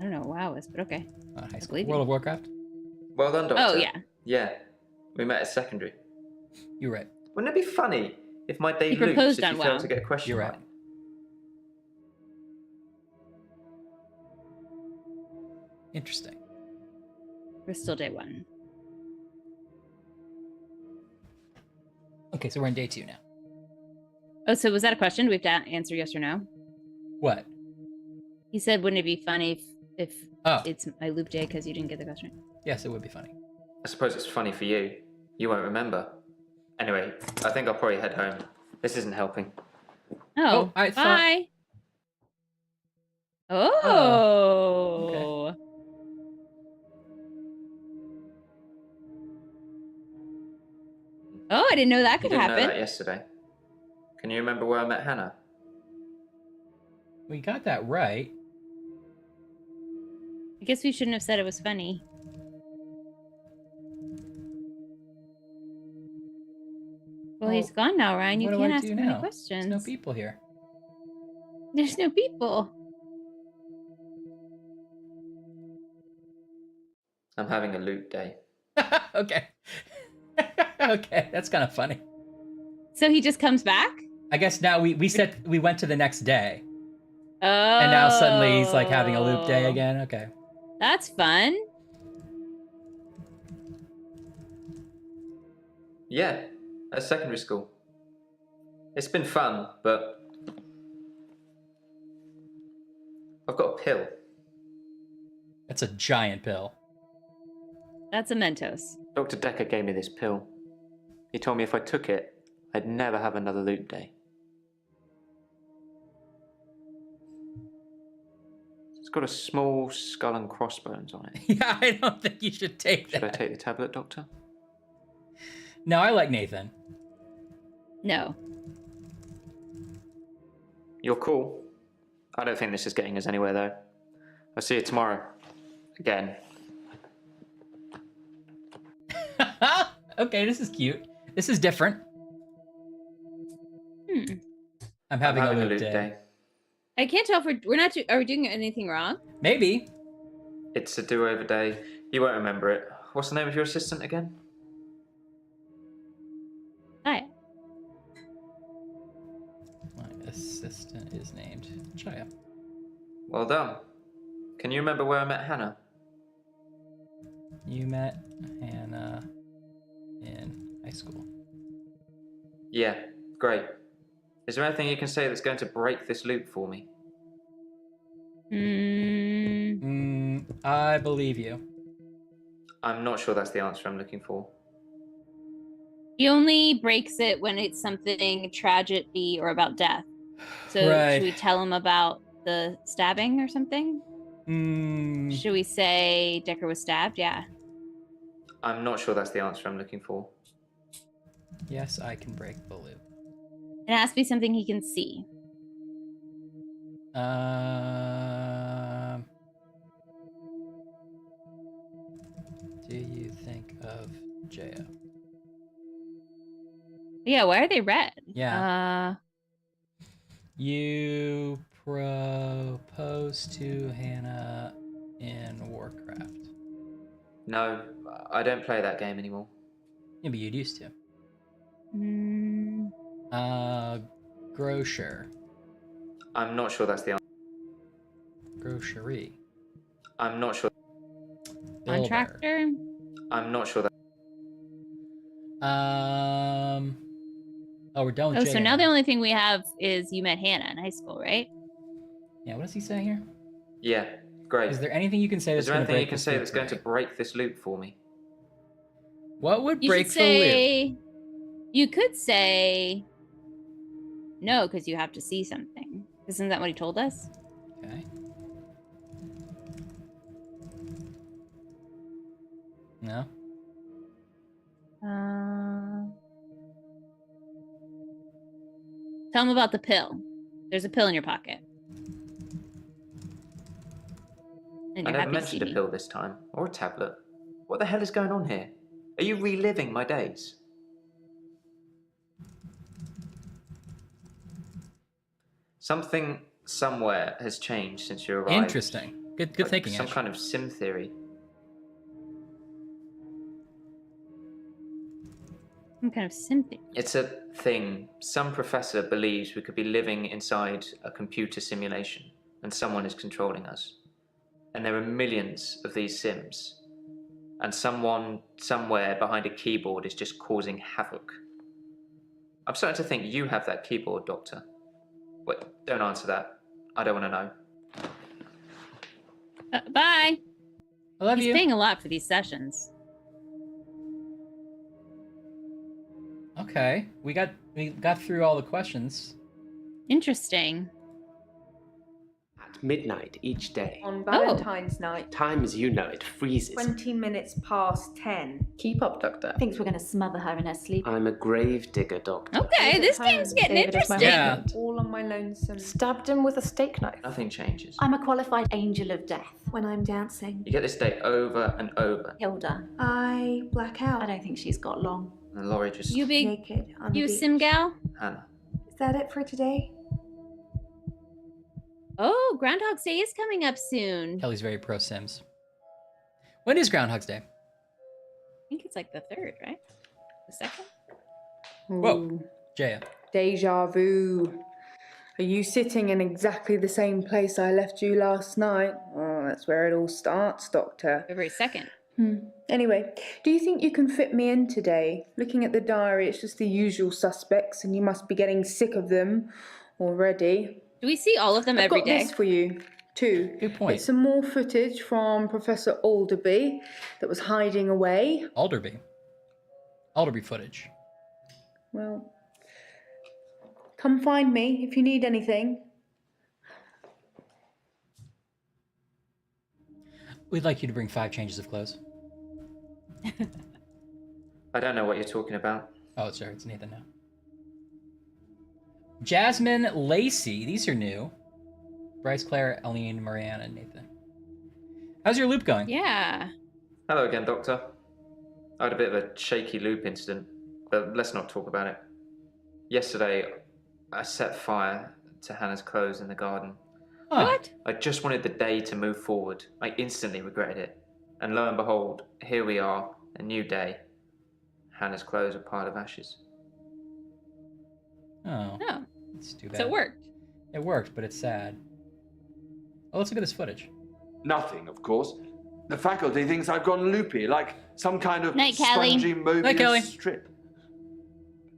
I don't know what WoW is, but okay. High school. World of Warcraft. Well done, Doctor. Oh, yeah. Yeah, we met at secondary. You're right. Wouldn't it be funny if my day He looped proposed if on you WoW. failed to get a question You're right? right. Interesting. We're still day 1. Okay, so we're in day 2 now. Oh, so was that a question? We have to answer yes or no? What? He said, wouldn't it be funny if Oh. it's I looped day because you didn't get the question? Yes, it would be funny. I suppose it's funny for you. You won't remember. Anyway, I think I'll probably head home. This isn't helping. Oh, I thought- bye. Oh. Okay. Oh, I didn't know that You could didn't happen. know that yesterday. Can you remember where I met Hannah? We got that right. I guess we shouldn't have said it was funny. Well, he's gone now, Ryan. You What do can't I ask do him now? any questions. There's no people here. There's no people. I'm having a loop day. Okay. Okay, that's kind of funny. So he just comes back? I guess now we said we went to the next day. Oh. And now suddenly he's like having a loop day again. Okay. That's fun. Yeah, at secondary school. It's been fun, but I've got a pill. That's a giant pill. That's a Mentos. Dr. Dekker gave me this pill. He told me if I took it, I'd never have another loop day. It's got a small skull and crossbones on it. Yeah, I don't think you should take that. Should I take the tablet, Doctor? No, I like Nathan. No. You're cool. I don't think this is getting us anywhere, though. I'll see you tomorrow. Again. Okay, this is cute. This is different. I'm having a loop day. I can't tell if we're not. Are we doing anything wrong? Maybe. It's a do-over day. You won't remember it. What's the name of your assistant again? Hi. My assistant is named Chaya. Well done. Can you remember where I met Hannah? You met Hannah in high school. Yeah, great. Is there anything you can say that's going to break this loop for me? I believe you. I'm not sure that's the answer I'm looking for. He only breaks it when it's something tragedy or about death. So Right. should we tell him about the stabbing or something? Should we say Dekker was stabbed? Yeah. I'm not sure that's the answer I'm looking for. Yes, I can break the loop. It has to be something he can see. Do you think of Jaya? Yeah, why are they red? Yeah. You propose to Hannah in Warcraft. No, I don't play that game anymore. Yeah, but you'd used to. Mm. Grocer. I'm not sure that's the answer. Grocery. I'm not sure. Contractor? I'm not sure that. Oh, we're done with Oh, Jaya. so now the only thing we have is you met Hannah in high school, right? Yeah, what does he say here? Yeah, great. Is there anything you can say that's Is there going to anything break you can this say loop that's for going me? to break this loop for me? What would You break should the loop? say. You could say no, because you have to see something. Isn't that what he told us? Okay. No? Tell him about the pill. There's a pill in your pocket. And I you're never happy to see mentioned a me. pill this time, or a tablet. What the hell is going on here? Are you reliving my days? Something somewhere has changed since you arrived. Interesting. Good thinking, Some Ash. kind of sim theory. Some kind of sim thing. It's a thing. Some professor believes we could be living inside a computer simulation and someone is controlling us. And there are millions of these sims. And someone somewhere behind a keyboard is just causing havoc. I'm starting to think you have that keyboard, Doctor. Wait, don't answer that. I don't want to know. Bye. I love He's you. paying a lot for these sessions. Okay, we got through all the questions. Interesting. At midnight each day. On Valentine's night. Time as you know it freezes. 20 minutes past 10. Keep up, Doctor. Thinks we're going to smother her in her sleep. I'm a grave digger, Doctor. Okay, this game's getting interesting. Yeah. All on my lonesome. Stabbed him with a steak knife. Nothing changes. I'm a qualified angel of death. When I'm dancing, You get this day over and over. Hilda. I black out. I don't think she's got long. And Laurie just... You big, naked on the you beach. sim gal? Hannah. Is that it for today? Oh, Groundhog's Day is coming up soon. Kelly's very pro Sims. When is Groundhog's Day? I think it's like the 3rd, right? The 2nd? Whoa, Jaya. Deja vu. Are you sitting in exactly the same place I left you last night? Oh, that's where it all starts, Doctor. February 2nd. Anyway, do you think you can fit me in today? Looking at the diary, it's just the usual suspects, and you must be getting sick of them already. Do we see all of them I've every got day? this for you, too. Good point. It's some more footage from Professor Alderby that was hiding away. Alderby footage. Well, come find me if you need anything. We'd like you to bring 5 changes of clothes. I don't know what you're talking about. Oh, sorry, it's Nathan now. Jasmine Lacey, these are new. Bryce, Claire, Eileen, Marianne, and Nathan. How's your loop going? Yeah. Hello again, Doctor. I had a bit of a shaky loop incident, but let's not talk about it. Yesterday, I set fire to Hannah's clothes in the garden. Huh. What? I just wanted the day to move forward. I instantly regretted it. And lo and behold, here we are, a new day. Hannah's clothes are a pile of ashes. Oh. Oh. It's too bad. So it worked. It worked, but it's sad. Oh, let's look at this footage. Nothing, of course. The faculty thinks I've gone loopy, like some kind of Night, Kelly. spongy Night, Kelly. Mobius strip.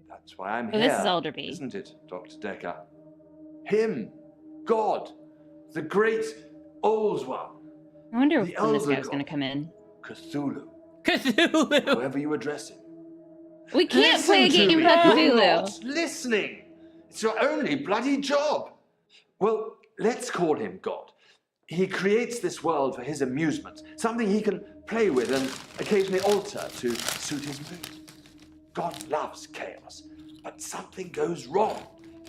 That's why I'm Oh, here. this is Alderby. Isn't it, Dr. Dekker? Him, God, the great old one, I wonder The when this elder guy's going to god. come in. Cthulhu, Cthulhu! however you address him. We can't Listen play a to game me. about You're Cthulhu. not listening. It's your only bloody job. Well, let's call him God. He creates this world for his amusement, something he can play with and occasionally alter to suit his mood. God loves chaos, but something goes wrong.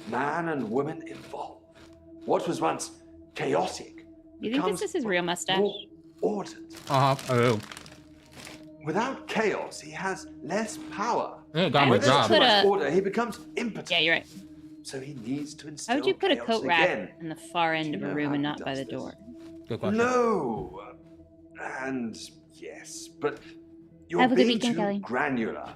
Man and woman evolve. What was once chaotic You think becomes this is his real mustache? more ordered. Oh. Without chaos, he has less power. Yeah, got my When there's job. too much order, he becomes impotent. Yeah, you're right. So he needs to instill How would you put a chaos coat rack again. in the far end of Do a you know room how and he not by does the this? door? Good question. No. And yes, but you're Have a good being weekend, too Kelly. granular.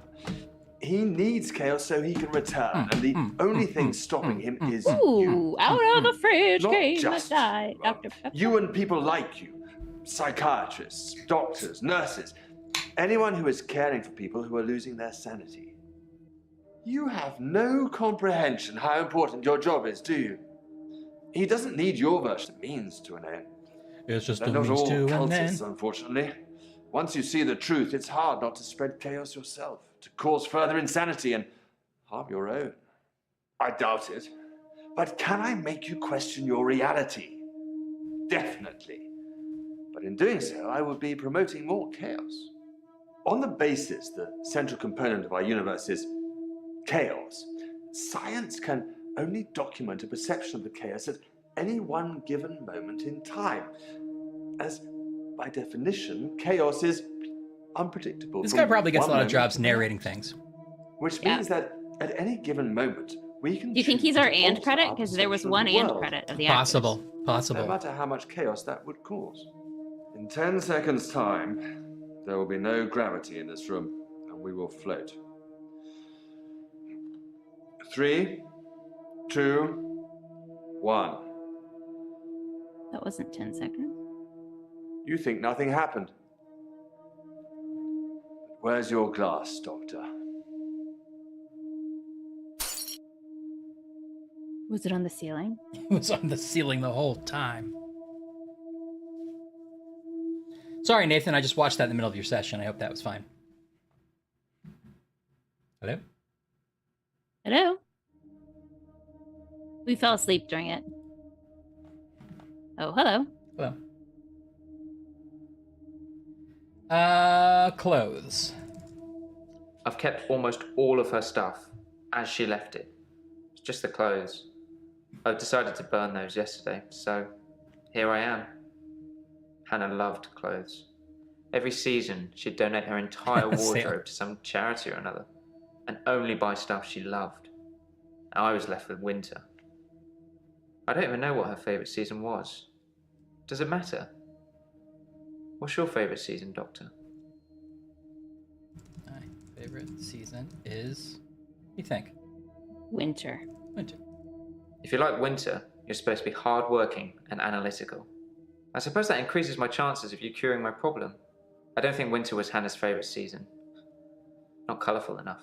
He needs chaos so he can return, and the only thing stopping him is you. Ooh, out of the fridge Not came the just die, Dr. Pepper. You and people like you, psychiatrists, doctors, nurses, anyone who is caring for people who are losing their sanity. You have no comprehension how important your job is, do you? He doesn't need your version of means to an end. It's just They're a not means all to an end. cultists, unfortunately. Once you see the truth, it's hard not to spread chaos yourself, to cause further insanity and harm your own. I doubt it. But can I make you question your reality? Definitely. But in doing so, I would be promoting more chaos. On the basis the central component of our universe is chaos, science can only document a perception of the chaos at any one given moment in time. As, by definition, chaos is unpredictable. This from guy probably gets a one lot of moment jobs to the next. narrating things. Which means that at any given moment, we can Do you think choose he's our to and alter credit? our Because there was perception of one the and world. credit of the actors. No matter how much chaos that would cause. In 10 seconds' time, there will be no gravity in this room, and we will float. 3, 2, 1. That wasn't 10 seconds. You think nothing happened. Where's your glass, Doctor? Was it on the ceiling? It was on the ceiling the whole time. Sorry, Nathan, I just watched that in the middle of your session. I hope that was fine. Hello? Hello? We fell asleep during it. Oh, hello. Hello. Clothes. I've kept almost all of her stuff as she left it. It's just the clothes. I've decided to burn those yesterday, so here I am. Hannah loved clothes. Every season, she'd donate her entire wardrobe to some charity or another, and only buy stuff she loved. I was left with winter. I don't even know what her favourite season was. Does it matter? What's your favourite season, Doctor? My favorite season is... What do you think? Winter. Winter. If you like winter, you're supposed to be hard-working and analytical. I suppose that increases my chances of you curing my problem. I don't think winter was Hannah's favourite season. Not colourful enough.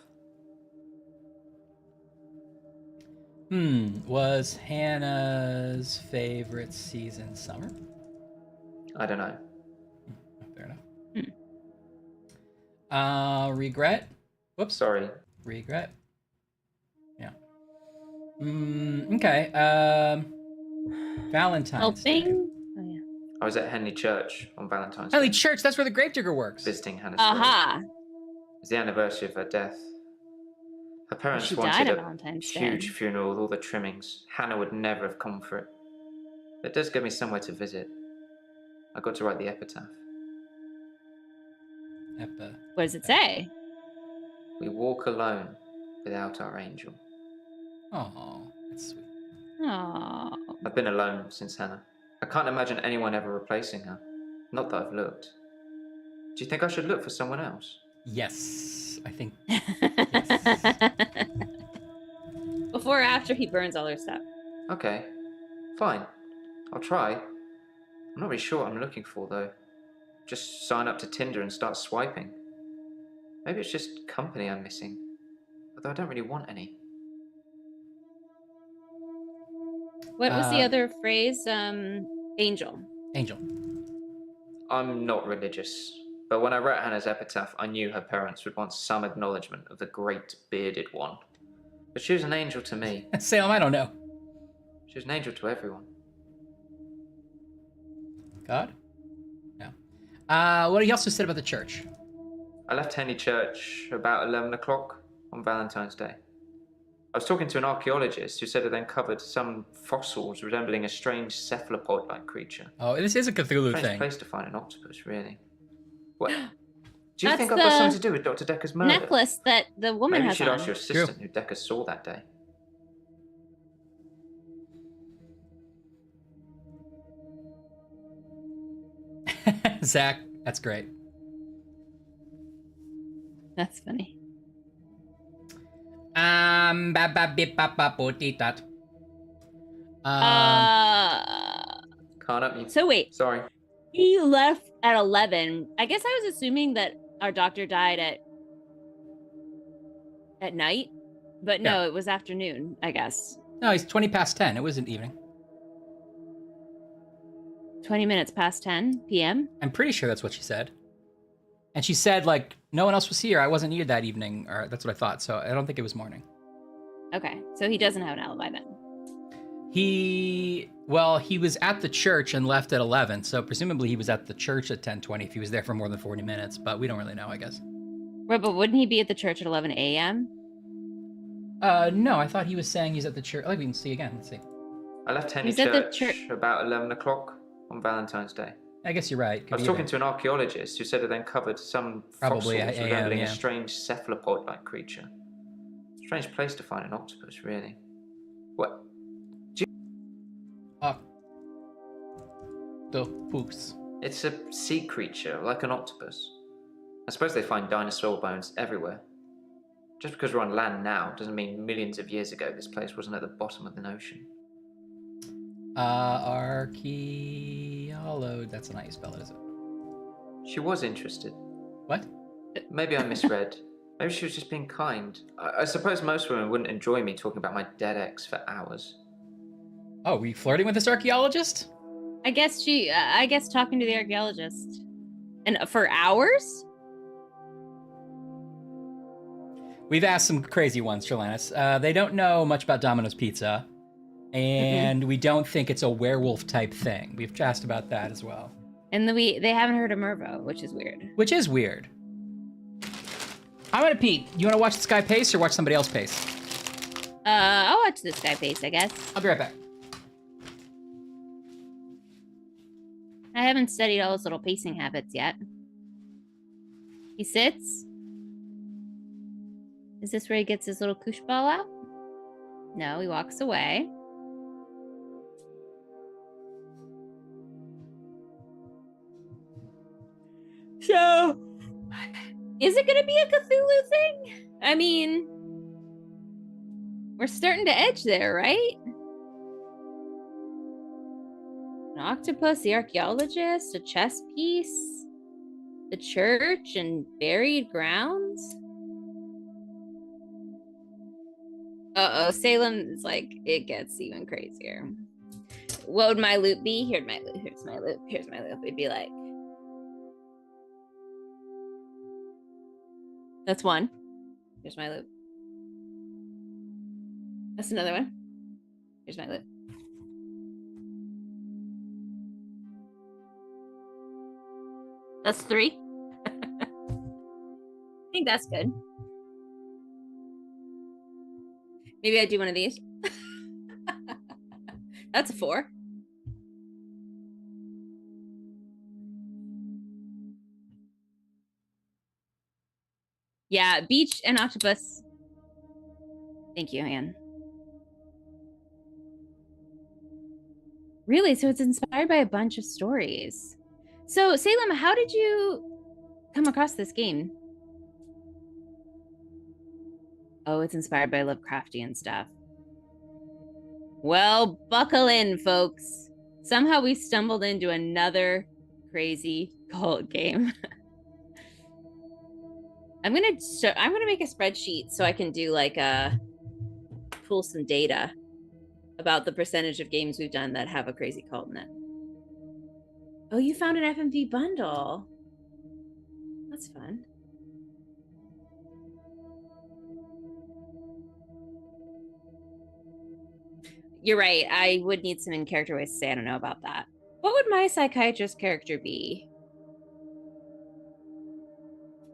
Was Hannah's favorite season summer? I don't know. Fair enough. Regret? Whoops. Sorry. Regret. Yeah. Okay. Valentine's Day. Oh, yeah. I was at Henley Church on Valentine's Day. Henley Church, that's where the gravedigger works. Visiting Hannah's Aha. grave. It's the anniversary of her death. Her parents She wanted died a on Valentine's Day. huge funeral with all the trimmings. Hannah would never have come for it. It does give me somewhere to visit. I got to write the epitaph. What does it say? We walk alone without our angel. Oh, that's sweet. Oh. I've been alone since Hannah. I can't imagine anyone ever replacing her. Not that I've looked. Do you think I should look for someone else? Yes, I think. Before or after he burns all her stuff? Okay, fine. I'll try. I'm not really sure what I'm looking for, though. Just sign up to Tinder and start swiping. Maybe it's just company I'm missing. Although I don't really want any. What was the other phrase? Angel. Angel. I'm not religious, but when I wrote Hannah's epitaph, I knew her parents would want some acknowledgement of the great bearded one. But she was an angel to me. Salem, I don't know. She was an angel to everyone. God? No. What else was said about the church? I left Henley Church about 11 o'clock on Valentine's Day. I was talking to an archaeologist who said it uncovered some fossils resembling a strange cephalopod-like creature. Oh, this is a Cthulhu Strange thing. place to find an octopus, really. What? Do you think I've got something to do with Dr. Dekker's murder? Necklace that the woman Maybe you has should on. ask your assistant who Dekker saw that day. Zach, that's great. That's funny. Can't up you. So wait. Sorry. He left at 11. I guess I was assuming that our doctor died at night, but no, it was afternoon, I guess. No, he's 20 past 10. It wasn't evening. 20 minutes past 10 p.m. I'm pretty sure that's what she said. And she said, like, no one else was here. I wasn't needed that evening, or that's what I thought. So I don't think it was morning. Okay, so he doesn't have an alibi then. He was at the church and left at 11. So presumably he was at the church at 10:20 if he was there for more than 40 minutes. But we don't really know, I guess. Right, but wouldn't he be at the church at 11 a.m.? No, I thought he was saying he's at the church. Like, we can see again. Let's see. I left Henley He's at the Church about 11 o'clock on Valentine's Day. I guess you're right. I was talking to an archaeologist who said it then covered some Probably fossils AM, resembling yeah. a strange cephalopod-like creature. Strange place to find an octopus, really. What? Octopus. It's a sea creature, like an octopus. I suppose they find dinosaur bones everywhere. Just because we're on land now doesn't mean millions of years ago this place wasn't at the bottom of the ocean. Archaeologist. That's not how you spell it, is it? She was interested. What? Maybe I misread. Maybe she was just being kind. I suppose most women wouldn't enjoy me talking about my dead ex for hours. Oh, were you flirting with this archaeologist? I guess talking to the archaeologist. And for hours? We've asked some crazy ones, Trelanis. They don't know much about Domino's Pizza, and we don't think it's a werewolf type thing. We've asked about that as well. And they haven't heard of Mervo, which is weird. Which is weird. I'm gonna Pete. You wanna watch this guy pace or watch somebody else pace? I'll watch this guy pace, I guess. I'll be right back. I haven't studied all his little pacing habits yet. He sits. Is this where he gets his little koosh ball out? No, he walks away. So, is it going to be a Cthulhu thing? I mean, we're starting to edge there, right? An octopus, the archaeologist, a chess piece, the church, and buried grounds. Uh-oh, Salem is like, it gets even crazier. What would my loop be? Here's my loop. Here's my loop. Here's my loop. It'd be like, that's one. Here's my loop. That's another one. Here's my loop. That's three. I think that's good. Maybe I do one of these. That's a 4. Yeah, beach and octopus. Thank you, Anne. Really? So it's inspired by a bunch of stories. So, Salem, how did you come across this game? Oh, it's inspired by Lovecraftian stuff. Well, buckle in, folks. Somehow we stumbled into another crazy cult game. I'm gonna make a spreadsheet so I can do like pull some data about the percentage of games we've done that have a crazy cult in it. Oh, you found an FMV bundle. That's fun. You're right. I would need some in-character ways to say I don't know about that. What would my psychiatrist character be?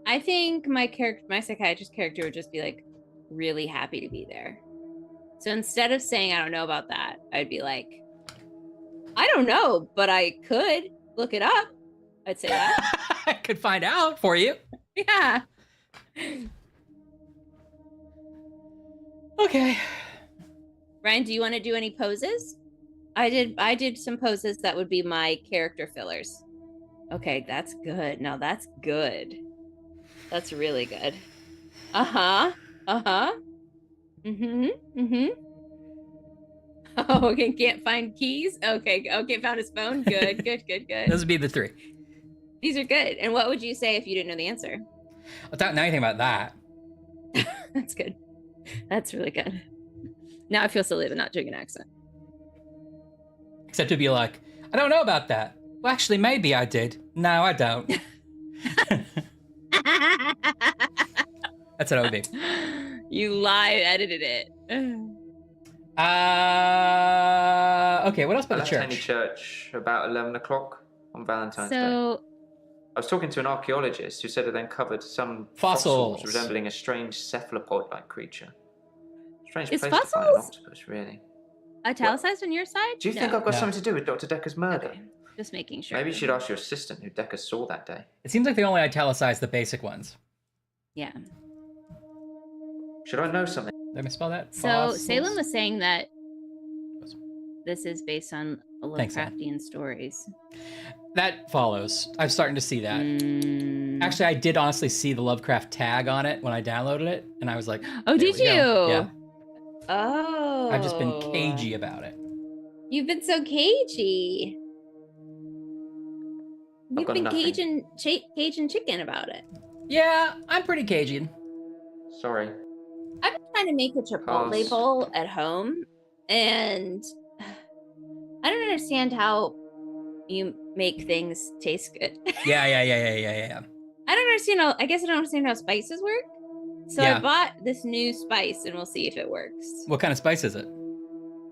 I think my psychiatrist character would just be like really happy to be there. So instead of saying I don't know about that, I'd be like, I don't know, but I could look it up. I'd say that. I could find out for you. Yeah. Okay. Ryan, do you want to do any poses? I did some poses that would be my character fillers. Okay, that's good. Now that's good. That's really good. Uh-huh. Uh-huh. Mm-hmm. Mm-hmm. Oh, okay, can't find keys? Okay, found his phone. Good, good. Those would be the 3. These are good. And what would you say if you didn't know the answer? I don't know anything about that. That's good. That's really good. Now I feel silly about not doing an accent. Except to be like, I don't know about that. Well, actually, maybe I did. No, I don't. That's what I would be. You live edited it. Okay, what else about I the left church? Henny Church about 11 o'clock on Valentine's Day. So, I was talking to an archaeologist who said it then covered some Fossils. resembling a strange cephalopod-like creature. Strange Is place to find an octopus, really. Italicized on your side? Do you think No. I've got something to do with Dr. Dekker's murder? Okay. Just making sure. Maybe you should ask your assistant who Dekker saw that day. It seems like they only italicize the basic ones. Yeah. Should I know something? Did I misspell that? So Fossils. Salem was saying that this is based on Thanks, Anne. Lovecraftian stories. That follows. I'm starting to see that. Actually, I did honestly see the Lovecraft tag on it when I downloaded it, and I was like, Oh, did you? Yeah. Oh. I've just been cagey about it. You've been so cagey. You've been Cajun chicken about it. Yeah, I'm pretty Cajun. Sorry. I've been trying to make a Chipotle bowl at home, and I don't understand how you make things taste good. Yeah. I don't understand how. I guess I don't understand how spices work. So I bought this new spice, and we'll see if it works. What kind of spice is it?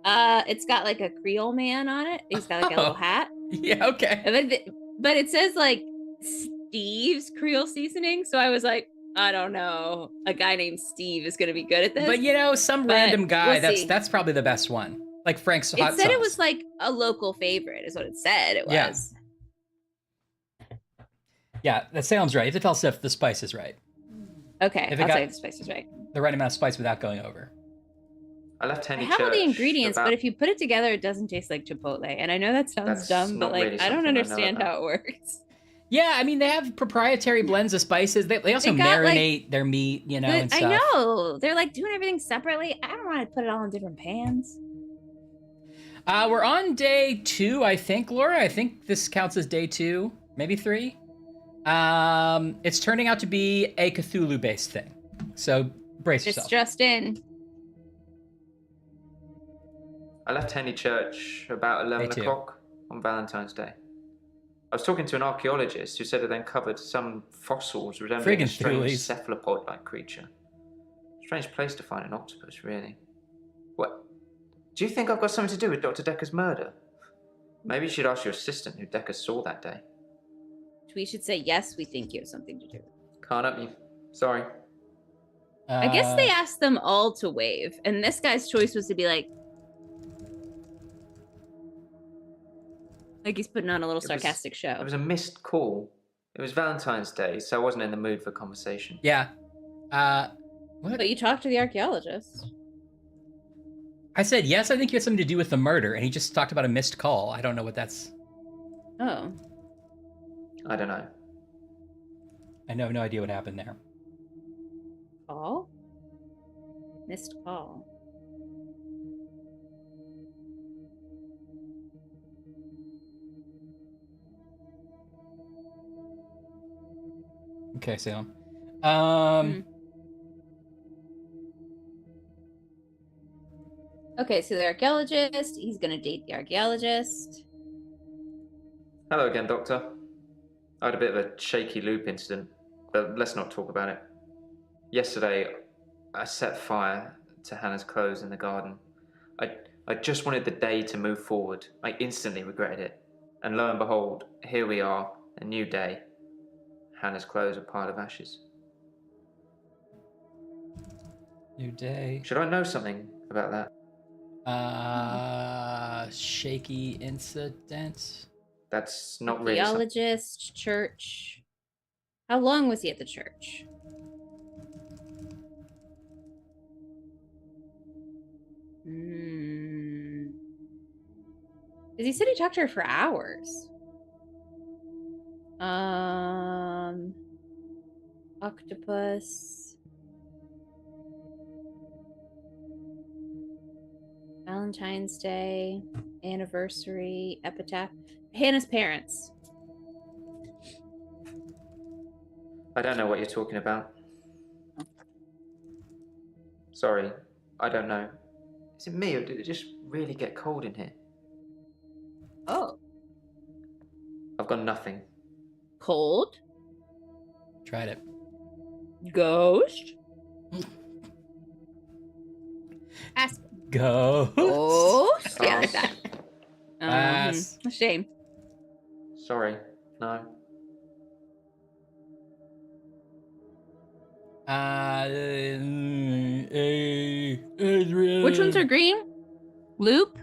It's got like a Creole man on it. He's got like a little hat. Yeah, okay. But it says like Steve's Creole seasoning, so I was like, I don't know, a guy named Steve is gonna be good at this. But you know, some random guy, that's probably the best one. Like Frank's hot sauce. It said it was like a local favorite, is what it said it was. Yeah, that sounds right. You have to tell us if the spice is right. Okay, I'll tell you if the spice is right. The right amount of spice without going over. I left Henny I have all the ingredients, but if you put it together, it doesn't taste like Chipotle. And I know that sounds dumb, but like, I don't understand how it works. Yeah, I mean, they have proprietary blends of spices. They also marinate their meat, you know, and stuff. I know. They're like doing everything separately. I don't want to put it all in different pans. We're on day 2, I think, Laura. I think this counts as day 2, maybe 3. It's turning out to be a Cthulhu-based thing. So brace yourself. It's just in. I left Henny Church about 11 o'clock on Valentine's Day. I was talking to an archaeologist who said it uncovered some fossils resembling a strange cephalopod-like creature. Strange place to find an octopus, really. What? Do you think I've got something to do with Dr. Dekker's murder? Maybe you should ask your assistant who Dekker saw that day. We should say, yes, we think you have something to do. Can't help you. Sorry. I guess they asked them all to wave, and this guy's choice was to be like he's putting on a little sarcastic show. It was a missed call. It was Valentine's Day, so I wasn't in the mood for conversation. Yeah. What? But you talked to the archaeologist. I said, yes, I think you had something to do with the murder, and he just talked about a missed call. I don't know what that's... Oh. I don't know. I have no idea what happened there. Call? Missed call. Okay, so... Okay, so the archaeologist, he's gonna date the archaeologist. Hello again, Doctor. I had a bit of a shaky loop incident, but let's not talk about it. Yesterday, I set fire to Hannah's clothes in the garden. I just wanted the day to move forward. I instantly regretted it. And lo and behold, here we are, a new day. Hannah's clothes are a pile of ashes. New day. Should I know something about that? Shaky incident. That's not really archaeologist, church. How long was he at the church? Because he said he talked to her for hours. Octopus. Valentine's Day, anniversary, epitaph. Hannah's parents. I don't know what you're talking about. Sorry, I don't know. Is it me or did it just really get cold in here? Oh. I've got nothing. Cold? Tried it. Ghost? Ask. Ghost? Ghost? Yeah, like that. A shame. Sorry, no. Which ones are green? Loop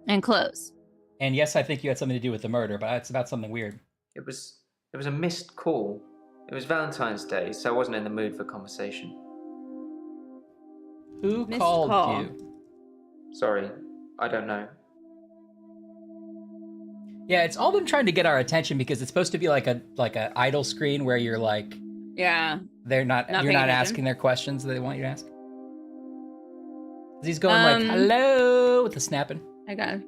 and close. And yes, I think you had something to do with the murder, but it's about something weird. It was a missed call. It was Valentine's Day, so I wasn't in the mood for conversation. Who called you? Sorry, I don't know. Yeah, it's all them trying to get our attention because it's supposed to be like a idle screen where you're like, yeah, you're not paying attention. asking their questions that they want you to ask. He's going like hello with the snapping. I got it.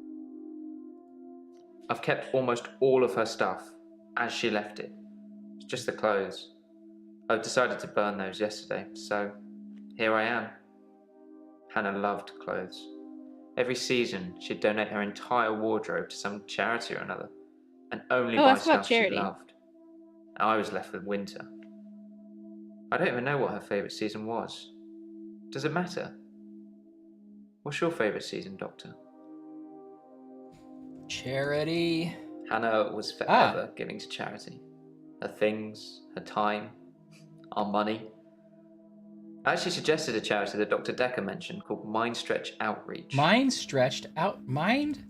I've kept almost all of her stuff as she left it. It's just the clothes. I decided to burn those yesterday, so here I am. Hannah loved clothes. Every season, she'd donate her entire wardrobe to some charity or another, and only buy stuff she loved. I was left with winter. I don't even know what her favourite season was. Does it matter? What's your favourite season, Doctor? Charity. Hannah was forever giving to charity. Her things, her time, our money. I actually suggested a charity that Dr. Dekker mentioned called Mind Stretch Outreach. Mind Stretch Outreach.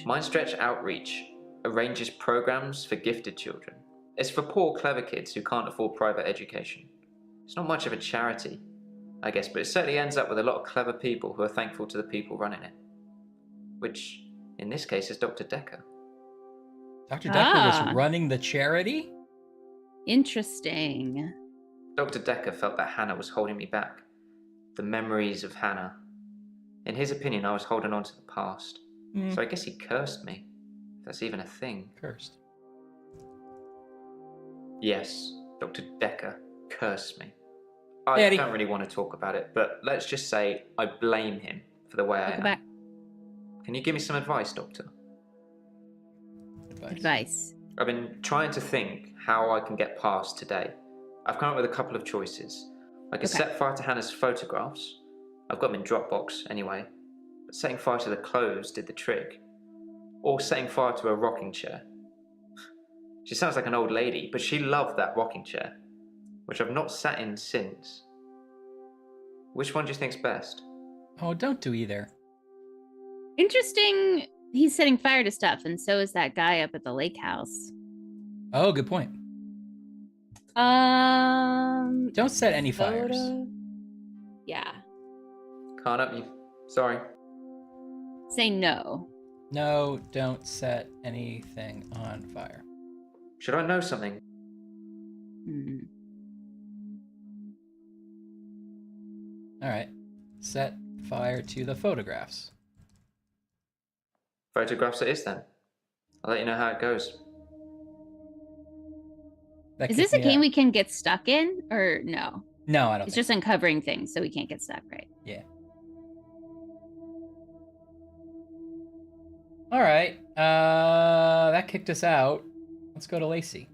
Mind Stretch Outreach arranges programs for gifted children. It's for poor, clever kids who can't afford private education. It's not much of a charity, I guess, but it certainly ends up with a lot of clever people who are thankful to the people running it. Which, in this case, is Dr. Dekker. Dr. Dekker was running the charity? Interesting. Dr. Dekker felt that Hannah was holding me back. The memories of Hannah. In his opinion, I was holding on to the past. So I guess he cursed me. If that's even a thing. Cursed. Yes, Dr. Dekker cursed me. I don't really want to talk about it, but let's just say I blame him for the way I am. Back. Can you give me some advice, Doctor? Advice. I've been trying to think how I can get past today. I've come up with a couple of choices. I could set fire to Hannah's photographs. I've got them in Dropbox anyway. But setting fire to the clothes did the trick. Or setting fire to a rocking chair. She sounds like an old lady, but she loved that rocking chair, which I've not sat in since. Which one do you think's best? Oh, don't do either. Interesting. He's setting fire to stuff, and so is that guy up at the lake house. Oh, good point. Don't set any fires. Yeah. Can't help you. Sorry. Say no. No, don't set anything on fire. Should I know something? All right. Set fire to the photographs. Photographs it is then. I'll let you know how it goes. Is this a game we can get stuck in, or no? No, I don't. It's just uncovering things, so we can't get stuck, right? Yeah. All right. That kicked us out. Let's go to Lacey.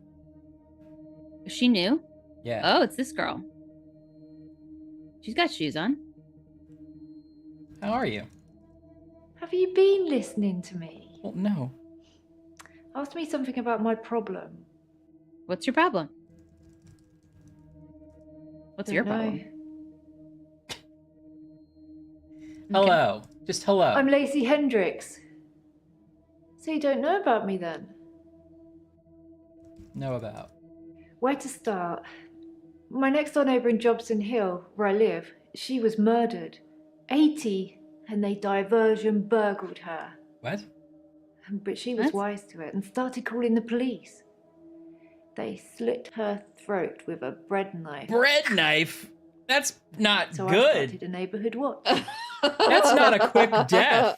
Is she new? Yeah. Oh, it's this girl. She's got shoes on. How are you? Have you been listening to me? Well, no. Ask me something about my problem. What's your problem? What's your problem? Hello. Just hello. I'm Lacey Hendricks. So you don't know about me then? Know about? Where to start? My next door neighbour in Jobson Hill, where I live, she was murdered. 80, and they diversion burgled her. What? But she was wise to it and started calling the police. They slit her throat with a bread knife. Bread knife? That's not so good. I started a neighbourhood watch. That's not a quick death.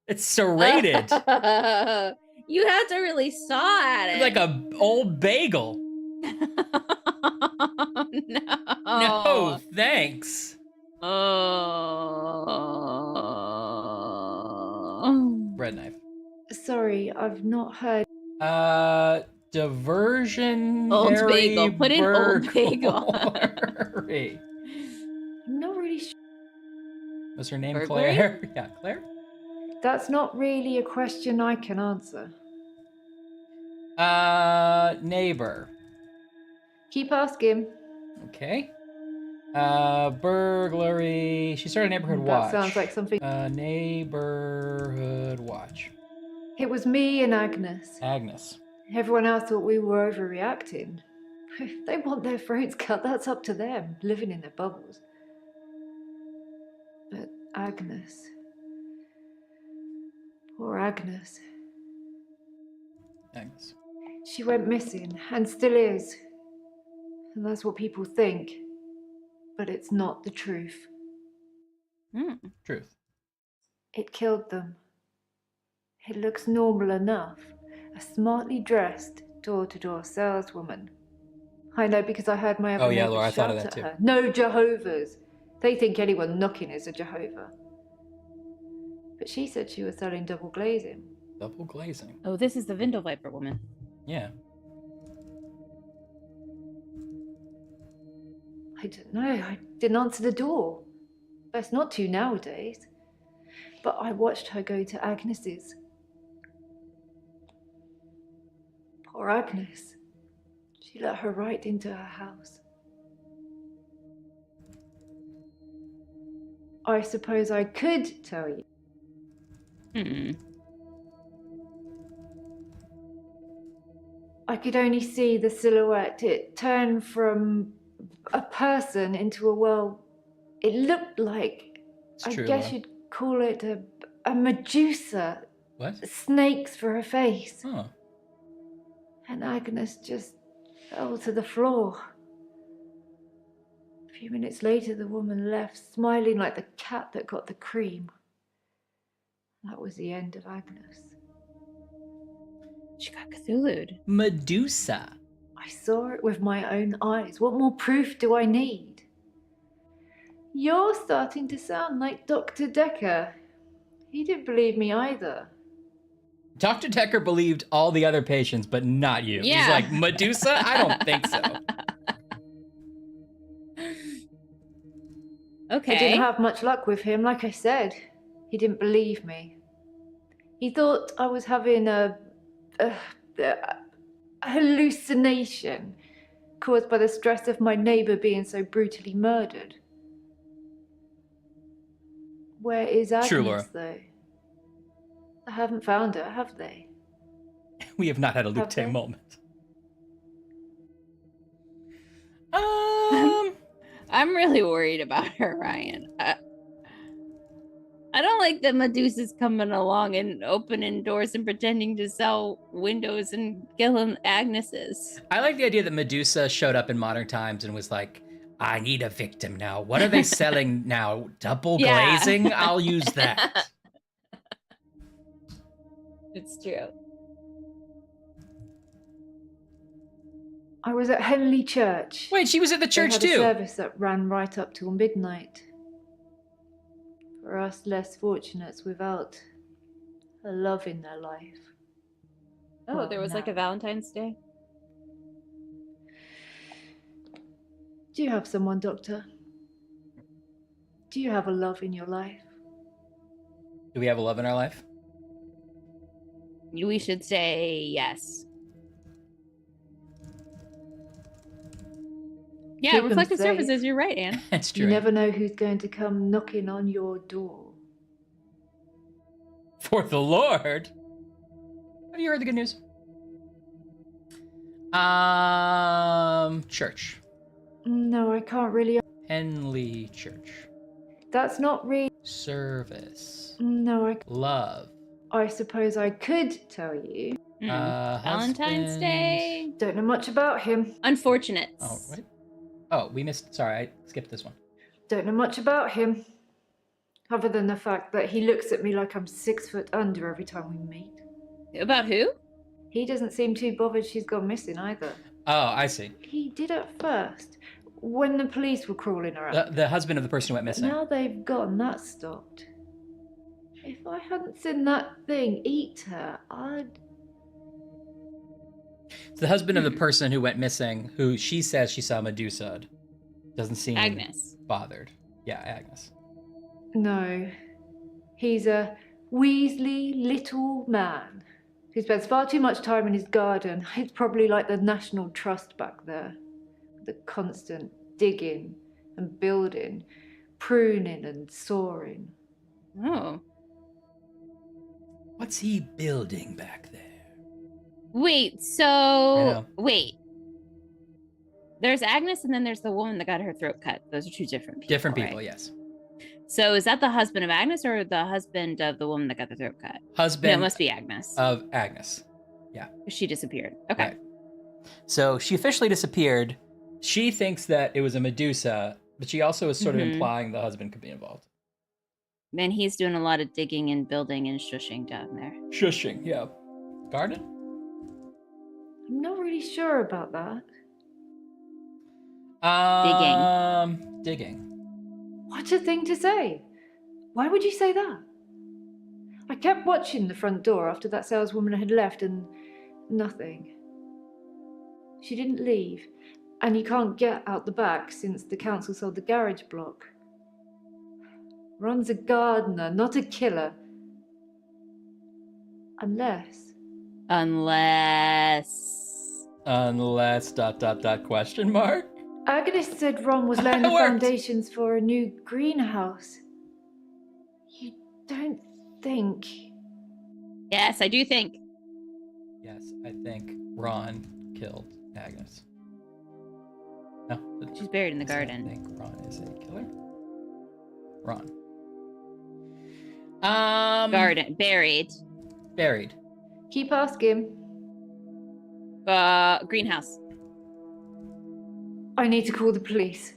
It's serrated. You have to really saw at it. Like a old bagel. No. No, thanks. Oh. Bread knife. Sorry, I've not heard. Diversion. Old bagel. Put in old bagel. I'm not really sure. Was her name Burglary? Claire? Yeah, Claire? That's not really a question I can answer. Neighbor. Keep asking. Okay. Burglary. She started a neighborhood watch. That sounds like something. Neighborhood watch. It was me and Agnes. Agnes. Everyone else thought we were overreacting. If they want their throats cut, that's up to them, living in their bubbles. But Agnes... Poor Agnes. Agnes. She went missing and still is. And that's what people think. But it's not the truth. Truth. It killed them. It looks normal enough. A smartly dressed door-to-door saleswoman. I know because I heard my other neighbor Laura, I thought of shout that at too. her. No Jehovah's. They think anyone knocking is a Jehovah. But she said she was selling double glazing. Double glazing. Oh, this is the Vindel Viper woman. Yeah. I don't know. I didn't answer the door. Best not to nowadays. But I watched her go to Agnes's. Poor Agnes. She let her right into her house. I suppose I could tell you. I could only see the silhouette. It turned from a person into a, well, it looked like, I guess you'd call it a Medusa. What? Snakes for a face. Oh. And Agnes just fell to the floor. A few minutes later, the woman left, smiling like the cat that got the cream. That was the end of Agnes. She got Cthulhu'd. Medusa. I saw it with my own eyes. What more proof do I need? You're starting to sound like Dr. Dekker. He didn't believe me either. Dr. Dekker believed all the other patients, but not you. Yeah. He's like, Medusa? I don't think so. Okay. I didn't have much luck with him, like I said. He didn't believe me. He thought I was having a hallucination caused by the stress of my neighbor being so brutally murdered. Where is Agnes, True, Laura. though? I haven't found her, have they? We have not had a Luke Tay moment. I'm really worried about her, Ryan. I don't like that Medusa's coming along and opening doors and pretending to sell windows and killing Agnes's. I like the idea that Medusa showed up in modern times and was like, I need a victim now. What are they selling now? Double glazing? I'll use that. It's true. I was at Henley Church. Wait, she was at the church they had too. A service that ran right up till midnight. For us less fortunates without a love in their life. Oh, Well, there was like no. a Valentine's Day? Do you have someone, Doctor? Do you have a love in your life? Do we have a love in our life? We should say yes. Yeah, Keep 'em reflective safe. services, you're right, Anne. That's true. You never know who's going to come knocking on your door. For the Lord. Have you heard the good news? Church. No, I can't really. Henley Church. That's not really. Service. No, Love. I suppose I could tell you. Valentine's Husband. Day. Don't know much about him. Unfortunate. Oh, what? Oh, we missed. Sorry, I skipped this one. Don't know much about him. Other than the fact that he looks at me like I'm 6 foot under every time we meet. About who? He doesn't seem too bothered she's gone missing either. Oh, I see. He did at first, when the police were crawling around. The husband of the person who went missing. Now they've gotten that stopped. If I hadn't seen that thing eat her, I'd... The husband of the person who went missing, who she says she saw Medusa, doesn't seem Agnes. bothered. Yeah, Agnes. No. He's a Weasley little man who spends far too much time in his garden. It's probably like the National Trust back there. The constant digging and building, pruning and sawing. Oh. What's he building back there? Wait, so know. wait. There's Agnes and then there's the woman that got her throat cut. Those are two different people. Different people, right? yes. So is that the husband of Agnes or the husband of the woman that got the throat cut? Husband. No, it must be Agnes. Of Agnes. Yeah. She disappeared. Okay. Right. So she officially disappeared. She thinks that it was a Medusa, but she also is sort of implying the husband could be involved. And he's doing a lot of digging and building and shushing down there. Shushing, yeah. Garden? I'm not really sure about that. Digging. What a thing to say. Why would you say that? I kept watching the front door after that saleswoman had left and nothing. She didn't leave, and you can't get out the back since the council sold the garage block. Ron's a gardener, not a killer. Unless... question mark? Agnes said Ron was laying the foundations for a new greenhouse. You don't think... Yes, I do think. Yes, I think Ron killed Agnes. No. She's buried in the garden. I think Ron is a killer. Ron. Garden. Buried. Buried. Keep asking. Greenhouse. I need to call the police.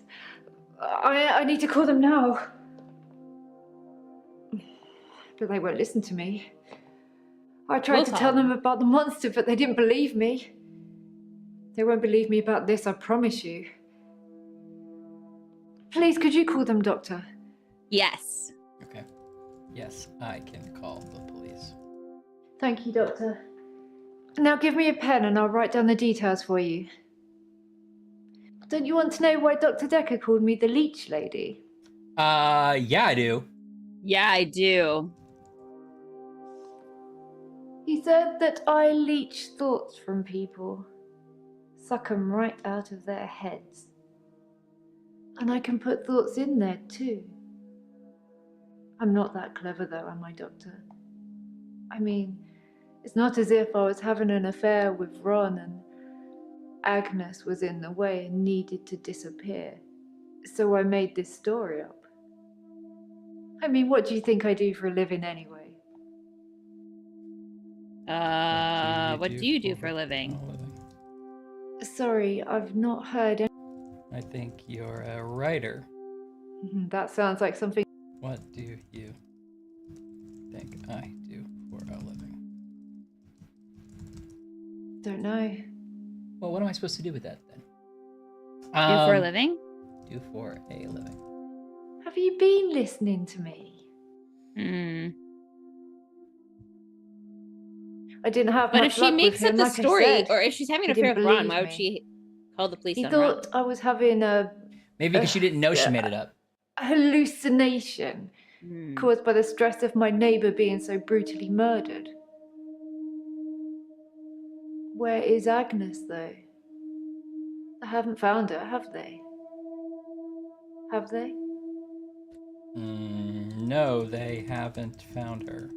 I need to call them now. But they won't listen to me. I tried to tell them about the monster, but they didn't believe me. They won't believe me about this, I promise you. Please, could you call them, Doctor? Yes. Okay. Yes, I can call the police. Thank you, Doctor. Now give me a pen and I'll write down the details for you. Don't you want to know why Dr. Dekker called me the leech lady? Yeah, I do. Yeah, I do. He said that I leech thoughts from people, suck them right out of their heads. And I can put thoughts in there too. I'm not that clever though, am I, Doctor? I mean, it's not as if I was having an affair with Ron and Agnes was in the way and needed to disappear. So I made this story up. I mean, what do you think I do for a living anyway? What do you do for a living? Sorry, I've not heard any... I think you're a writer. That sounds like something... What do you think I do for a living? Don't know. Well, what am I supposed to do with that then? Do for a living? Do for a living. Have you been listening to me? I didn't have But much if she luck makes with up him, the like I story, said. or if she's having He an affair didn't with Ron, believe why would me. she call the police He on thought Ron? I was having a Maybe because she didn't know she made it up. hallucination caused by the stress of my neighbour being so brutally murdered. Where is Agnes, though? I haven't found her, have they? Have they? No, they haven't found her.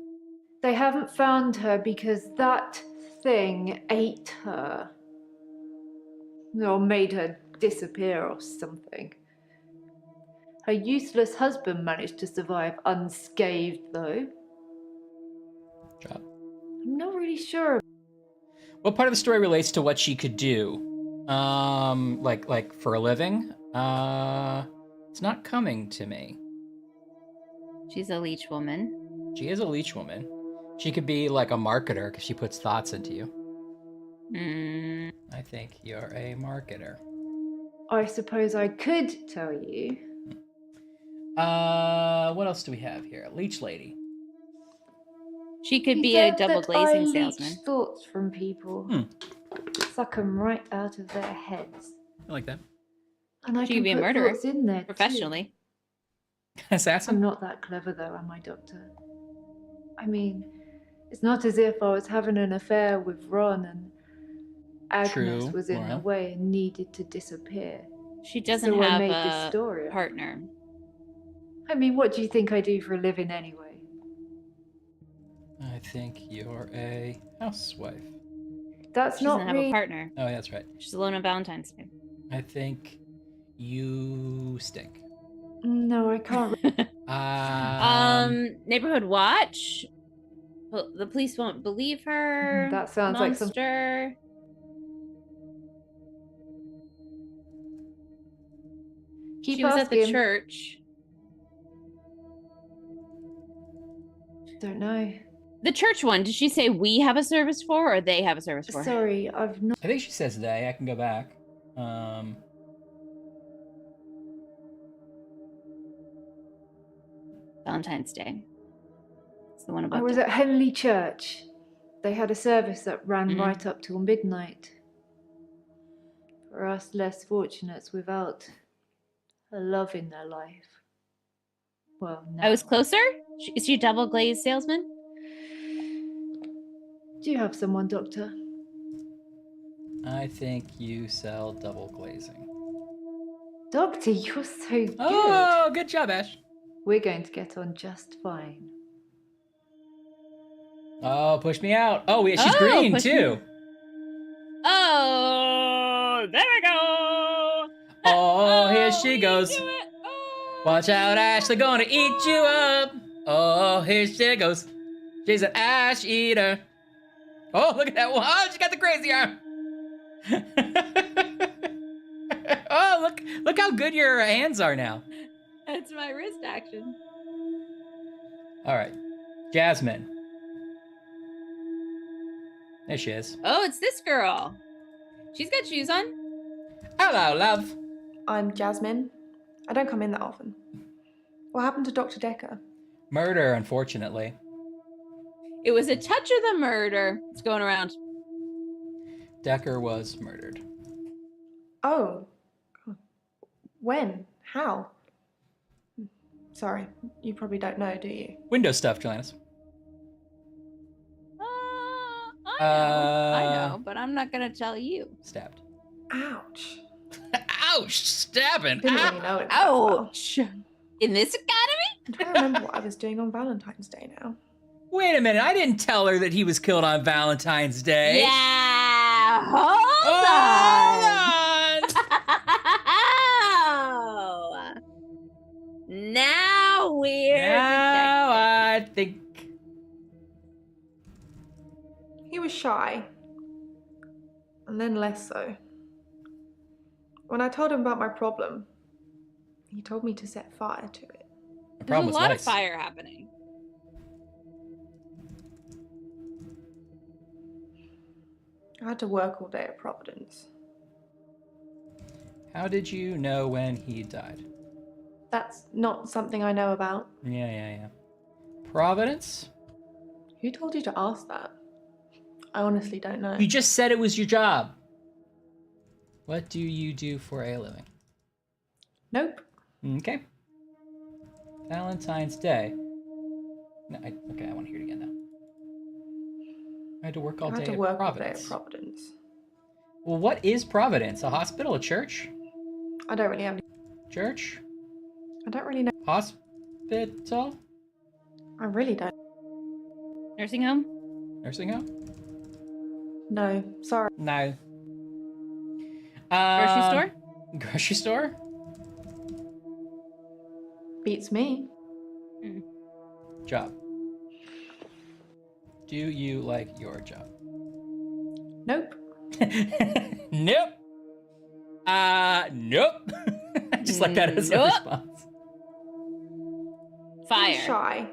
They haven't found her because that thing ate her. Or made her disappear or something. Her useless husband managed to survive unscathed, though. Job. I'm not really sure. What part of the story relates to what she could do? Like for a living? It's not coming to me. She's a leech woman. She is a leech woman. She could be like a marketer because she puts thoughts into you. I think you're a marketer. I suppose I could tell you. What else do we have here? Leech lady. She could He be a said double that glazing I salesman. leech thoughts from people. Suck them right out of their heads. I like that. And I She can could be a put murderer thoughts in there professionally. Assassin? I'm not that clever though, am I, Doctor? I mean, it's not as if I was having an affair with Ron and Agnes was in the way and needed to disappear. She doesn't So I have made a this story up. partner. I mean, what do you think I do for a living anyway? I think you're a housewife. That's She not doesn't have really... a partner. Oh, that's right. She's alone on Valentine's Day. I think you stink. No, I can't. Neighborhood watch. Well, the police won't believe her. That sounds like some. Monster. Keep She was at the asking. church. Don't know. The church one, did she say we have a service for or they have a service for? Sorry, I've not. I think she says they. I can go back. Valentine's Day. It's the one about I was at Henley Church. They had a service that ran right up till midnight. For us less fortunates without a love in their life. Well, no. I was closer? Is she a double glazed salesman? Do you have someone, Doctor? I think you sell double glazing. Doctor, you're so good. Oh, good job, Ash. We're going to get on just fine. Oh, push me out. Oh, yeah, she's green, too. Oh, there we go. Oh, here she goes. Watch out, Ashley, gonna eat you up. Oh, here she goes. She's an ash eater. Oh, look at that one. Oh, she got the crazy arm. Oh, look how good your hands are now. That's my wrist action. All right, Jasmine. There she is. Oh, it's this girl. She's got shoes on. Hello, love. I'm Jasmine. I don't come in that often. What happened to Dr. Dekker? Murder, unfortunately. It was a touch of the murder. It's going around. Dekker was murdered. Oh. When? How? Sorry, you probably don't know, do you? Window stuff, Joannis. I know, but I'm not gonna tell you. Stabbed. Ouch. Ouch! Stabbing. Didn't really know it. Ouch! In this academy? I'm trying to remember what I was doing on Valentine's Day now. Wait a minute, I didn't tell her that he was killed on Valentine's Day. Yeah, hold on. Oh. Now we're Now I think he was shy, and then less so. When I told him about my problem, he told me to set fire to it. There's a lot of fire happening. I had to work all day at Providence. How did you know when he died? That's not something I know about. Yeah. Providence? Who told you to ask that? I honestly don't know. You just said it was your job. What do you do for a living? Nope. Okay. Valentine's Day. No, okay, I want to hear it again now. I had to work all day at Providence. Well, what is Providence? A hospital? A church? I don't really have any. Church? I don't really know. Hospital? I really don't. Nursing home? Nursing home? No, sorry. No. Grocery store? Grocery store? Beats me. Job. Do you like your job? Nope. Nope. Nope. Just like that as a response. Fire. I'm shy.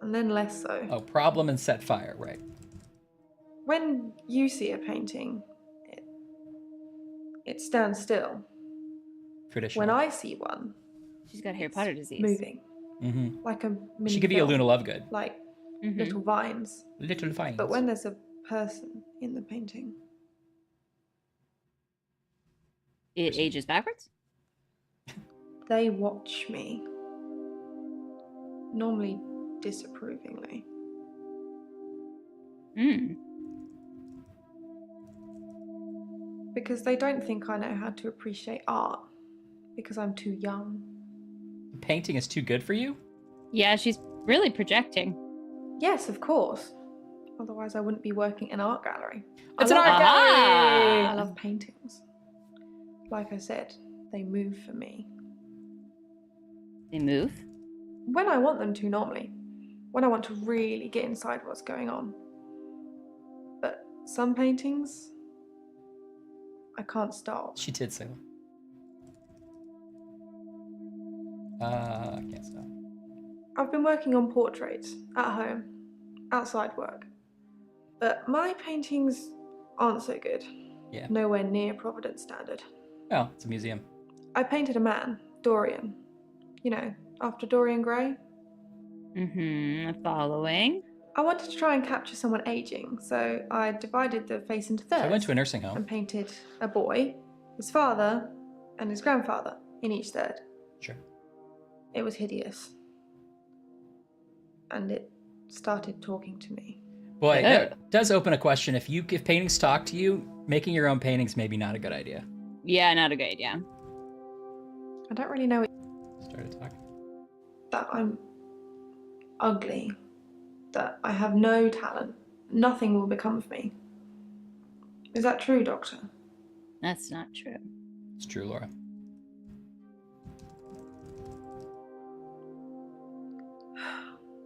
And then less so. Oh, problem and set fire, right. When you see a painting, it stands still. Traditional. When I see one, she's got Harry Potter disease. Moving. Mm-hmm. Like a mini She give you a film, Luna Lovegood. Like little vines. Little vines. But when there's a person in the painting, it ages backwards? They watch me. Normally disapprovingly. Because they don't think I know how to appreciate art. Because I'm too young. Painting is too good for you? Yeah, she's really projecting. Yes, of course. Otherwise I wouldn't be working in an art gallery. It's an art gallery! I love paintings. Like I said, they move for me. They move? When I want them to, normally. When I want to really get inside what's going on. But some paintings, I can't stop. She did say that. I can't stop. I've been working on portraits at home, outside work. But my paintings aren't so good. Yeah. Nowhere near Providence standard. Oh, it's a museum. I painted a man, Dorian. You know, after Dorian Gray. Mm-hmm, following. I wanted to try and capture someone aging, so I divided the face into thirds. So I went to a nursing home. And painted a boy, his father, and his grandfather in each third. Sure. It was hideous. And it started talking to me. Boy, that does open a question. If paintings talk to you, making your own paintings maybe not a good idea. Yeah, not a good idea. I don't really know Started talking. that I'm ugly, that I have no talent, nothing will become of me. Is that true, Doctor? That's not true. It's true, Laura.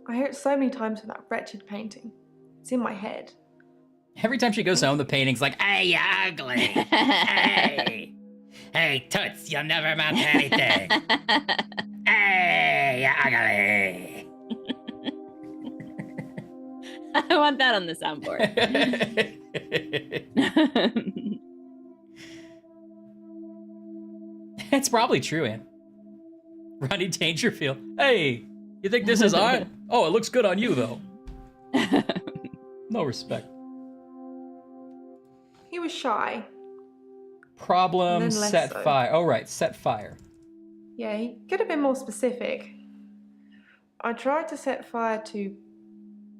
I hear it so many times from that wretched painting. It's in my head. Every time she goes home, the painting's like, "Hey, you ugly. Hey. Hey, toots, you'll never amount to anything. Hey, you ugly." I want that on the soundboard. It's probably true, Anne. Rodney Dangerfield. Hey, you think this is art? Oh, it looks good on you, though. No respect. He was shy. Problem, And then less set so. fire. Oh, right, set fire. Yeah, he could have been more specific. I tried to set fire to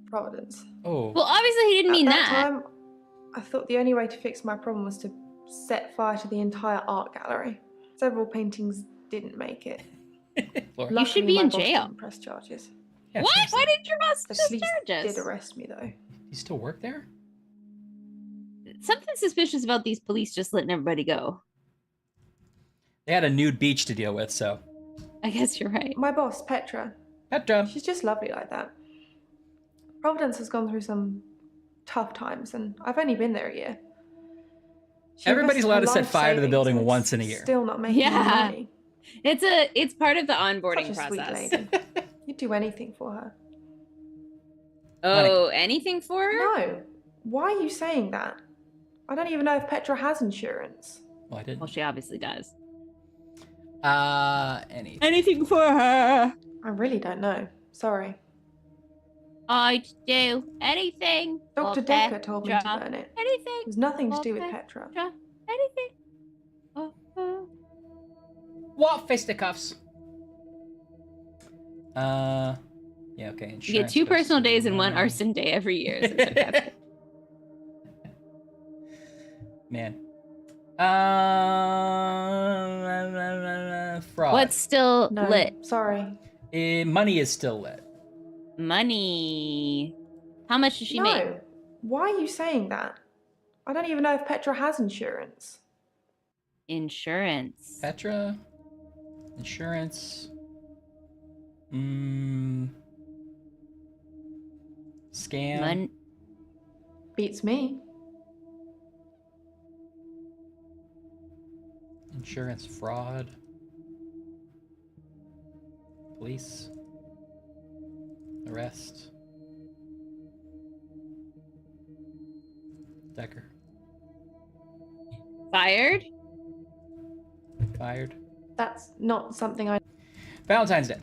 Providence. Oh. Well, obviously he didn't mean At that. time, I thought the only way to fix my problem was to set fire to the entire art gallery. Several paintings didn't make it. You should be Luckily, my in boss jail. didn't press charges. Yeah, What? seriously. Why did your boss The press police charges? did arrest me, though. You still work there? Something suspicious about these police just letting everybody go. They had a nude beach to deal with, so. I guess you're right. My boss, Petra. Petra. She's just lovely like that. Providence has gone through some tough times, and I've only been there a year. She Everybody's invested allowed her to set life fire to the savings, building and once it's in a year. Still not making any Yeah. money. It's part of the onboarding Such a process. sweet lady. You'd do anything for her. Oh, anything for her? No. Why are you saying that? I don't even know if Petra has insurance. Well, I didn't. Well, she obviously does. Anything for her. I really don't know. Sorry. I'd do anything. Dr. for Dekker told me to Petra. burn it. Anything. It was nothing to for do with Petra. Anything. What fisticuffs? Yeah, okay. You get 2 personal days and 1 arson day every year. So it's okay. Man. Fraud. What's still No, lit? sorry. Money is still lit. Money. How much does she No. make? Why are you saying that? I don't even know if Petra has insurance. Insurance. Petra? Insurance? Scam? Beats me. Insurance fraud? Police? Arrest? Dekker? Fired? Fired? That's not something I... Valentine's Day.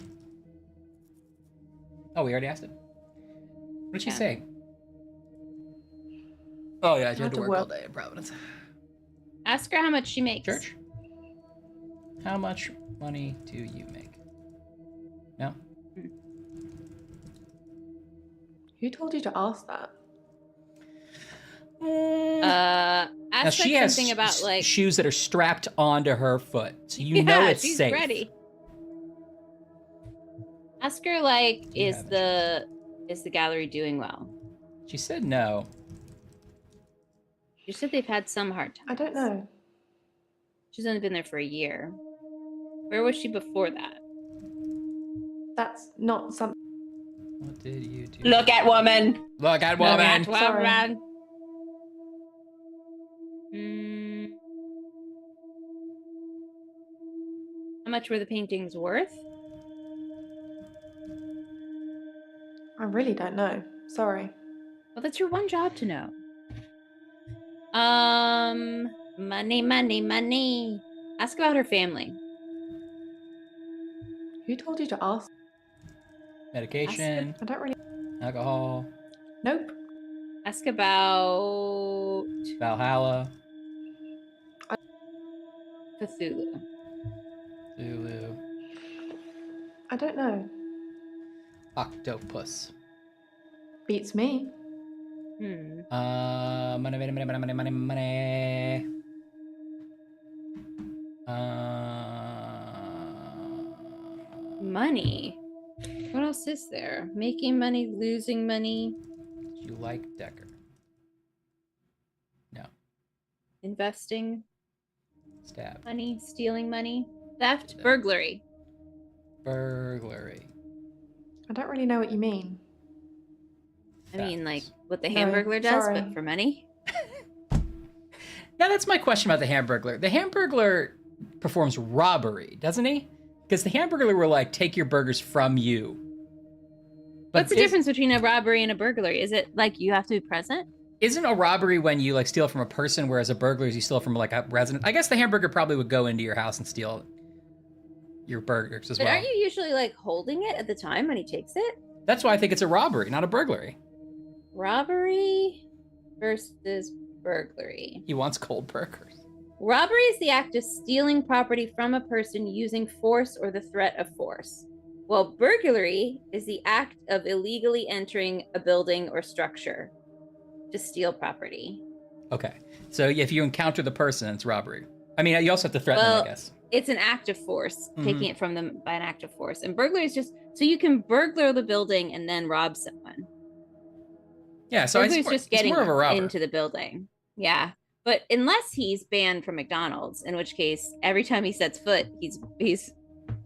Oh, we already asked it. What did she say? Oh yeah, she had to work all day in Providence. Ask her how much she makes. Church? How much money do you make? No? Who told you to ask that? Now Ask she her has something about like shoes that are strapped onto her foot, so you know it's she's safe. ready. Ask her like, is the gallery doing well? She said no. She said they've had some hard times. I don't know. She's only been there for a year. Where was she before that? That's not something. What did you do? Look at woman. Look at woman. Look at woman. How much were the paintings worth? I really don't know. Sorry. Well, that's your one job to know. Money, money, money. Ask about her family. Who told you to ask? Medication. I don't really. Alcohol. Nope. Ask about Valhalla. Cthulhu. Zulu. I don't know. Octopus. Beats me. Money, money, money, money, money, money, money. Money. What else is there? Making money, losing money. Do you like Dekker? No. Investing. Stab. Money, stealing money. Theft, burglary. Burglary. I don't really know what you mean. I mean, like what the No, Hamburglar does, sorry. but for money. Now that's my question about the Hamburglar. The Hamburglar performs robbery, doesn't he? Because the Hamburglar will like take your burgers from you. But What's the difference between a robbery and a burglary? Is it like you have to be present? Isn't a robbery when you like steal from a person, whereas a burglar is you steal from like a resident? I guess the Hamburger probably would go into your house and steal your burgers as But well. aren't you usually like holding it at the time when he takes it? That's why I think it's a robbery, not a burglary. Robbery versus burglary. He wants cold burgers. Robbery is the act of stealing property from a person using force or the threat of force, while burglary is the act of illegally entering a building or structure to steal property. Okay, so if you encounter the person, it's robbery. I mean, you also have to threaten them, I guess. It's an act of force, taking it from them by an act of force. And burglary is just so you can burglar the building and then rob someone. Yeah, so burglary it's is just getting more of a robber. into the building. Yeah, but unless he's banned from McDonald's, in which case every time he sets foot, he's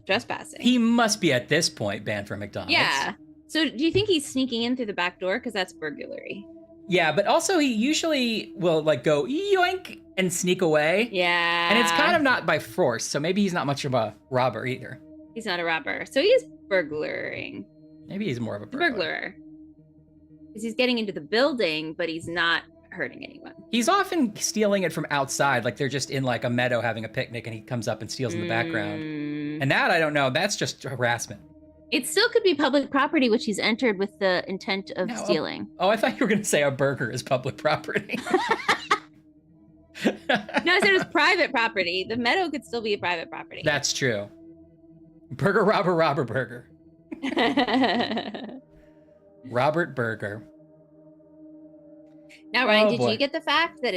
trespassing. He must be at this point banned from McDonald's. Yeah. So do you think he's sneaking in through the back door? Because that's burglary. Yeah, but also he usually will like go yoink and sneak away. Yeah. And it's kind of not by force, so maybe he's not much of a robber either. He's not a robber. So he is burglaring. Maybe he's more of a burglar. Because he's getting into the building, but he's not hurting anyone. He's often stealing it from outside, like they're just in like a meadow having a picnic and he comes up and steals in the background. And that, I don't know, that's just harassment. It still could be public property, which he's entered with the intent of stealing. Oh, I thought you were going to say a burger is public property. No, I said it was private property. The meadow could still be a private property. That's true. Burger, robber, robber, burger. Robert Burger. Now, Ryan, did boy. you get the fact that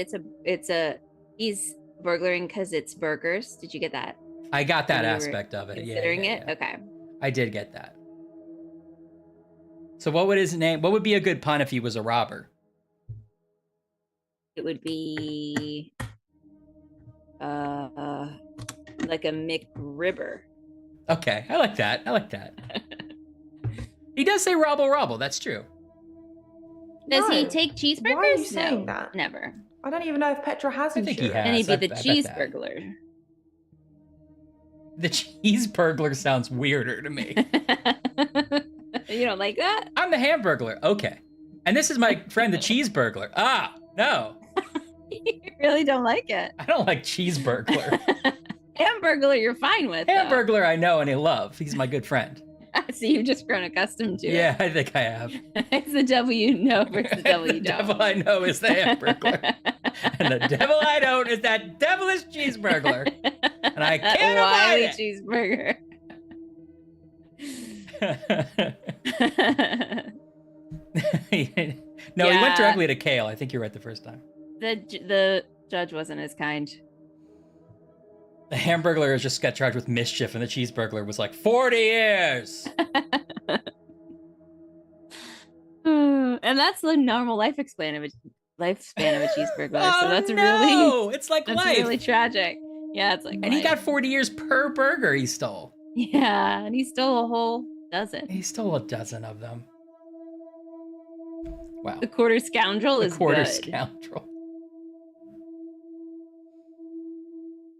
he's burglaring because it's burgers? Did you get that? I got that When you were aspect of it. Considering yeah. it? Okay. I did get that. So what would his name, what would be a good pun if he was a robber? It would be like a McRibber. Okay, I like that. I like that. He does say robble robble, that's true. Does he No. take cheeseburgers? Why are you No, saying that? Never. I don't even know if Petra has I think he insurance. has. And he'd be I the bet cheese that. burglar. The cheese burglar sounds weirder to me. You don't like that? I'm the hamburglar. Okay. And this is my friend, the cheese burglar. Ah, no. You really don't like it. I don't like cheese burglar. Hamburglar, you're fine with. Hamburglar I know and I love. He's my good friend. So you've just grown accustomed to Yeah, it. I think I have. It's the devil you know versus the devil you The don't. devil I know is the hamburglar. And the devil I don't is that devilish cheeseburglar. And I can't Wily avoid cheeseburger. it. No, he went Yeah. directly to Kale. I think you're right the first time. The judge wasn't as kind. The hamburglar just got charged with mischief, and the cheeseburglar was like 40 years. And that's the normal lifespan of a cheeseburger. So that's no! It's like that's life. really tragic. Yeah, it's like And he life. got 40 years per burger he stole. Yeah, and he stole a whole dozen. He stole a dozen of them. Wow. The quarter scoundrel is quarter good. scoundrel.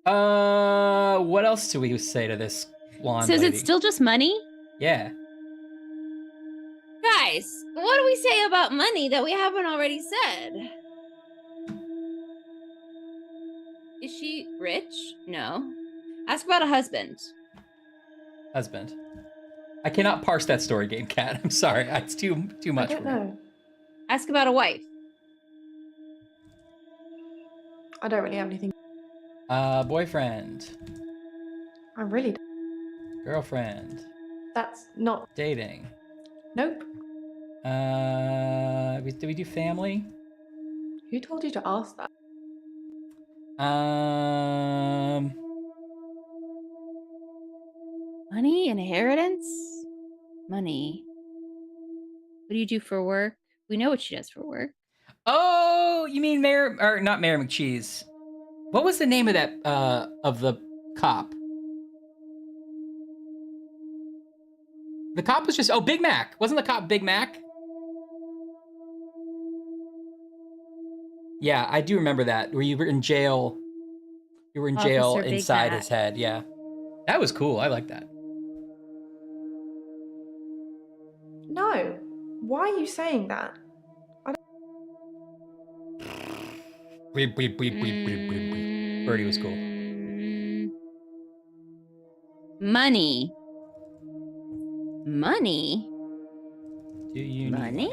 What else do we say to this blonde So is lady? it still just money? Yeah. Guys, what do we say about money that we haven't already said? Is she rich? No. Ask about a husband. Husband. I cannot parse that story game, Cat. I'm sorry. It's too much I for don't me. know. Ask about a wife. I don't really have anything. Boyfriend. I really don't. Girlfriend. That's not. Dating. Nope. Do we do family? Who told you to ask that? Money, inheritance, money. What do you do for work? We know what she does for work. Oh, you mean Mayor, or not Mayor McCheese? What was the name of that, of the cop? The cop was just, oh, Big Mac. Wasn't the cop Big Mac? Yeah, I do remember that, where you were in jail. You were in jail Officer Big inside Mac. his head, yeah. That was cool, I like that. No. Why are you saying that? Beep, beep, beep, beep, beep, beep, beep. Birdie was cool. Money. Money? Do you need Money?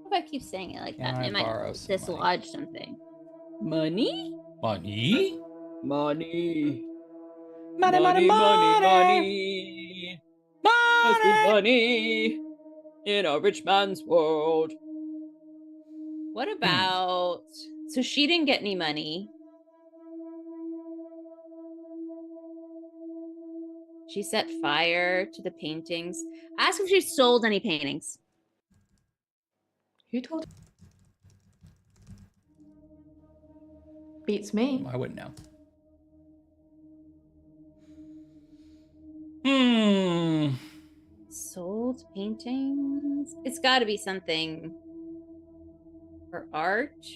What if I keep saying it like Can that? I It might borrow some dislodge something. Money? Money? Money. Money, money, money. Must be money in a rich man's world. What about... So she didn't get any money. She set fire to the paintings. Ask if she sold any paintings. Who told? Beats me. I wouldn't know. Sold paintings? It's got to be something for art.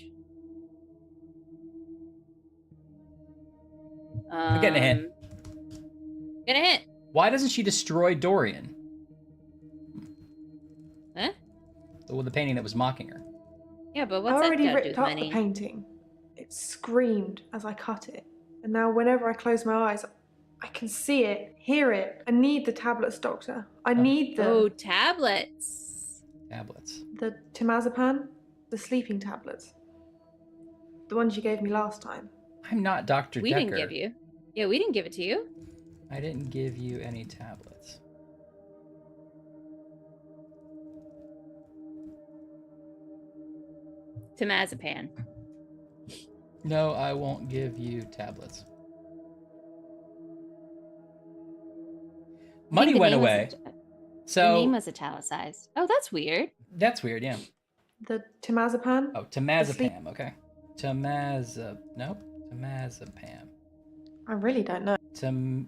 I'm getting a hint. Get a hint. Why doesn't she destroy Dorian? Huh? The painting that was mocking her. Yeah, but I what's that already got to do ripped with up money? the painting. It screamed as I cut it. And now whenever I close my eyes, I can see it, hear it. I need the tablets, Doctor. I need them. Oh, tablets. Tablets. The temazepam, the sleeping tablets. The ones you gave me last time. I'm not Dr. We Dekker. didn't give you. Yeah, we didn't give it to you. I didn't give you any tablets. Temazepam. No, I won't give you tablets. I Money think the went name was away. The So name was italicized. Oh, that's weird. that's weird, yeah. The temazepam. Oh, temazepam, okay. Nope. Temazepam. I really don't know. Temazepam.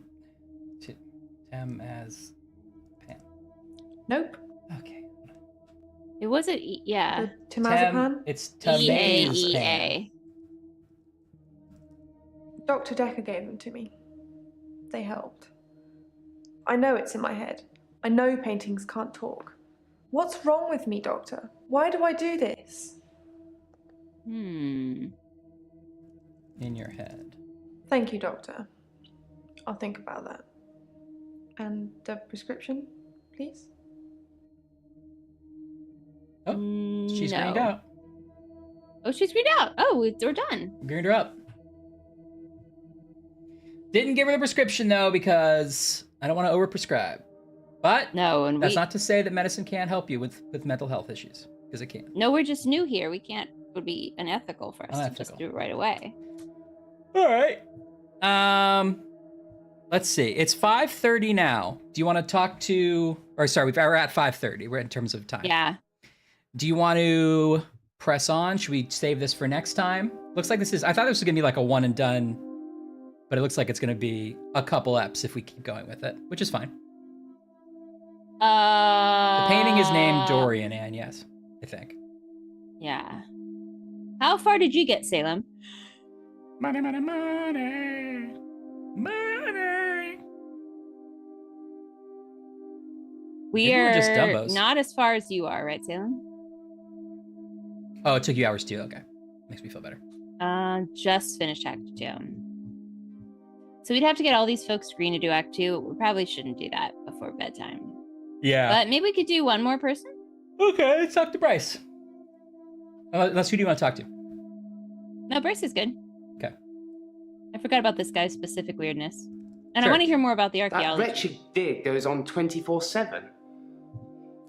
Nope. Okay. It wasn't. Yeah. The temazepam. It's EAEA. temazepam. Dr. Dekker gave them to me. They helped. I know it's in my head. I know paintings can't talk. What's wrong with me, Doctor? Why do I do this? Hmm. In your head. Thank you, Doctor. I'll think about that. And the prescription, please? Oh, she's no. greened out. Oh, she's greened out. Oh, we're done. Greened her up. Didn't give her the prescription though because I don't want to overprescribe. But no, and that's not to say that medicine can't help you with mental health issues, because it can. No, we're just new here. We can't. It would be unethical for us to just do it right away. All right. Let's see. It's 5:30 now. Do you want to talk to? Or sorry, we're at 5:30. We're in terms of time. Yeah. Do you want to press on? Should we save this for next time? Looks like this is. I thought this was gonna be like a one and done, but it looks like it's gonna be a couple eps if we keep going with it, which is fine. The painting is named Dorian, Anne, yes, I think. Yeah. How far did you get, Salem? Money, money, money. Money. We Maybe we're just are Dumbos. not as far as you are, right, Salem? Oh, it took you hours too. Okay. Makes me feel better. Just finished Act 2. So we'd have to get all these folks green to do Act 2. We probably shouldn't do that before bedtime. Yeah. But maybe we could do one more person? Okay, let's talk to Bryce. Unless who do you want to talk to? No, Bryce is good. Okay. I forgot about this guy's specific weirdness. And Sure. I want to hear more about the That archaeology. wretched dig goes on 24/7.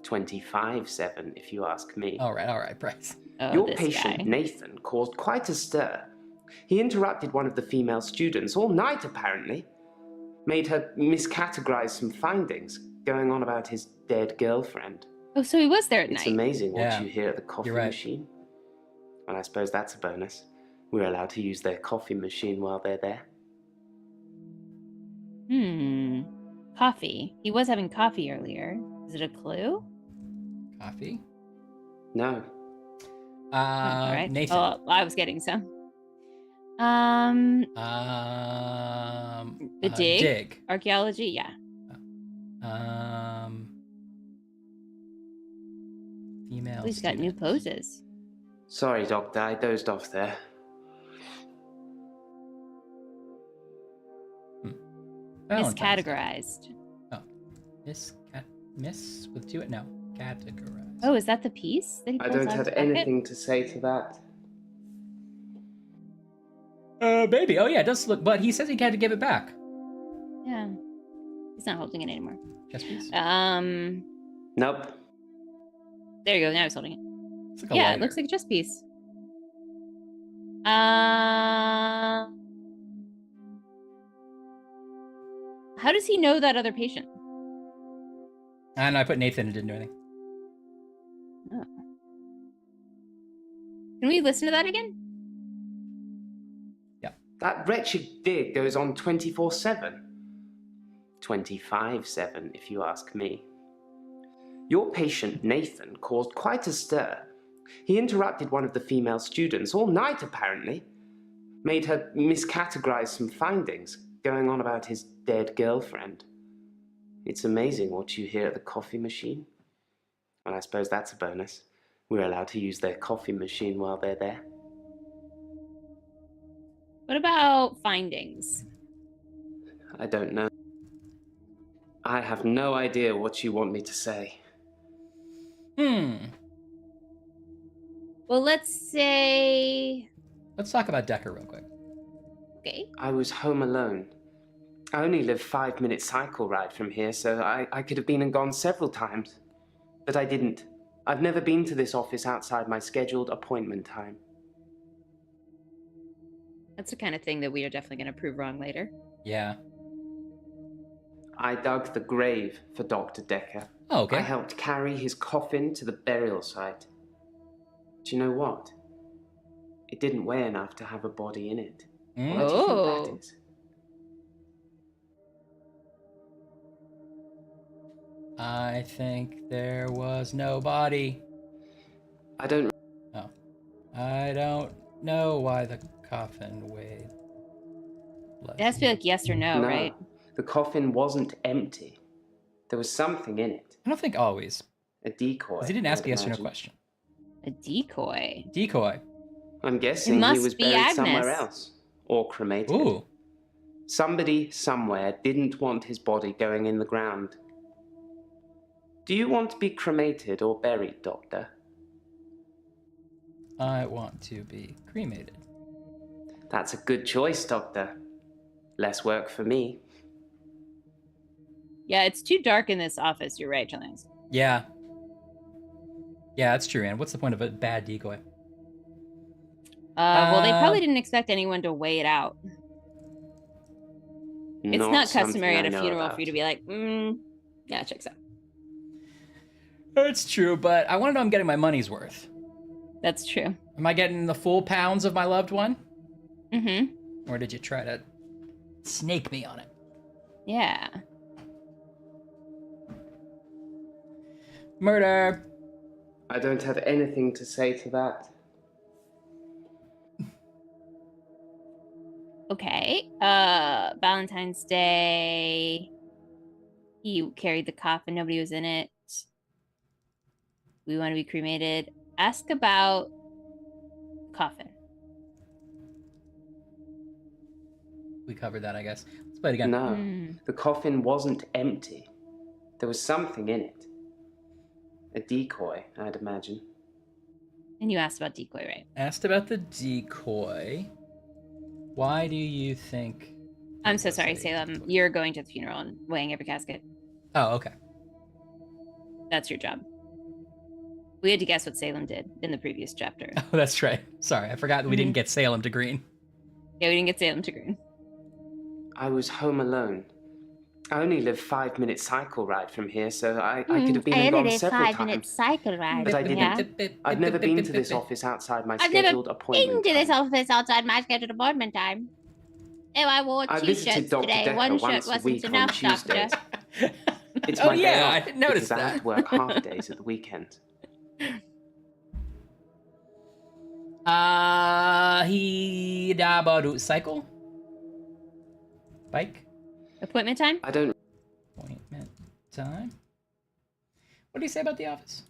25/7, if you ask me. All right, Bryce. Oh, Your this patient, guy. Nathan, caused quite a stir. He interrupted one of the female students all night, apparently. Made her miscategorize some findings, going on about his dead girlfriend. Oh, so he was there at It's night. amazing what Yeah. you hear at the coffee You're right. machine. And I suppose that's a bonus. We're allowed to use their coffee machine while they're there. Coffee. He was having coffee earlier. Is it a clue? Coffee? No. All right. Nathan. Oh, I was getting some. The dig? Dig. Archaeology? Yeah. Female. He's got new poses. Sorry, Doctor, I dozed off there. Miscategorized. Oh. Miss with two it? No. Categorized. Oh, is that the piece that he I pulls don't out of have his pocket? anything to say to that. Baby. Oh, yeah, it does look, but he says he had to give it back. Yeah. He's not holding it anymore. Chess piece? Nope. There you go. Now he's holding it. It's like a Yeah, lighter. it looks like a chess piece. How does he know that other patient? And I put Nathan and didn't do anything. Oh. Can we listen to that again? That wretched dig goes on 24/7. 25/7, if you ask me. Your patient, Nathan, caused quite a stir. He interrupted one of the female students all night, apparently. Made her miscategorize some findings, going on about his dead girlfriend. It's amazing what you hear at the coffee machine. And I suppose that's a bonus. We're allowed to use their coffee machine while they're there. What about findings? I don't know. I have no idea what you want me to say. Well, let's say... Let's talk about Dekker real quick. Okay. I was home alone. I only live 5-minute cycle ride from here, so I could have been and gone several times. But I didn't. I've never been to this office outside my scheduled appointment time. That's the kind of thing that we are definitely going to prove wrong later. Yeah. I dug the grave for Dr. Dekker. Oh, okay. I helped carry his coffin to the burial site. Do you know what? It didn't weigh enough to have a body in it. Why do you think that is? I think there was no body. I don't... Oh. I don't know why the coffin weighed less. It has to be like yes or no, right? The coffin wasn't empty. There was something in it. I don't think always. A decoy. Because he didn't ask a I'd yes or no imagine. question. A decoy. Decoy. I'm guessing must he was be buried Agnes. somewhere else. Or cremated. Ooh. Somebody somewhere didn't want his body going in the ground. Do you want to be cremated or buried, Doctor? I want to be cremated. That's a good choice, Doctor. Less work for me. Yeah, it's too dark in this office. You're right, Julian. Yeah. Yeah, that's true, Anne. What's the point of a bad decoy? Well, they probably didn't expect anyone to weigh it out. It's not customary at a funeral for you to be like, yeah, checks out. It's true, but I want to know I'm getting my money's worth. That's true. Am I getting the full pounds of my loved one? Mm-hmm. Or did you try to snake me on it? Yeah. Murder. I don't have anything to say to that. Okay. Valentine's Day. You carried the coffin. Nobody was in it. We want to be cremated. Ask about coffin. We covered that, I guess. Let's play it again. No, the coffin wasn't empty. There was something in it. A decoy, I'd imagine. And you asked about decoy, right? Asked about the decoy. Why do you think... I'm so sorry, Salem. You're going to the funeral and weighing every casket. Oh, okay. That's your job. We had to guess what Salem did in the previous chapter. Oh, that's right. Sorry, I forgot that we didn't get Salem to green. Yeah, we didn't get Salem to green. I was home alone. I only live 5-minute cycle ride from here, so I could have been and gone several times. 5-minute cycle ride. But I didn't. I'd never been to this office outside my scheduled appointment. Into this office outside my scheduled appointment time. Oh, I wore I t-shirts visited Dr. today. Dekker One shirt once a wasn't week on enough, Doctor. Tuesdays. It's Oh, my day yeah, off I didn't notice because I have that. to work half days at the weekend. He da baru cycle? Bike? Appointment time? I don't. Appointment time? What do you say about the office?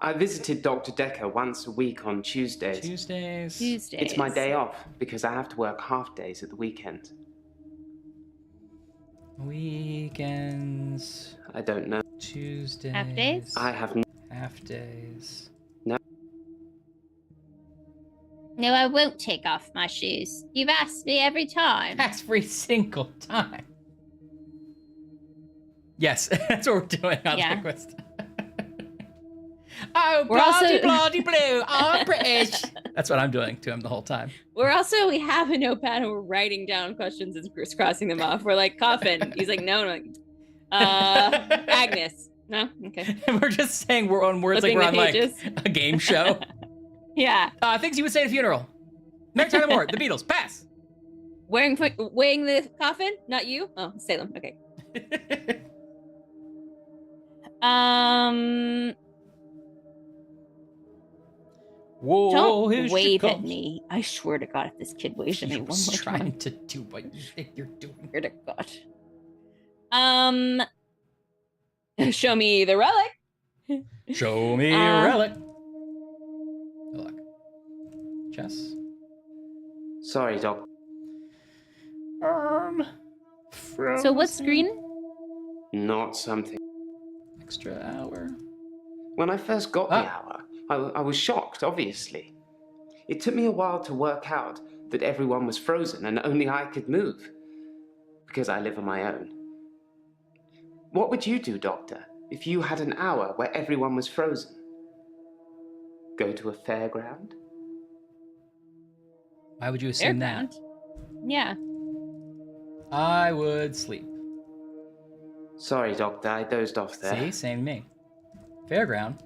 I visited Dr. Dekker once a week on Tuesdays. Tuesdays. It's my day off because I have to work half days at the weekend. Weekends. I don't know. Tuesdays. Half days? I have half days. No. No, I won't take off my shoes. You've asked me every time. Every single time. Yes, that's what we're doing on the quest. Oh, bloody blue, I'm British. That's what I'm doing to him the whole time. We have a notepad and we're writing down questions and crossing them off. We're like, coffin. He's like, no. Agnes. No? Okay. And we're just saying we're on words Flipping like we're on pages. like a game show. Yeah. Things you would say at a funeral. Mary Tyler Moore, The Beatles, pass. Weighing the coffin? Not you? Oh, Salem. Okay. Whoa, Don't wave at me. I swear to God, if this kid waves at me one more time. Trying to do what you think you're doing. Swear to God. Show me the relic. Show me a relic. Good luck. Chess. Sorry, Doc. So what's green? Not something. Extra hour. When I first got the hour, I was shocked, obviously. It took me a while to work out that everyone was frozen and only I could move. Because I live on my own. What would you do, Doctor, if you had an hour where everyone was frozen? Go to a fairground? Why would you assume Fairground? that? Yeah. I would sleep. Sorry, Doctor, I dozed off there. See, same to me. Fairground.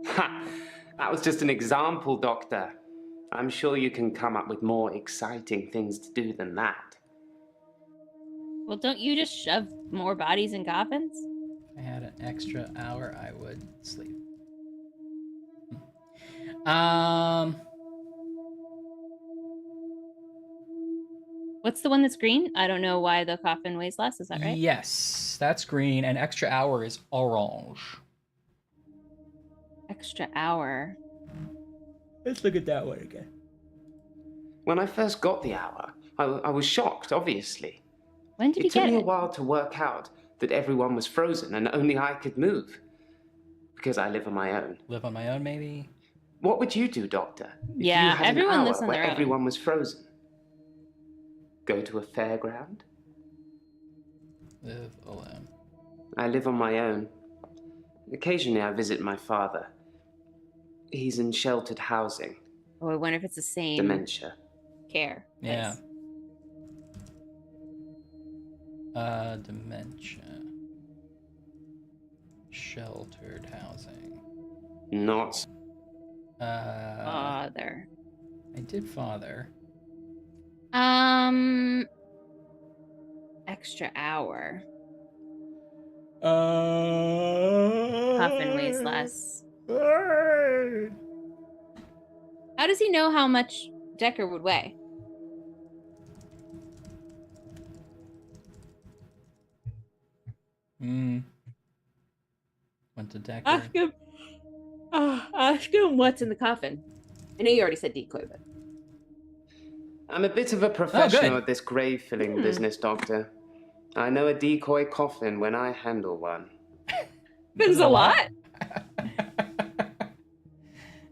Ha! That was just an example, Doctor. I'm sure you can come up with more exciting things to do than that. Well, don't you just shove more bodies in coffins? If I had an extra hour, I would sleep. What's the one that's green? I don't know why the coffin weighs less. Is that right? Yes, that's green, and extra hour is orange. Extra hour. Let's look at that one again. When I first got the hour, I was shocked, obviously. When did you It took get me a it? while to work out that everyone was frozen and only I could move. Because I live on my own. Live on my own, maybe? What would you do, Doctor? If you Yeah, had everyone an hour lives on where their own. everyone was frozen? Go to a fairground? Live alone. I live on my own. Occasionally I visit my father. He's in sheltered housing. Oh, I wonder if it's the same Dementia. care. Yeah. Dementia. Sheltered housing. Not. Father. I did father. Extra hour. coffin weighs less. How does he know how much Dekker would weigh? Went to Dekker. Ask him what's in the coffin. I know you already said decoy, but I'm a bit of a professional at this grave filling business, Doctor. I know a decoy coffin when I handle one. There's a lot.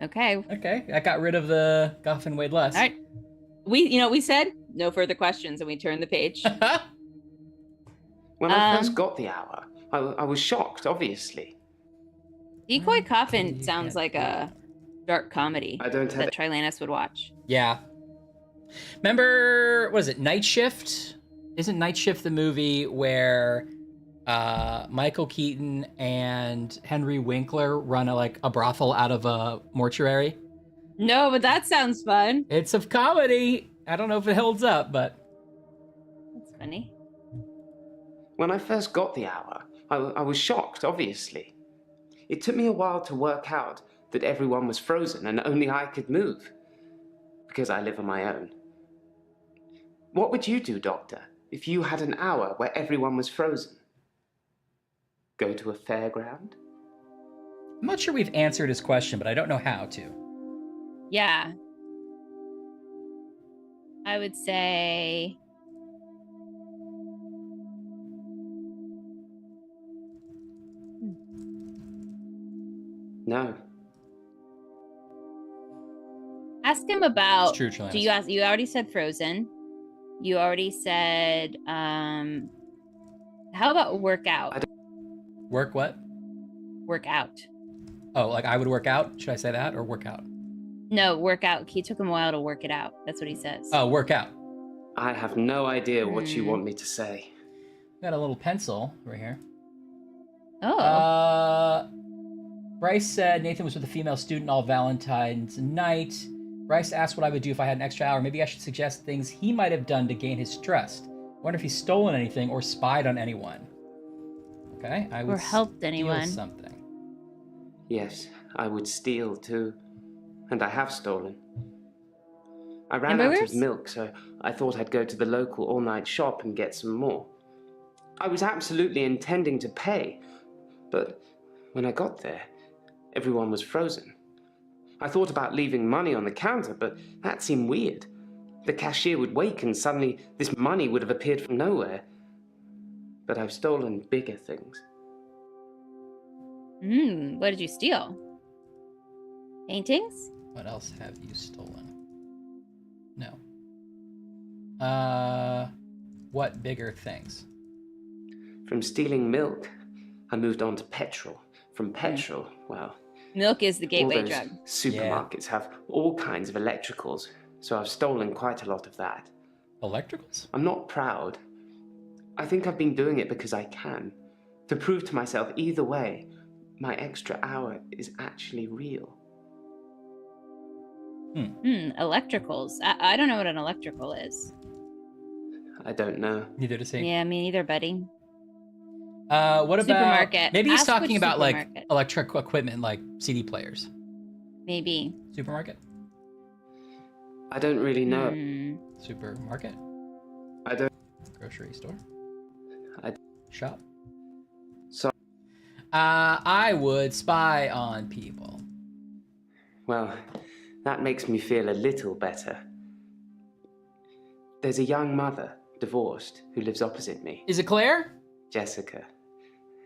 Okay. Okay, I got rid of the coffin weighed less. All right. We said no further questions, and we turned the page. When I first got the hour, I was shocked, obviously. Decoy coffin sounds like a dark comedy I don't have that Trilanus would watch. Yeah. Remember, was it Night Shift? Isn't Night Shift the movie where Michael Keaton and Henry Winkler run a brothel out of a mortuary? No, but that sounds fun. It's a comedy. I don't know if it holds up, but that's funny. When I first got the hour, I was shocked, obviously. It took me a while to work out that everyone was frozen and only I could move, because I live on my own. What would you do, Doctor, if you had an hour where everyone was frozen? Go to a fairground? I'm not sure we've answered his question, but I don't know how to. Yeah. I would say... No. Ask him about... It's true, Trilanus. You already said Frozen. You already said... How about workout? Work what? Work out. Oh, like I would work out? Should I say that, or work out? No, work out. He took him a while to work it out. That's what he says. Oh, work out. I have no idea what you want me to say. Got a little pencil right here. Oh. Bryce said Nathan was with a female student all Valentine's night. Bryce asked what I would do if I had an extra hour. Maybe I should suggest things he might have done to gain his trust. Wonder if he's stolen anything or spied on anyone. Okay, I would or helped anyone. Steal something. Yes, I would steal too. And I have stolen. I ran Hamburgers? out of milk, so I thought I'd go to the local all-night shop and get some more. I was absolutely intending to pay, but when I got there, everyone was frozen. I thought about leaving money on the counter, but that seemed weird. The cashier would wake and suddenly this money would have appeared from nowhere. But I've stolen bigger things. What did you steal? Paintings? What else have you stolen? No. What bigger things? From stealing milk, I moved on to petrol. From petrol, well... Milk is the gateway all those drug. Supermarkets have all kinds of electricals, so I've stolen quite a lot of that. Electricals? I'm not proud. I think I've been doing it because I can. To prove to myself either way, my extra hour is actually real. Electricals. I don't know what an electrical is. I don't know. Neither does he. Yeah, me neither, buddy. What about... Supermarket. Maybe he's Ask talking which about, like, supermarket. electric equipment, like CD players. Maybe. Supermarket? I don't really know. Supermarket? I don't... Grocery store? I... Shop? So... I would spy on people. Well, that makes me feel a little better. There's a young mother, divorced, who lives opposite me. Is it Claire? Jessica.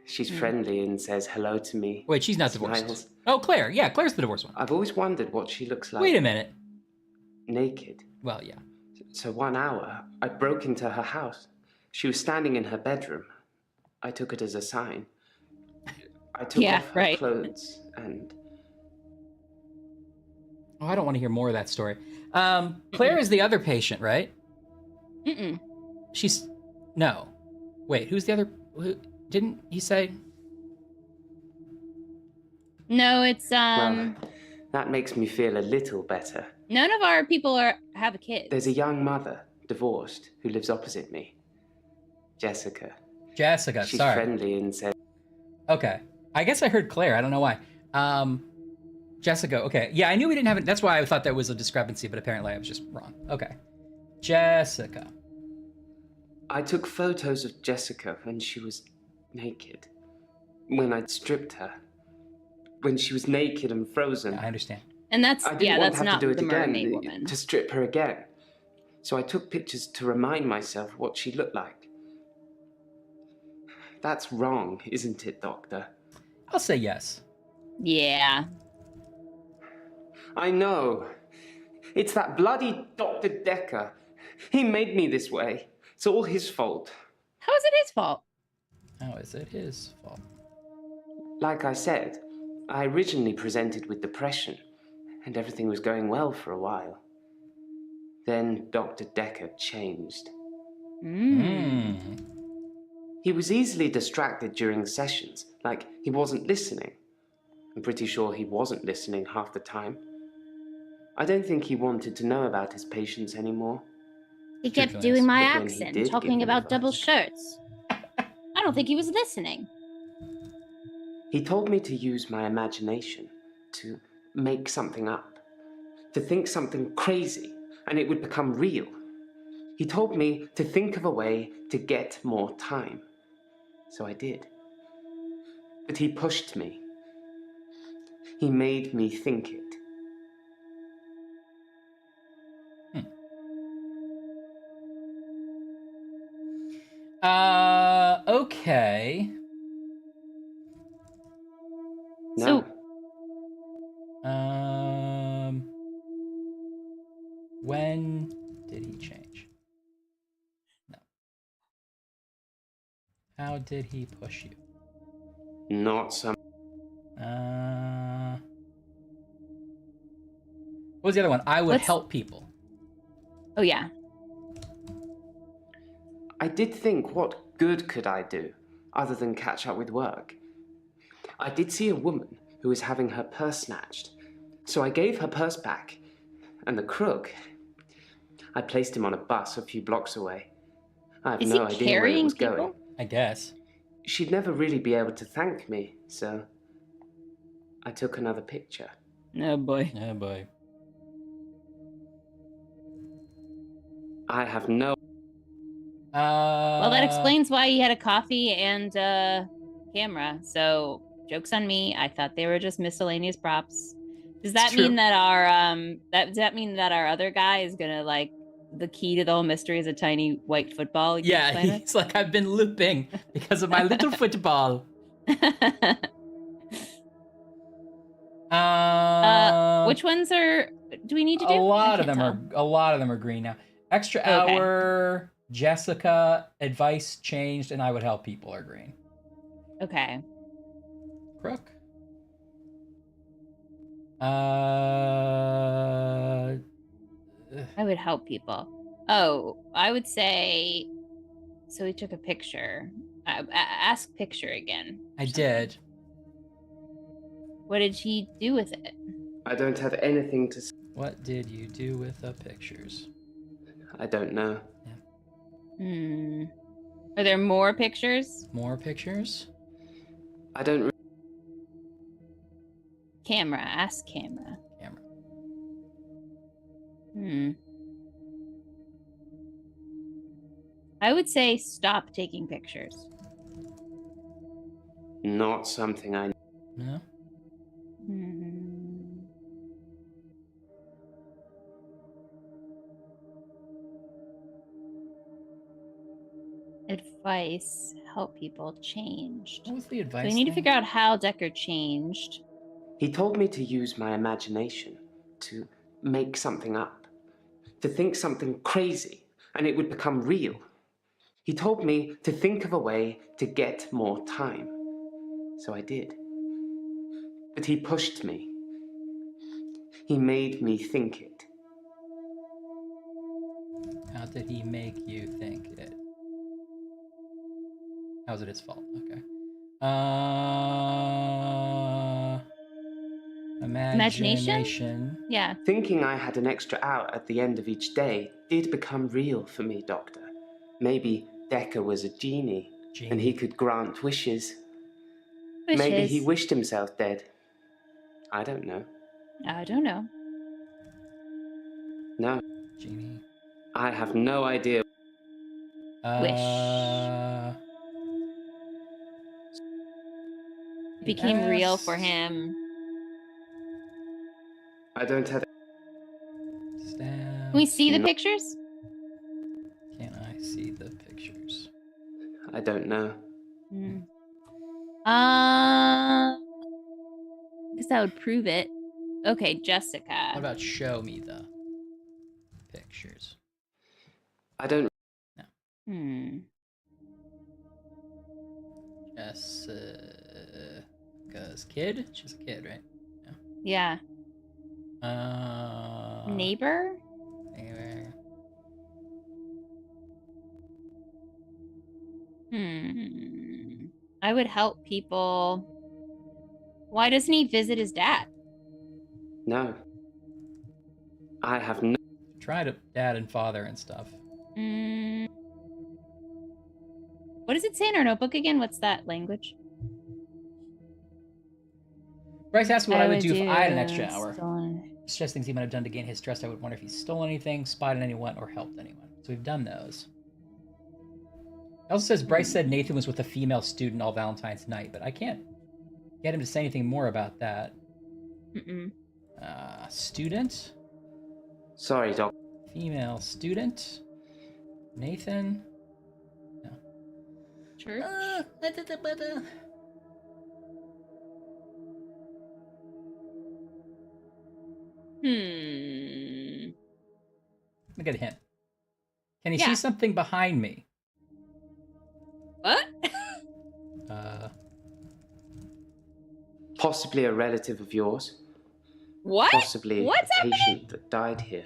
She's friendly and says hello to me. Wait, she's not Smiles. divorced. Oh, Claire. Yeah, Claire's the divorced one. I've always wondered what she looks like. Wait a minute. Naked. Well, yeah. So 1 hour, I broke into her house. She was standing in her bedroom. I took it as a sign. I took off her clothes and... Oh, I don't want to hear more of that story. Claire is the other patient, right? She's... No. Wait, who's the other... Didn't he say... No, it's Well, that makes me feel a little better. none of our people have a kid. There's a young mother, divorced, who lives opposite me. Jessica. Jessica, She's sorry. friendly and says... Okay. I guess I heard Claire. I don't know why. Jessica. Okay. Yeah, I knew we didn't have it. That's why I thought there was a discrepancy, but apparently I was just wrong. Okay. Jessica. I took photos of Jessica when she was naked. When I'd stripped her. When she was naked and frozen. Yeah, I understand. And that's, I didn't want that's to have not to do it the again, mermaid woman. to strip her again. So I took pictures to remind myself what she looked like. That's wrong, isn't it, Doctor? I'll say yes. Yeah. I know. It's that bloody Dr. Dekker. He made me this way. It's all his fault. How is it his fault? How is it his fault? Like I said, I originally presented with depression, and everything was going well for a while. Then Dr. Dekker changed. He was easily distracted during sessions, like he wasn't listening. I'm pretty sure he wasn't listening half the time. I don't think he wanted to know about his patients anymore. He kept doing my But when he accent, did talking give about advice- double shirts. I don't think he was listening. He told me to use my imagination, to make something up, to think something crazy, and it would become real. He told me to think of a way to get more time. So I did. But he pushed me. He made me think it. Okay. No. When did he change? No. How did he push you? Not some. What was the other one? I would help people. Oh, yeah. I did think, what good could I do, other than catch up with work? I did see a woman who was having her purse snatched, so I gave her purse back, and the crook, I placed him on a bus a few blocks away. I have no idea where it was going. I guess. She'd never really be able to thank me, so I took another picture. Oh boy. Oh boy. I have no... Well, that explains why he had a coffee and a camera. So, joke's on me. I thought they were just miscellaneous props. Does that mean that our does that mean that our other guy is gonna, like, the key to the whole mystery is a tiny white football? Yeah, he's like, I've been looping because of my little football. Which ones are? Do we need to do? A lot of them are green now. Extra hour, Jessica, advice changed, and I would help people are green. Okay. Crook. I would help people. Oh, I would say. So he took a picture. Ask picture again. I did. What did he do with it? I don't have anything to... What did you do with the pictures? I don't know. Are there more pictures? More pictures? I don't... Camera. Ask camera. Camera. I would say stop taking pictures. Not something I... No? Advice, help people, changed. What was the advice? So we need to figure out how Dekker changed. He told me to use my imagination, to make something up, to think something crazy, and it would become real. He told me to think of a way to get more time. So I did. But he pushed me. He made me think it. How did he make you think it? How was it his fault? Okay. Imagination? Yeah. Thinking I had an extra hour at the end of each day did become real for me, Doctor. Maybe Dekker was a genie, and he could grant wishes. Maybe he wished himself dead. I don't know. I don't know. No. Genie. I have no idea. Became real for him. I don't have. Can we see the pictures? Can I see the pictures? I don't know. Guess that would prove it. Okay, Jessica. What about show me the pictures? I don't. Jessica's kid? She's a kid, right? Yeah. Neighbor? Neighbor. I would help people. Why doesn't he visit his dad? No. I have no. Try to dad and father and stuff. What does it say in our notebook again? What's that language? Bryce asked me what I would do if I had an extra hour. Suggest things he might have done to gain his trust. I would wonder if he stole anything, spied on anyone, or helped anyone. So we've done those. It also says Bryce said Nathan was with a female student all Valentine's night, but I can't get him to say anything more about that. Student? Sorry, Doc. Female student? Nathan? No. Church? Let me get a hint. Can he see something behind me? What? Possibly a relative of yours. What? Possibly What's a happening? patient that died here.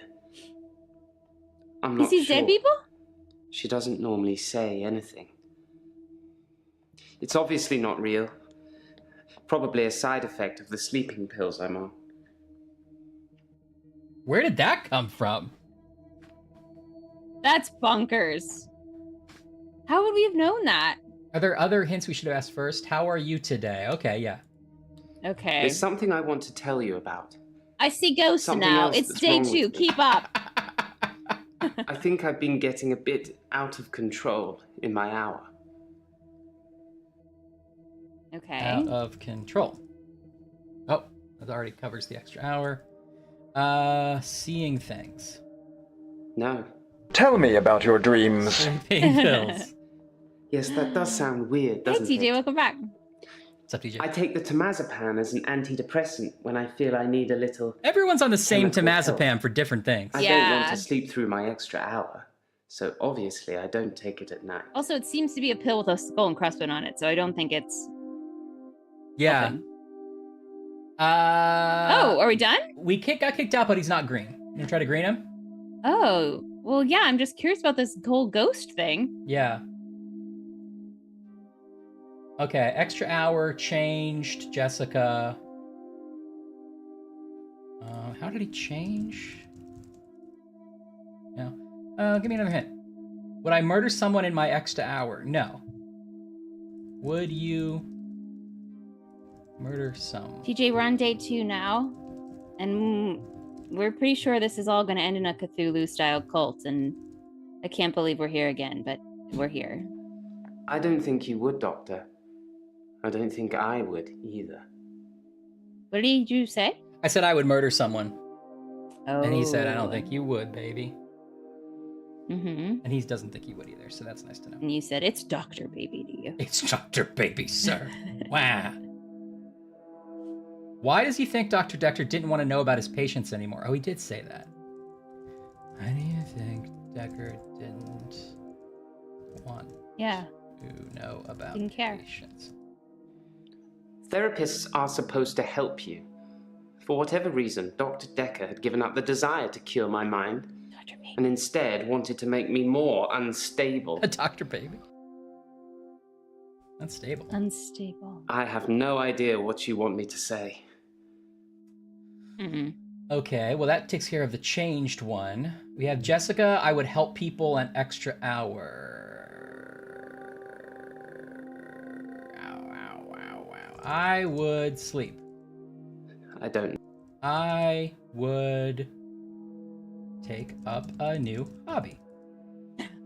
I'm not Is he sure. dead people? She doesn't normally say anything. It's obviously not real. Probably a side effect of the sleeping pills I'm on. Where did that come from? That's bonkers. How would we have known that? Are there other hints we should have asked first? How are you today? Okay, yeah. Okay. There's something I want to tell you about. I see ghosts Something now. else It's that's day wrong 2. with me. Keep up. I think I've been getting a bit out of control in my hour. Okay. Out of control. Oh, that already covers the extra hour. Seeing things. No. Tell me about your dreams. Sleeping pills. Yes, that does sound weird, Hey, doesn't TJ, it? welcome back. What's up, TJ? I take the temazepam as an antidepressant when I feel I need a little... Everyone's on the same chemical help. temazepam for different things. I don't want to sleep through my extra hour, so obviously I don't take it at night. Also, it seems to be a pill with a skull and crossbones on it, so I don't think it's... Yeah. Nothing. Oh, are we done? We got kicked out, but he's not green. You wanna try to green him? Oh, well, yeah, I'm just curious about this whole ghost thing. Yeah. Okay, extra hour, changed, Jessica. How did he change? No. Give me another hint. Would I murder someone in my extra hour? No. Would you murder someone? TJ, we're on day 2 now, and we're pretty sure this is all going to end in a Cthulhu-style cult, and I can't believe we're here again, but we're here. I don't think you would, Doctor. I don't think I would either. What did you say? I said I would murder someone. Oh. And he said, I don't think you would, baby. Mm-hmm. And he doesn't think he would either, so that's nice to know. And you said, it's Dr. Baby to you. It's Dr. Baby, sir. Wow. Why does he think Dr. Dekker didn't want to know about his patients anymore? Oh, he did say that. Why do you think Dekker didn't want to know about Didn't care. patients? Therapists are supposed to help you. For whatever reason, Dr. Dekker had given up the desire to cure my mind and instead wanted to make me more unstable. A Dr. Baby? Unstable. Unstable. I have no idea what you want me to say. Okay, well that takes care of the changed one. We have Jessica, I would help people an extra hour. I would sleep. I don't. I would take up a new hobby.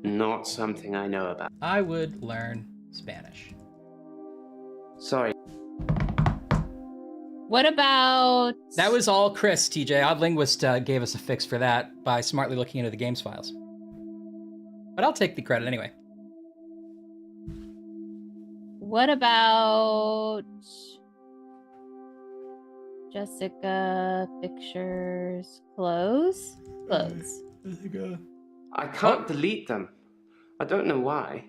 Not something I know about. I would learn Spanish. Sorry. What about... That was all Chris, TJ. Odd Linguist gave us a fix for that by smartly looking into the game's files. But I'll take the credit anyway. What about... Jessica, pictures, clothes? Clothes. I can't delete them. I don't know why.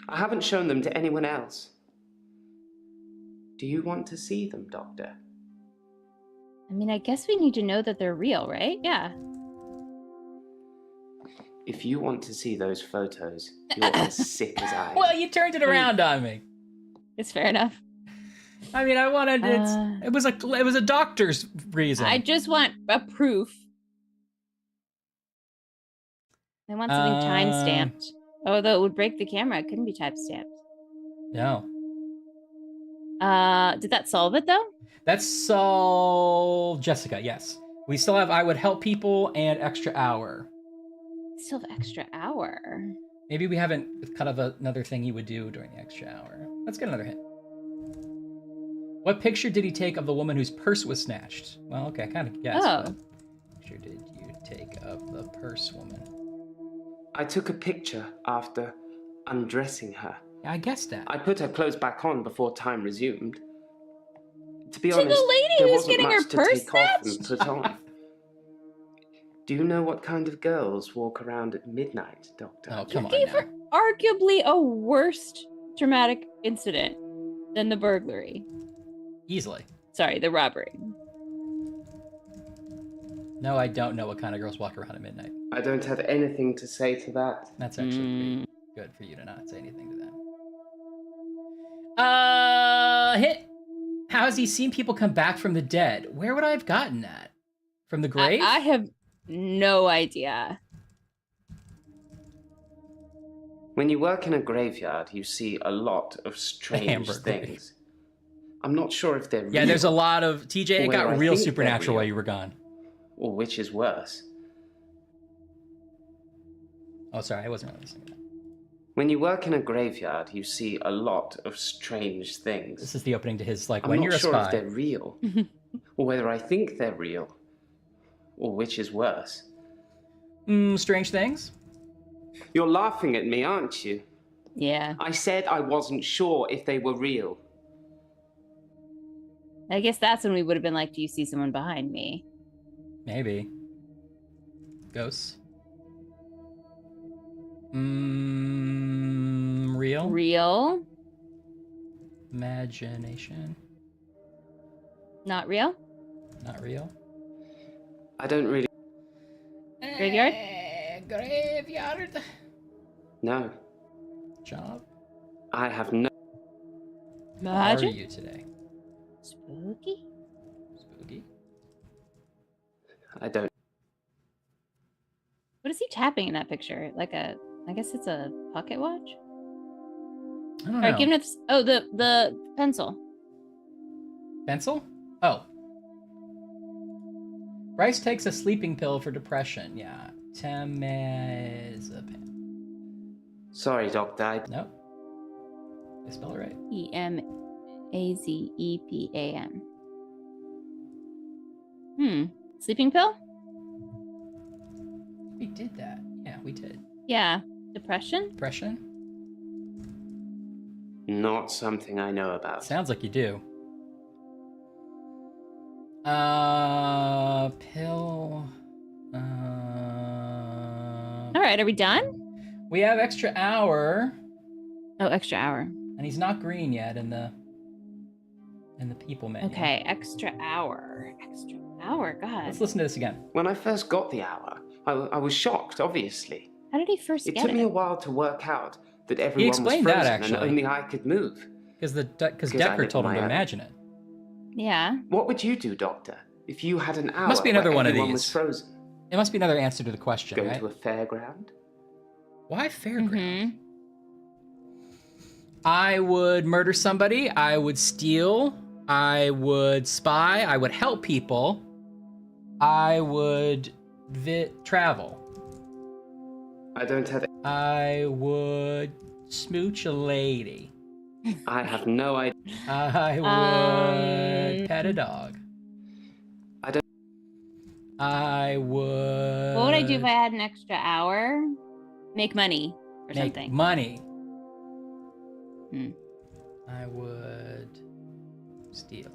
I haven't shown them to anyone else. Do you want to see them, Doctor? I mean, I guess we need to know that they're real, right? Yeah. If you want to see those photos, you're as sick as I am. Well, you turned it around on me. It's fair enough. I mean, I wanted it was a doctor's reason. I just want a proof. I want something time-stamped. Although it would break the camera, it couldn't be time-stamped. No. Did that solve it though? That's solved Jessica, yes. We still have I would help people and extra hour. Still have extra hour. Maybe we haven't kind of another thing he would do during the extra hour. Let's get another hint. What picture did he take of the woman whose purse was snatched? Well, okay, I kind of guessed. Oh. What picture did you take of the purse woman? I took a picture after undressing her. I guessed that. I put her clothes back on before time resumed. To be To honest, the lady there who's wasn't getting much her to purse take off and snatched? put on. Do you know what kind of girls walk around at midnight, Doctor? Oh, come on Gave now. her arguably a worse traumatic incident than the burglary. Easily. Sorry, the robbery. No, I don't know what kind of girls walk around at midnight. I don't have anything to say to that. That's actually pretty good for you to not say anything to that. Hit. How has he seen people come back from the dead? Where would I have gotten that? From the grave? I have no idea. When you work in a graveyard, you see a lot of strange Hamburger. things. I'm not sure if they're real. Yeah, there's a lot of... TJ, it Where got I real think they're supernatural while real. you were gone. Or which is worse. Oh, sorry, I wasn't really listening to that. When you work in a graveyard, you see a lot of strange things. This is the opening to his, like, I'm when not you're a sure spy. if they're real, or whether I think they're real, or which is worse. Strange things? You're laughing at me, aren't you? Yeah. I said I wasn't sure if they were real. I guess that's when we would have been like, do you see someone behind me? Maybe. Ghosts? Real? Real? Imagination? Not real? Not real? I don't really... Graveyard? Graveyard? No. Job? I have no... How are Magic? you today? Spooky? Spooky? I don't... What is he tapping in that picture? Like a... I guess it's a pocket watch? I don't All know. right, give it... Oh, the pencil. Pencil? Oh. Bryce takes a sleeping pill for depression. Yeah. Temazepam. Sorry, Doctor. Nope. Did I spell it right? Temazepam. Sleeping pill? We did that. Yeah, we did. Yeah. Depression? Depression? Not something I know about. Sounds like you do. Pill. All right, are we done? We have extra hour. Oh, extra hour. And he's not green yet in the people menu. Okay, extra hour. Extra hour, God. Let's listen to this again. When I first got the hour, I was shocked, obviously. How did he first It get took it? me a while to work out that everyone was explained frozen that, actually. and only I could move. Because I Dekker live told him on to my own. imagine it. Yeah. What would you do, Doctor, if you had an hour Must be another where one of everyone was these. frozen? It must be another answer to the question, Go right? to a fairground? Why fairground? I would murder somebody. I would steal. I would spy. I would help people. I would travel. I don't have it. I would smooch a lady. I have no idea. I would pet a dog. I would... What would I do if I had an extra hour? Make money or something. Money. I would steal.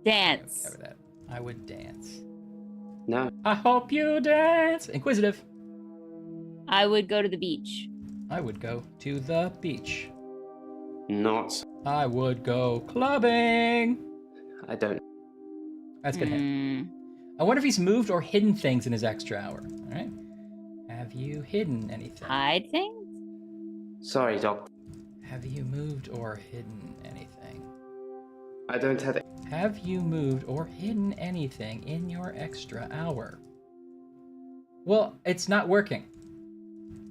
Dance. Cover that. I would dance. No. I hope you dance. Inquisitive. I would go to the beach. I would go to the beach. Not. I would go clubbing. I don't. That's good hint. I wonder if he's moved or hidden things in his extra hour. All right. Have you hidden anything? Hide things? Sorry, Doc. Have you moved or hidden anything? I don't have it. Have you moved or hidden anything in your extra hour? Well, it's not working.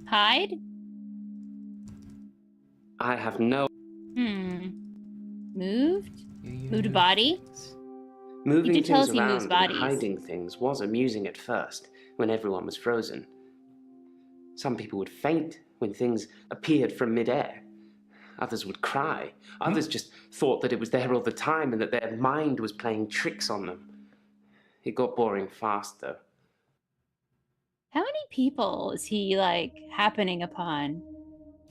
Hide? I have no. Moved? Moved a body? Moving you did tell things us he around moves and bodies. hiding things was amusing at first, when everyone was frozen. Some people would faint when things appeared from midair. Others would cry. Others just thought that it was there all the time and that their mind was playing tricks on them. It got boring fast, though. How many people is he like happening upon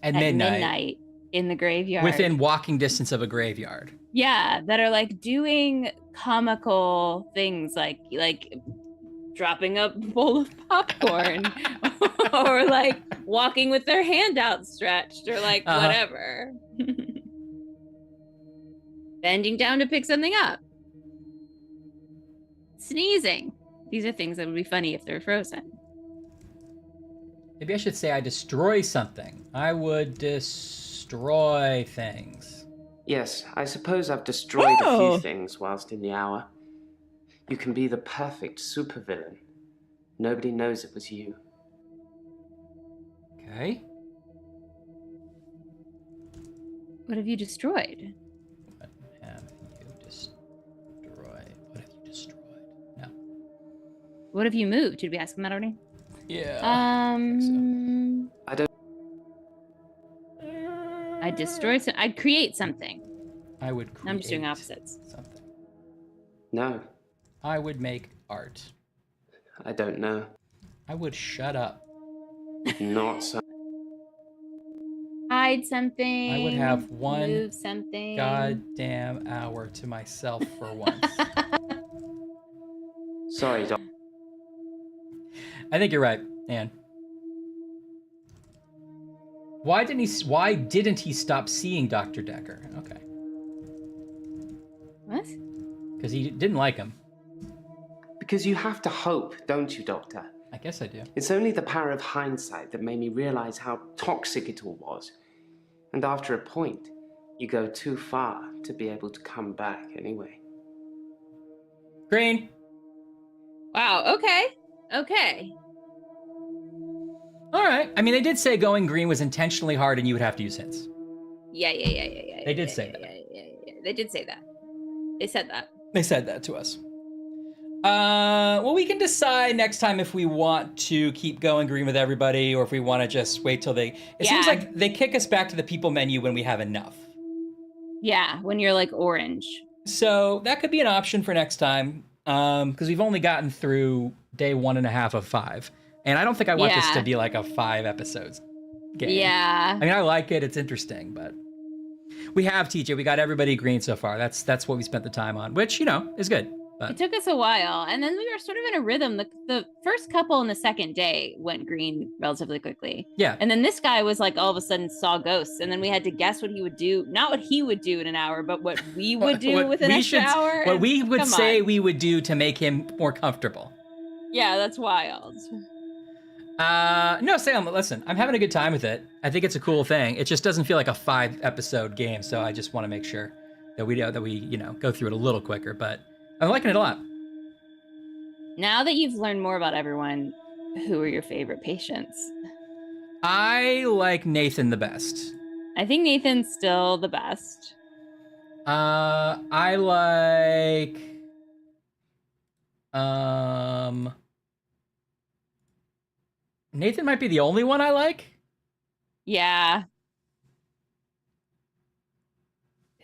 At midnight in the graveyard? Within walking distance of a graveyard. Yeah, that are like doing comical things like dropping a bowl of popcorn or like walking with their hand outstretched or like whatever. Bending down to pick something up. Sneezing. These are things that would be funny if they're frozen. Maybe I should say I destroy something. I would destroy things. Yes, I suppose I've destroyed a few things whilst in the hour. You can be the perfect supervillain. Nobody knows it was you. Okay. What have you destroyed? What have you destroyed? What have you destroyed? No. What have you moved? Did we ask him that already? Yeah. I don't. I'd destroy some. I'd create something. I would create. I'm just doing opposites. Something. No. I would make art. I don't know. I would shut up. Not so. Hide something. I would have one move something. goddamn hour to myself for once. Sorry, Doc. I think you're right, Anne. Why didn't he stop seeing Dr. Dekker? Okay. What? Because he didn't like him. Because you have to hope, don't you, Doctor? I guess I do. It's only the power of hindsight that made me realize how toxic it all was. And after a point, you go too far to be able to come back anyway. Green. Wow, okay. Okay. All right. I mean, they did say going green was intentionally hard and you would have to use hints. Yeah. They did say that. Yeah. They did say that. They said that. They said that to us. Well, we can decide next time if we want to keep going green with everybody or if we want to just wait till they... It seems like they kick us back to the people menu when we have enough. Yeah, when you're like orange. So that could be an option for next time because we've only gotten through day 1.5 of 5. And I don't think I want this to be like a 5 episodes game. Yeah. I mean, I like it. It's interesting, but we have TJ. We got everybody green so far. That's what we spent the time on, which, is good. But it took us a while. And then we were sort of in a rhythm. The first couple in the second day went green relatively quickly. Yeah. And then this guy was like all of a sudden saw ghosts. And then we had to guess what he would do. Not what he would do in an hour, but what we would do with an extra hour. What we would say we would do to make him more comfortable. Yeah, that's wild. No, Sam, listen, I'm having a good time with it. I think it's a cool thing. It just doesn't feel like a 5-episode game. So I just want to make sure that we go through it a little quicker, but I'm liking it a lot. Now that you've learned more about everyone, who are your favorite patients? I like Nathan the best. I think Nathan's still the best. I like Nathan might be the only one I like. Yeah.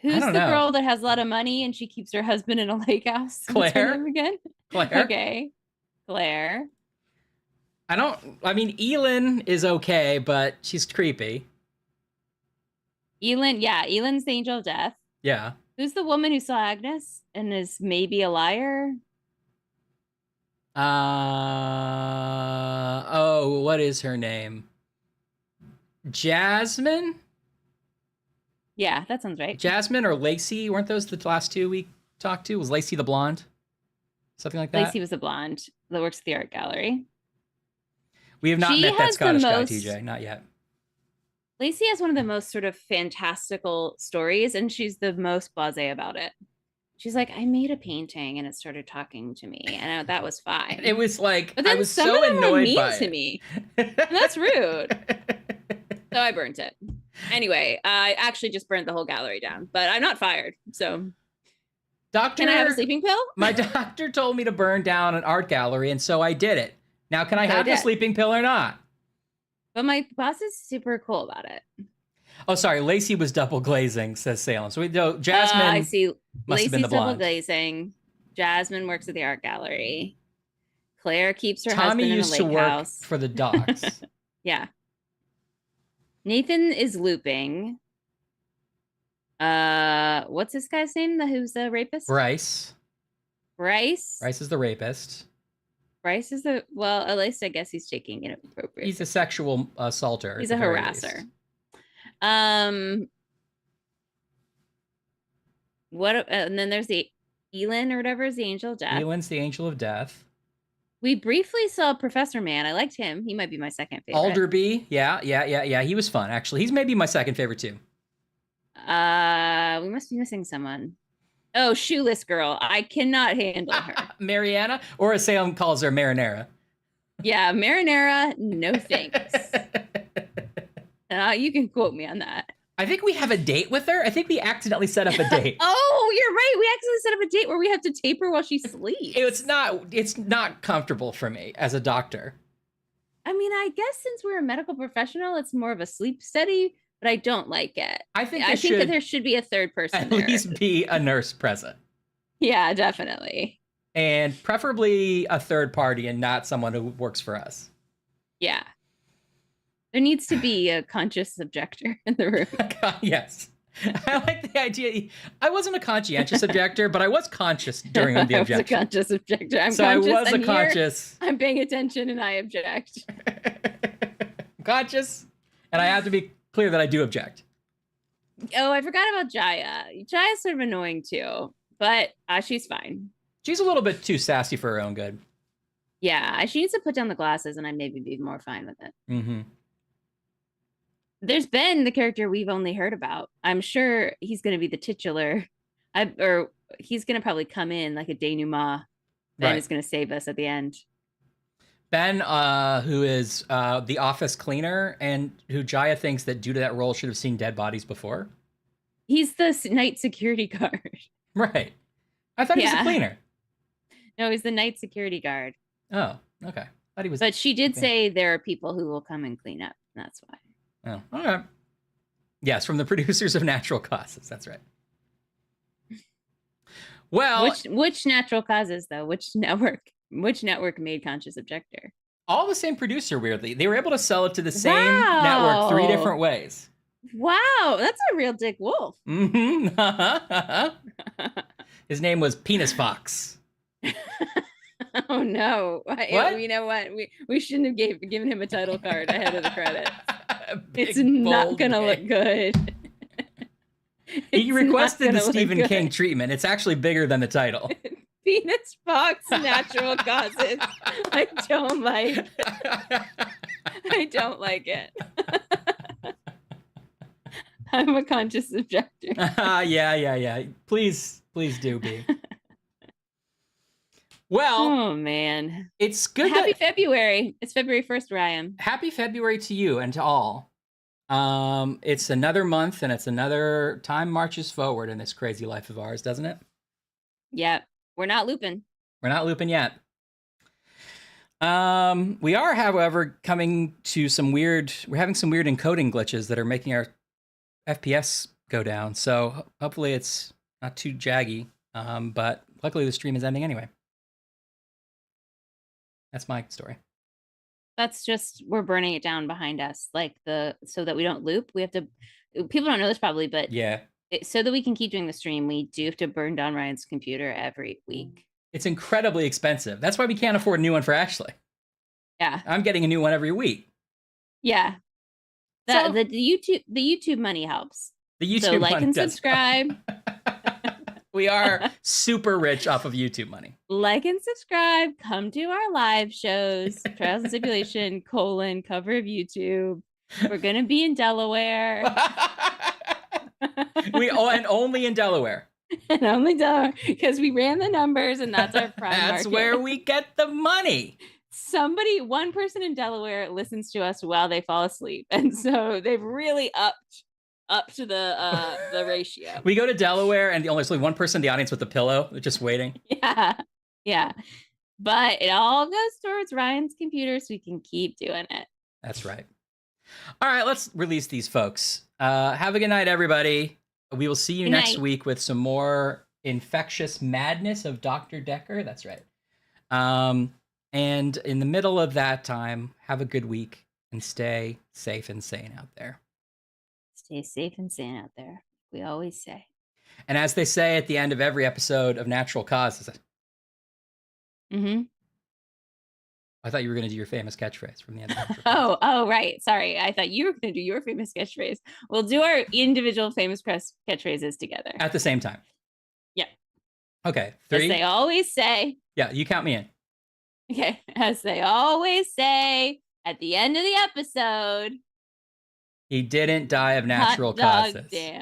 Who's the girl that has a lot of money and she keeps her husband in a lake house? What's her Claire? name again? Claire. Okay. Claire. I mean, Elin is okay, but she's creepy. Elin, yeah, Elin's the angel of death. Yeah. Who's the woman who saw Agnes and is maybe a liar? Oh, what is her name? Jasmine? Yeah, that sounds right. Jasmine or Lacey? Weren't those the last two we talked to? Was Lacey the blonde? Something like that? Lacey was the blonde that works at the art gallery. We have not met that Scottish guy, TJ. Not yet. Lacey has one of the most sort of fantastical stories, and she's the most blasé about it. She's like, I made a painting and it started talking to me, and that was fine. It was like, but then I was some so of them annoyed are mean by to it. me. And that's rude. So I burnt it. Anyway, I actually just burnt the whole gallery down, but I'm not fired. So, Doctor, can I have a sleeping pill? My doctor told me to burn down an art gallery, and so I did it. Now, can I have the sleeping pill or not? But my boss is super cool about it. Oh, sorry. Lacey was double glazing, says Salem. So we know Jasmine. I see. Must have been the Lacey's double blonde. glazing. Jasmine works at the art gallery. Claire keeps her Tommy husband in a used lake to work house. for the docks. Yeah. Nathan is looping. What's this guy's name? Who's the rapist? Bryce. Bryce. Bryce is the rapist. Bryce is at least I guess he's taking it appropriate. He's a sexual assaulter. He's a harasser. And then there's the Elin or whatever is the angel of death. Elin's the angel of death. We briefly saw Professor Man. I liked him. He might be my second favorite. Alderby. Yeah. He was fun, actually. He's maybe my second favorite, too. We must be missing someone. Oh, Shoeless Girl. I cannot handle her. Mariana? Or as Salem calls her, Marinara. Yeah, Marinara, no thanks. You can quote me on that. I think we have a date with her. I think we accidentally set up a date. Oh, you're right. We accidentally set up a date where we have to tape her while she sleeps. It's not comfortable for me as a doctor. I mean, I guess since we're a medical professional, it's more of a sleep study, but I don't like it. I think that there should be a third person at there. least be a nurse present. Yeah, definitely. And preferably a third party and not someone who works for us. Yeah. There needs to be a conscious objector in the room. Yes. I like the idea. I wasn't a conscientious objector, but I was conscious during the objection. I was a conscious objector. I'm paying attention and I object. I'm conscious, and I have to be clear that I do object. Oh, I forgot about Jaya. Jaya's sort of annoying too, but she's fine. She's a little bit too sassy for her own good. Yeah, she needs to put down the glasses and I'd maybe be more fine with it. Mm-hmm. There's Ben, the character we've only heard about. I'm sure he's going to be the titular, or he's going to probably come in like a denouement. Ben is going to save us at the end. Ben, who is the office cleaner, and who Jaya thinks that due to that role should have seen dead bodies before. He's the night security guard. Right. I thought he was a cleaner. No, he's the night security guard. Oh, okay. Thought he was. But she did say there are people who will come and clean up. That's why. Oh, okay. Yes, from the producers of Natural Causes. That's right. Well, which Natural Causes though? Which network made Conscious Objector? All the same producer. Weirdly, they were able to sell it to the same network 3 different ways. Wow, that's a real Dick Wolf. Mm-hmm. His name was Penis Fox. Oh no! What? You know what? We shouldn't have given him a title card ahead of the credits. It's Big, not bold gonna look good. He requested the Stephen King treatment. It's actually bigger than the title. Penis Fox Natural Causes. I don't like it. I'm a conscious objector. Yeah. Please do be. Well, oh man, it's good. Happy February. It's February 1st where I am. Happy February to you and to all. It's another month, and it's another time marches forward in this crazy life of ours, doesn't it? Yeah, we're not looping. We're not looping yet. We are, however, coming to we're having some weird encoding glitches that are making our FPS go down. So hopefully it's not too jaggy. But luckily the stream is ending anyway. That's my story. That's just, we're burning it down behind us. So that we don't loop, we have to, people don't know this probably, but yeah, so that we can keep doing the stream, we do have to burn down Ryan's computer every week. It's incredibly expensive. That's why we can't afford a new one for Ashley. Yeah. I'm getting a new one every week. Yeah. The YouTube money helps. The YouTube so like money and does subscribe. We are super rich off of YouTube money. Like and subscribe. Come to our live shows. Trials and Sibulation, cover of YouTube. We're going to be in Delaware. And only in Delaware. And only Delaware. Because we ran the numbers and that's our prime That's market. where we get the money. One person in Delaware listens to us while they fall asleep. And so they've really upped to the ratio. We go to Delaware and there's only one person in the audience with a pillow, just waiting. Yeah. But it all goes towards Ryan's computer so we can keep doing it. That's right. All right, let's release these folks. Have a good night, everybody. We will see you next week with some more infectious madness of Dr. Dekker. That's right. And in the middle of that time, have a good week and stay safe and sane out there. Stay safe and sane out there. We always say. And as they say at the end of every episode of Natural Causes. I thought you were going to do your famous catchphrase from the end of Natural Causes. Oh, right. Sorry. I thought you were going to do your famous catchphrase. We'll do our individual famous catchphrases together. At the same time. Yeah. Okay. 3. As they always say. Yeah, you count me in. Okay. As they always say at the end of the episode. He didn't die of natural causes. Damn.